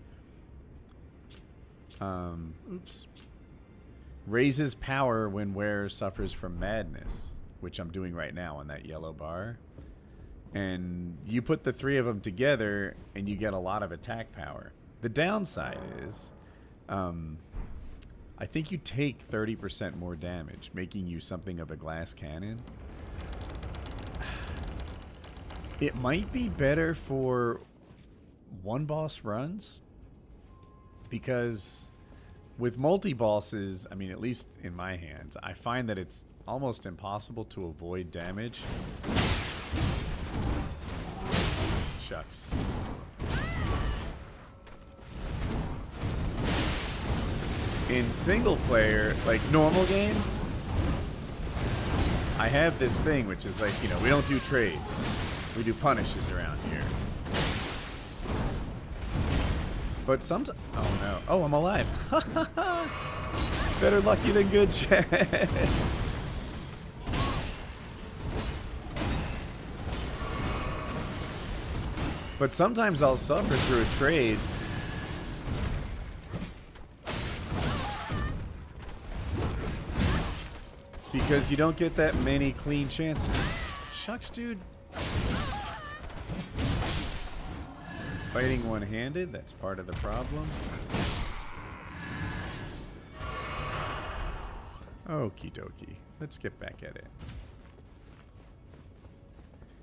raises power when wearer suffers from madness, which I'm doing right now on that yellow bar. And you put the 3 of them together and you get a lot of attack power. The downside is I think you take 30% more damage, making you something of a glass cannon. It might be better for one boss runs, because with multi-bosses, I mean, at least in my hands, I find that it's almost impossible to avoid damage. Shucks. In single player, like normal game, I have this thing which is like, you know, we don't do trades. We do punishes around here. But sometimes... Oh no. Oh, I'm alive. Better lucky than good, chat. But sometimes I'll suffer through a trade. Because you don't get that many clean chances. Shucks, dude. Fighting one-handed, that's part of the problem. Okie dokie. Let's get back at it.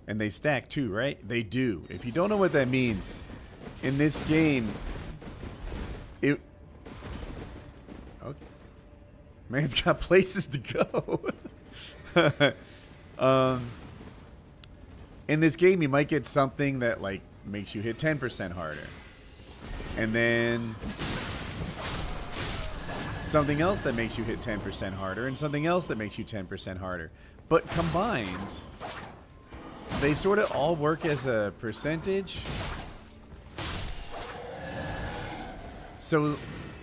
And they stack too, right? They do. If you don't know what that means, in this game, it... Okay. Man's got places to go. In this game, you might get something that, like, makes you hit 10% harder. And then something else that makes you hit 10% harder, and something else that makes you 10% harder. But combined, they sort of all work as a percentage. So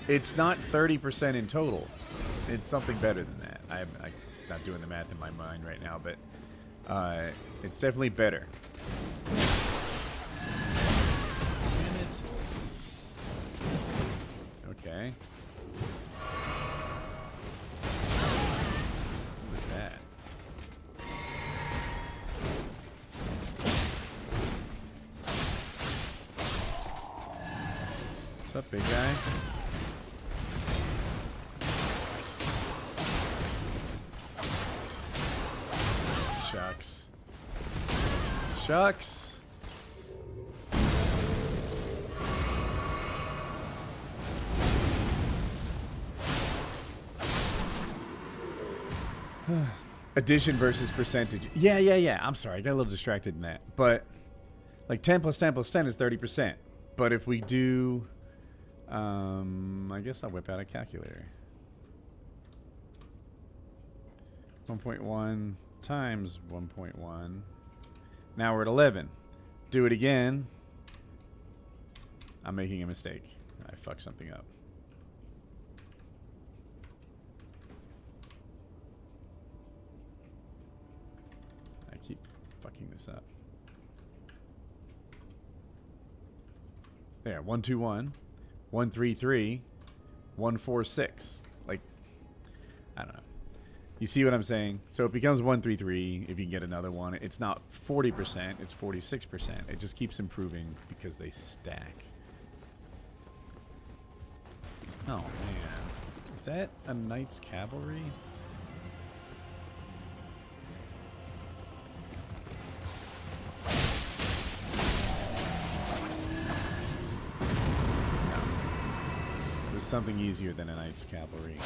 it's not 30% in total. It's something better than that. I'm not doing the math in my mind right now, but it's definitely better. Damn it. Okay. What was that? What's up, big guy? Shucks. Shucks. Addition versus percentage. Yeah. I'm sorry. I got a little distracted in that. But, like, 10 plus 10 plus 10 is 30%. But if we do... I guess I'll whip out a calculator. 1.1 times 1.1. Now we're at 11. Do it again. I'm making a mistake. I fucked something up. I keep fucking this up. There, 121, 133, 146. Like, I don't know. You see what I'm saying? So it becomes 133 if you can get another one. It's not 40%, it's 46%. It just keeps improving because they stack. Oh, man. Is that a knight's cavalry? No. It was something easier than a knight's cavalry.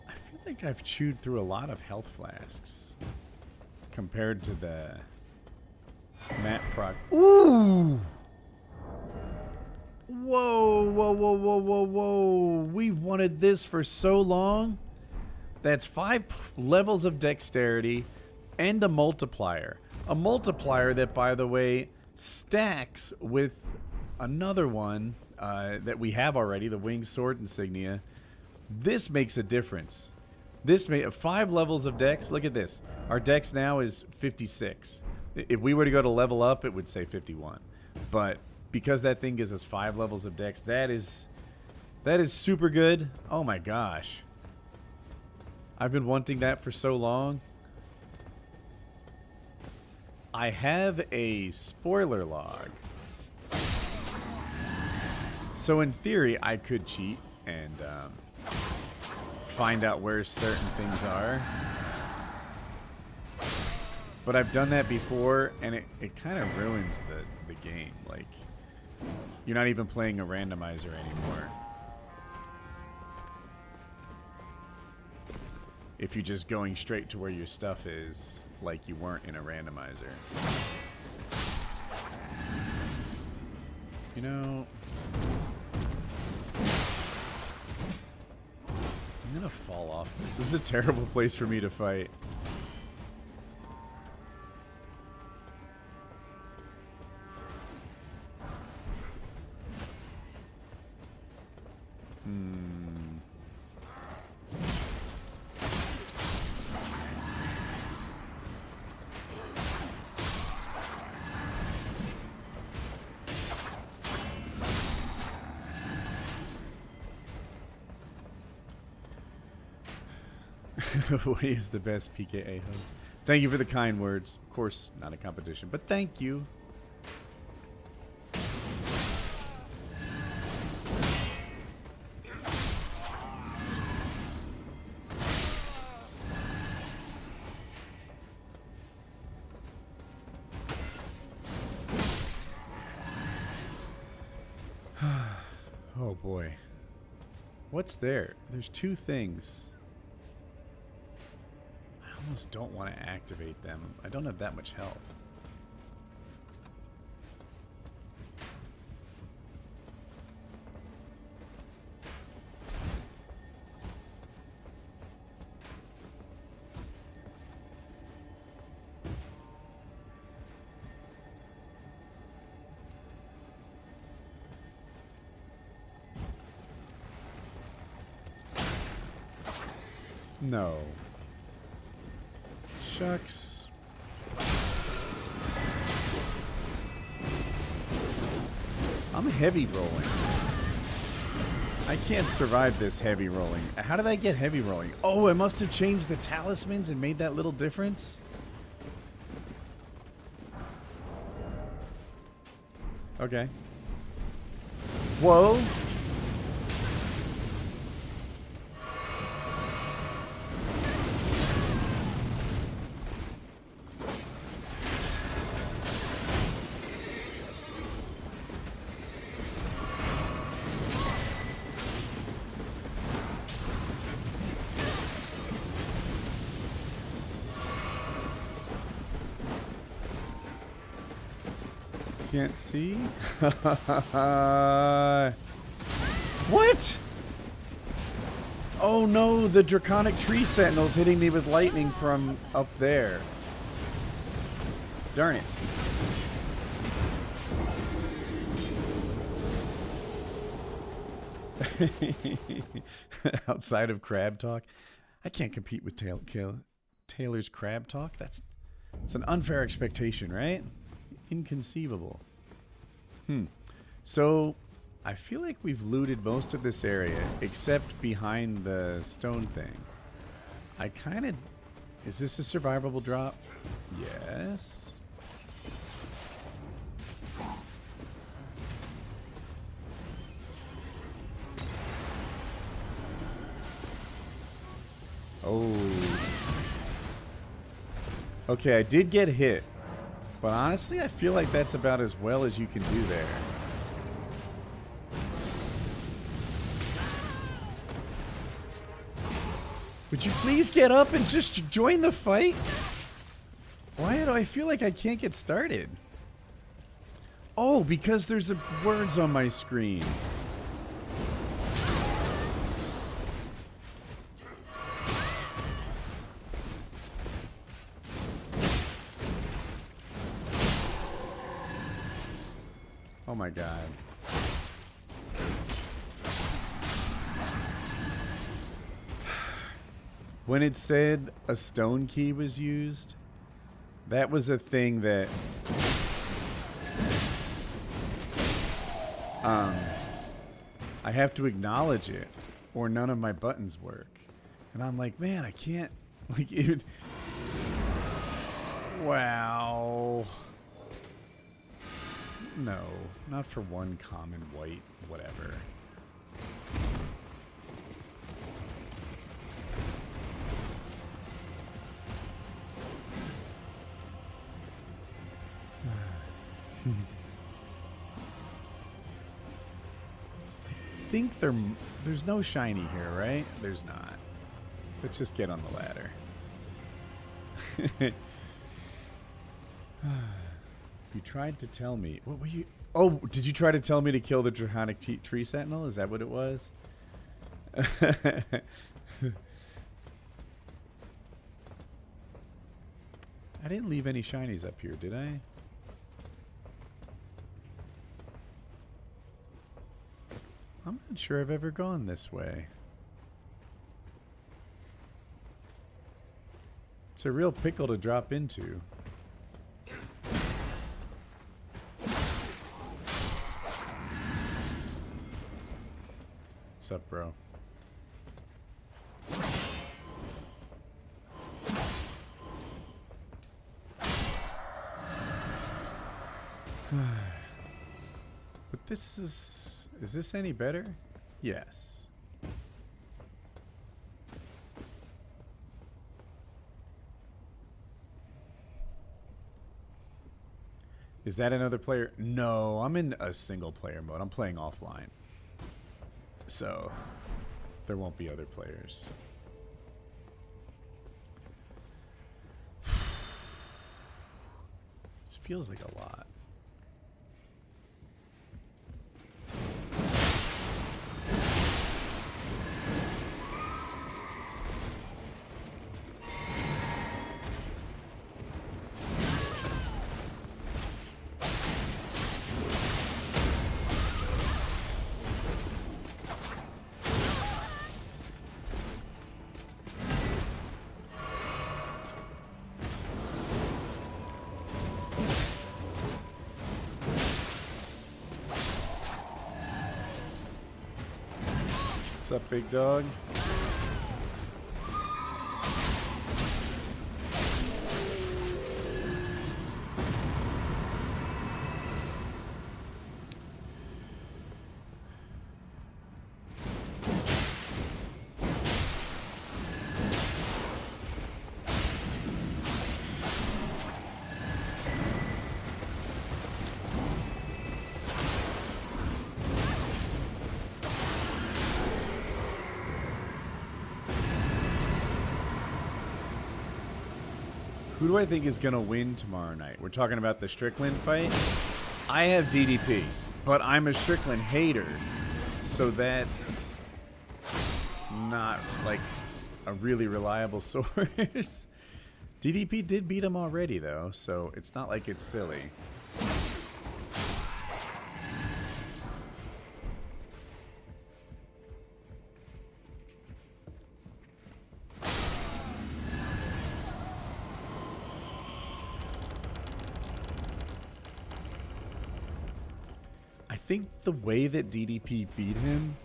I think I've chewed through a lot of health flasks compared to the map proc. Ooh! Whoa. We've wanted this for so long. That's 5 levels of dexterity and a multiplier. A multiplier that, by the way, stacks with another one that we have already, the winged sword insignia. This makes a difference. This made 5 levels of dex. Look at this. Our dex now is 56. If we were to go to level up, it would say 51. But because that thing gives us 5 levels of dex, that is super good. Oh my gosh. I've been wanting that for so long. I have a spoiler log. So in theory, I could cheat and find out where certain things are. But I've done that before, and it kind of ruins the game. Like, you're not even playing a randomizer anymore. If you're just going straight to where your stuff is, like you weren't in a randomizer. You know... I'm gonna fall off. This is a terrible place for me to fight. What is the best PKA host? Thank you for the kind words. Of course, not a competition, but thank you. Oh boy. What's there? There's two things. I almost don't want to activate them. I don't have that much health. No. Shucks. I'm heavy rolling. I can't survive this heavy rolling. How did I get heavy rolling? Oh, I must have changed the talismans and made that little difference? Okay. Whoa. Can't see. What? Oh no, the draconic tree sentinel's hitting me with lightning from up there. Darn it. Outside of crab talk, I can't compete with Taylor's crab talk. It's an unfair expectation, right? Inconceivable. So I feel like we've looted most of this area except behind the stone thing. I kind of... Is this a survivable drop? Yes. Oh. Okay, I did get hit. But honestly, I feel like that's about as well as you can do there. Would you please get up and just join the fight? Why do I feel like I can't get started? Oh, because there's words on my screen. Oh my god. When it said a stone key was used, that was a thing that I have to acknowledge it or none of my buttons work. And I'm like, man, I can't, like, it. Wow. No, not for one common white, whatever. I think there's no shiny here, right? There's not. Let's just get on the ladder. You tried to tell me. What were you? Oh, did you try to tell me to kill the draconic tree sentinel? Is that what it was? I didn't leave any shinies up here, did I? I'm not sure I've ever gone this way. It's a real pickle to drop into. What's up, bro? But this is this any better? Yes. Is that another player? No, I'm in a single player mode. I'm playing offline. So there won't be other players. This feels like a lot. What's up, big dog? Who do I think is going to win tomorrow night? We're talking about the Strickland fight. I have DDP, but I'm a Strickland hater, so that's not like a really reliable source. DDP did beat him already, though, so it's not like it's silly. I think the way that DDP beat him,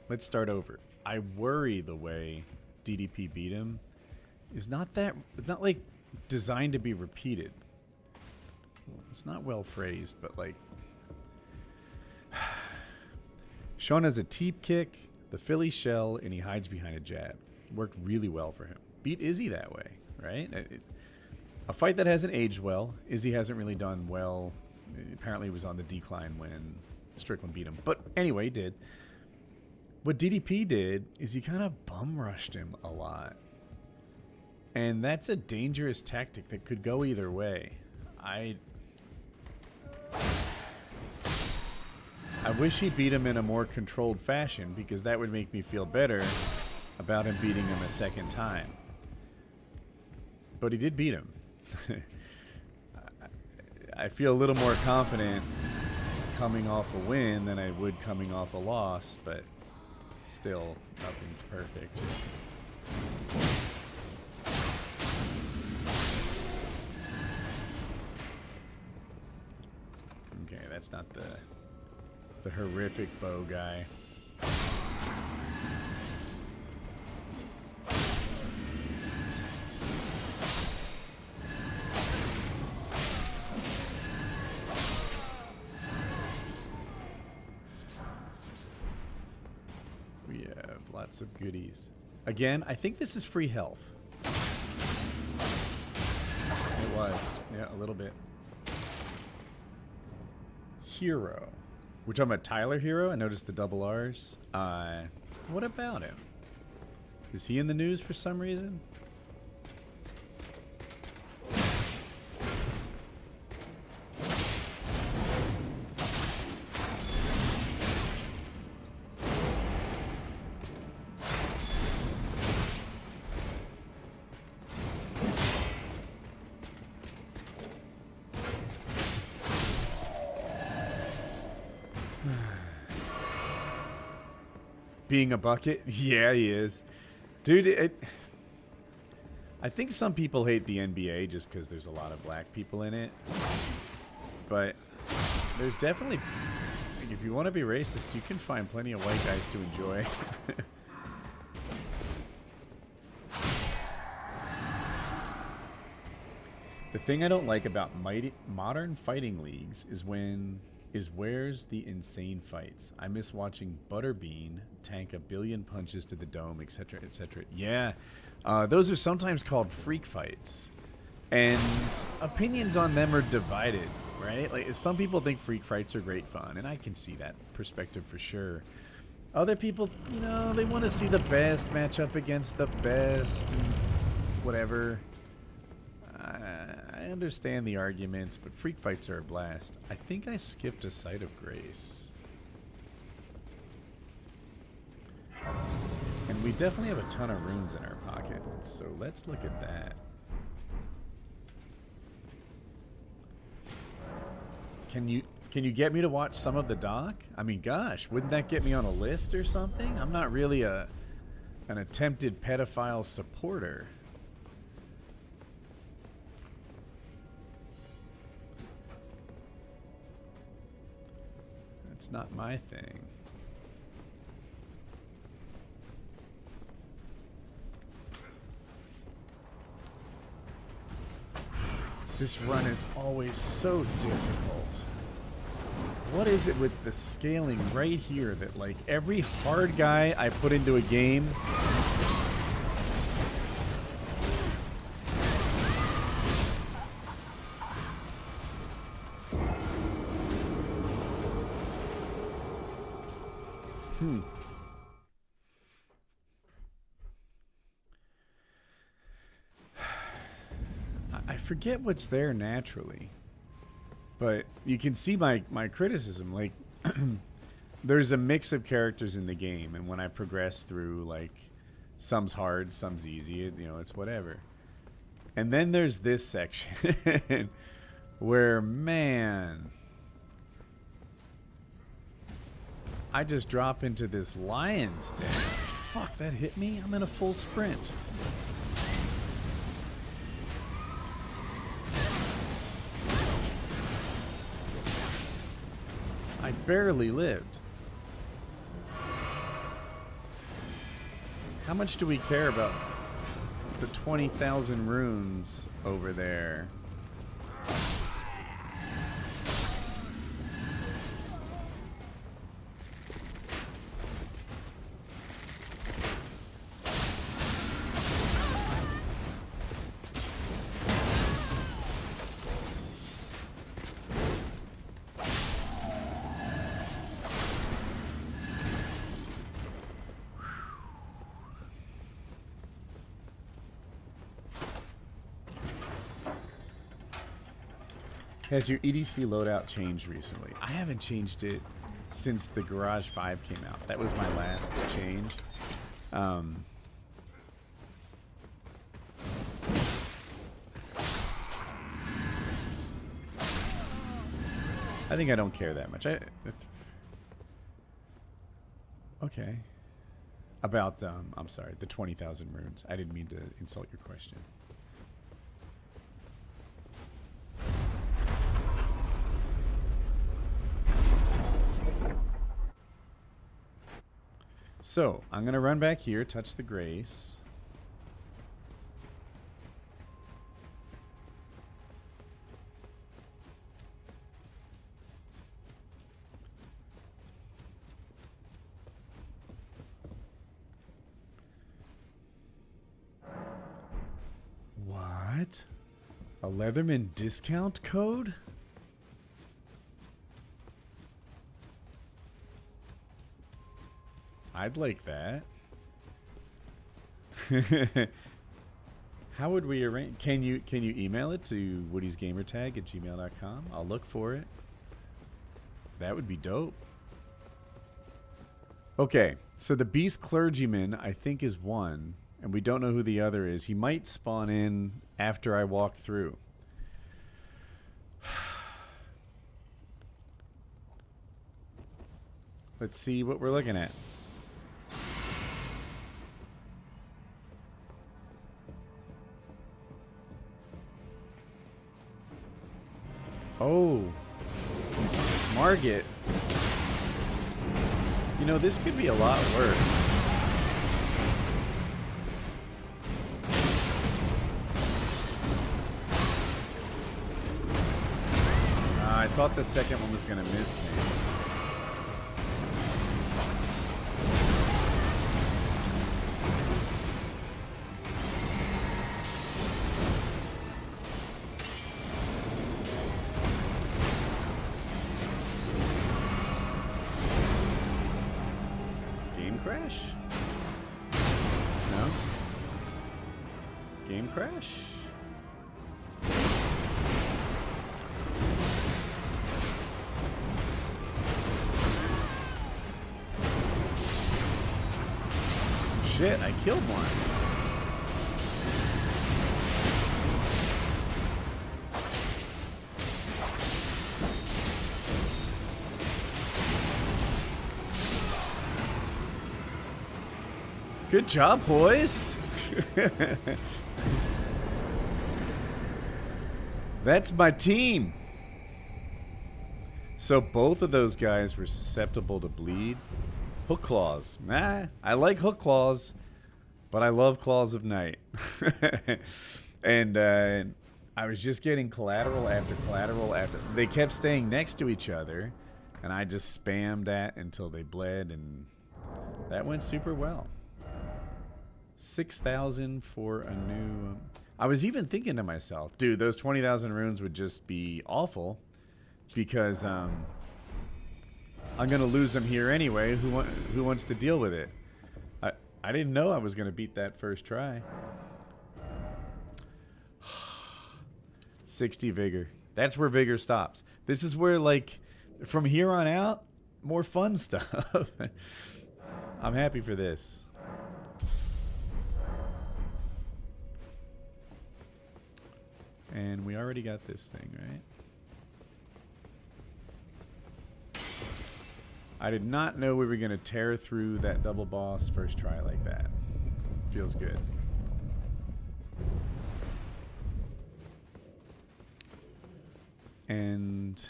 let's start over. I worry the way DDP beat him is not that, it's not like designed to be repeated. It's not well phrased, but like Sean has a teep kick, the Philly shell, and he hides behind a jab. Worked really well for him. Beat Izzy that way, right? A fight that hasn't aged well. Izzy hasn't really done well. Apparently, he was on the decline when Strickland beat him. But anyway, he did. What DDP did is he kind of bum rushed him a lot. And that's a dangerous tactic that could go either way. I wish he beat him in a more controlled fashion, because that would make me feel better about him beating him a second time. But he did beat him. I feel a little more confident coming off a win than I would coming off a loss, but still, nothing's perfect. Okay, that's not the horrific bow guy. We have lots of goodies. Again, I think this is free health. It was. Yeah, a little bit. Hero. We're talking about Tyler Hero. I noticed the double R's. What about him? Is he in the news for some reason? Being a bucket? Yeah, he is. Dude, I think some people hate the NBA just because there's a lot of black people in it. But there's definitely, like, if you want to be racist, you can find plenty of white guys to enjoy. The thing I don't like about modern fighting leagues is where's the insane fights. I miss watching Butterbean tank a billion punches to the dome, etc., etc. Yeah, those are sometimes called freak fights, and opinions on them are divided, right? Like some people think freak fights are great fun, and I can see that perspective for sure. Other people, you know, they want to see the best match up against the best, and whatever. I understand the arguments, but freak fights are a blast. I think I skipped a Site of Grace. And we definitely have a ton of runes in our pocket, so let's look at that. Can you get me to watch some of the doc? I mean, gosh, wouldn't that get me on a list or something? I'm not really an attempted pedophile supporter. It's not my thing. This run is always so difficult. What is it with the scaling right here that, like, every hard guy I put into a game I forget what's there naturally, but you can see my criticism. Like, there's a mix of characters in the game, and when I progress through, like, some's hard, some's easy, you know, it's whatever. And then there's this section where, man, I just drop into this lion's den. Fuck, that hit me? I'm in a full sprint. I barely lived. How much do we care about the 20,000 runes over there? Has your EDC loadout changed recently? I haven't changed it since the Garage 5 came out. That was my last change. I think I don't care that much. Okay. About, I'm sorry, the 20,000 runes. I didn't mean to insult your question. So, I'm going to run back here, touch the grace. What? A Leatherman discount code? I'd like that. How would we arrange? Can you email it to woodysgamertag@gmail.com? I'll look for it. That would be dope. Okay, so the Beast Clergyman, I think, is one, and we don't know who the other is. He might spawn in after I walk through. Let's see what we're looking at. Oh, Margit. You know, this could be a lot worse. I thought the second one was going to miss me. Game crash? No? Game crash? Shit, I killed one. Good job, boys. That's my team. So both of those guys were susceptible to bleed. Hook claws. Nah, I like hook claws, but I love claws of night. And I was just getting collateral after collateral after. They kept staying next to each other, and I just spammed that until they bled, and that went super well. 6,000 for a new... I was even thinking to myself, dude, those 20,000 runes would just be awful because I'm going to lose them here anyway. Who wants to deal with it? I didn't know I was going to beat that first try. 60 vigor. That's where vigor stops. This is where, like, from here on out, more fun stuff. I'm happy for this. And we already got this thing, right? I did not know we were going to tear through that double boss first try like that. Feels good. And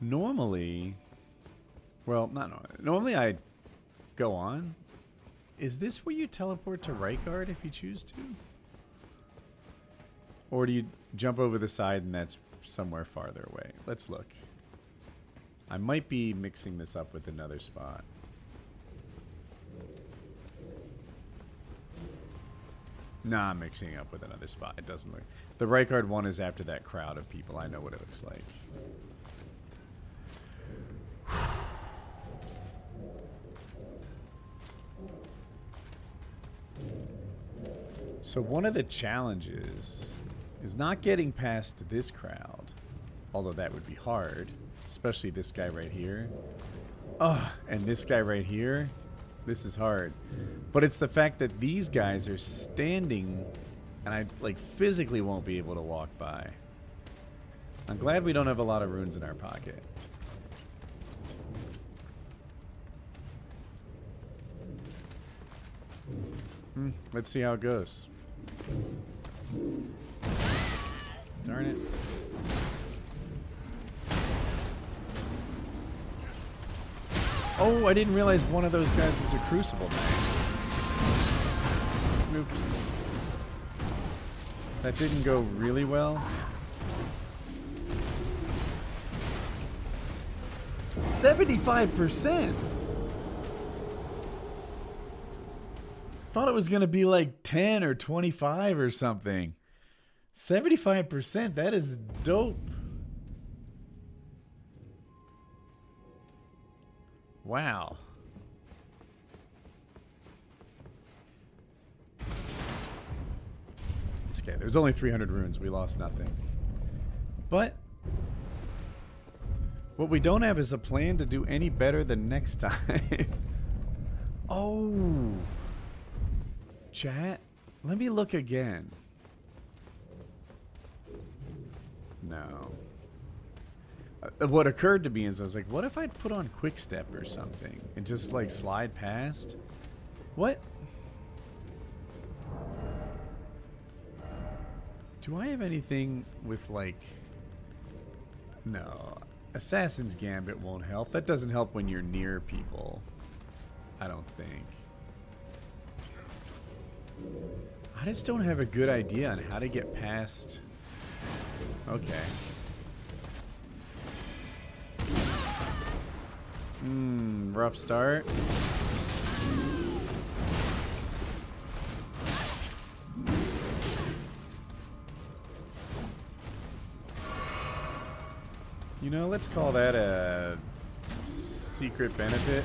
normally, well, not normally. Normally I go on. Is this where you teleport to right guard if you choose to? Or do you jump over the side and that's somewhere farther away? Let's look. I might be mixing this up with another spot. Nah, I'm mixing it up with another spot. It doesn't look... The right guard one is after that crowd of people. I know what it looks like. So one of the challenges is not getting past this crowd, although that would be hard, especially this guy right here. And this guy right here. This is hard. But it's the fact that these guys are standing and I like physically won't be able to walk by. I'm glad we don't have a lot of runes in our pocket. Let's see how it goes. Darn it. Oh, I didn't realize one of those guys was a crucible man. Oops. That didn't go really well. 75%! Thought it was going to be like 10 or 25 or something. 75%, that is dope. Wow. It's okay, there's only 300 runes. We lost nothing. But what we don't have is a plan to do any better than next time. Oh. Chat, let me look again. No. What occurred to me is I was like, what if I'd put on quick step or something and just like slide past? What? Do I have anything with like... No. Assassin's Gambit won't help. That doesn't help when you're near people. I don't think. I just don't have a good idea on how to get past Okay. Rough start. You know, let's call that a secret benefit.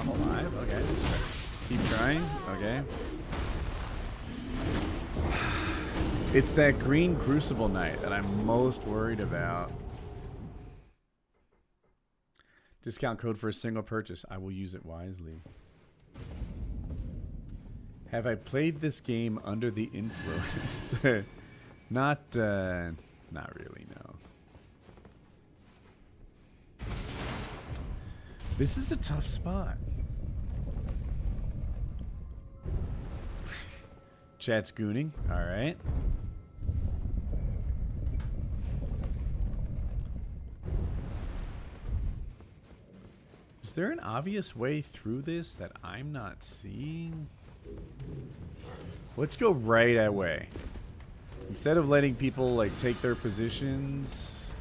I'm alive. Okay, let's try. Keep trying. Okay. It's that green crucible knight that I'm most worried about. Discount code for a single purchase. I will use it wisely. Have I played this game under the influence? Not really, no. This is a tough spot. Chat's gooning. All right. Is there an obvious way through this that I'm not seeing? Let's go right away. Instead of letting people like take their positions.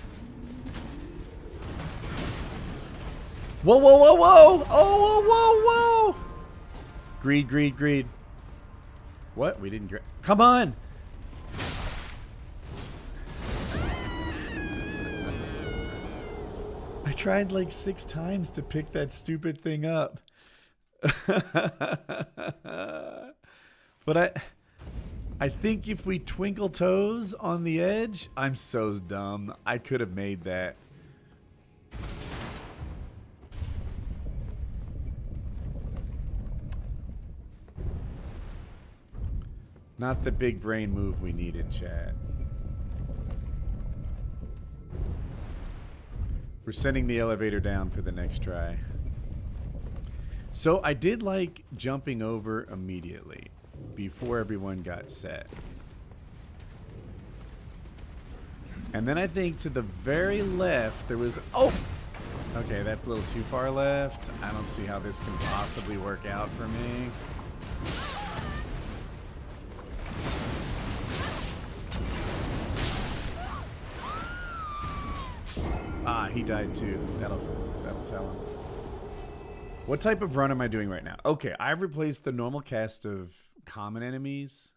Whoa, whoa, whoa, whoa! Oh, whoa, whoa, whoa! Greed, greed, greed. What? We didn't get. Come on! I tried like 6 times to pick that stupid thing up. But I think if we twinkle toes on the edge, I'm so dumb. I could have made that. Not the big brain move we needed, chat. We're sending the elevator down for the next try. So I did like jumping over immediately before everyone got set. And then I think to the very left there was... Oh! Okay, that's a little too far left. I don't see how this can possibly work out for me. Ah, he died too. That'll tell him. What type of run am I doing right now? Okay, I've replaced the normal cast of common enemies,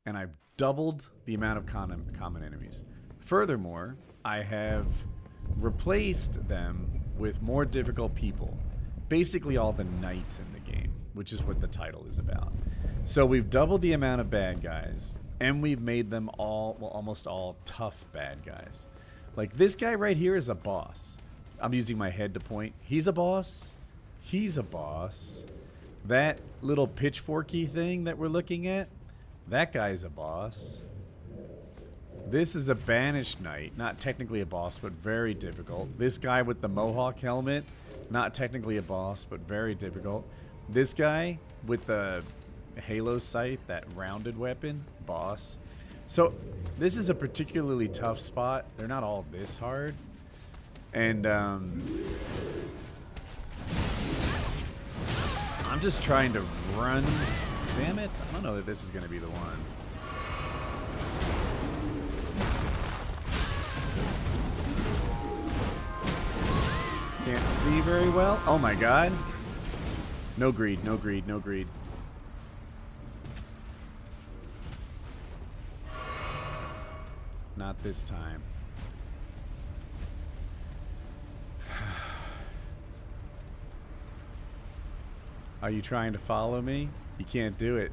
and I've doubled the amount of common enemies. Furthermore, I have replaced them with more difficult people. Basically all the knights in the game, which is what the title is about. So we've doubled the amount of bad guys, and we've made them all, well, almost all tough bad guys. Like this guy right here is a boss. I'm using my head to point. He's a boss. He's a boss. That little pitchforky thing that we're looking at, that guy's a boss. This is a banished knight. Not technically a boss, but very difficult. This guy with the mohawk helmet, not technically a boss, but very difficult. This guy with the halo sight, that rounded weapon, boss. So this is a particularly tough spot. They're not all this hard. And I'm just trying to run. Damn it. I don't know that this is going to be the one. Can't see very well. Oh my god. No greed, no greed, no greed. Not this time. Are you trying to follow me? You can't do it.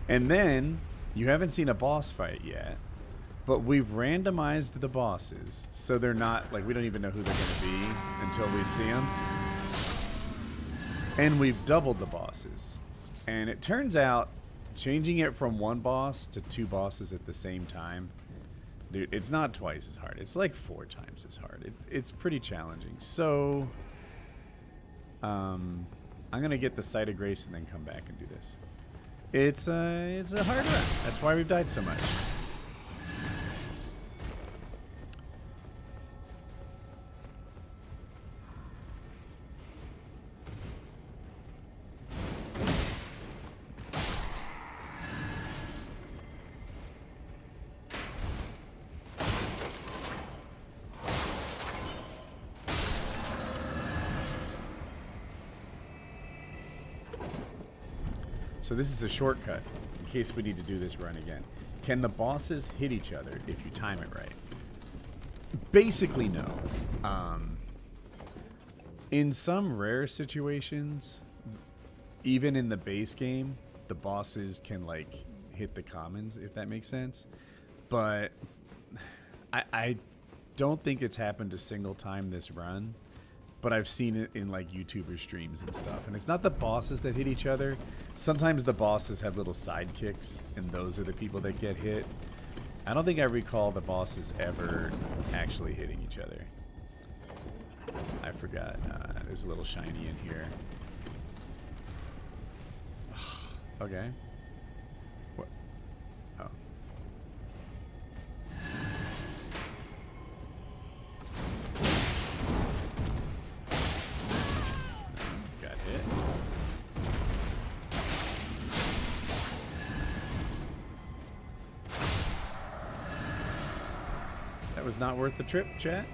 And then, you haven't seen a boss fight yet, but we've randomized the bosses, so they're not, like, we don't even know who they're going to be until we see them. And we've doubled the bosses. And it turns out, changing it from one boss to 2 bosses at the same time, dude, it's not twice as hard. It's like 4 times as hard. It's pretty challenging. So, I'm going to get the Sight of Grace and then come back and do this. It's a hard run. That's why we've died so much. So this is a shortcut in case we need to do this run again. Can the bosses hit each other if you time it right? Basically, no. In some rare situations, even in the base game, the bosses can, like, hit the commons, if that makes sense. But I don't think it's happened a single time this run. But I've seen it in, like, YouTuber streams and stuff. And it's not the bosses that hit each other. Sometimes the bosses have little sidekicks, and those are the people that get hit. I don't think I recall the bosses ever actually hitting each other. I forgot. There's a little shiny in here. Okay. What? Oh. Got hit. That was not worth the trip, chat.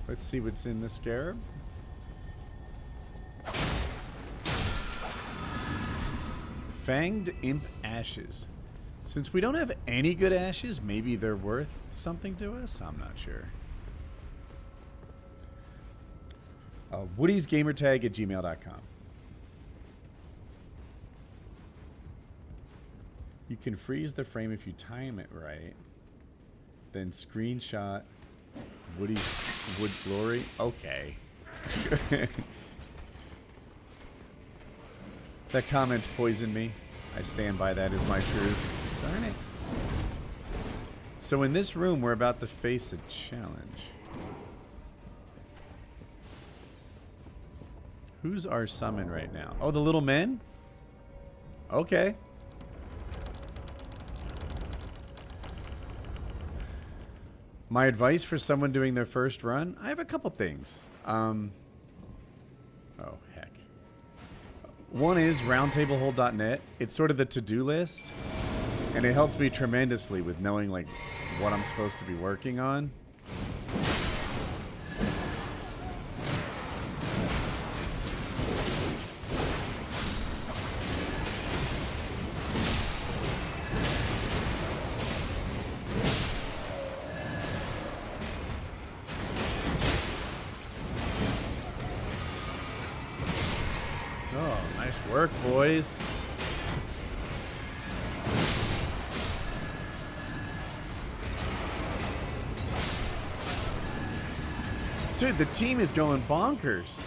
Let's see what's in the scarab. Fanged Imp Ashes. Since we don't have any good ashes, maybe they're worth something to us? I'm not sure. Woody's gamertag at gmail.com. You can freeze the frame if you time it right. Then screenshot Woody's Wood Glory. Okay. That comment poisoned me. I stand by that as my truth. Darn it. So in this room, we're about to face a challenge. Who's our summon right now? Oh, the little men? Okay. My advice for someone doing their first run? I have a couple things. Oh, heck. One is roundtablehold.net. It's sort of the to-do list, and it helps me tremendously with knowing, like, what I'm supposed to be working on. Work, boys. Dude, the team is going bonkers.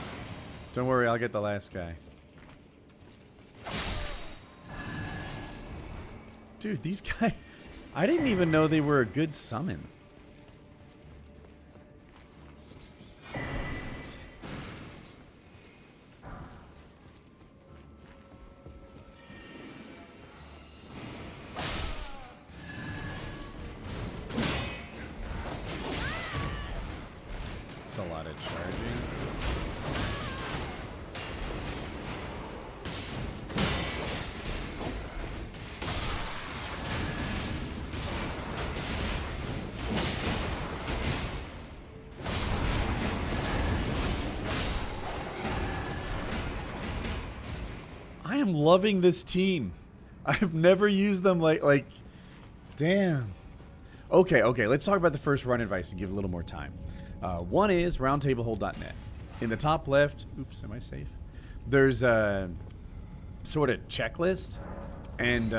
Don't worry, I'll get the last guy. Dude, these guys... I didn't even know they were a good summon. Loving this team. I've never used them like damn. Okay, let's talk about the first run advice and give a little more time. One is roundtablehold.net. In the top left, oops, am I safe? There's a sort of checklist, and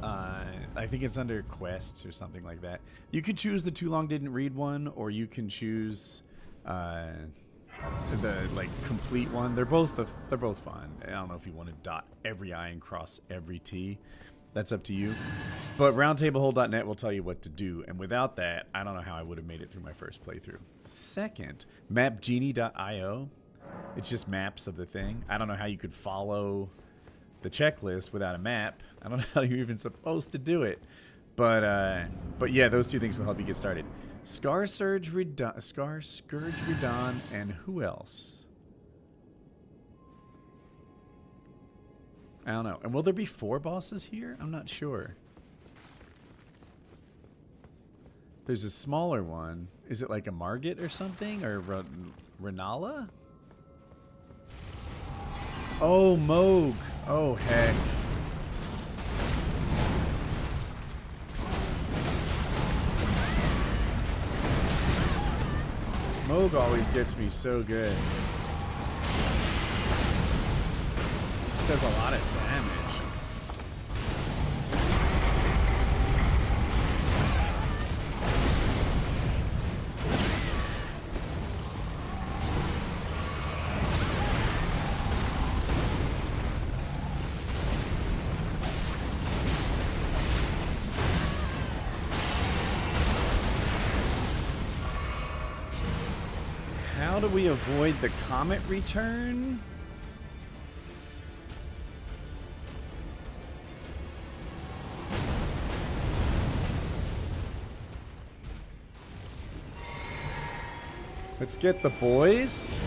I think it's under quests or something like that. You could choose the too long didn't read one, or you can choose the like complete one. They're both fun. I don't know if you want to dot every I and cross every T. That's up to you. But roundtablehold.net will tell you what to do, and without that, I don't know how I would have made it through my first playthrough. Second, mapgenie.io. It's just maps of the thing. I don't know how you could follow the checklist without a map. I don't know how you're even supposed to do it. But yeah, those two things will help you get started. Scourge Redon, and who else? I don't know. And will there be 4 bosses here? I'm not sure. There's a smaller one. Is it like a Margit or something? Or Renala? Oh, Moog. Oh, heck. Moog always gets me so good. Just does a lot of damage. How do we avoid the comet return? Let's get the boys.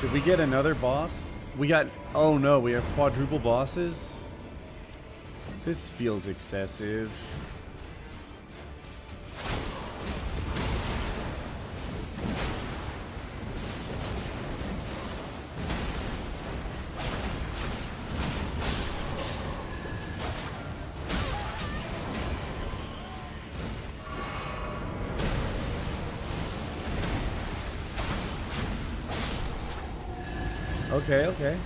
Did we get another boss? We got... Oh no, we have quadruple bosses? This feels excessive. Okay, okay.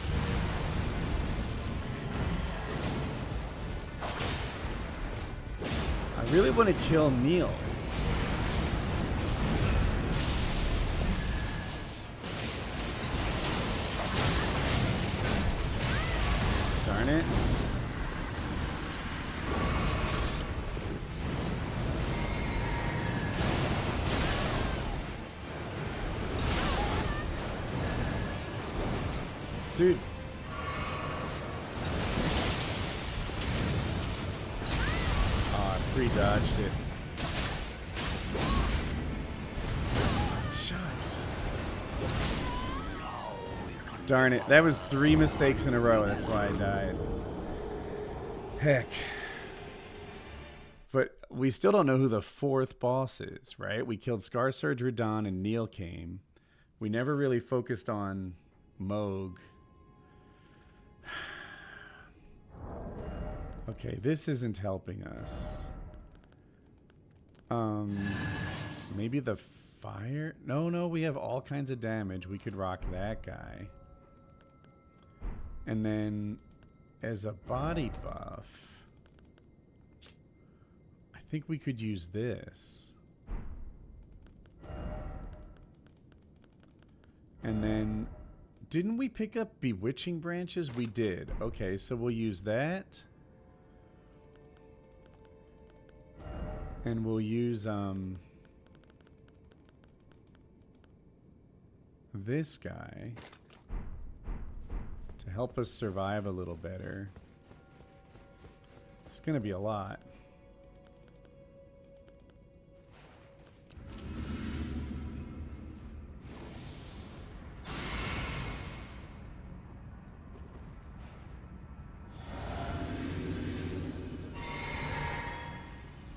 I really want to kill Neil. Darn it. Dude. Oh, I pre-dodged it. Shucks. Darn it. That was 3 mistakes in a row. That's why I died. Heck. But we still don't know who the 4th boss is, right? We killed Scar Surge, Radon, and Neil came. We never really focused on Moog. Okay, this isn't helping us. Maybe the fire? No, we have all kinds of damage. We could rock that guy. And then as a body buff, I think we could use this. And then, didn't we pick up Bewitching Branches? We did. Okay, so we'll use that. And we'll use this guy to help us survive a little better. It's gonna be a lot.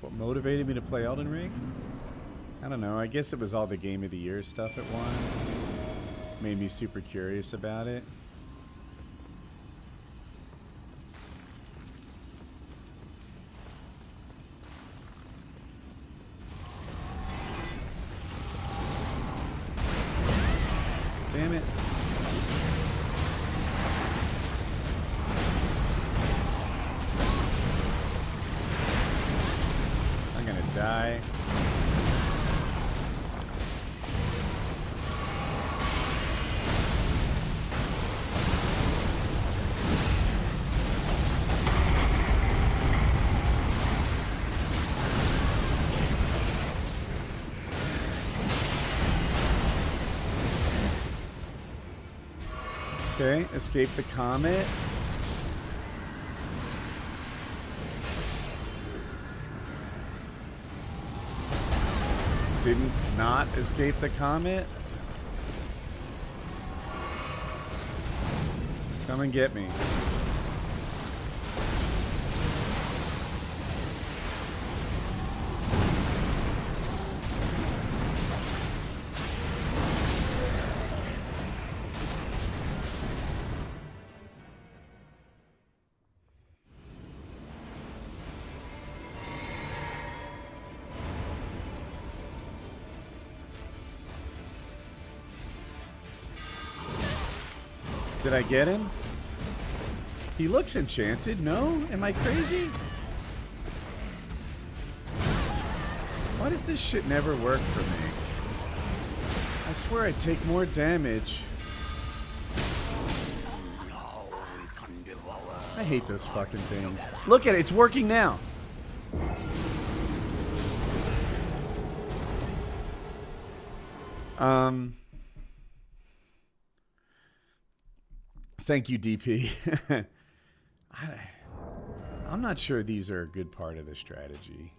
What motivated me to play Elden Ring? I don't know. I guess it was all the Game of the Year stuff it won. Made me super curious about it. Damn it. I'm gonna die. Okay, escape the comet. didn't not escape the comet? Come and get me. Did I get him? He looks enchanted. No? Am I crazy? Why does this shit never work for me? I swear I take more damage. I hate those fucking things. Look at it. It's working now. Thank you, DP. I'm not sure these are a good part of the strategy.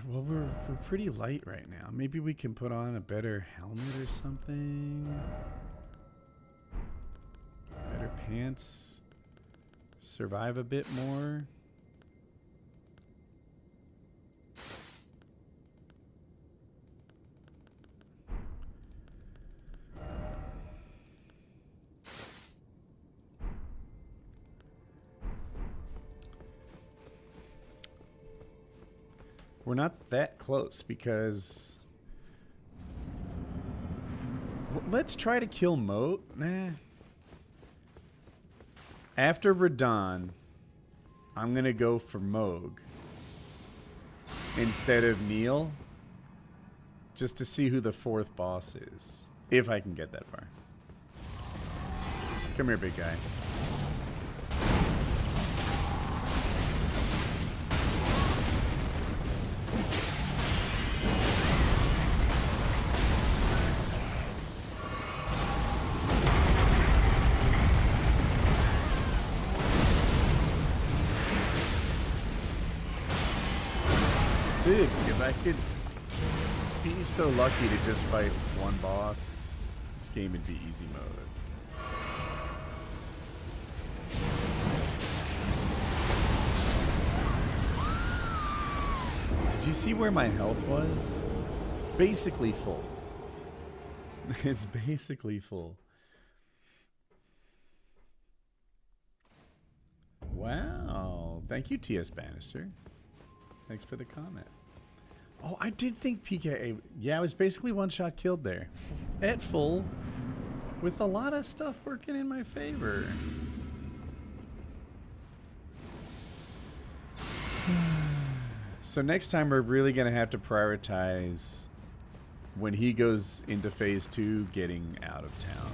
Well, we're pretty light right now. Maybe we can put on a better helmet or something. Better pants. Survive a bit more. We're not that close because... Let's try to kill Moat. Nah. After Radon, I'm going to go for Moog instead of Neil, just to see who the fourth boss is, if I can get that far. Come here, big guy. Dude, if I could be so lucky to just fight one boss, this game would be easy mode. Did you see where my health was? Basically full. It's basically full. Wow. Thank you, TS Bannister. Thanks for the comment. Oh, I did think PKA... Yeah, I was basically one-shot killed there. At full. With a lot of stuff working in my favor. So next time we're really going to have to prioritize when he goes into phase 2 getting out of town.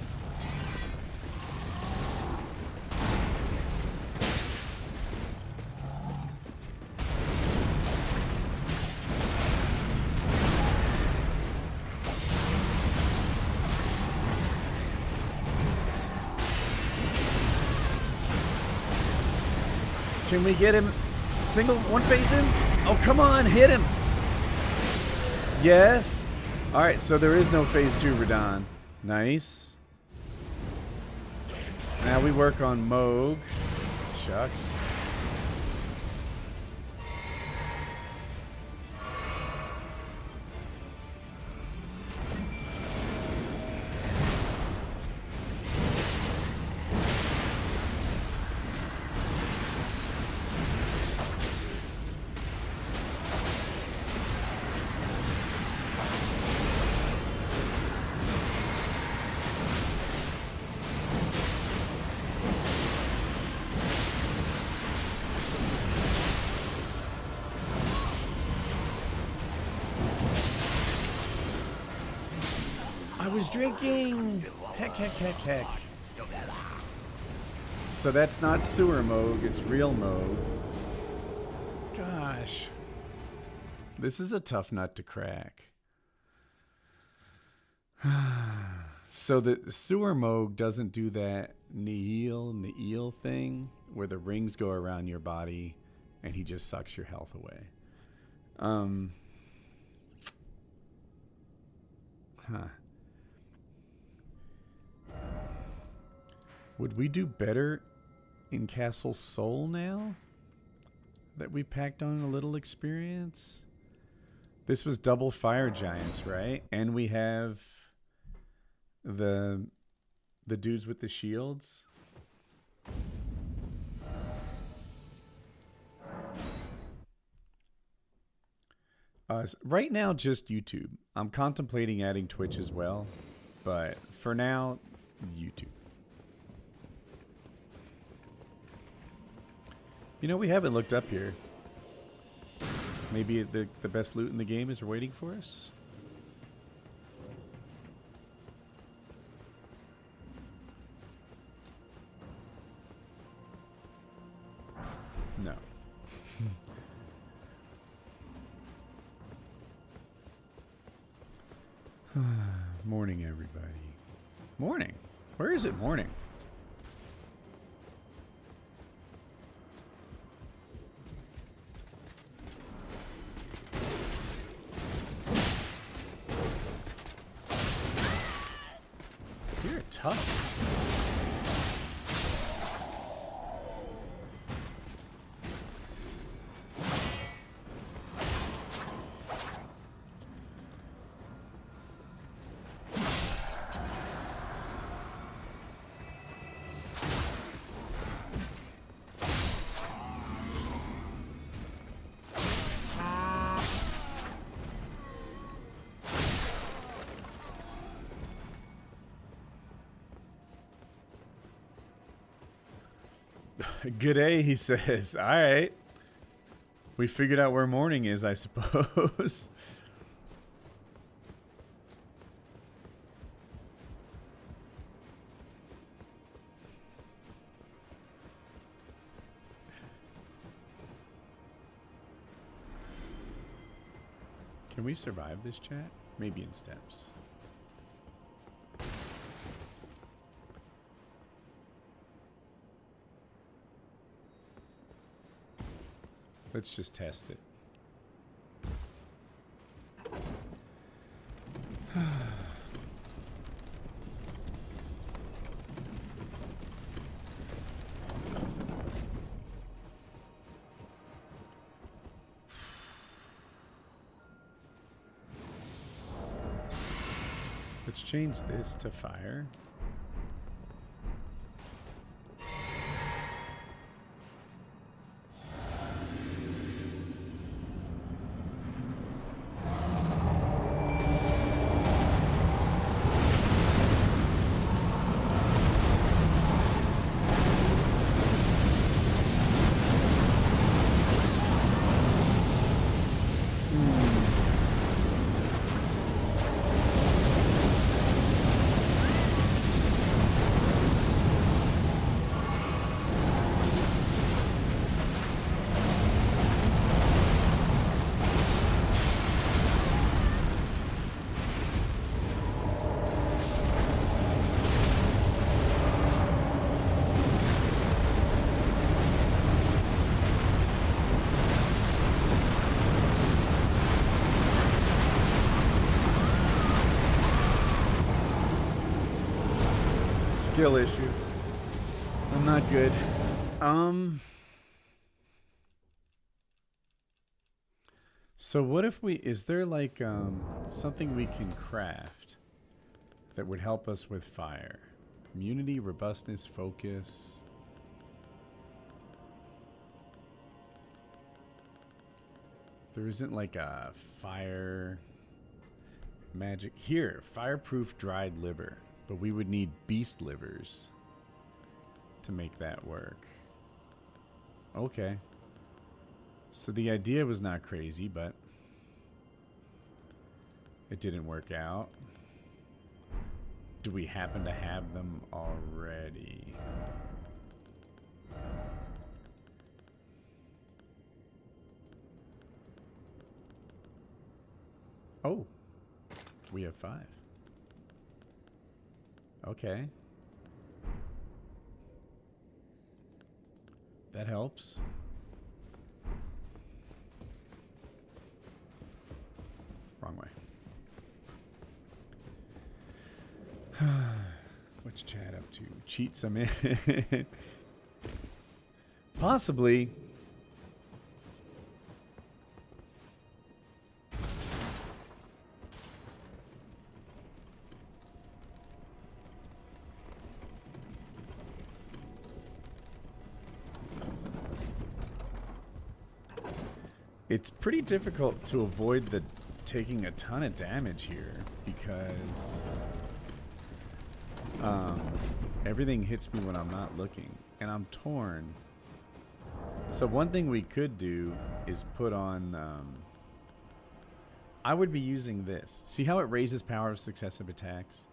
Can we get him? Single one phase him? Oh, come on, hit him. Yes. All right, so there is no phase 2 Radon. Nice. Now we work on Moog. Shucks. Drinking. Heck, heck, heck, heck. So that's not sewer Moog, it's real Moog. Gosh. This is a tough nut to crack. So the sewer Moog doesn't do that Nihil thing where the rings go around your body and he just sucks your health away. Would we do better in Castle Soul now that we packed on a little experience? This was double fire giants, right? And we have the dudes with the shields. Right now, just YouTube. I'm contemplating adding Twitch as well, but for now, YouTube. You know, we haven't looked up here. Maybe the best loot in the game is waiting for us? No. Morning, everybody. Morning? Where is it morning? You're tough. G'day, he says. All right. We figured out where morning is, I suppose. Can we survive this chat? Maybe in steps. Let's just test it. Let's change this to fire. Skill issue. I'm not good. So what if we, is there like something we can craft that would help us with fire? Immunity, robustness, focus. There isn't like a fire magic here. Fireproof dried liver. But we would need beast livers to make that work. Okay. So the idea was not crazy, but it didn't work out. Do we happen to have them already? Oh, we have 5. Okay. That helps. Wrong way. What's Chad up to? Cheat some in. Possibly. It's pretty difficult to avoid the taking a ton of damage here because everything hits me when I'm not looking and I'm torn. So one thing we could do is put on I would be using this. See how it raises power of successive attacks?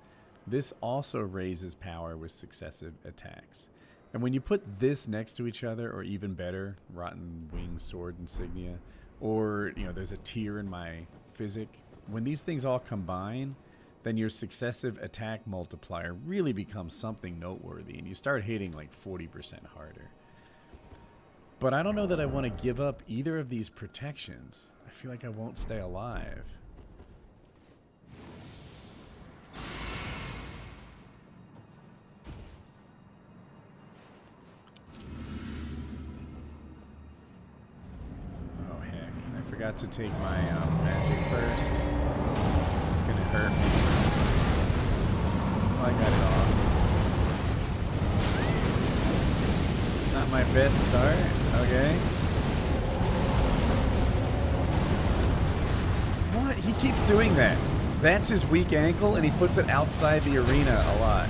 This also raises power with successive attacks. And when you put this next to each other, or even better, Rotten Wing Sword Insignia, or, you know, there's a tier in my physic, when these things all combine, then your successive attack multiplier really becomes something noteworthy, and you start hitting like 40% harder. But I don't know that I want to give up either of these protections. I feel like I won't stay alive. Forgot to take my magic first. It's gonna hurt me. Oh, I got it off. Not my best start. Okay. What? He keeps doing that. That's his weak ankle, and he puts it outside the arena a lot.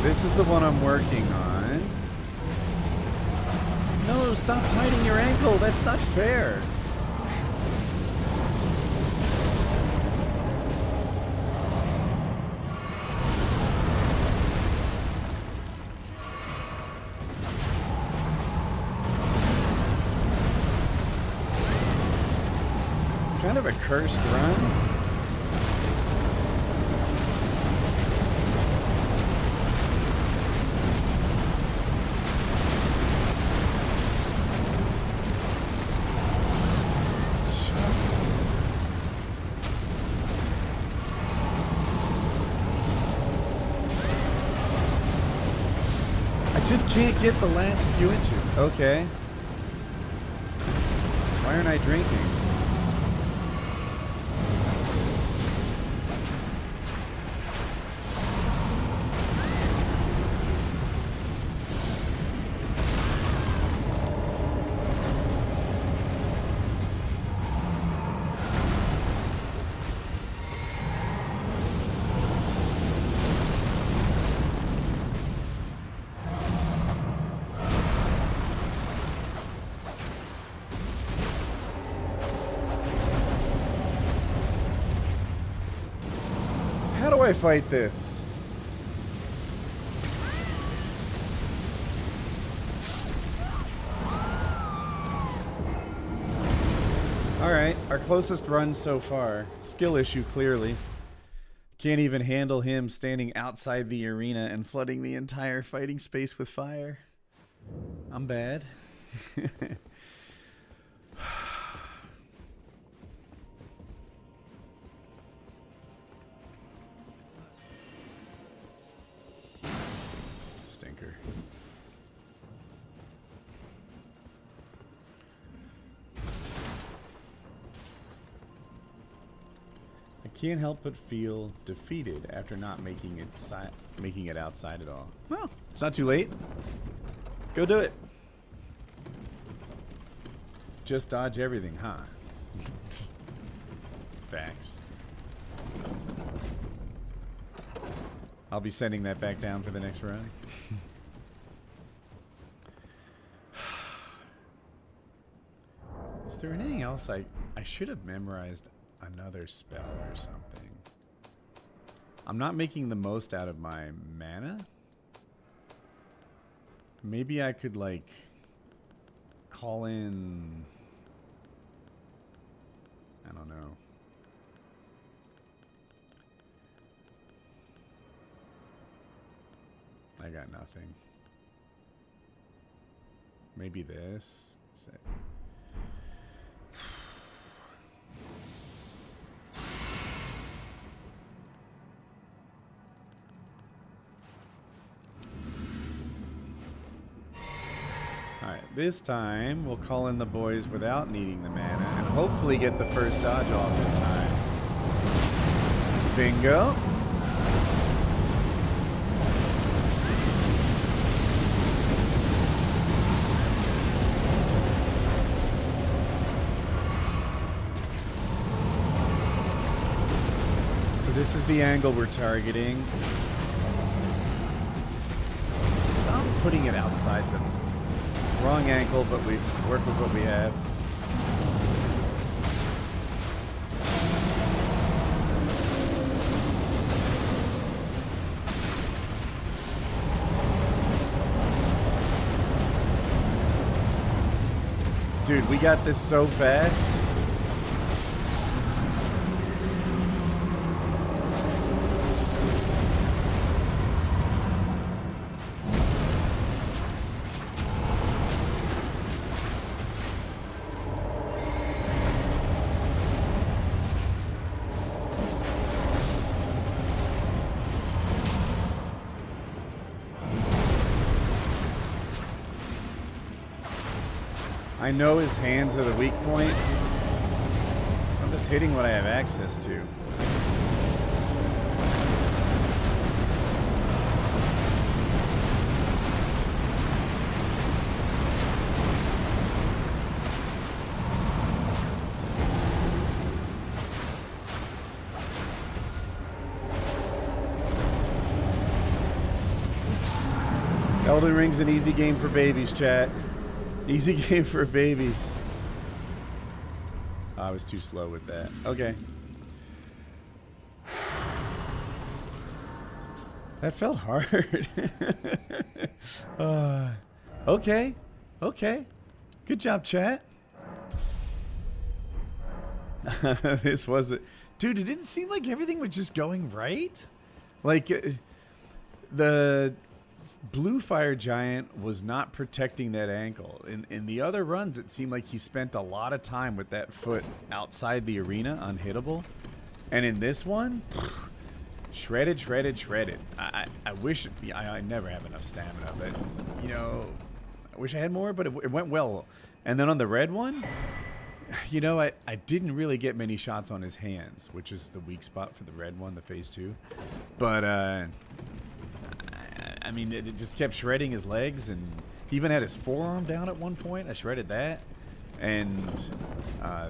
This is the one I'm working on. No, stop hiding your ankle. That's not fair. It's kind of a cursed run. Can't get the last few inches. Okay. Why aren't I drinking? How do I fight this? Alright, our closest run so far. Skill issue, clearly. Can't even handle him standing outside the arena and flooding the entire fighting space with fire. I'm bad. Stinker. I can't help but feel defeated after not making it outside at all. Well, it's not too late. Go do it. Just dodge everything, huh? Facts. I'll be sending that back down for the next run. there anything else I should have memorized another spell or something? I'm not making the most out of my mana. Maybe I could like call in, I don't know. I got nothing. Maybe this. Is that... Alright, this time we'll call in the boys without needing the mana and hopefully get the first dodge off in time. Bingo. This is the angle we're targeting. Stop putting it outside the wrong angle, but we work with what we have. Dude, we got this so fast. I know his hands are the weak point. I'm just hitting what I have access to. Elden Ring's an easy game for babies, chat. Easy game for babies. I was too slow with that. Okay. That felt hard. Okay. Okay. Good job, chat. This wasn't... Dude, it didn't seem like everything was just going right. Like, the... Blue Fire Giant was not protecting that ankle. In the other runs, it seemed like he spent a lot of time with that foot outside the arena, unhittable. And in this one, shredded, shredded, shredded. I wish... I never have enough stamina, but, you know, I wish I had more, but it went well. And then on the red one, you know, I didn't really get many shots on his hands, which is the weak spot for the red one, the phase 2. But, I mean, it just kept shredding his legs, and he even had his forearm down at one point. I shredded that. And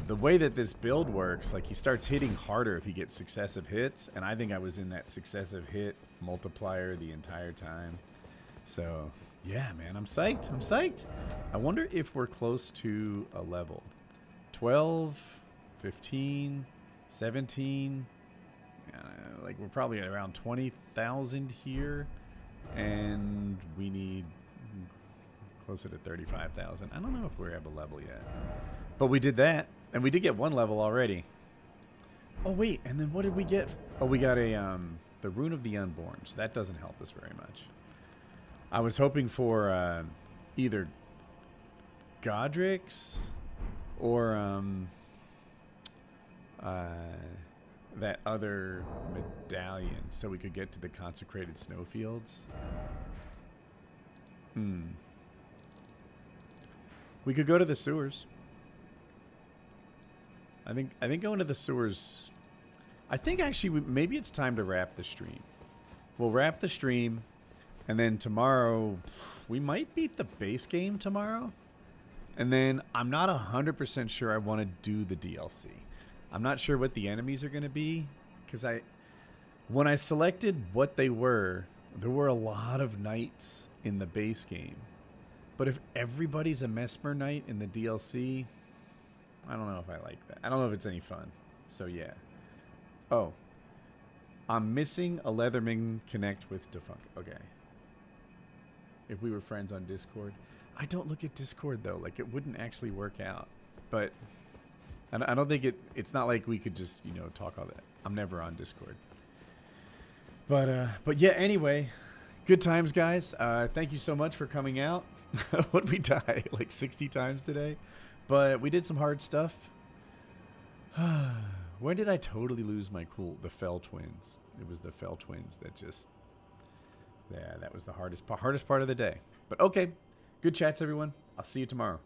the way that this build works, like, he starts hitting harder if he gets successive hits, and I think I was in that successive hit multiplier the entire time. So, yeah, man, I'm psyched. I'm psyched. I wonder if we're close to a level. 12, 15, 17. Like, we're probably at around 20,000 here. And we need closer to 35,000. I don't know if we're at a level yet. But we did that. And we did get one level already. Oh, wait. And then what did we get? Oh, we got a the Rune of the Unborn. So that doesn't help us very much. I was hoping for either Godric's or that other medallion so we could get to the consecrated snowfields. We could go to the sewers. I think going to the sewers... I think actually maybe it's time to wrap the stream. We'll wrap the stream, and then tomorrow we might beat the base game tomorrow. And then I'm not 100% sure I want to do the DLC. I'm not sure what the enemies are going to be, because when I selected what they were, there were a lot of knights in the base game. But if everybody's a Mesmer Knight in the DLC, I don't know if I like that. I don't know if it's any fun. So yeah. Oh. I'm missing a Leatherman connect with Defunct. Okay. If we were friends on Discord. I don't look at Discord though. Like it wouldn't actually work out. But I don't think it's not like we could just, you know, talk all that. I'm never on Discord. But yeah, anyway, good times, guys. Thank you so much for coming out. What'd we die? Like 60 times today? But we did some hard stuff. When did I totally lose my cool? The Fell Twins. It was the Fell Twins that just... Yeah, that was the hardest part of the day. But okay, good chats, everyone. I'll see you tomorrow.